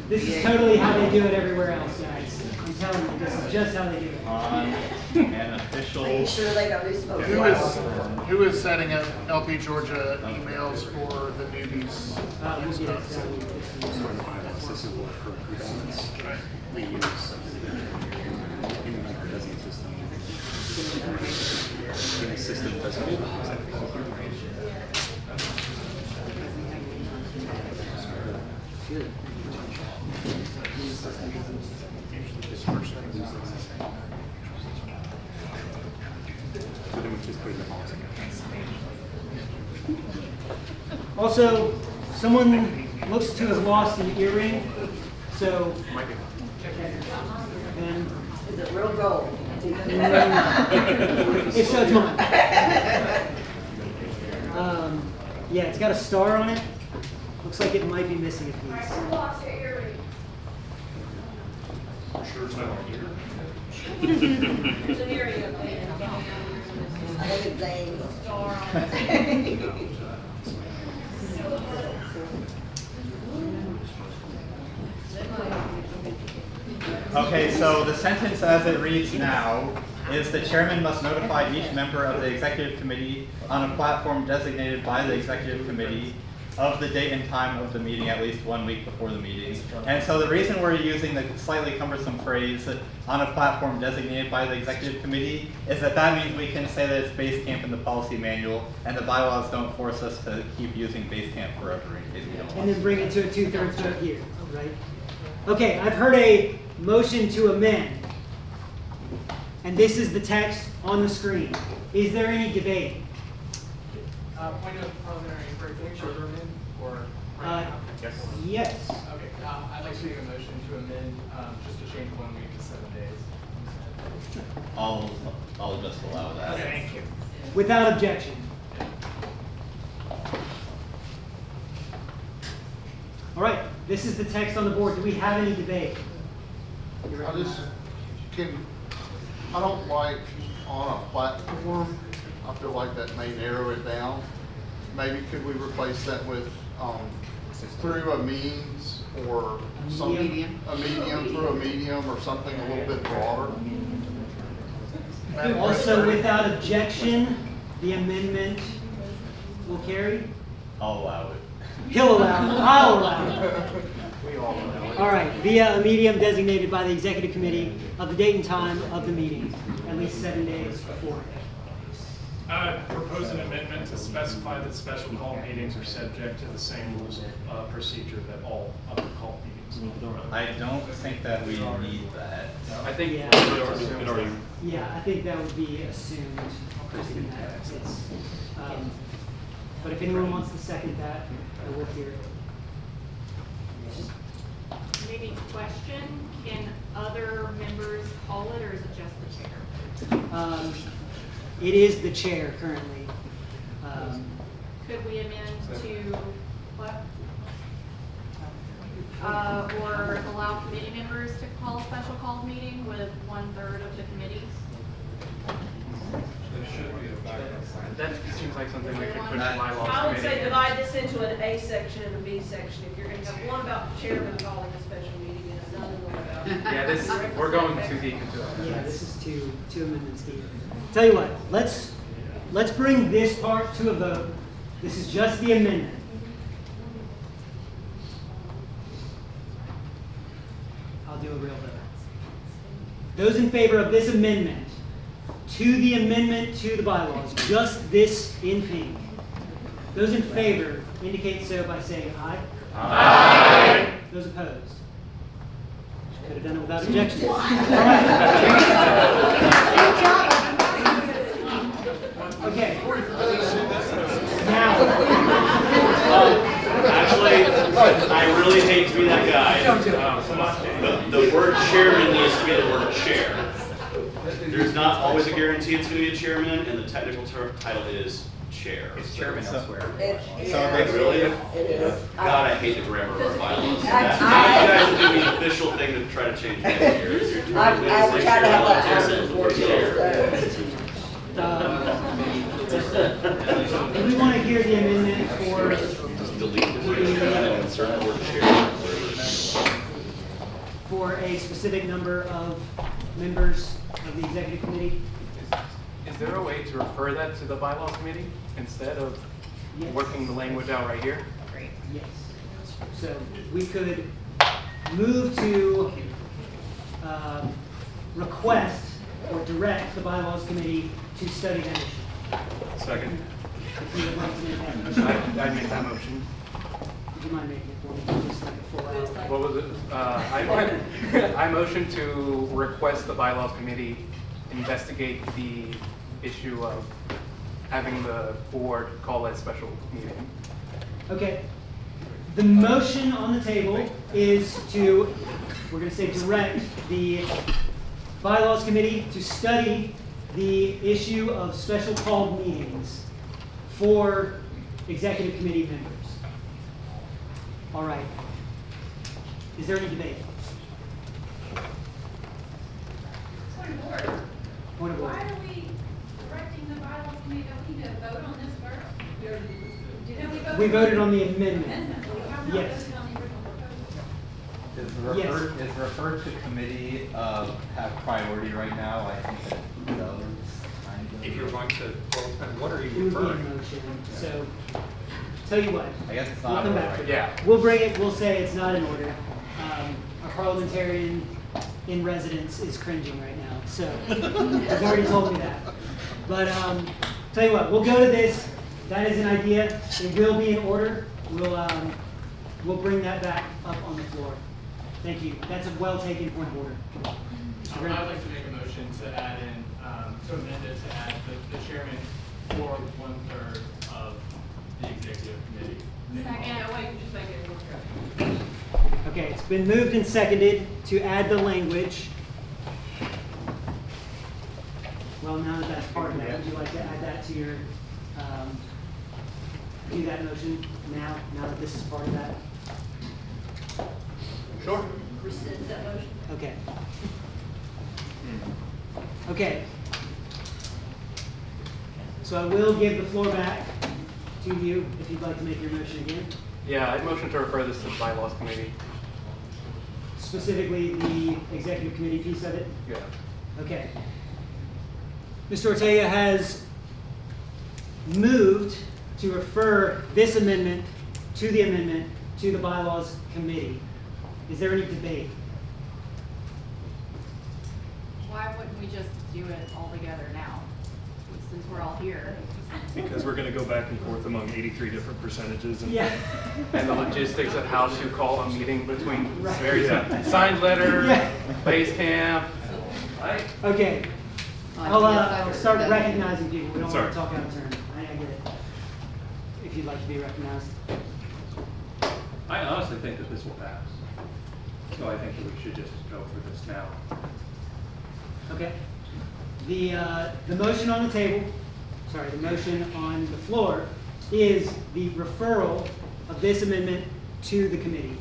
This is totally how they do it everywhere else, guys. I'm telling you, this is just how they do it. on an official. Are you sure they don't do smoke? Who is setting up LP Georgia emails for the newbies? We'll get it We use any member doesn't exist. Any system doesn't. Also, someone looks to have lost an earring, so. And Is it real gold? if so, it's mine. Yeah, it's got a star on it. Looks like it might be missing a piece. Sure it's not here. There's an area of I think it's Zane's. Okay, so the sentence as it reads now is the chairman must notify each member of the executive committee on a platform designated by the executive committee of the date and time of the meeting at least 1 week before the meeting. And so the reason we're using the slightly cumbersome phrase on a platform designated by the executive committee is that means we can say that it's Basecamp in the policy manual, and the bylaws don't force us to keep using Basecamp forever in case we don't want And then bring it to a 2/3 vote here, right? Okay, I've heard a motion to amend. And this is the text on the screen. Is there any debate? Point of preliminary information, short amend, or? Yes. Okay, I'd like to make a motion to amend, just to change 1 week to 7 days. I'll just allow that. Thank you. Without objection. All right, this is the text on the board. Do we have any debate? I don't like on a platform, I feel like that may narrow it down. Maybe could we replace that with, through a means or some, a medium through a medium or something a little bit broader? Also, without objection, the amendment will carry? I'll allow it. He'll allow it. I'll allow it. We all allow it. All right, via a medium designated by the executive committee of the date and time of the meeting, at least 7 days before. Propose an amendment to specify that special call meetings are subject to the same rules of procedure that all other call meetings. I don't think that we need that. I think Yeah. it already. Yeah, I think that would be assumed. But if anyone wants to second that, I will hear it. Maybe question, can other members call it, or is it just the chair? It is the chair currently. Could we amend to what? Or allow committee members to call a special call meeting with 1/3 of the committees? That seems like something we could put in the bylaws I would say committee. divide this into an A section and a B section. If you're gonna have one about the chairman calling a special meeting and another one about. Yeah, this, we're going too deep into it. Yeah, this is two amendments deep. Tell you what, let's bring this part to a vote. This is just the amendment. I'll do a real vote. Those in favor of this amendment to the amendment to the bylaws, just this in pink. Those in favor indicate so by saying aye. Aye. Those opposed? Could have done it without objection. All right. Okay. Now. Actually, I really hate to be that guy. The word chairman needs to be the word chair. There's not always a guarantee it's going to be a chairman, and the technical title is chair. It's chairman elsewhere. Really? It is. God, I hate the grammar of our bylaws. You I- guys are doing the official thing to try to change it here. You're trying to I've make tried to have that chair happen before too. Do we want to hear the amendment for Just delete the word chairman and insert the word chair. for a specific number of members of the executive committee? Is there a way to refer that to the bylaws committee instead of Yes. working the language out right here? Great. Yes. So we could move to request or direct the bylaws committee to study that issue. Second. If you would like to make that motion. I'd make that motion. Would you mind making it for me? Just like a full out. What was it? I motion to request the bylaws committee investigate the issue of having the board call that special meeting. Okay. The motion on the table is to, we're going to say direct the bylaws committee to study the issue of special called meetings for executive committee members. All right. Is there any debate? Point of order. Point of order. Why are we directing in the bylaws committee, don't we need to vote on this first? Didn't we vote? We voted on the amendment. Amendment. We have not Yes. voted on the original proposal. Is referred to committee, have priority right now? I think it does. If you're going to, well, and what are It you would be a referring? motion, so, tell you what. I guess it's We'll not come in back order. to it. Yeah. We'll bring it, we'll say it's not in order. Our parliamentarian in residence is cringing right now, so, he's already told me that. But, tell you what, we'll go to this, that is an idea, it will be in order, we'll bring that back up on the floor. Thank you, that's a well-taken point of order. Mr. Graham? I'd like to make a motion to add in, to amend it to add the chairman for 1/3 of the executive committee. Second, wait, just make it. Okay, it's been moved and seconded to add the language. Well, now that that's part of that, would you like to add that to your, do that motion now that this is part of that? Sure. Rescind that motion. Okay. Okay. So I will give the floor back to you if you'd like to make your motion again. Yeah, I'd motion to refer this to the bylaws committee. Specifically, the executive committee piece of it? Yeah. Okay. Mr. Ortega has moved to refer this amendment to the bylaws committee. Is there any debate? Why wouldn't we just do it all together now, since we're all here? Because we're gonna go back and forth among 83 different percentages and. Yeah. And the logistics of how to call a meeting between Right. various Yeah. signed letter, Yeah. base camp. Okay. I'll start recognizing people. We don't want Sorry. to talk out of turn. I get it. If you'd like to be recognized. I honestly think that this will pass. So I think that we should just go for this now. Okay. The motion on the table, the motion on the floor is the referral of this amendment to the committee.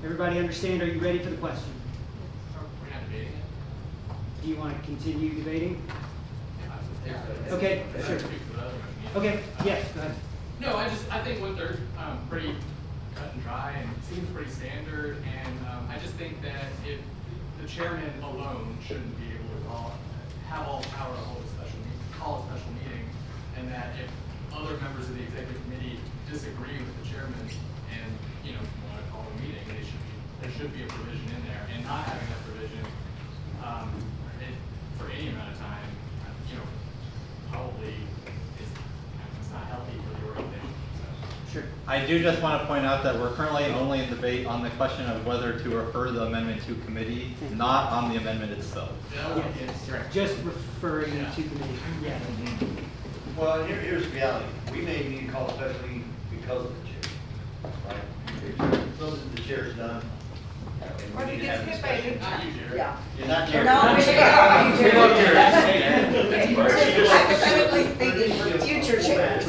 Everybody understand? Are you ready for the question? We're not debating it? Do you want to continue debating? Yeah. Okay, sure. Okay, yes, go ahead. No, I think 1/3, pretty cut and dry and seems pretty standard, and I just think that if the chairman alone shouldn't be able to have all the power to call a special meeting, and that if other members of the executive committee disagree with the chairman and, want to call a meeting, there should be a provision in there, and not having that provision, for any amount of time, probably it's not healthy for the organization, so. Sure. I do just want to point out that we're currently only in debate on the question of whether to refer the amendment to committee, not on the amendment itself. Yes, just referring to committee. Yeah. Well, here's the reality. We may need to call a special meeting because of the chair, right? If the chair's done. and we Or if he it need to gets have a hit by special- a Not you, Jared. Yeah. You're not We're Jared. not, We love Jared. hypothetically speaking, for future chairs.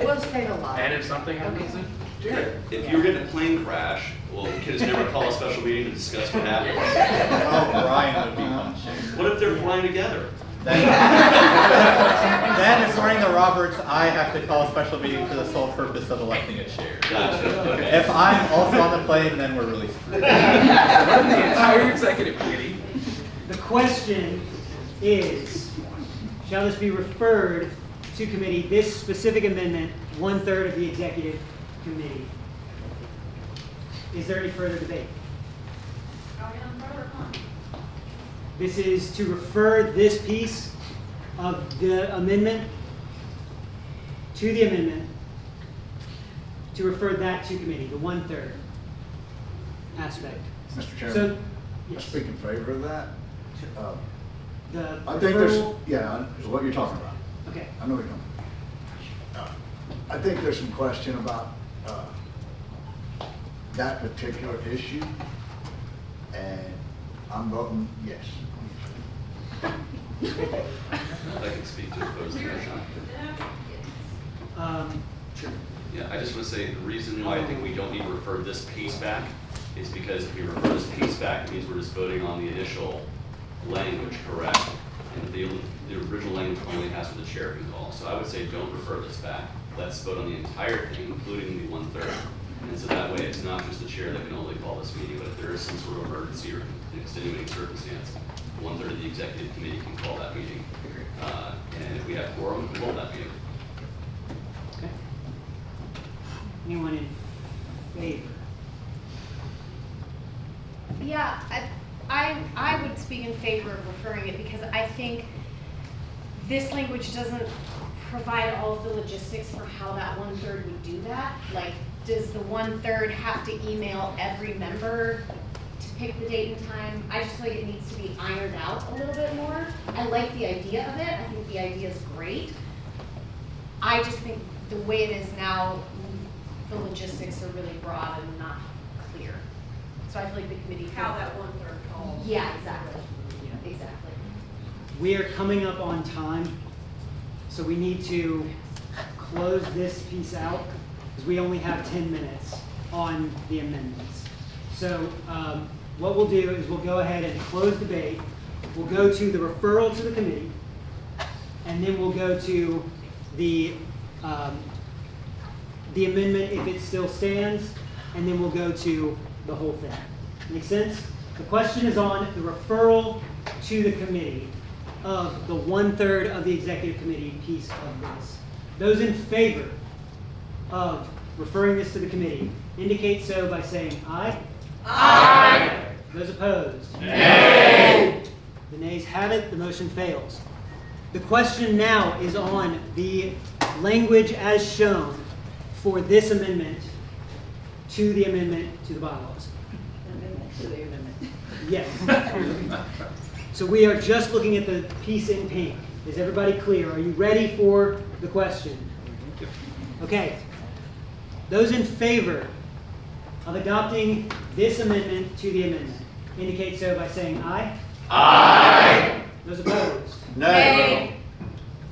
We'll say a lot. And if something happens, then Jared. If you're in a plane crash, well, can just never call a special meeting to discuss what happened. Oh, Brian would be punching. What if they're flying together? Then, according to Roberts, I have to call a special meeting for the sole purpose of electing a chair. Gotcha, okay. If I'm also on the plane, then we're really screwed. What if the entire executive committee? The question is, shall this be referred to committee, this specific amendment, 1/3 of the executive committee? Is there any further debate? Are we on pro or con? This is to refer this piece of the amendment to the amendment, to refer that to committee, the 1/3 aspect. Mr. Chairman, So, I speak in favor of that. The I think there's, referral- yeah, is what you're talking about. Okay. I know what you're talking about. I think there's some question about that particular issue, and I'm voting yes. I can speak to opposed motion. Sure. Yeah, I just want to say the reason why I think we don't need to refer this piece back is because if we refer this piece back, it means we're just voting on the initial language, correct? And the original language only has what the chair can call. So I would say don't refer this back. Let's vote on the entire thing, including the 1/3. And so that way, it's not just the chair that can only call this meeting, but if there is some sort of emergency or extenuating circumstance, 1/3 of the executive committee can call that meeting. And if we have quorum, we can hold that meeting. Okay. Anyone in favor? Yeah, I would speak in favor of referring it because I think this language doesn't provide all of the logistics for how that 1/3 would do that. Like, does the 1/3 have to email every member to pick the date and time? I just feel like it needs to be ironed out a little bit more. I like the idea of it. I think the idea is great. I just think the way it is now, the logistics are really broad and not clear. So I feel like the committee. How that 1/3 falls. Yeah, exactly. Exactly. We are coming up on time, so we need to close this piece out because we only have 10 minutes on the amendments. So what we'll do is we'll go ahead and close debate. We'll go to the referral to the committee, and then we'll go to the amendment if it still stands, and then we'll go to the whole thing. Make sense? The question is on the referral to the committee of the 1/3 of the executive committee piece of this. Those in favor of referring this to the committee indicate so by saying aye. Aye. Those opposed? Nay. The nays have it. The motion fails. The question now is on the language as shown for this amendment to the bylaws. Amendment to the amendment. Yes. So we are just looking at the piece in pink. Is everybody clear? Are you ready for the question? Okay. Those in favor of adopting this amendment to the amendment indicate so by saying aye. Aye. Those opposed? Nay.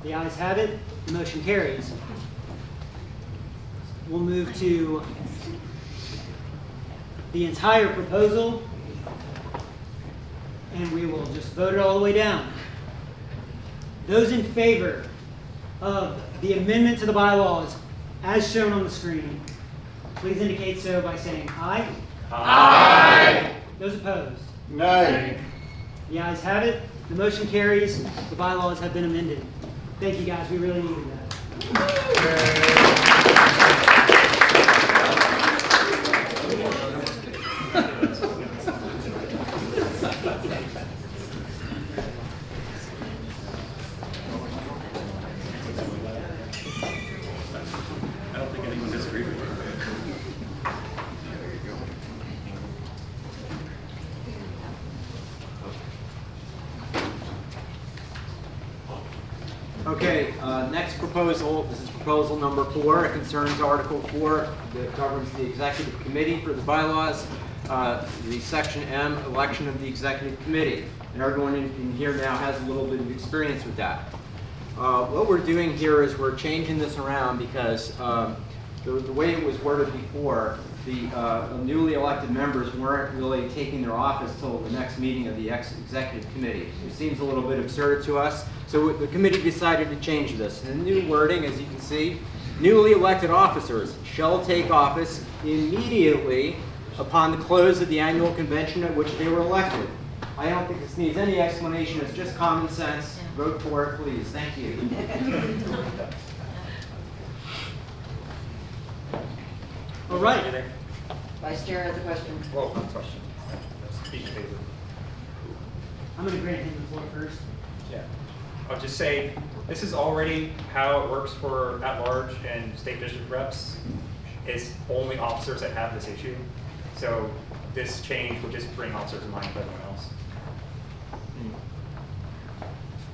The ayes have it. The motion carries. We'll move to the entire proposal, and we will just vote it all the way down. Those in favor of the amendment to the bylaws as shown on the screen, please indicate so by saying aye. Aye. Those opposed? Nay. The ayes have it. The motion carries. The bylaws have been amended. Thank you, guys. We really needed that. I don't think anyone disagreed with you. Okay, next proposal, this is proposal number 4. It concerns Article 4 that governs the executive committee for the bylaws, the Section M, election of the executive committee. And everyone in here now has a little bit of experience with that. What we're doing here is we're changing this around because the way it was worded before, the newly elected members weren't really taking their office till the next meeting of the executive committee. It seems a little bit absurd to us, so the committee decided to change this. And the new wording, as you can see, newly elected officers shall take office immediately upon the close of the annual convention at which they were elected. I don't think this needs any explanation. It's just common sense. Vote for it, please. Thank you. All right. Vice Chair has a question. Well, one question. Speak in favor. I'm going to grant him the floor first. Yeah. I'll just say, this is already how it works for at-large and state district reps. It's only officers that have this issue. So this change would just bring officers in line with everyone else.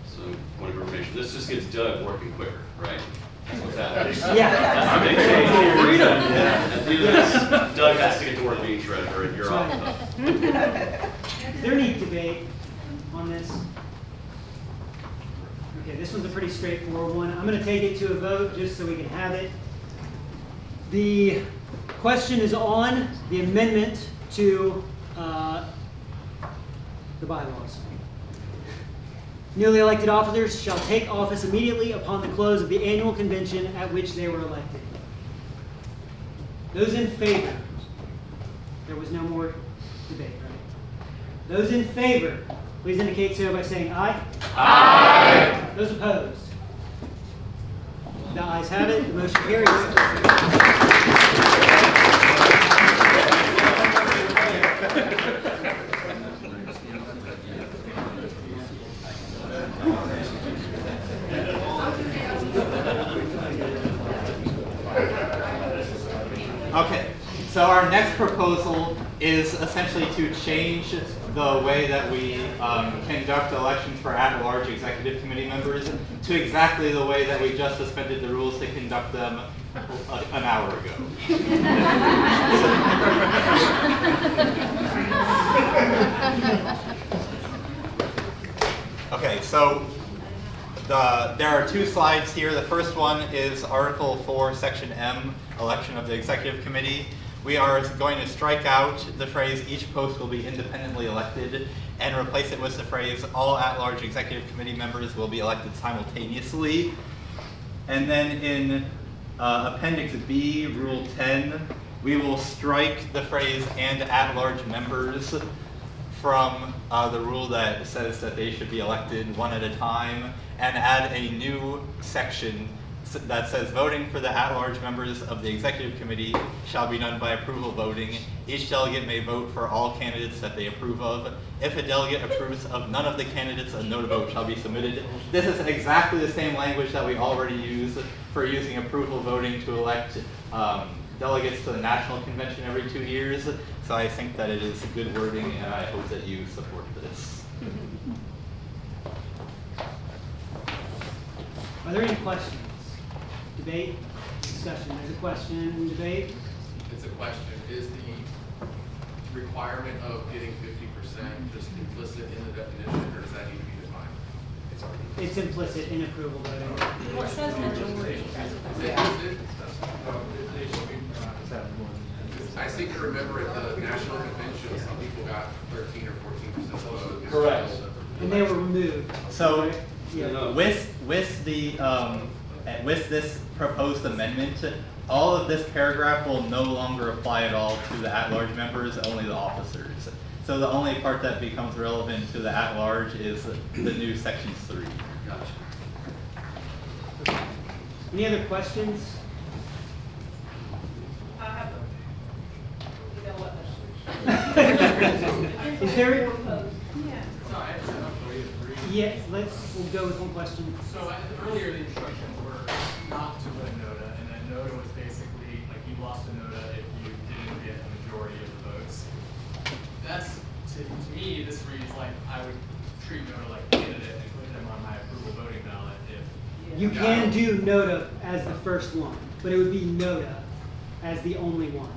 So, point of information, this just gets Doug working quicker, right? That's what's happening. Yeah. That's the big change. Freedom. At the end of this, Doug has to get to work being treasurer, and you're off. Is there any debate on this? Okay, this one's a pretty straightforward one. I'm going to take it to a vote just so we can have it. The question is on the amendment to the bylaws. Newly elected officers shall take office immediately upon the close of the annual convention at which they were elected. Those in favor, there was no more debate, right? Those in favor, please indicate so by saying aye. Aye. Those opposed? The ayes have it, the motion carries. Okay, so our next proposal is essentially to change the way that we conduct elections for at-large executive committee members to exactly the way that we just suspended the rules to conduct them an hour ago. Okay, so there are two slides here. The first one is Article 4, Section M, election of the executive committee. We are going to strike out the phrase each post will be independently elected and replace it with the phrase all at-large executive committee members will be elected simultaneously. And then in Appendix B, Rule 10, we will strike the phrase and at-large members from the rule that says that they should be elected one at a time and add a new section that says voting for the at-large members of the executive committee shall be done by approval voting. Each delegate may vote for all candidates that they approve of. If a delegate approves of none of the candidates, a no to vote shall be submitted. This is exactly the same language that we already use for using approval voting to elect delegates to the national convention every 2 years. So I think that it is good wording, and I hope that you support this. Are there any questions? Debate, discussion. There's a question, debate. It's a question. Is the requirement of getting 50% just implicit in the definition, or does that need to be defined? It's already. It's implicit in approval voting. Well, it says majority. I seem to remember at the national convention, some people got 13 or 14% of the vote. Correct. And they were removed. So Yeah. with this proposed amendment, all of this paragraph will no longer apply at all to the at-large members, only the officers. So the only part that becomes relevant to the at-large is the new Section 3. Okay. Any other questions? I have a, you know what? Is there? Yeah. So I actually don't really agree. Yeah, we'll go with one question. So earlier the instructions were not to put a NOTA, and that NOTA was basically like you lost a NOTA if you didn't get a majority of the votes. That's, to me, this reads like I would treat NOTA like a candidate and put them on my approval voting ballot if. You can do NOTA as the first one, but it would be NOTA as the only one.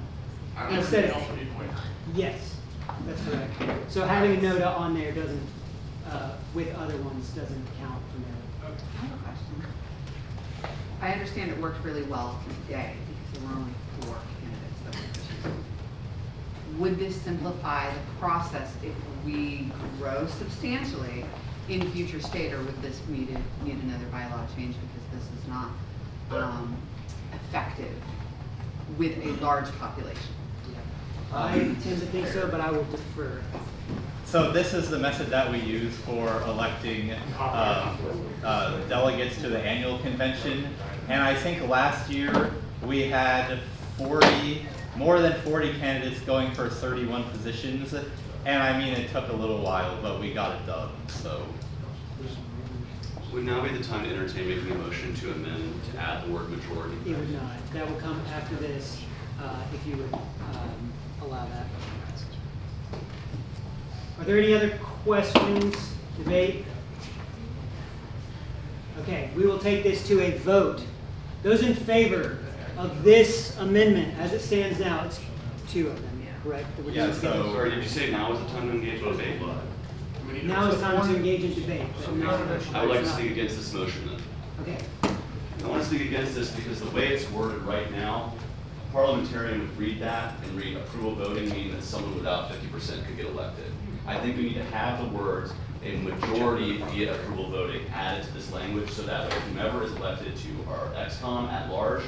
I don't Instead think of- it also be point. Yes, that's correct. So having a NOTA on there doesn't, with other ones, doesn't count for NOTA. I have a question. I understand it worked really well today because there were only 4 candidates that were chosen. Would this simplify the process if we grow substantially in future state, or would this need another bylaw change because this is not effective with a large population? I tend to think so, but I will defer. So this is the method that we use for electing delegates to the annual convention. And I think last year we had more than 40 candidates going for 31 positions. And I mean, it took a little while, but we got it done, so. Would now be the time to entertain making a motion to amend to add the word majority? It would not. That will come after this, if you would allow that. Are there any other questions, debate? Okay, we will take this to a vote. Those in favor of this amendment as it stands now, it's 2 of them, correct? That we're doing together? Sorry, did you say now is the time to engage in debate? Now is time to engage in debate. but not- I would like to speak against this motion then. Okay. I want to speak against this because the way it's worded right now, a parliamentarian would read that and read approval voting, meaning that someone without 50% could get elected. I think we need to have the words a majority via approval voting added to this language so that way whomever is elected to our XCOM at large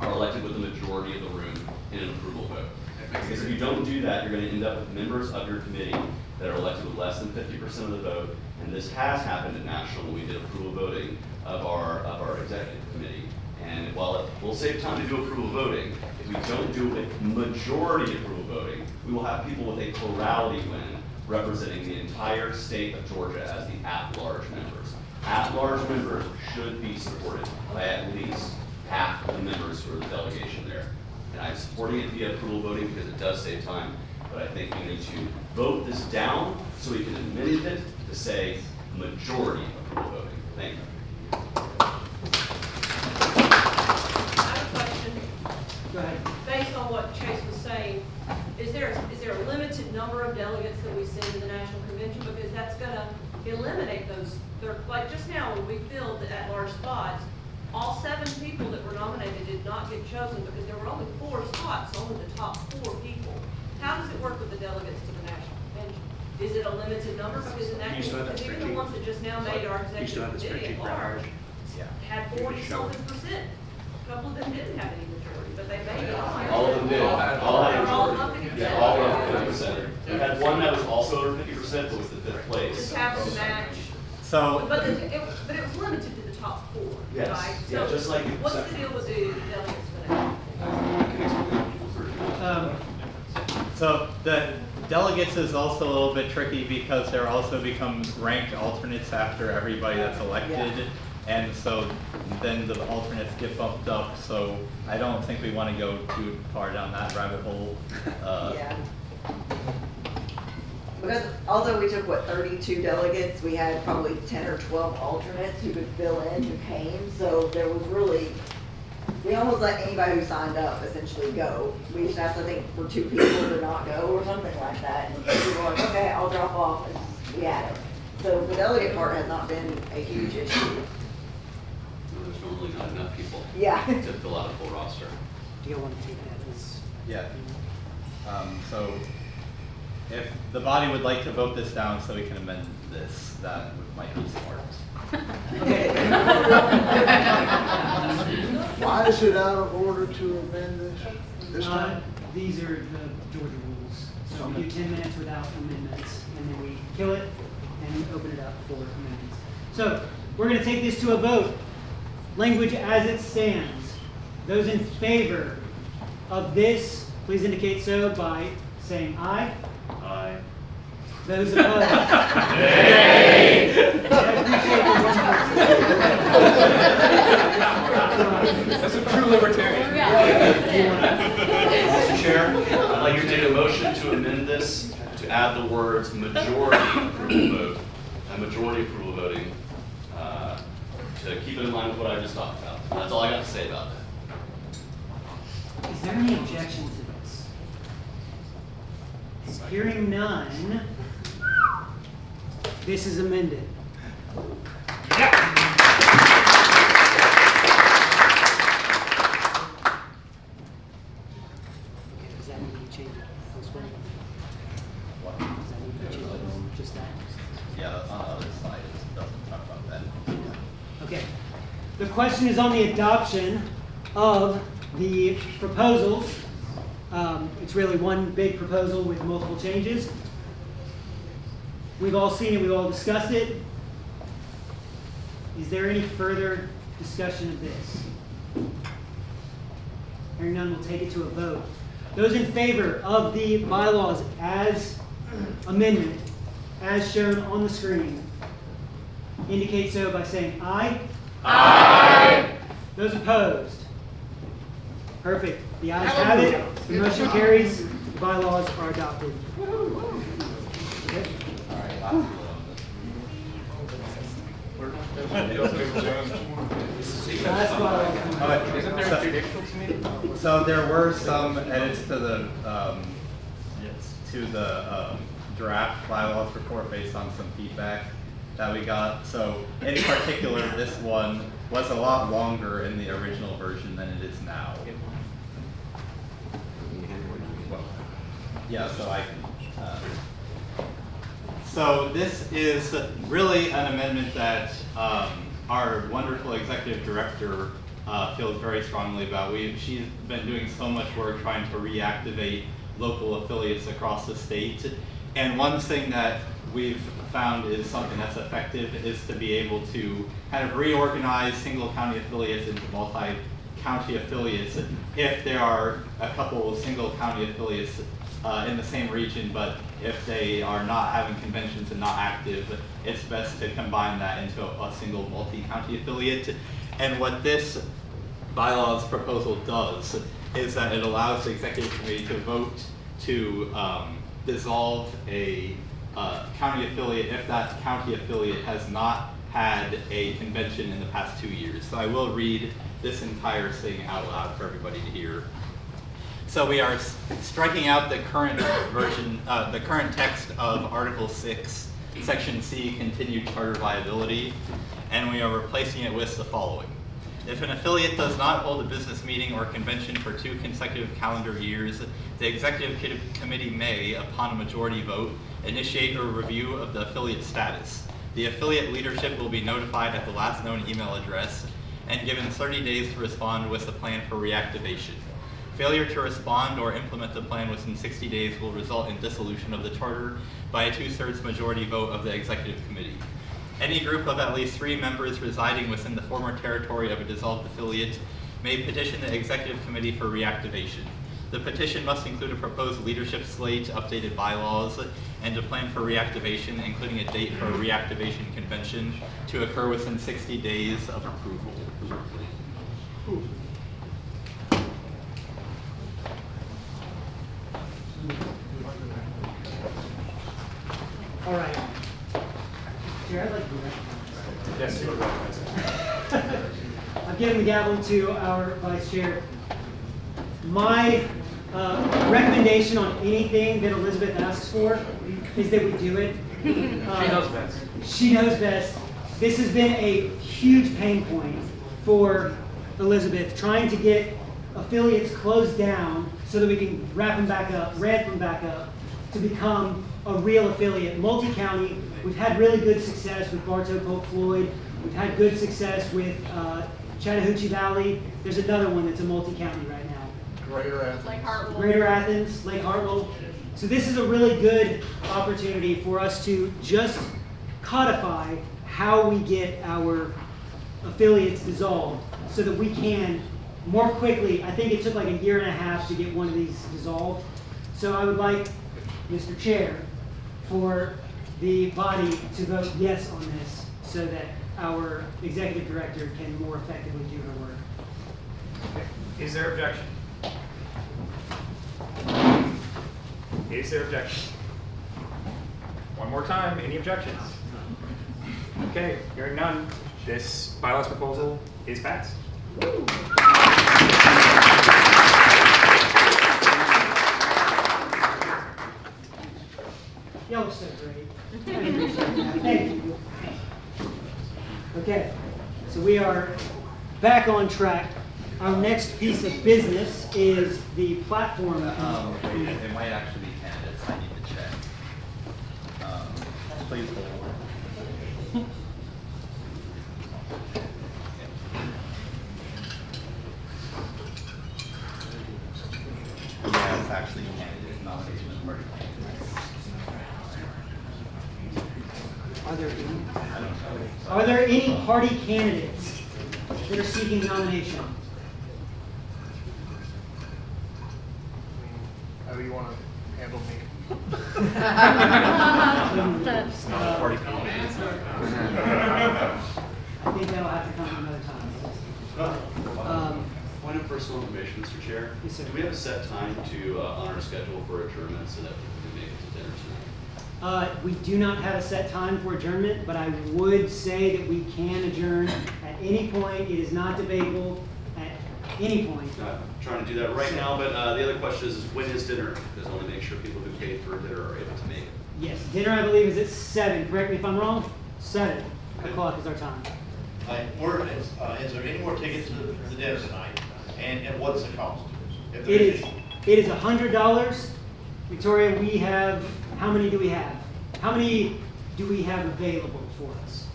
are elected with the majority of the room in an approval vote. Because if you don't do that, you're going to end up with members of your committee that are elected with less than 50% of the vote. And this has happened at National when we did approval voting of our executive committee. And while it will save time to do approval voting, if we don't do a majority approval voting, we will have people with a plurality win representing the entire state of Georgia as the at-large members. At-large members should be supported by at least half of the members who are the delegation there. And I'm supporting it via approval voting because it does save time, but I think we need to vote this down so we can amend it to say majority approval voting. Thank you. I have a question. Go ahead. Based on what Chase was saying, is there a limited number of delegates that we send to the national convention? Because that's gonna eliminate those, like just now when we filled the at-large spots, all 7 people that were nominated did not get chosen because there were only 4 spots, only the top 4 people. How does it work with the delegates to the national convention? Is it a limited number? Because in that case, because even the ones that just now made our executive committee at large had 40-something%. A couple of them didn't have any majority, but they made it. All of them did. All had They're all majority. up 50%. Yeah, all were 50%. We had one that was also over 50%, but was the 5th place. Just happened to match. So, But it was limited to the top 4, Yes. right? Yeah, So just like the what's the second. deal with the delegates for that? So the delegates is also a little bit tricky because there also become ranked alternates after everybody that's elected. Yeah. And so then the alternates get bumped up, so I don't think we want to go too far down that rabbit hole. Yeah. Because although we took, 32 delegates, we had probably 10 or 12 alternates who could fill in, who came, so there was really, we almost let anybody who signed up essentially go. We just asked, I think, for 2 people to not go or something like that, and people were like, okay, I'll drop off, and we had it. So the delegate part has not been a huge issue. There's normally not enough people Yeah. to fill out a full roster. Do you want to take that as? Yeah. So if the body would like to vote this down so we can amend this, that might be smart. Why is it out of order to amend this time? These are the Georgia rules. So we do 10 minutes without amendments, and then we kill it and open it up for amendments. So we're going to take this to a vote. Language as it stands. Those in favor of this, please indicate so by saying aye. Aye. Those opposed? That's a true libertarian. Mr. Chair, I'd like to make a motion to amend this to add the words majority approval vote and majority approval voting to keep it in line with what I just talked about. That's all I got to say about that. Is there any objection to this? Hearing none, this is amended. Does that need to change elsewhere? What? Does that need to change just that? Yeah, on the other side, it doesn't talk about that. Okay. The question is on the adoption of the proposals. It's really one big proposal with multiple changes. We've all seen it, we've all discussed it. Is there any further discussion of this? Hearing none, we'll take it to a vote. Those in favor of the bylaws as amendment, as shown on the screen, indicate so by saying aye. Aye. Those opposed? Perfect. The ayes have it. The motion carries. The bylaws are adopted. Okay. Last bylaw. Isn't there a judicial committee? So there were some edits to the draft bylaws report based on some feedback that we got. So in particular, this one was a lot longer in the original version than it is now. Well, yeah, so I can. So this is really an amendment that our wonderful executive director feels very strongly about. She's been doing so much work trying to reactivate local affiliates across the state. And one thing that we've found is something that's effective is to be able to kind of reorganize single county affiliates into multi-county affiliates if there are a couple of single county affiliates in the same region, but if they are not having conventions and not active, it's best to combine that into a single multi-county affiliate. And what this bylaws proposal does is that it allows the executive committee to vote to dissolve a county affiliate if that county affiliate has not had a convention in the past 2 years. So I will read this entire thing out loud for everybody to hear. So we are striking out the current version, the current text of Article 6, Section C, continued charter viability, and we are replacing it with the following. If an affiliate does not hold a business meeting or convention for 2 consecutive calendar years, the executive committee may, upon a majority vote, initiate a review of the affiliate status. The affiliate leadership will be notified at the last known email address and given 30 days to respond with a plan for reactivation. Failure to respond or implement the plan within 60 days will result in dissolution of the charter by a 2/3 majority vote of the executive committee. Any group of at least 3 members residing within the former territory of a dissolved affiliate may petition the executive committee for reactivation. The petition must include a proposed leadership slate, updated bylaws, and a plan for reactivation, including a date for a reactivation convention to occur within 60 days of approval. All right. Chair, I'd like to be recognized. Yes, you are recognized. I'm giving the gavel to our vice chair. My recommendation on anything that Elizabeth asks for is that we do it. She knows best. She knows best. This has been a huge pain point for Elizabeth, trying to get affiliates closed down so that we can ramp them back up to become a real affiliate. Multi-county, we've had really good success with Bartow Polk Floyd. We've had good success with Chattahoochee Valley. There's another one that's a multi-county right now. Greater Athens. Lake Hartwell. Greater Athens, Lake Hartwell. So this is a really good opportunity for us to just codify how we get our affiliates dissolved so that we can more quickly, I think it took like 1.5 years to get one of these dissolved. So I would like, Mr. Chair, for the body to vote yes on this so that our executive director can more effectively do her work. Is there objection? Is there objection? One more time, any objections? Okay, hearing none, this bylaws proposal is passed. Y'all are so great. Thank you. Okay, so we are back on track. Our next piece of business is the platform. It might actually be candidates. I need to check. Please hold. Yeah, it's actually candidate nomination and party. Are there any party candidates that are seeking nomination? How do you want to handle me? Party candidates. I think that'll have to come another time. Point of personal information, Mr. Chair. Yes, sir. Do we have a set time to on our schedule for adjournment so that people can make it to dinner tonight? We do not have a set time for adjournment, but I would say that we can adjourn at any point. It is not debatable at any point. Not trying to do that right now, but the other question is when is dinner? Because I want to make sure people who paid for dinner are able to make it. Yes, dinner I believe is at 7. Correct me if I'm wrong. 7 o'clock is our time. Is there any more tickets to the dinner tonight? And what's the cost? If It there is $100. Victoria, we have, how many do we have? How many do we have available for us?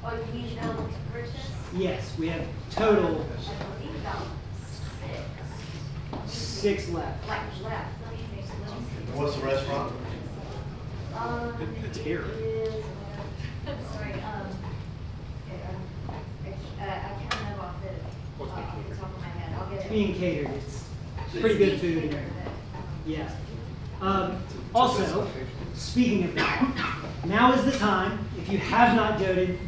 Oh, you need to know to purchase? Yes, we have total I believe about 6 left. Like left, let me see. What's the restaurant? It's here. Sorry, I can't remember off the top of my head, I'll get It's it. being catered. It's pretty good food in there. Yeah. Also, speaking of that, now is the time. If you have not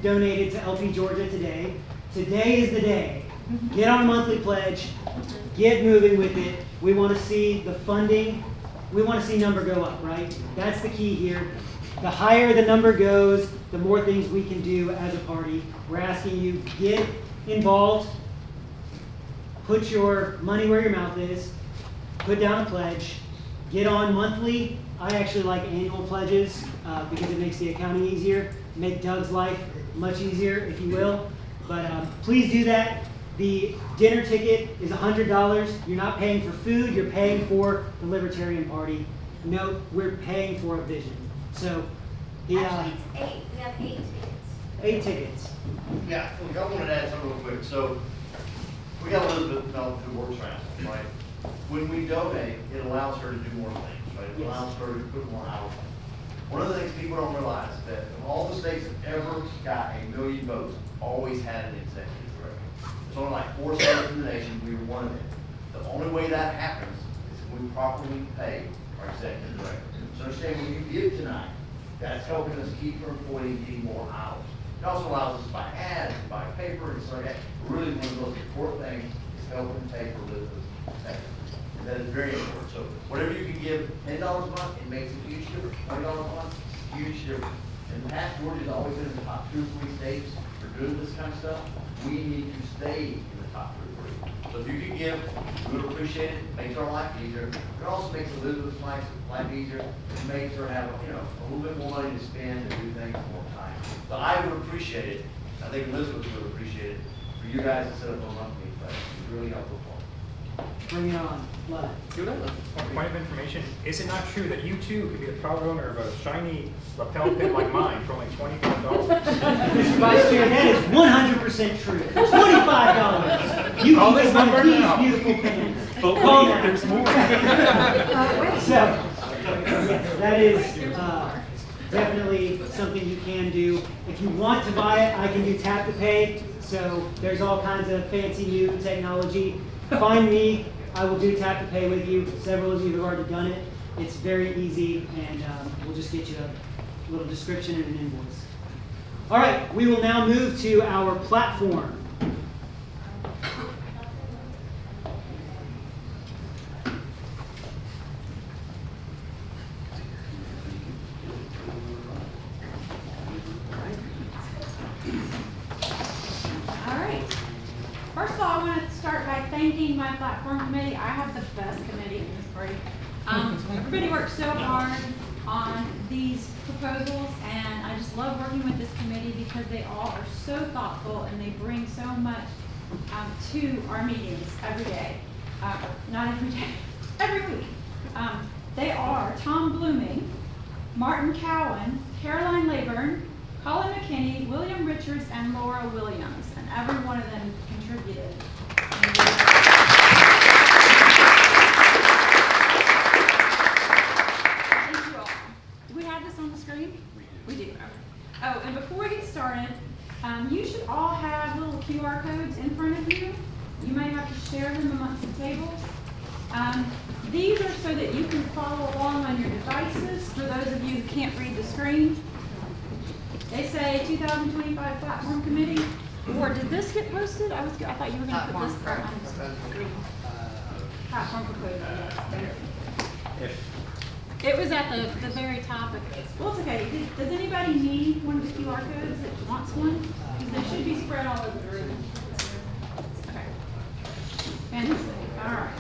donated to LP Georgia today, today is the day. Get on a monthly pledge. Get moving with it. We want to see the funding. We want to see number go up, right? That's the key here. The higher the number goes, the more things we can do as a party. We're asking you, get involved. Put your money where your mouth is. Put down a pledge. Get on monthly. I actually like annual pledges because it makes the accounting easier. Make Doug's life much easier, if you will. But please do that. The dinner ticket is $100. You're not paying for food. You're paying for the Libertarian Party. No, we're paying for a vision. So, Actually, it's 8, we have 8 tickets. 8 tickets. Yeah, look, I wanted to add something real quick. So, we got Elizabeth who works around, right? When we donate, it allows her to do more things, right? It allows her to put more hours. One of the things people don't realize is that of all the states that ever got 1 million votes, always had an executive director. There's only like 4 states in the nation, we were one of them. The only way that happens is if we properly pay our executive director. So understand when you give tonight, that's helping us keep our employees getting more hours. It also allows us to buy ads, to buy paper, and stuff like that. Really, one of the most important things is helping pay for Elizabeth's pay. And that is very important. So whatever you can give, $10 a month, it makes a huge difference. $20 a month, huge difference. In the past, Georgia's always been in the top 2 or 3 states for doing this kind of stuff. We need to stay in the top 2 or 3. So if you can give, we would appreciate it. It makes our life easier. It also makes Elizabeth's life easier. It makes her have, a little bit more money to spend and do things more time. So I would appreciate it. I think Elizabeth would appreciate it for you guys to set up a monthly pledge. It's really helpful for them. Bring it on. Love it. Point of information, is it not true that you too could be the proud owner of a shiny lapel pin like mine for only $25? Mr. Vice Chair, that is 100% true. $25. You can get one of these beautiful pins. But Call wait, now. there's more. So, yes, that is definitely something you can do. If you want to buy it, I can do tap to pay. So there's all kinds of fancy new technology. Find me. I will do tap to pay with you. Several of you have already done it. It's very easy, and we'll just get you a little description and an invoice. All right, we will now move to our platform. All right. First of all, I want to start by thanking my platform committee. I have the best committee in this party. Everybody worked so hard on these proposals, and I just love working with this committee because they all are so thoughtful and they bring so much to our meetings every day. Not every day, every week. They are Tom Blooming, Martin Cowan, Caroline Leyburn, Colin McKinney, William Richards, and Laura Williams, and every one of them contributed. Thank you all. Do we have this on the screen? We do. Okay. Oh, and before we get started, you should all have little QR codes in front of you. You may have to share them amongst the tables. These are so that you can follow along on your devices for those of you who can't read the screen. They say 2025 Platform Committee. Or did this get posted? I thought you were going to put this part on the screen. Platform proposal, yes. It was at the very top of it. Well, it's okay. Does anybody need one of the QR codes that wants one? Because they should be spread all over the room. Okay. Fantastic. All right.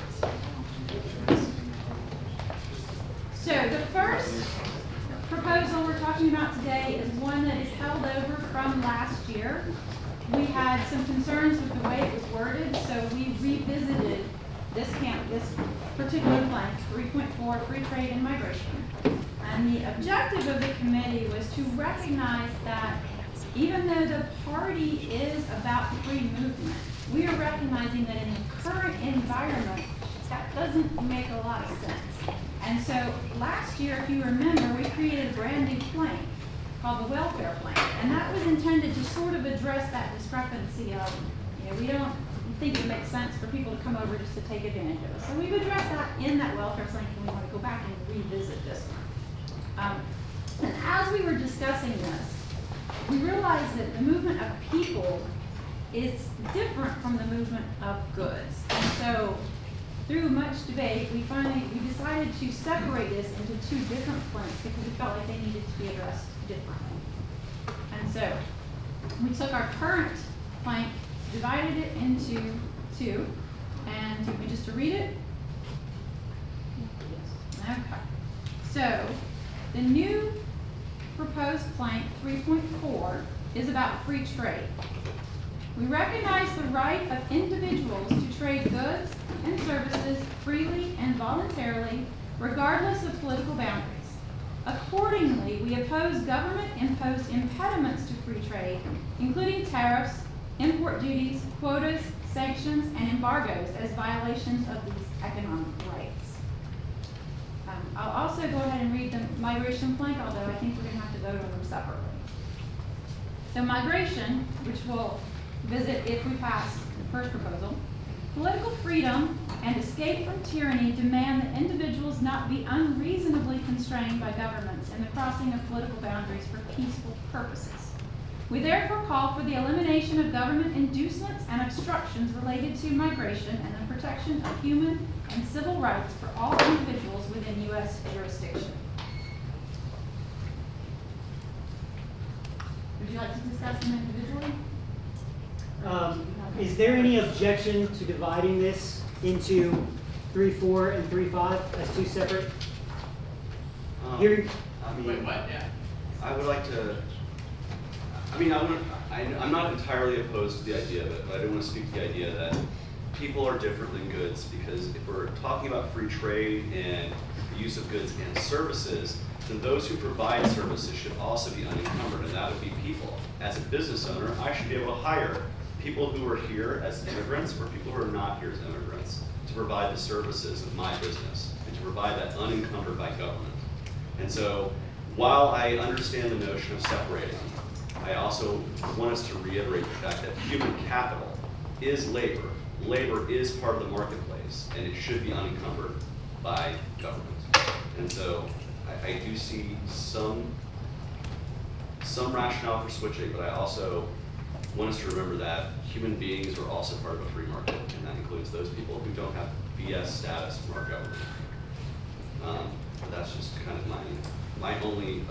So the first proposal we're talking about today is one that is held over from last year. We had some concerns with the way it was worded, so we revisited this particular plank, 3.4, free trade and migration. And the objective of the committee was to recognize that even though the party is about free movement, we are recognizing that in the current environment, that doesn't make a lot of sense. And so last year, if you remember, we created a brand new plank called the welfare plank. And that was intended to sort of address that discrepancy of, we don't think it makes sense for people to come over just to take advantage of us. So we've addressed that in that welfare plank, and we want to go back and revisit this one. And as we were discussing this, we realized that the movement of people is different from the movement of goods. And so through much debate, we decided to separate this into two different planks because we felt like they needed to be addressed differently. And so we took our current plank, divided it into two, and do you want me just to read it? Okay. So the new proposed plank 3.4 is about free trade. We recognize the right of individuals to trade goods and services freely and voluntarily, regardless of political boundaries. Accordingly, we oppose government-imposed impediments to free trade, including tariffs, import duties, quotas, sanctions, and embargoes as violations of these economic rights. I'll also go ahead and read the migration plank, although I think we're going to have to vote on them separately. So migration, which we'll visit if we pass the first proposal. Political freedom and escape from tyranny demand that individuals not be unreasonably constrained by governments in the crossing of political boundaries for peaceful purposes. We therefore call for the elimination of government inducements and obstructions related to migration and the protection of human and civil rights for all individuals within U.S. jurisdiction. Would you like to discuss them individually? Is there any objection to dividing this into 3.4 and 3.5 as two separate? Here. Wait, what? Yeah. I would like to. I'm not entirely opposed to the idea of it, but I do want to speak to the idea that people are different than goods, because if we're talking about free trade and the use of goods and services, then those who provide services should also be unencumbered, and that would be people. As a business owner, I should be able to hire people who are here as immigrants or people who are not here as immigrants to provide the services of my business and to provide that unencumbered by government. And so while I understand the notion of separating, I also want us to reiterate the fact that human capital is labor. Labor is part of the marketplace, and it should be unencumbered by government. And so I do see some rationale for switching, but I also want us to remember that human beings are also part of a free market, and that includes those people who don't have BS status from our government. But that's just kind of my only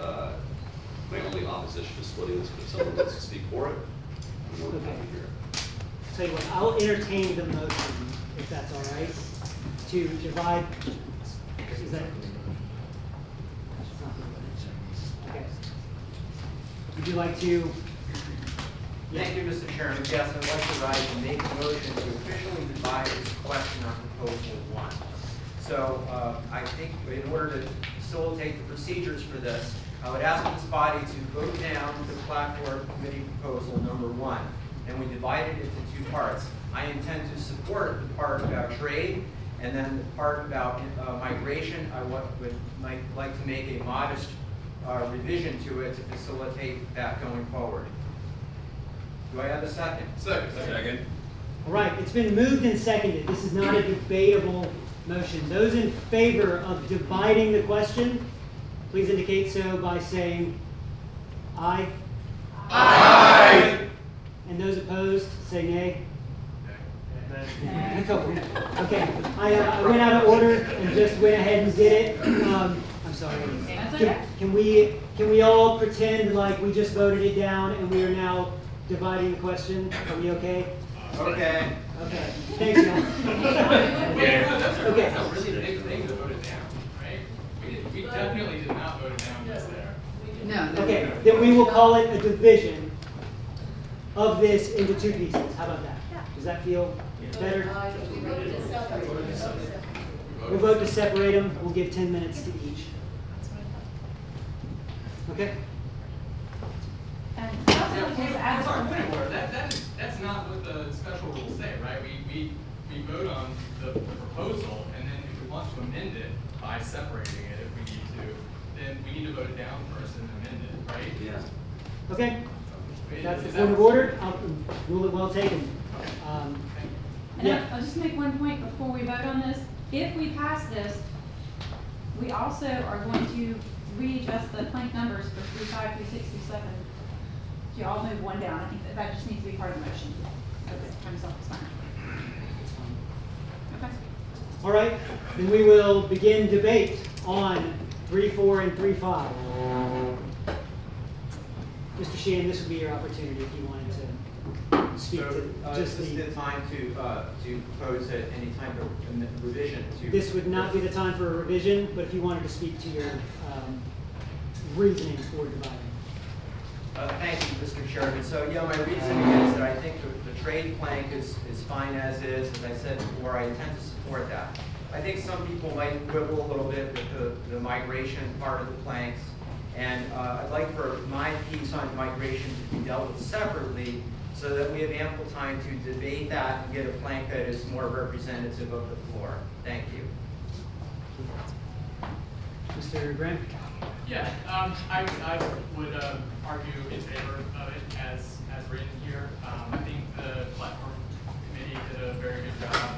opposition to splitting this. But if someone wants to speak for it, I'm more than happy to hear it. Tell you what, I'll entertain the motion, if that's all right, to divide. Is that? Okay. Would you like to? Thank you, Mr. Chairman. Yes, I'd like to rise and make a motion to officially divide this question on proposal 1. So I think in order to facilitate the procedures for this, I would ask this body to vote down the platform committee proposal number 1, and we divide it into 2 parts. I intend to support the part about trade, and then the part about migration. I would like to make a modest revision to it to facilitate that going forward. Do I have a second? Second. All right, it's been moved and seconded. This is not a debatable motion. Those in favor of dividing the question, please indicate so by saying aye. Aye. And those opposed, say nay. Okay, I went out of order and just went ahead and did it. I'm sorry. Can we all pretend like we just voted it down and we are now dividing the question? Are we okay? Okay. Okay. Thanks, y'all. Okay. That's a really big thing to vote it down, right? We definitely did not vote it down just there. No. Okay, then we will call it a division of this into 2 pieces. How about that? Does that feel better? We'll vote to separate them. We'll give 10 minutes to each. Okay? And I'm sorry, point of order. That's not what the special rules say, right? We vote on the proposal, and then if we want to amend it by separating it, if we need to, then we need to vote it down first and amend it, right? Yeah. Okay? If that's the point of order, I'll rule it well taken. And Yeah. I'll just make one point before we vote on this. If we pass this, we also are going to readjust the plank numbers for 3.5 through 67. So you all move one down. I think that just needs to be part of the motion. Okay, I'm self-explanatory. Okay. All right, then we will begin debate on 3.4 and 3.5. Mr. Sheehan, this would be your opportunity if you wanted to speak to just This is the time to propose any type of revision to. This would not be the time for a revision, but if you wanted to speak to your reasoning for dividing. Thank you, Mr. Chairman. So, yeah, my reasoning is that I think the trade plank is fine as is. As I said before, I intend to support that. I think some people might quibble a little bit with the migration part of the planks. And I'd like for my piece on migration to be dealt with separately so that we have ample time to debate that and get a plank that is more representative of the floor. Thank you. Mr. Graham? Yeah, I would argue in favor of it as written here. I think the platform committee did a very good job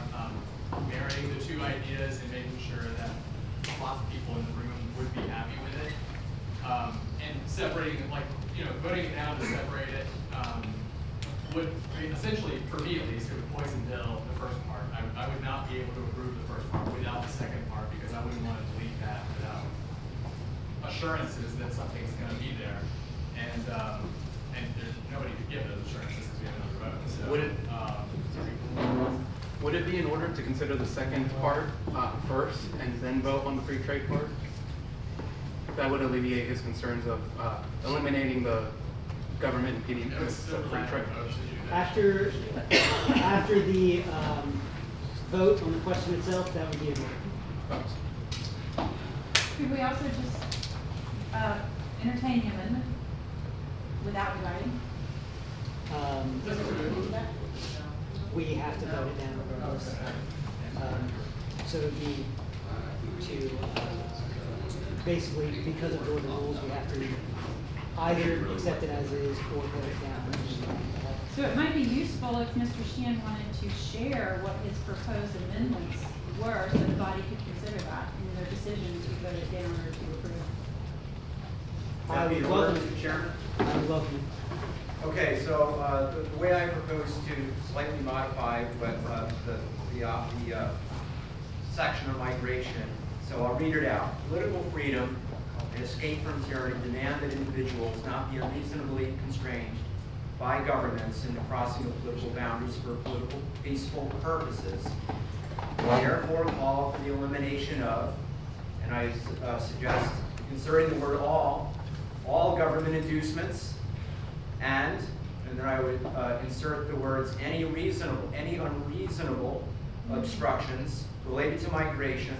marrying the two ideas and making sure that lots of people in the room would be happy with it. And separating it, like, voting it down to separate it would essentially, for me at least, it would poison pill the first part. I would not be able to approve the first part without the second part because I wouldn't want to delete that without assurances that something's going to be there. And there's nobody could give those assurances because we have another vote. So, Would it be in order to consider the second part first and then vote on the free trade part? That would alleviate his concerns of eliminating the government impeding the free trade. After the vote on the question itself, that would be in order. Could we also just entertain the amendment without dividing? We have to vote it down regardless. So it would be to, basically, because of Georgia rules, we have to either accept it as is or vote it down. So it might be useful if Mr. Sheehan wanted to share what his proposed amendments were, so the body could consider that in their decision to vote it down or to approve. I would welcome it. Mr. Chairman. I would welcome it. Okay, so the way I propose to slightly modify the section on migration, so I'll read it out. Political freedom and escape from tyranny demand that individuals not be unreasonably constrained by governments in the crossing of political boundaries for political peaceful purposes. Therefore, call for the elimination of, and I suggest inserting the word all government inducements, and then I would insert the words any unreasonable obstructions related to migration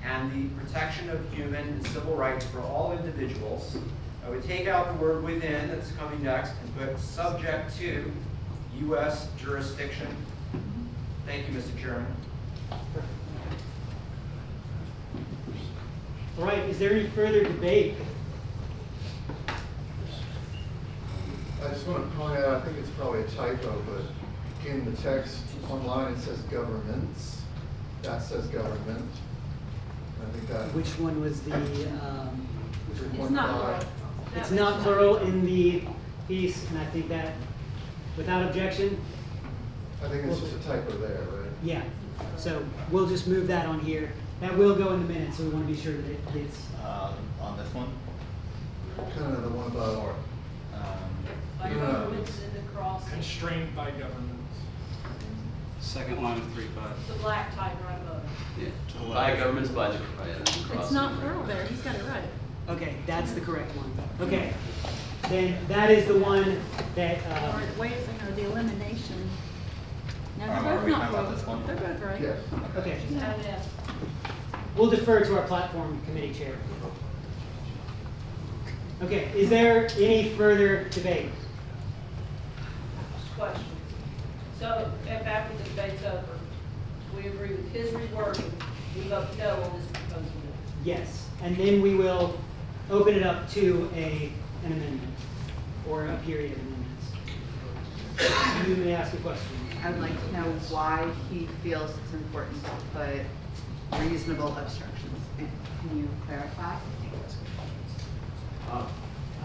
and the protection of human and civil rights for all individuals. I would take out the word within that's coming next and put subject to U.S. jurisdiction. Thank you, Mr. Chairman. All right, is there any further debate? I just want to point out, I think it's probably a typo, but in the text online it says governments. That says government. I think that. Which one was the, It's not plural. It's not plural in the piece, and I think that, without objection. I think it's just a typo there, right? Yeah, so we'll just move that on here. That will go in the minutes, so we want to be sure that it is. On this one? Kind of the one above. By governments in the cross, Constrained by governments. Second line of 3.5. the black type right above it. Yeah. By government's budget, right? It's not plural there, he's got it right. Okay, that's the correct one. Okay, then that is the one that, Or wait a second, or the elimination. No, Are they're both we not talking about plural. this one? They're both right. Yes. okay. Just add it in. we'll defer to our platform committee chair. Okay, is there any further debate? Question. So if after the debate's over, we agree with his rewording, we vote no on this proposal. Yes, and then we will open it up to an amendment, or a period of amendments. You may ask a question. I would like to know why he feels it's important to put reasonable obstructions in. Can you clarify?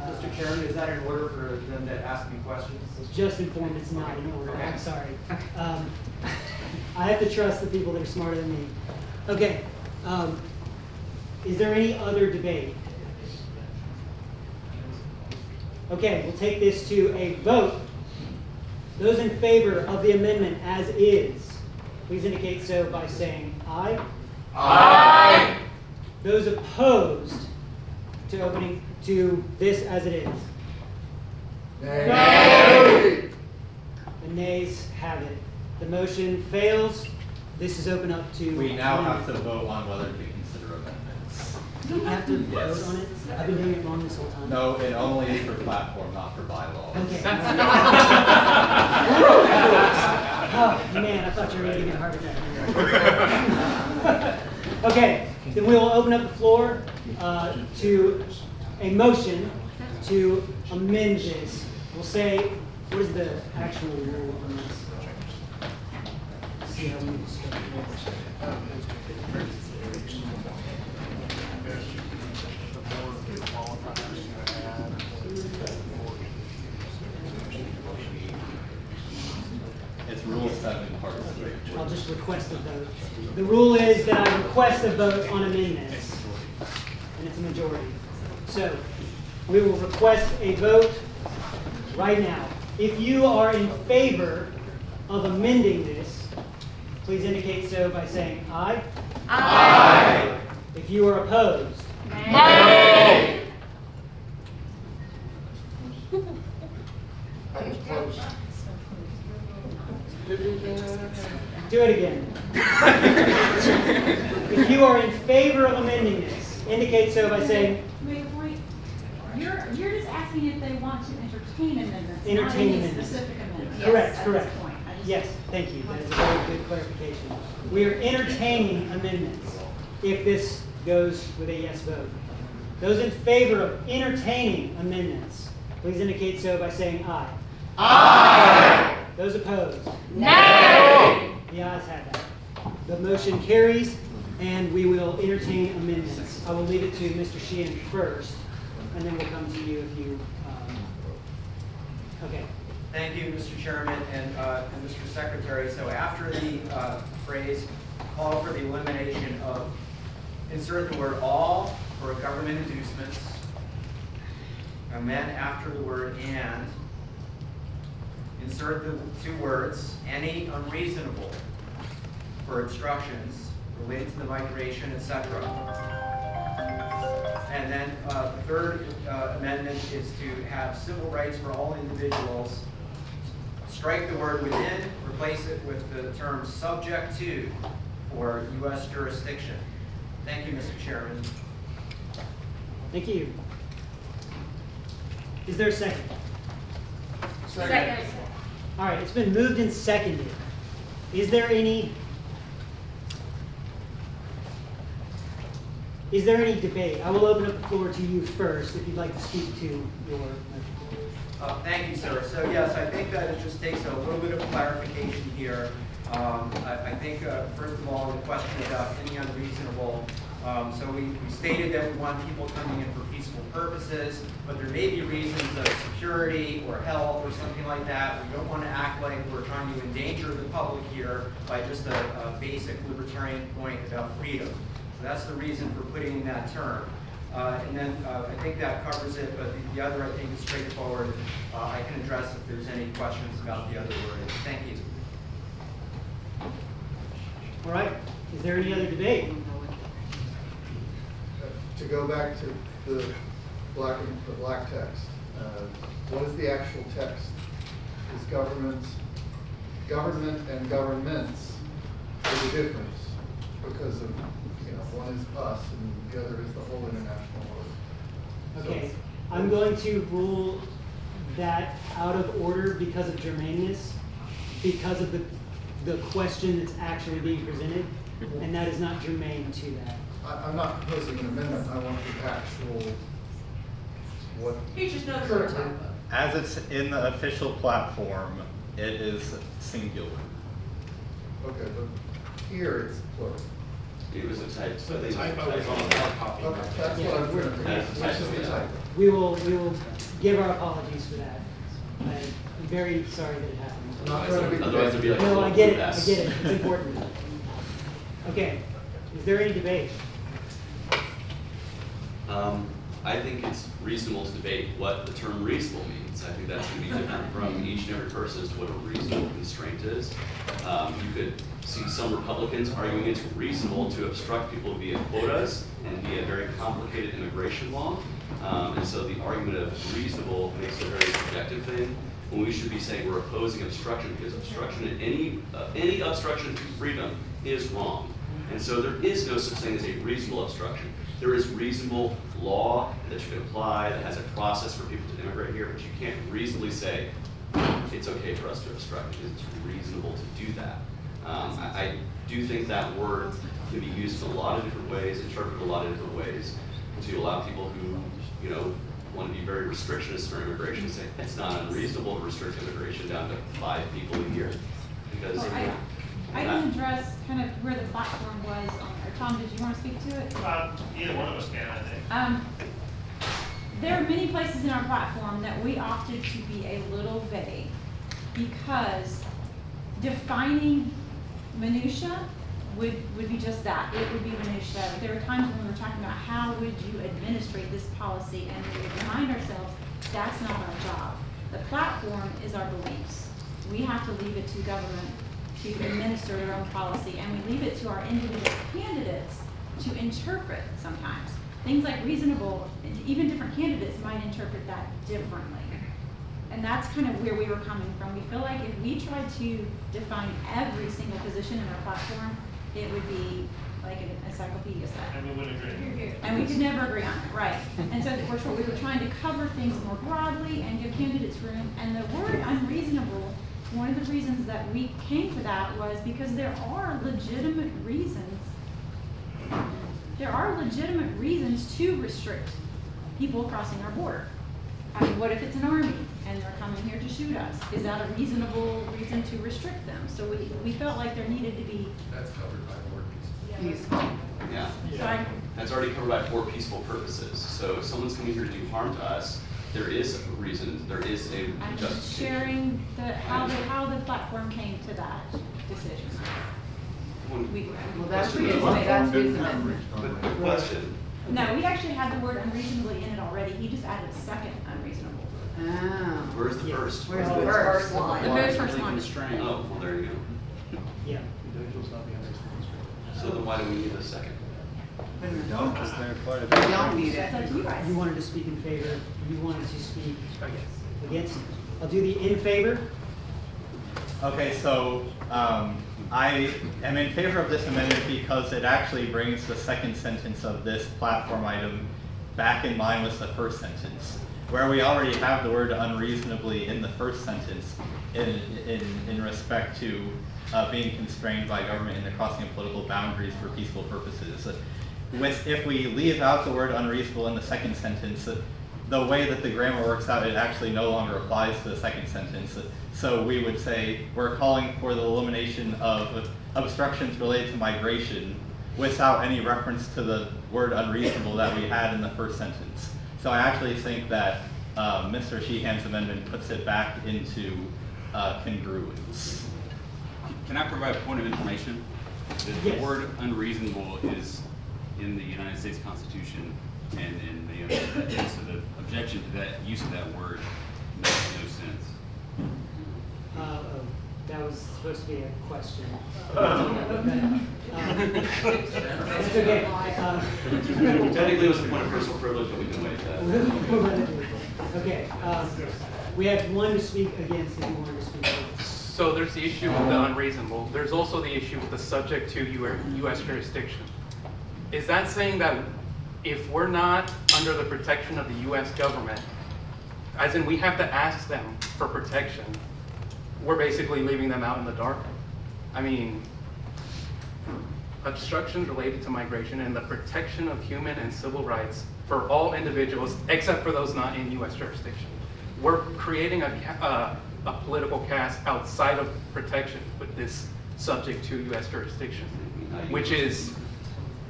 Mr. Chairman, is that in order for them to ask me questions? Just informed it's not in order. I'm sorry. I have to trust the people that are smarter than me. Okay. Is there any other debate? Okay, we'll take this to a vote. Those in favor of the amendment as is, please indicate so by saying aye. Aye. Those opposed to opening to this as it is? Nay. The nays have it. The motion fails. This is open up to... We now have to vote on whether to consider amendments. Do we have to Yes. vote on it? I've been doing it wrong this whole time. No, it only is for platform, not for bylaws. Okay. Oh, man, I thought you were going to give me a heart attack. Okay, then we will open up the floor to a motion to amend this. We'll say, what is the actual rule on this? See how we It's Rule 7, Part 3. I'll just request a vote. The rule is that I request a vote on amendments, and it's a majority. So we will request a vote right now. If you are in favor of amending this, please indicate so by saying aye. Aye. If you are opposed, nay. That was close. Do it again. If you are in favor of amending this, indicate so by saying Wait. You're just asking if they want to entertain amendments, not entertain any amendments. specific amendments. Correct, At correct. this point. I just- Yes, thank you. That is a very good clarification. We are entertaining amendments if this goes with a yes vote. Those in favor of entertaining amendments, please indicate so by saying aye. Aye. Those opposed? Nay. The ayes have that. The motion carries, and we will entertain amendments. I will leave it to Mr. Sheehan first, and then we'll come to you if you, okay. Thank you, Mr. Chairman and Mr. Secretary. So after the phrase call for the elimination of, insert the word all for government inducements, and then after the word and, insert the two words, any unreasonable for obstructions related to the migration, etc. And then the third amendment is to have civil rights for all individuals. Strike the word within, replace it with the term subject to for U.S. jurisdiction. Thank you, Mr. Chairman. Thank you. Is there a second? Second. All right, it's been moved and seconded. Is there any debate? I will open up the floor to you first if you'd like to speak to your motion. Thank you, sir. So yes, I think that it just takes a little bit of clarification here. I think, first of all, the question about any unreasonable. So we stated that we want people coming in for peaceful purposes, but there may be reasons of security or health or something like that. We don't want to act like we're trying to endanger the public here by just a basic libertarian point about freedom. So that's the reason for putting in that term. And then I think that covers it, but the other I think is straightforward. I can address if there's any questions about the other wording. Thank you. All right, is there any other debate? To go back to the black text, what is the actual text? Is government and governments is a difference because of, one one is us and the other is the whole international order. Okay, I'm going to rule that out of order because of germaneness, because of the question that's actually being presented, and that is not germane to that. I'm not proposing an amendment, I want the actual, what. He just knows what currently. As it's in the official platform, it is singular. Okay, but here it's plural. It was a typo. So the typo is on the hard copy. Okay, that's what I'm trying to figure out. That's a Which is typo, the yeah. typo? We will give our apologies for that. I'm very sorry that it happened. Not trying to be Otherwise it'd be like a No, little I get it, I mess. get it, it's important. Okay, is there any debate? I think it's reasonable to debate what the term reasonable means. I think that's going to be different from each and every person as to what a reasonable constraint is. You could see some Republicans arguing it's reasonable to obstruct people via quotas and via very complicated immigration law. And so the argument of reasonable makes it a very subjective thing, when we should be saying we're opposing obstruction, because obstruction in any obstruction to freedom is wrong. And so there is no such thing as a reasonable obstruction. There is reasonable law that you can apply that has a process for people to immigrate here, but you can't reasonably say it's okay for us to obstruct because it's reasonable to do that. I do think that word can be used in a lot of different ways, interpreted a lot of different ways, to allow people who, want to be very restrictionist for immigration to say it's not unreasonable to restrict immigration down to 5 people a year. Because I can address kind of where the platform was on, or Tom, did you want to speak to it? Either one of us can, I think. There are many places in our platform that we opted to be a little vague because defining minutia would be just that. It would be minutia. There were times when we were talking about how would you administrate this policy, and we would remind ourselves that's not our job. The platform is our beliefs. We have to leave it to government to administer their own policy, and we leave it to our individual candidates to interpret sometimes. Things like reasonable, even different candidates might interpret that differently. And that's kind of where we were coming from. We feel like if we tried to define every single position in our platform, it would be like an encyclopedia set. And we wouldn't agree. And we could never agree on it, right? And so of course, we were trying to cover things more broadly and give candidates room. And the word unreasonable, one of the reasons that we came to that was because there are legitimate reasons. There are legitimate reasons to restrict people crossing our border. I mean, what if it's an army and they're coming here to shoot us? Is that a reasonable reason to restrict them? So we felt like there needed to be. That's covered by the word Yeah. Sorry. That's already covered by 4 peaceful purposes. So if someone's coming here to do harm to us, there is a reason, there is a I'm just justification. sharing how the platform came to that decision. Well, that's his amendment. But the question, No, we actually had the word unreasonably in it already. He just added a second unreasonable. Oh. where's the first? Where's Oh, the it's first? first line. The very first one. Oh, well, there you go. Yeah. So then why do we need a second? Don't, because they're part of We don't need That's up it. to you guys. You wanted to speak in favor, you wanted to speak against. I'll do the in favor. Okay, so I am in favor of this amendment because it actually brings the second sentence of this platform item back in line with the first sentence, where we already have the word unreasonably in the first sentence in respect to being constrained by government in the crossing of political boundaries for peaceful purposes. If we leave out the word unreasonable in the second sentence, the way that the grammar works out, it actually no longer applies to the second sentence. So we would say we're calling for the elimination of obstructions related to migration without any reference to the word unreasonable that we had in the first sentence. So I actually think that Mr. Sheehan's amendment puts it back into congruence. Can I provide a point of information? Yes. The word unreasonable is in the United States Constitution and in the, so the objection to that use of that word makes no sense. That was supposed to be a question. It's okay. Technically, it was a point of personal privilege, but we can waive that. Okay, we have one to speak against if you wanted to speak against. So there's the issue with the unreasonable. There's also the issue with the subject to U.S. jurisdiction. is that saying that if we're not under the protection of the US government, as in we have to ask them for protection, we're basically leaving them out in the dark? I mean, obstructions related to migration and the protection of human and civil rights for all individuals, except for those not in US jurisdiction. We're creating a political caste outside of protection with this subject to US jurisdiction, which is,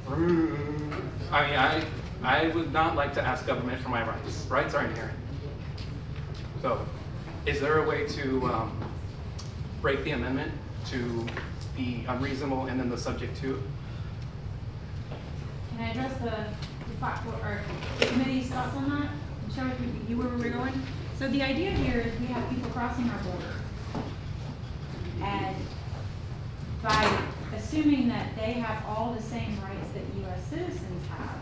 I mean, I would not like to ask government for my rights. Rights are inherent. So, is there a way to break the amendment to be unreasonable and then the subject to? Can I address the committee's thoughts on that? And share with you where we're going? So the idea here is we have people crossing our border. And by assuming that they have all the same rights that US citizens have,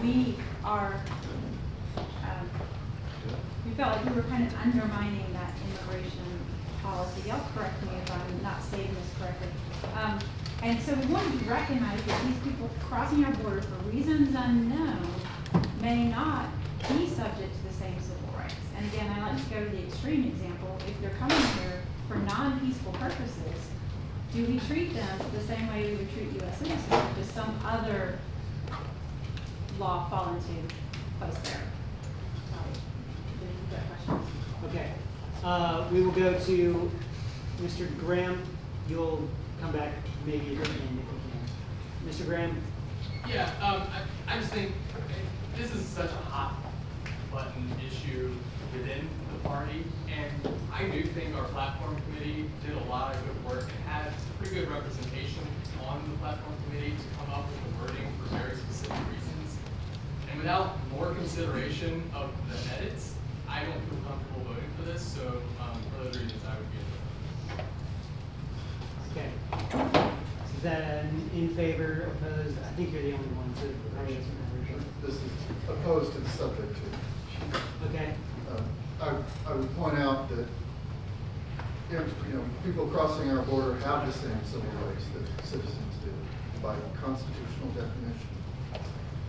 we felt like we were kind of undermining that immigration policy. Y'all correct me if I'm not stating this correctly. And so we wanted to recognize that these people crossing our border for reasons unknown may not be subject to the same civil rights. And again, I like to go to the extreme example. If they're coming here for non-peaceful purposes, do we treat them the same way we would treat US citizens, or does some other law fall into place there? Okay. We will go to Mr. Graham. You'll come back maybe at the end if you can. Mr. Graham? Yeah, I just think this is such a hot button issue within the party, and I do think our platform committee did a lot of good work and had pretty good representation on the platform committee to come up with the wording for very specific reasons. And without more consideration of the edits, I don't feel comfortable voting for this, so for those reasons I would be Okay. So is that in favor, opposed? I think you're the only one, so it probably doesn't matter. This is opposed to the subject to. Okay. I would point out that people crossing our border have the same civil rights that citizens do by constitutional definition.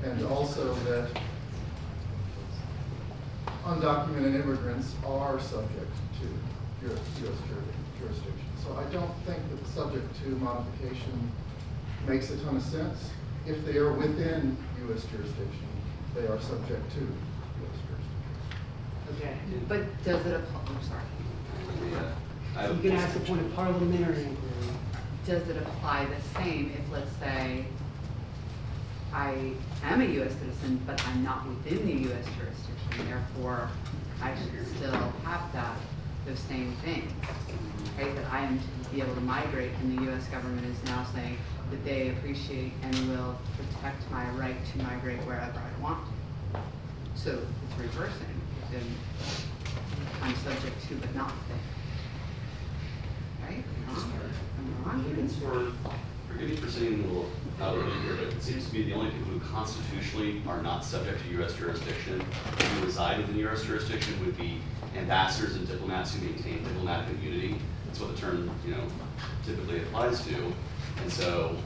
And also that undocumented immigrants are subject to U.S. jurisdiction. So I don't think that the subject to modification makes a ton of sense. If they are within U.S. jurisdiction, they are subject to U.S. jurisdiction. Okay. But does it apply, I'm sorry. So you can ask a point of parliamentary inquiry. Does it apply the same if, let's say, I am a US citizen, but I'm not within the US jurisdiction, therefore I should still have those same things, right? That I am to be able to migrate, and the US government is now saying that they appreciate and will protect my right to migrate wherever I want to. So it's reversing, then I'm subject to but not within. Right? Am I wrong? Forgive me for saying a little out of it here, but it seems to me the only people who constitutionally are not subject to U.S. jurisdiction, who reside within U.S. jurisdiction, would be ambassadors and diplomats who maintain diplomatic immunity. That's what the term, typically applies to. And so,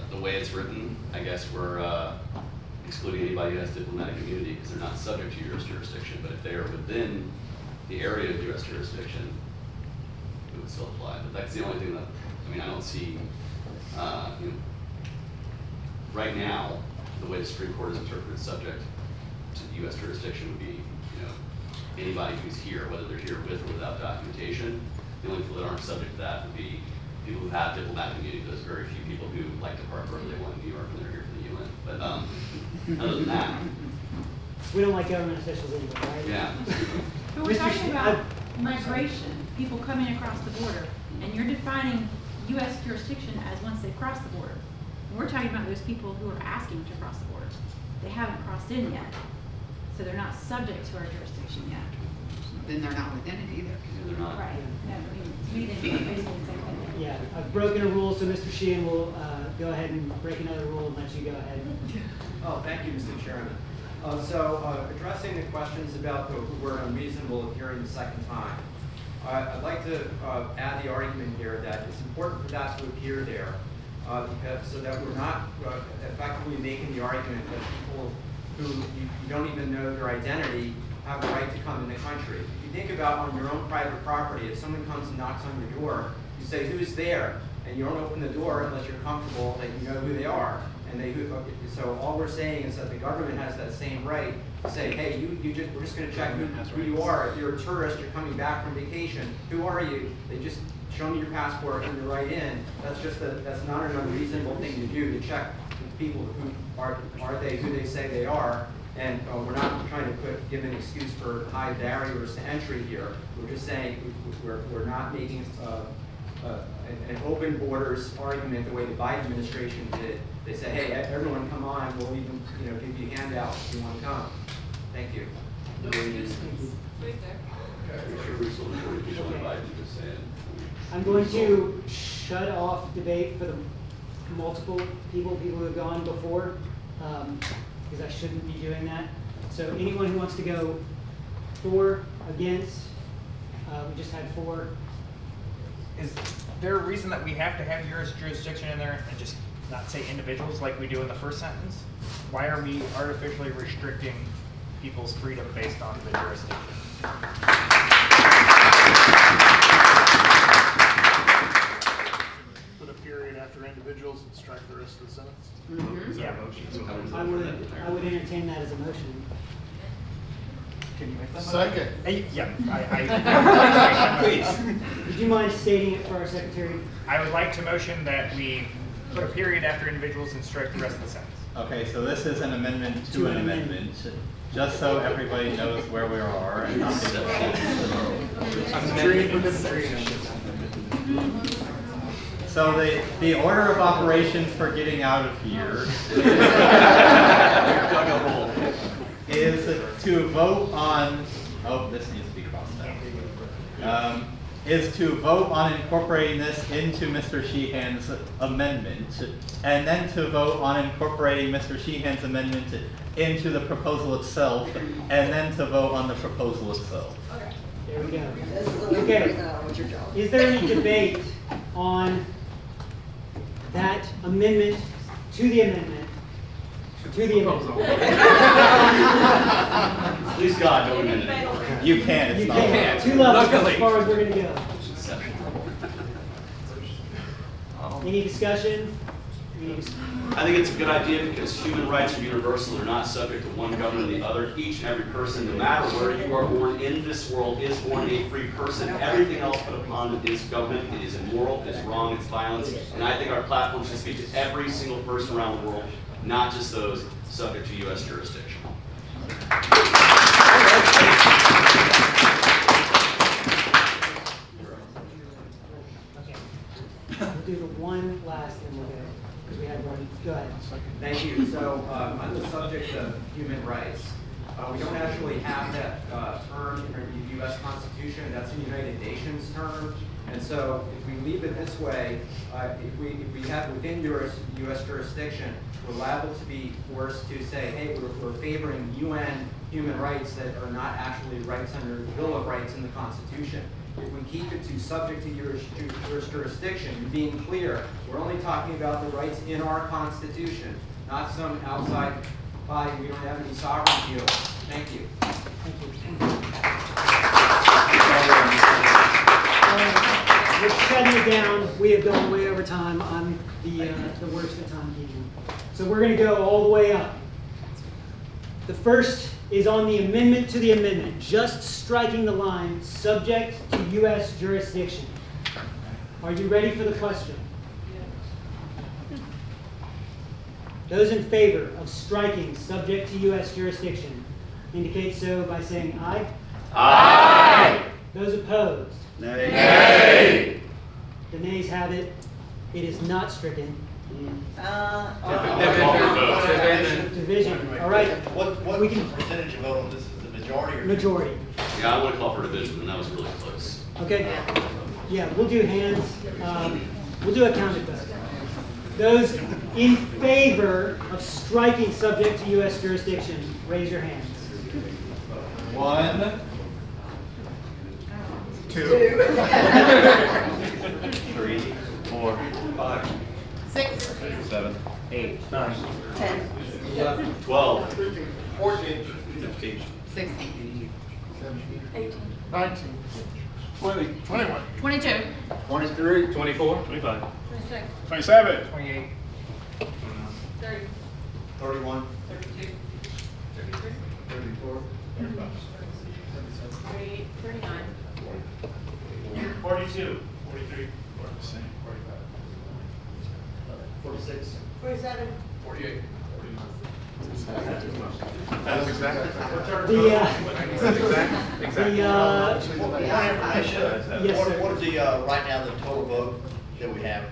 the way it's written, I guess we're excluding anybody who has diplomatic immunity because they're not subject to U.S. jurisdiction. But if they are within the area of U.S. jurisdiction, it would still apply. But that's the only thing that, I don't see, right now, the way the Supreme Court is interpreted subject to U.S. jurisdiction would be, anybody who's here, whether they're here with or without documentation. The only people that aren't subject to that would be people who have diplomatic immunity. There's very few people who like to park wherever they want in New York when they're here for the UN. But other than that, We don't like government officials anyway, right? yeah. But we're talking about migration, people coming across the border, and you're defining US jurisdiction as once they cross the border. And we're talking about those people who are asking to cross the border. They haven't crossed in yet, so they're not subject to our jurisdiction yet. Then they're not within it either. They're not. Right, no, to me, they basically the same thing. Yeah, I've broken a rule, so Mr. Sheehan will go ahead and break another rule and let you go ahead. Oh, thank you, Mr. Chairman. Addressing the questions about who were unreasonable appearing the second time, I'd like to add the argument here that it's important for that to appear there so that we're not effectively making the argument that people who you don't even know their identity have the right to come in the country. If you think about on your own private property, if someone comes and knocks on your door, you say, "Who's there?" And you don't open the door unless you're comfortable that you know who they are. And so all we're saying is that the government has that same right to say, "Hey, we're just going to check who you are. If you're a tourist, you're coming back from vacation. Who are you?" They just show me your passport and you're right in. That's not an unreasonable thing to do, to check people who are they who they say they are. And we're not trying to give an excuse for high barriers to entry here. We're just saying we're not making an open borders argument the way the Biden administration did. They say, "Hey, everyone come on, we'll even give you handouts if you want to come." Thank you. No excuses. Right there. I'm going to shut off debate for the multiple people who have gone before, because I shouldn't be doing that. So anyone who wants to go for, against, we just had 4. Is there a reason that we have to have jurisdiction in there and just not say individuals like we do in the first sentence? Why are we artificially restricting people's freedom based on the jurisdiction? Put a period after individuals and strike the rest of the sentence? Mm-hmm. Is that a motion? I would entertain that as a motion. Can you make that Second. motion? Yeah, Please. Would you mind stating it for our secretary? I would like to motion that we put a period after individuals and strike the rest of the sentence. Okay, so this is an amendment to an amendment, just so everybody knows where we are and not get So the order of operations for getting out of here is to vote on, this needs to be crossed out, is to vote on incorporating this into Mr. Sheehan's amendment, and then to vote on incorporating Mr. Sheehan's amendment into the proposal itself, and then to vote on the proposal itself. Okay. There we go. This is the Okay. reason I want your job. Is there any debate on that amendment to the amendment? To the amendment. Please God, don't amend it. You can, it's You not. can. 2 levels as far as we're going to go. Any discussion? I think it's a good idea because human rights are universal. They're not subject to one government or the other. Each and every person, no matter where you are born in this world, is born a free person. Everything else put upon it is government. It is immoral, it is wrong, it's violence. And I think our platform should speak to every single person around the world, not just those subject to U.S. jurisdiction. We'll do the one last and we'll go, because we had one. Go ahead. Thank you. So on the subject of human rights, we don't actually have that term in the U.S. Constitution. That's a United Nations term. And so if we leave it this way, if we have within U.S. jurisdiction, we're liable to be forced to say, hey, we're favoring UN human rights that are not actually rights under the Bill of Rights in the Constitution. If we keep it to subject to your jurisdiction, you're being clear, we're only talking about the rights in our Constitution, not some outside body we don't have any sovereignty over. Thank you. We're shutting it down. We have gone way over time. I'm the worst at timekeeping. So we're going to go all the way up. The first is on the amendment to the amendment, just striking the line, subject to U.S. jurisdiction. Are you ready for the question? Those in favor of striking subject to U.S. jurisdiction indicate so by saying aye. Aye. Those opposed? Nay. Nay. The nays have it. It is not stricken. Division. All right. What percentage of vote on this is the majority? Or Majority. Yeah, I would call for division, and that was really close. Okay. Yeah, we'll do hands. We'll do a counted vote. Those in favor of striking subject to U.S. jurisdiction, raise your hands. 1, 2, 3, 4, 5, 6, 7, 8, 9, 10, 11, 12, 14, 15. 16, 18, 19, 20, 21, 22, 23, 24, 25. 26, 27, 28, 30, 31, 32, 33, 34, 38, 39, 42, 43, 46, 47, 48. That's exactly. Yes, sir. What is the, right now, the total vote that we have?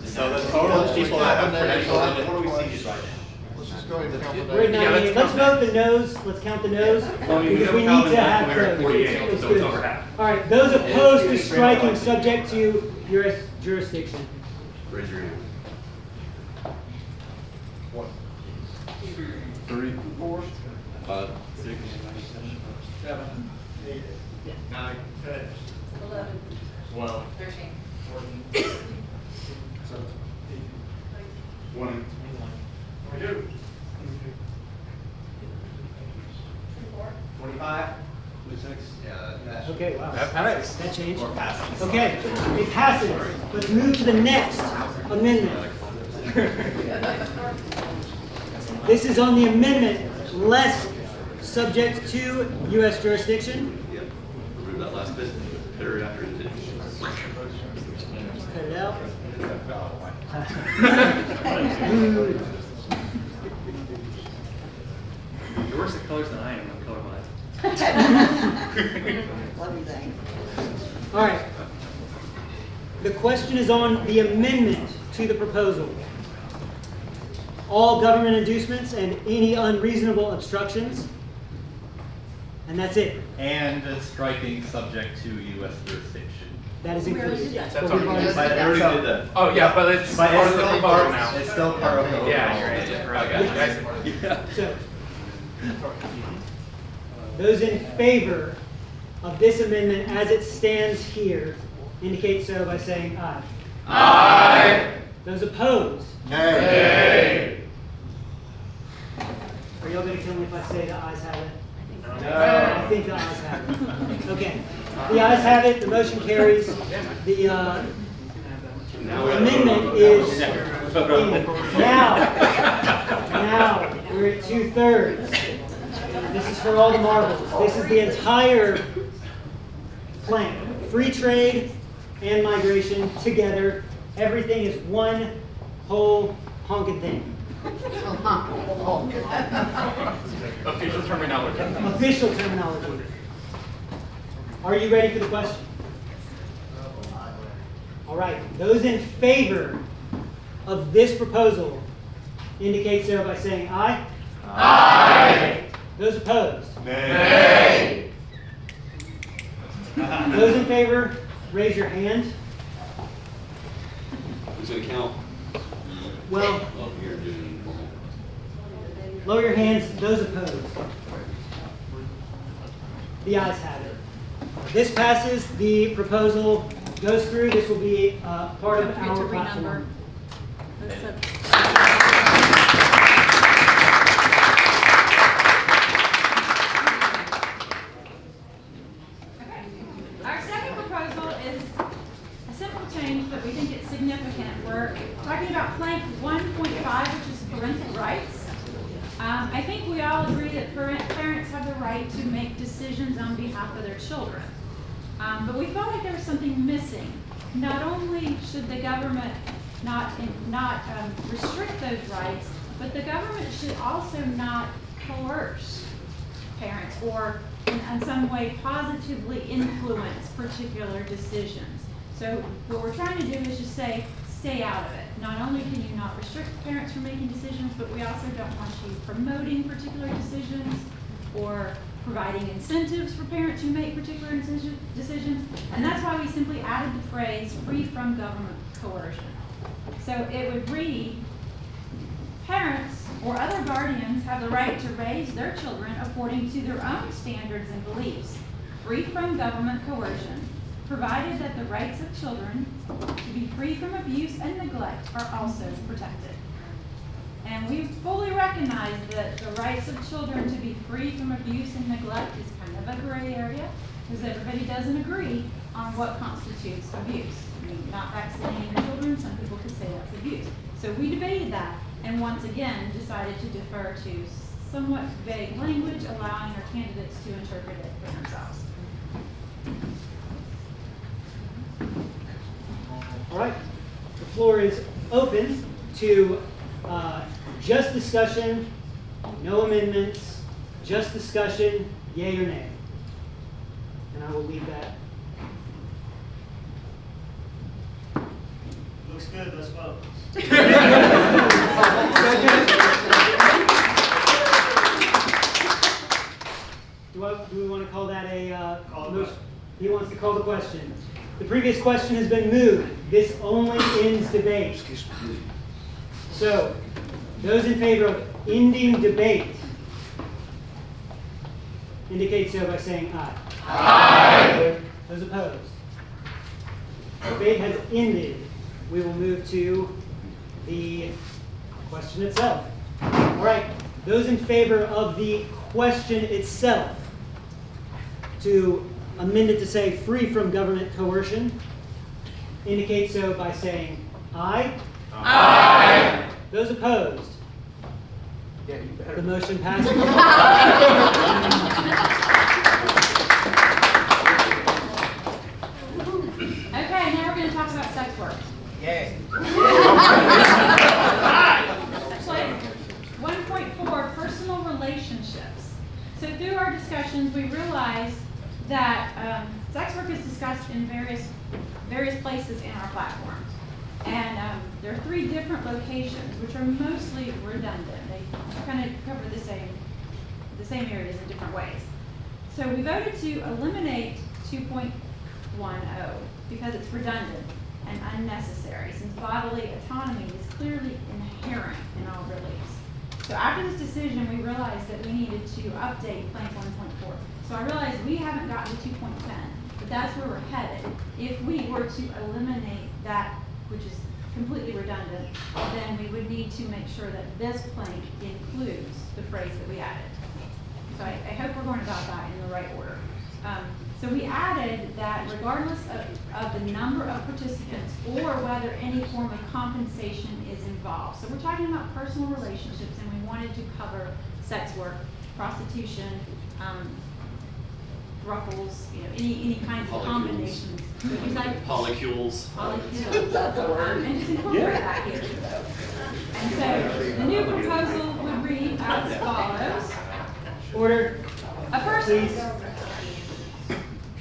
So the total people that have credentials, What do we see right now? Let's just go ahead and count the Right names. now, let's vote the noes, let's count the noes, because we need to have We're at those. 48, Let's so do it's it. over half. All right, those opposed to striking subject to jurisdiction. Raise your hand. 3, 4, 5, 6, 7, 8, 9, 10, 11, 12, 13, 14, 20, 22, 25? 26. Yeah, Okay, wow. That passes. That changed. Or passes. Okay, it passes. Let's move to the next amendment. This is on the amendment, less subject to U.S. jurisdiction. Yep. Remove that last bit. Better after it. Cut it out. You're worse at colors than I am. I'm colorblind. What do you think? All right. The question is on the amendment to the proposal. All government inducements and any unreasonable obstructions. And that's it. And striking subject to U.S. jurisdiction. That is included. That's But we've already- But I already did that. Oh, yeah, but it's But part it's of the still proposal part, now. it's still part of the. Yeah, you're right. overall. So, those in favor of this amendment as it stands here indicate so by saying aye. Aye. Those opposed? Nay. Are y'all going to kill me if I say the ayes have it? No. I think the ayes have it. Okay. The ayes have it. The motion carries. The amendment is now we're at 2/3. This is for all the marbles. This is the entire plan. Free trade and migration together. Everything is one whole honking thing. Official terminology. Official terminology. Are you ready for the question? All right. Those in favor of this proposal indicate so by saying aye. Aye. Those opposed? Nay. Those in favor, raise your hand. Who's going to count? Well, Oh, you're doing normal. lower your hands. Those opposed? The ayes have it. This passes. The proposal goes through. This will be part of Don't forget to our renumber. platform. Our second proposal is a simple change, but we think it's significant. We're talking about plank 1.5, which is parental rights. I think we all agree that parents have the right to make decisions on behalf of their children. But we felt like there was something missing. Not only should the government not restrict those rights, but the government should also not coerce parents or in some way positively influence particular decisions. So what we're trying to do is just say, stay out of it. Not only can you not restrict parents from making decisions, but we also don't want you promoting particular decisions or providing incentives for parents who make particular decisions. And that's why we simply added the phrase, free from government coercion. So it would read, parents or other guardians have the right to raise their children according to their own standards and beliefs, free from government coercion, provided that the rights of children to be free from abuse and neglect are also protected. And we fully recognize that the rights of children to be free from abuse and neglect is kind of a gray area, because everybody doesn't agree on what constitutes abuse. I mean, not vaccinating your children, some people could say that's abuse. So we debated that, and once again decided to defer to somewhat vague language, allowing our candidates to interpret it for themselves. All right, the floor is open to just discussion, no amendments, just discussion, yay or nay. And I will leave that. Looks good, let's vote. Do we want to call that a motion? He wants to call the question. The previous question has been moved. This only ends debate. So, those in favor of ending debate indicate so by saying aye. Aye. Those opposed? Debate has ended. We will move to the question itself. All right, those in favor of the question itself, to amend it to say free from government coercion, indicate so by saying aye. Aye. Those opposed? Yeah, you better. The motion passes. Okay, now we're going to talk about sex work. Yay. Actually, 1.4, personal relationships. So through our discussions, we realized that sex work is discussed in various places in our platform. And there are 3 different locations, which are mostly redundant. They kind of cover the same areas in different ways. So we voted to eliminate 2.10 because it's redundant and unnecessary, since bodily autonomy is clearly inherent in all beliefs. So after this decision, we realized that we needed to update Plank 1.4. So I realized we haven't gotten to 2.10, but that's where we're headed. If we were to eliminate that, which is completely redundant, then we would need to make sure that this plank includes the phrase that we added. So I hope we're going about that in the right order. So we added that regardless of the number of participants or whether any form of compensation is involved. So we're talking about personal relationships, and we wanted to cover sex work, prostitution, thrupples, any kinds of combinations. Polycules. Polycules. That's a word. And just incorporate that here. And so the new proposal would read as follows. Order.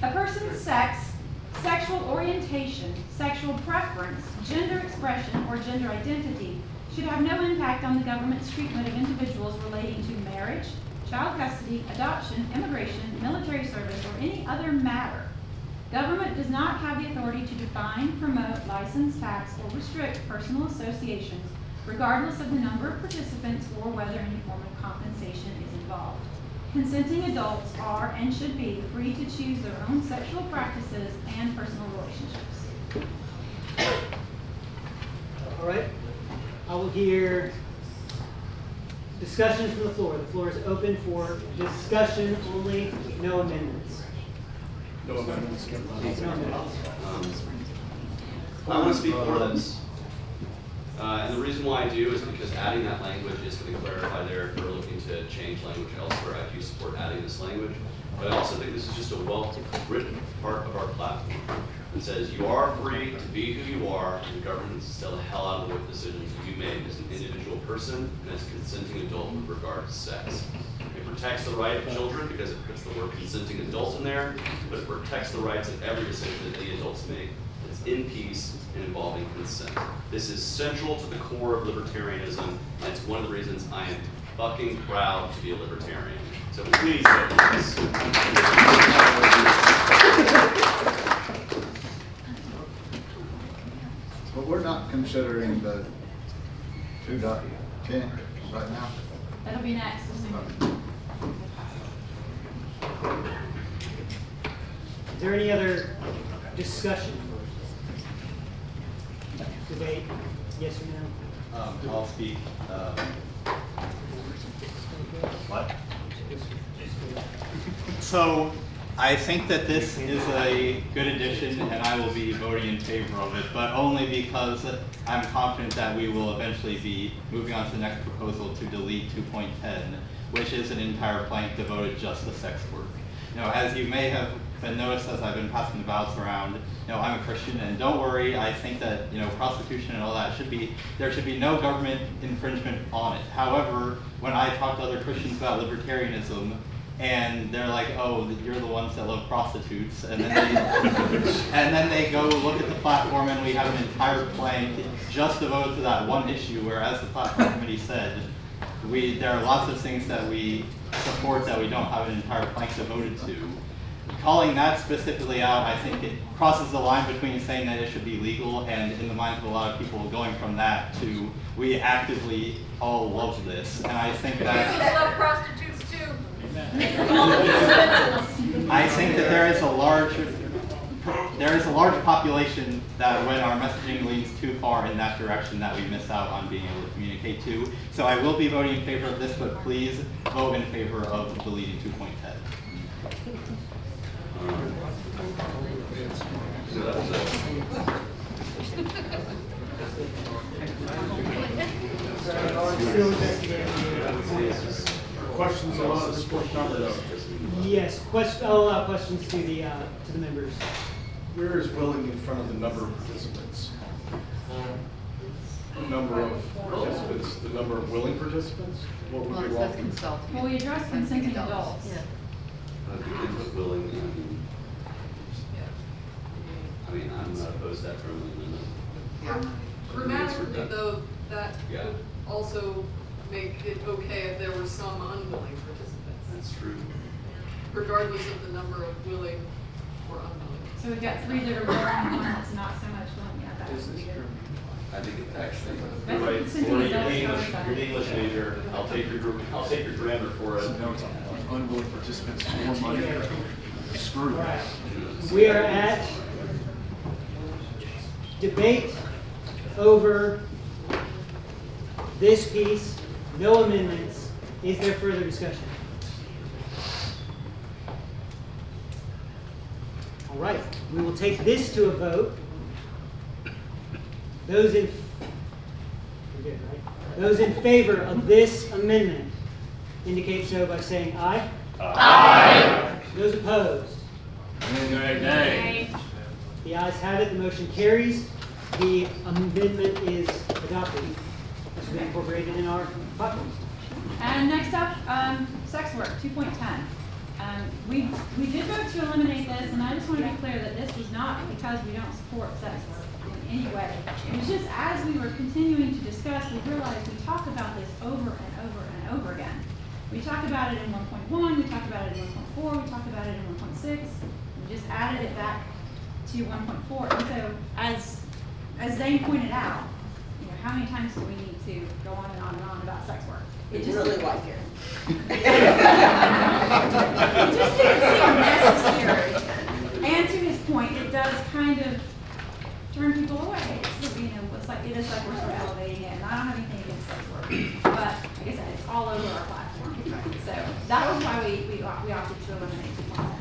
A person's sex, sexual orientation, sexual preference, gender expression, or gender identity should have no impact on the government's treatment of individuals relating to marriage, child custody, adoption, immigration, military service, or any other matter. Government does not have the authority to define, promote, license, tax, or restrict personal associations, regardless of the number of participants or whether any form of compensation is involved. Consenting adults are and should be free to choose their own sexual practices and personal relationships. All right. I will hear discussion from the floor. The floor is open for discussion only, no amendments. No amendments. I want to speak for this. And the reason why I do is because adding that language is going to clarify there if we're looking to change language elsewhere. I do support adding this language, but I also think this is just a well-written part of our platform that says you are free to be who you are, and the government needs to stay the hell out of what decisions you make as an individual person and as a consenting adult with regard to sex. It protects the right of children because it puts the word consenting adults in there, but it protects the rights of every decision that the adults make. It's in peace and involving consent. This is central to the core of libertarianism, and it's one of the reasons I am fucking proud to be a libertarian. So please vote for this. But we're not considering the 2.10 right now. That'll be next. Is there any other discussion? Debate, yes or no? I'll speak. What? So, I think that this is a good addition, and I will be voting in favor of it, but only because I'm confident that we will eventually be moving on to the next proposal to delete 2.10, which is an entire plank devoted just to sex work. As you may have been noticed as I've been passing the ballots around, I'm a Christian, and don't worry, I think that, prostitution and all that there should be no government infringement on it. However, when I talk to other Christians about libertarianism, and they're like, oh, you're the ones that love prostitutes, and then they go look at the platform, and we have an entire plank just devoted to that one issue, whereas the platform committee said, there are lots of things that we support that we don't have an entire plank devoted to. Calling that specifically out, I think it crosses the line between saying that it should be legal and in the minds of a lot of people going from that to we actively all love this. And I think that I love prostitutes too. I think that there is a large population that when our messaging leans too far in that direction that we miss out on being able to communicate to. So I will be voting in favor of this, but please vote in favor of deleting 2.10. So that was it. Questions allowed at this point in time? Yes, I'll allow questions to the members. Where is willing in front of the number of participants? The number of participants, the number of willing participants? What would Well, be it wrong? says consulting. Well, we addressed consenting adults. Willing, I'm not opposed to that friendly amendment. Grammatically, though, that Yeah. would also make it okay if there were some unwilling participants, That's true. regardless of the number of willing or unwilling. So we've got 3 that are willing and 1 that's not so much willing. Yeah, that would be good. I think it actually. That's You're right. consenting Lori, adults you're the English major. I'll take your grammar for it. Unwilling participants, more money. Screw that. We are at debate over this piece, no amendments. Is there further discussion? All right, we will take this to a vote. Those in favor of this amendment indicate so by saying aye. Aye. Those opposed? Nay. The ayes have it, the motion carries. The amendment is adopted. This will be incorporated in our platform. And next up, sex work, 2.10. We did vote to eliminate this, and I just want to be clear that this was not because we don't support sex work in any way. It was just as we were continuing to discuss, we realized we talk about this over and over and over again. We talk about it in 1.1, we talk about it in 1.4, we talk about it in 1.6. We just added it back to 1.4. And so, as Zane pointed out, how many times do we need to go on and on and on about sex work? It just really like it. It just didn't seem necessary. And to his point, it does kind of turn people away. It's like it is like we're sort of elevating it, and I don't have anything against sex work, but like I said, it's all over our platform. So that was why we opted to eliminate 2.10.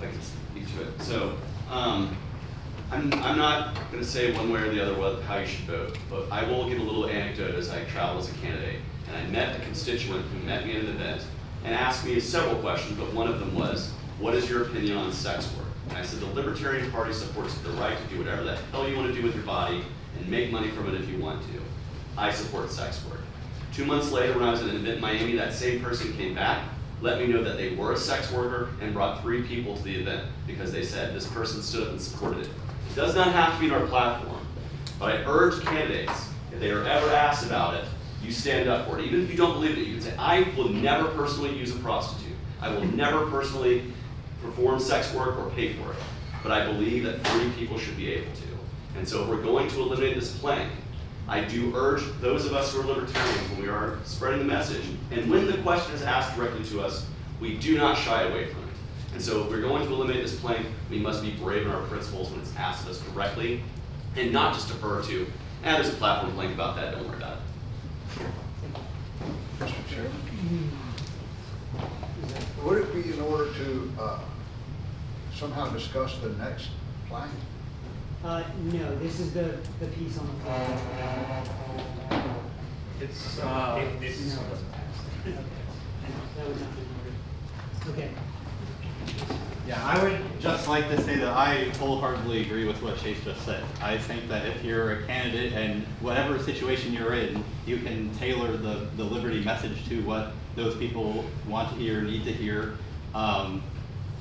I can speak to it. So, I'm not going to say one way or the other how you should vote, but I will give a little anecdote as I travel as a candidate. And I met a constituent who met me at an event and asked me several questions, but one of them was, what is your opinion on sex work? And I said, the Libertarian Party supports the right to do whatever the hell you want to do with your body and make money from it if you want to. I support sex work. 2 months later, when I was at an event in Miami, that same person came back, let me know that they were a sex worker, and brought 3 people to the event because they said this person stood up and supported it. It does not have to be in our platform, but I urge candidates, if they are ever asked about it, you stand up for it. Even if you don't believe it, you can say, I will never personally use a prostitute. I will never personally perform sex work or pay for it. But I believe that 3 people should be able to. And so if we're going to eliminate this plank, I do urge those of us who are libertarians, when we are spreading the message, and when the question is asked directly to us, we do not shy away from it. And so if we're going to eliminate this plank, we must be brave in our principles when it's asked of us directly, and not just defer to, there's a platform plank about that, don't worry about it. Mr. Chairman, would it be in order to somehow discuss the next plan? No, this is the piece on the floor. It's, No, it doesn't pass. Okay. That would not be in order. Okay. Yeah, I would just like to say that I wholeheartedly agree with what Chase just said. I think that if you're a candidate and whatever situation you're in, you can tailor the Liberty message to what those people want to hear, need to hear.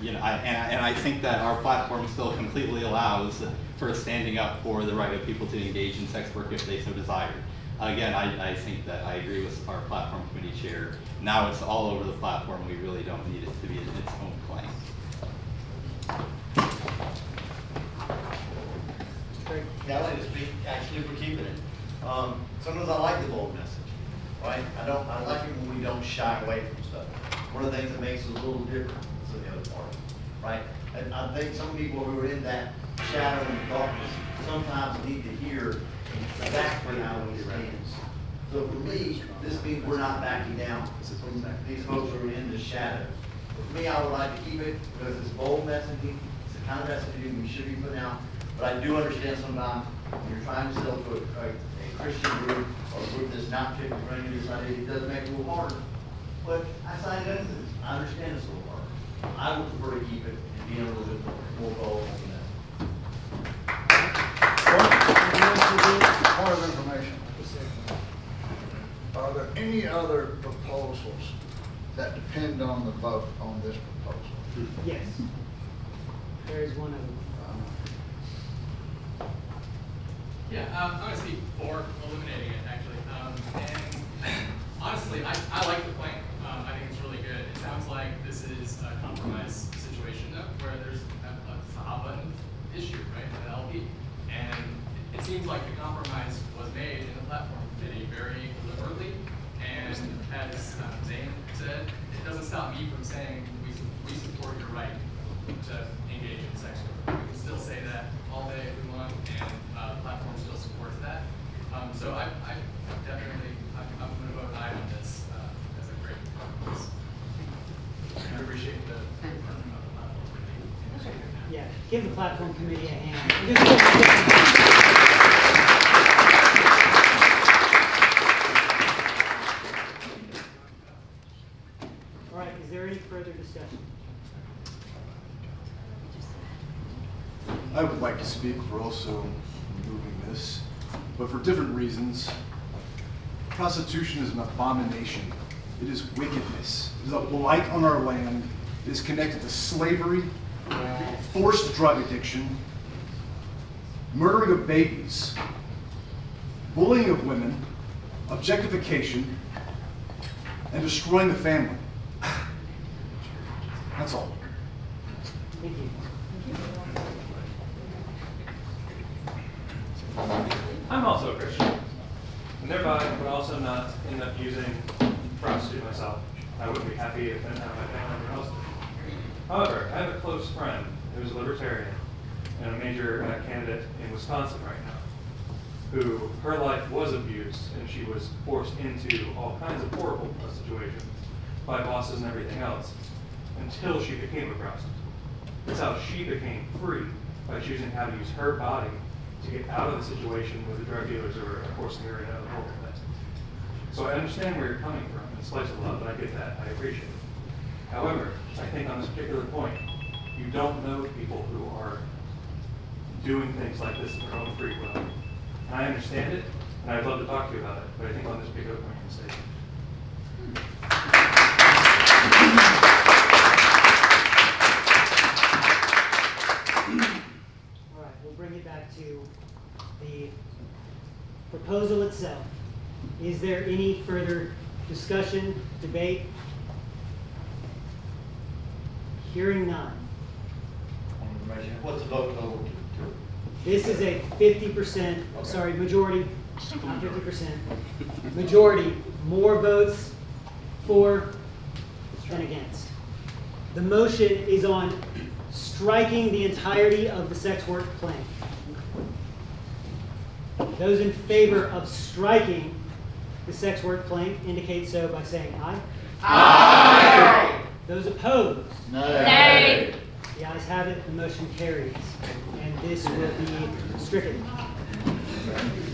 You know, I think that our platform still completely allows for standing up for the right of people to engage in sex work if they so desire. Again, I think that I agree with our platform committee chair. Now it's all over the platform. We really don't need it to be in its own plank. Yeah, I'd like to speak actually for keeping it. Sometimes I like the bold message, right? I like it when we don't shy away from stuff. One of the things that makes us a little different than the other party, right? And I think some people who are in that shadow and darkness sometimes need to hear exactly how it stands. So for me, this means we're not backing down from these folks who are in the shadow. For me, I would like to keep it because it's bold messaging. It's the kind of messaging we should be putting out. But I do understand sometimes when you're trying to sell to a Christian group or a group that's not particularly friendly to this idea, it does make it a little harder. But I signed up for this. I understand it's a little harder. I would prefer to keep it and be a little bit more bold on that. Point of information. Are there any other proposals that depend on the vote on this proposal? Yes. There is one of them. Yeah, I'm going to speak for eliminating it, actually. And honestly, I like the plan. I think it's really good. It sounds like this is a compromise situation, though, where there's a hot button issue, right, with LP. And it seems like the compromise was made in the platform committee very deliberately. And as Zane said, it doesn't stop me from saying we support your right to engage in sex work. We can still say that all day if we want, and the platform still supports that. So I definitely, I'm going to vote aye on this as a great compromise. I appreciate the platform committee. Yeah, give the platform committee a hand. All right, is there any further discussion? I would like to speak for also removing this, but for different reasons. Prostitution is an abomination. It is wickedness. It is a blight on our land. It is connected to slavery, forced drug addiction, murdering of babies, bullying of women, objectification, and destroying the family. That's all. Thank you. I'm also a Christian, and thereby would also not end up using prostitute myself. I would be happy if I didn't have my family or else. However, I have a close friend who's a libertarian and a major candidate in Wisconsin right now, who her life was abused and she was forced into all kinds of horrible situations by bosses and everything else until she became a prostitute. That's how she became free, by choosing how to use her body to get out of the situation with the drug dealers who are forcing her into the horrible thing. So I understand where you're coming from, and slice of love, and I get that, I appreciate it. However, I think on this particular point, you don't know people who are doing things like this of their own free will. And I understand it, and I'd love to talk to you about it, but I think on this particular point, you're mistaken. All right, we'll bring it back to the proposal itself. Is there any further discussion, debate? Hearing none. What's the vote over to? This is a 50%, sorry, majority, not 50%. Majority, more votes for than against. The motion is on striking the entirety of the sex work plank. Those in favor of striking the sex work plank indicate so by saying aye. Aye. Those opposed? Nay. The ayes have it, the motion carries, and this will be stricken.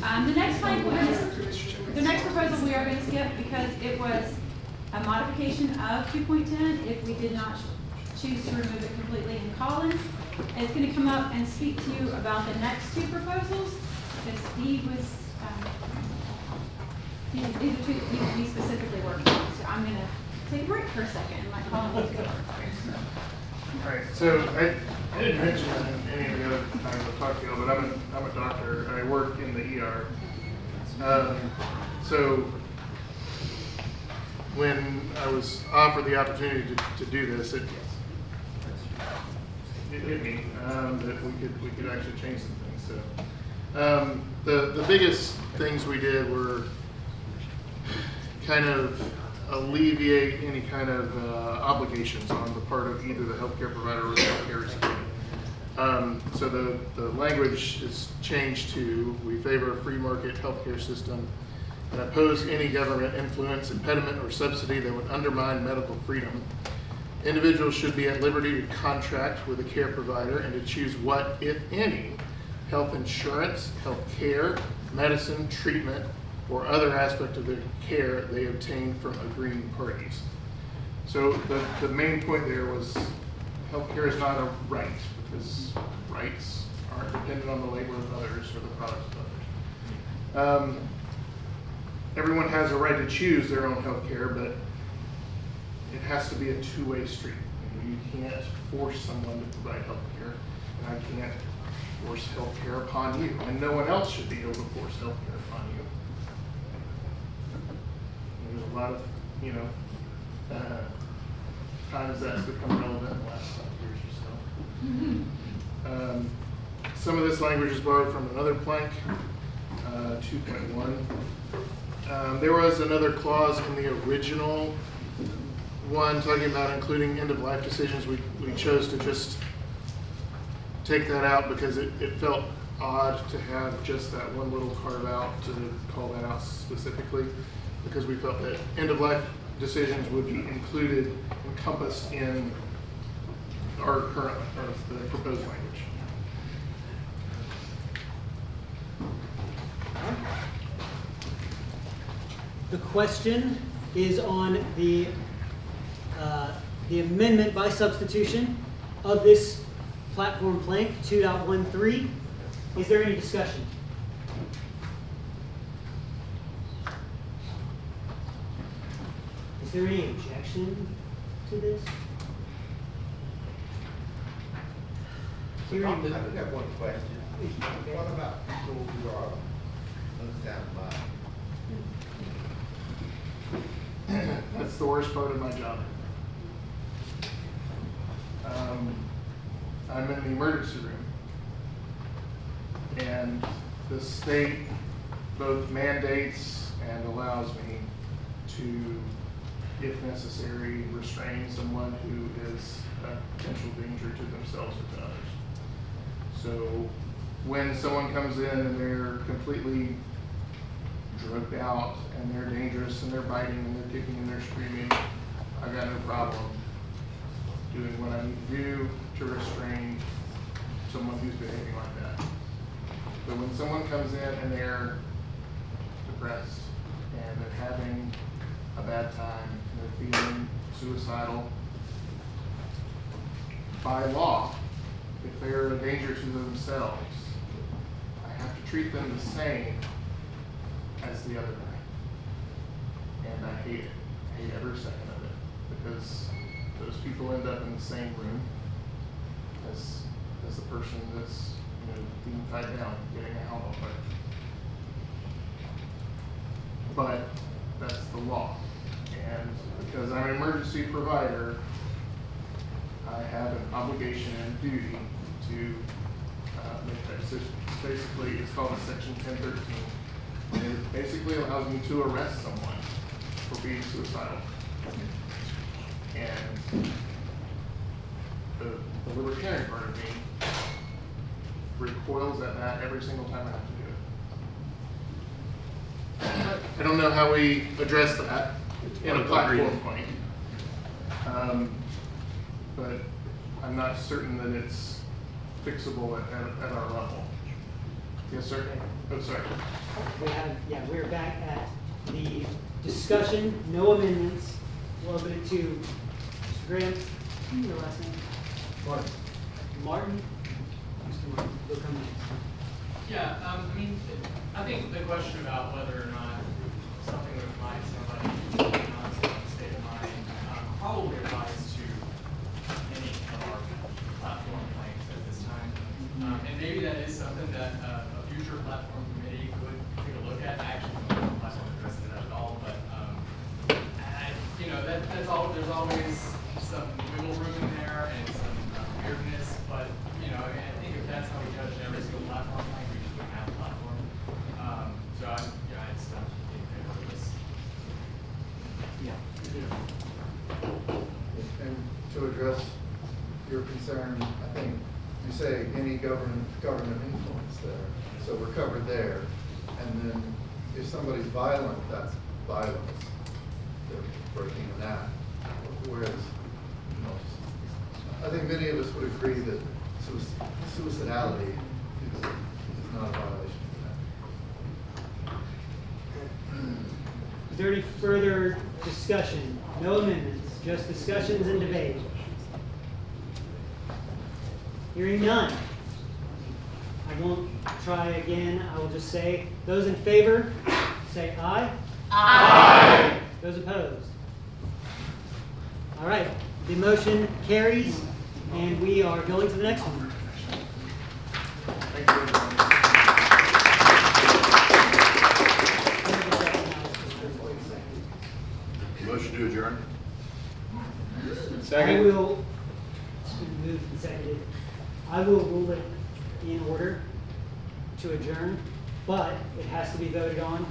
The next plank, the next proposal we are going to skip because it was a modification of 2.10 if we did not choose to remove it completely in Collins. And it's going to come up and speak to you about the next two proposals because he specifically working on. So I'm going to take a break for a second and let Collins go. All right, so I didn't mention that in any of the other times I've talked to you, but I'm a doctor. I work in the ER. So when I was offered the opportunity to do this, it hit me that we could actually change some things. So the biggest things we did were kind of alleviate any kind of obligations on the part of either the healthcare provider or the healthcare recipient. So the language is changed to, we favor a free market healthcare system and oppose any government influence, impediment, or subsidy that would undermine medical freedom. Individuals should be at liberty to contract with a care provider and to choose what, if any, health insurance, health care, medicine, treatment, or other aspect of their care they obtain from agreeing parties. So the main point there was healthcare is not a right because rights aren't dependent on the labor of others or the products of others. Everyone has a right to choose their own healthcare, but it has to be a two-way street. You can't force someone to provide healthcare, and I can't force healthcare upon you, and no one else should be able to force healthcare upon you. There's a lot of, times that's become relevant in the last 5 years or so. Some of this language is borrowed from another plank, 2.1. There was another clause in the original one talking about including end-of-life decisions. We chose to just take that out because it felt odd to have just that one little carve out to call that out specifically, because we felt that end-of-life decisions would be encompassed in our current, or the proposed language. The question is on the amendment by substitution of this platform plank 2.13. Is there any discussion? Is there any objection to this? I've got one question. What about people who are unsatisfied? That's the worst part of my job. I'm in the emergency room, and the state both mandates and allows me to, if necessary, restrain someone who is a potential danger to themselves or to others. So when someone comes in and they're completely drugged out and they're dangerous and they're biting and they're kicking and they're screaming, I've got no problem doing what I need to do to restrain someone who's behaving like that. But when someone comes in and they're depressed and they're having a bad time and they're feeling suicidal, by law, if they're a danger to themselves, I have to treat them the same as the other guy. And I hate it. I hate every second of it, because those people end up in the same room as the person that's being tied down, getting a helmet. But that's the law. And because I'm an emergency provider, I have an obligation and duty to make that decision. Basically, it's called a Section 1013. And it basically allows me to arrest someone for being suicidal. And the Libertarian part of me recoils at that every single time I have to do it. I don't know how we address that in a platform point. But I'm not certain that it's fixable at our level. Yes, sir? Oh, sorry. We're back at the discussion, no amendments. We'll open it to Mr. Graham, your last name? Martin. Martin? Mr. Martin, you'll come next. Yeah, I mean, I think the question about whether or not something would apply to somebody not in a state of mind probably applies to any of our platform planks at this time. And maybe that is something that a future platform committee could take a look at. I actually don't know if the platform addresses that at all, but there's always some wiggle room in there and some weirdness. But I think if that's how we judge every single platform plank, we just wouldn't have a platform. So I just don't think favor of this. And to address your concern, I think you say any government influence there, so we're covered there. And then if somebody's violent, that's violence. They're breaking an act. Whereas, I think many of us would agree that suicidality is not a violation of that. Is there any further discussion? No amendments, just discussions and debate. Hearing none. I won't try again. I will just say, those in favor, say aye. Aye. Those opposed? All right, the motion carries, and we are going to the next one. Thank you, everyone. Motion to adjourn. I will move and seconded. I will rule it in order to adjourn, but it has to be voted on.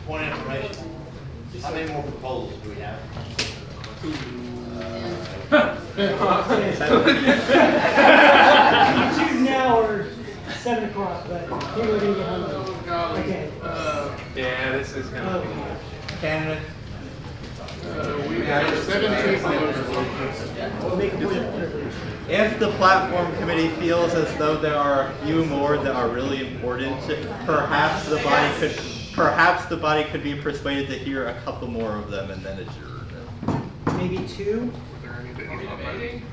Point of information. How many more proposals do we have? Choose now or 7 o'clock, but people are going to get hungry. Okay. Yeah, this is going to be Candidate. We have 17 If the platform committee feels as though there are a few more that are really important, perhaps the body could be persuaded to hear a couple more of them and then adjourn. Maybe 2.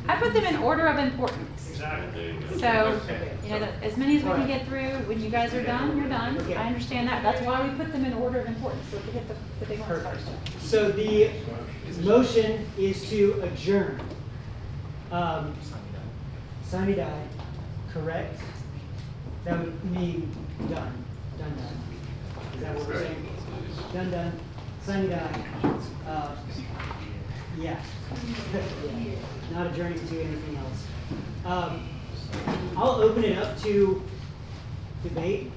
I put them in order of importance. So, as many as we can get through, when you guys are done, you're done. I understand that. That's why we put them in order of importance, so we hit the big ones first. So the motion is to adjourn. Sine die, correct? That would mean done. Done. Is that what we're saying? Done. Sine die. Yeah. Not adjourning to anything else. I'll open it up to debate.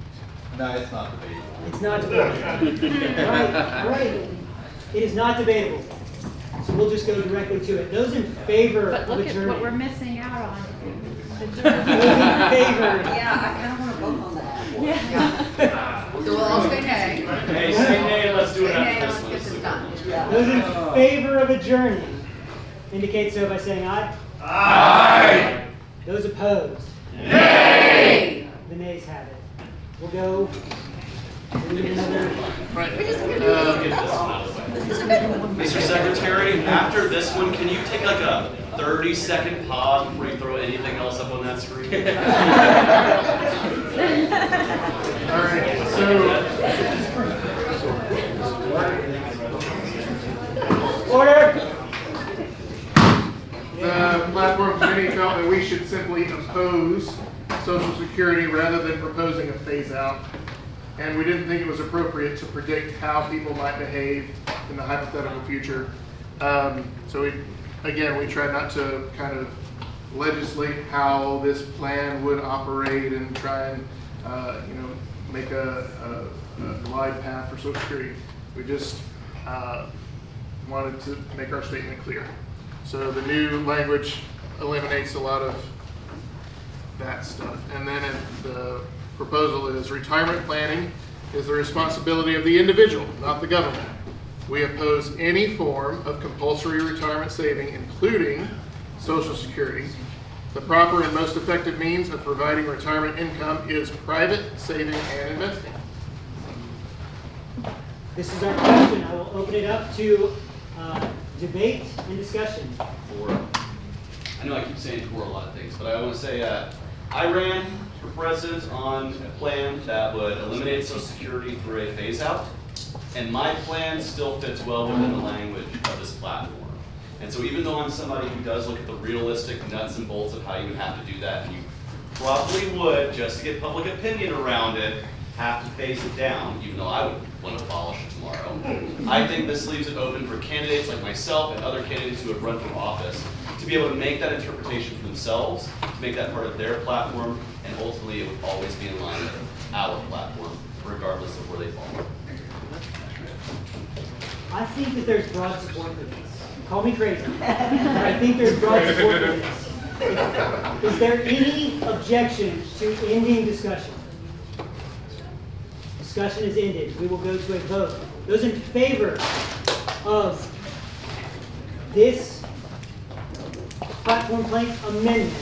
No, it's not debatable. It's not debatable. All right. It is not debatable. So we'll just go directly to it. Those in favor But of look at adjourning. what we're missing out on. Those in favor. Yeah, I kind of want to vote on that. Yeah. So we'll all say nay. Hey, say nay, let's do it Say nay, after let's this get one. this done. Those in favor of adjourning indicate so by saying aye. Aye. Those opposed? Nay. The nays have it. We'll go. Mr. Secretary, after this one, can you take like a 30-second pause before you throw anything else up on that screen? All right, so. Order! The platform committee felt that we should simply oppose Social Security rather than proposing a phase out. And we didn't think it was appropriate to predict how people might behave in the hypothetical future. So we tried not to kind of legislate how this plan would operate and try and make a glide path for Social Security. We just wanted to make our statement clear. So the new language eliminates a lot of that stuff. And then the proposal is retirement planning is the responsibility of the individual, not the government. We oppose any form of compulsory retirement saving, including Social Security. The proper and most effective means of providing retirement income is private saving and investing. This is our question. I will open it up to debate and discussion. I know I keep saying for a lot of things, but I want to say I ran for president on a plan that would eliminate Social Security through a phase out, and my plan still fits well within the language of this platform. And so even though I'm somebody who does look at the realistic nuts and bolts of how you would have to do that, and you probably would, just to get public opinion around it, have to phase it down, even though I would want to abolish it tomorrow. I think this leaves it open for candidates like myself and other candidates who have run for office to be able to make that interpretation for themselves, to make that part of their platform, and ultimately it would always be in line with our platform, regardless of where they fall. I think that there's broad support for this. Call me crazy. I think there's broad support for this. Is there any objection to ending discussion? Discussion is ended. We will go to a vote. Those in favor of this platform plank amendment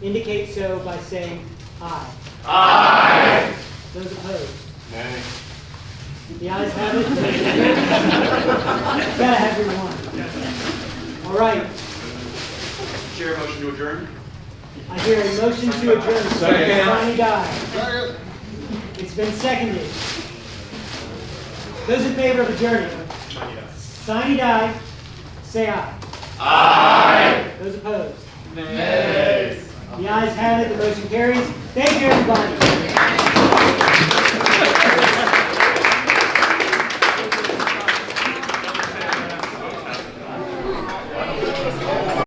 indicate so by saying aye. Aye. Those opposed? Nay. The ayes have it. Gotta have your one. All right. Chair, motion to adjourn. I hear a motion to adjourn. Second. Ronnie Guy. It's been seconded. Those in favor of adjourning? Sine die, say aye. Aye. Those opposed? Nay. The ayes have it. The motion carries. Thank you, everybody.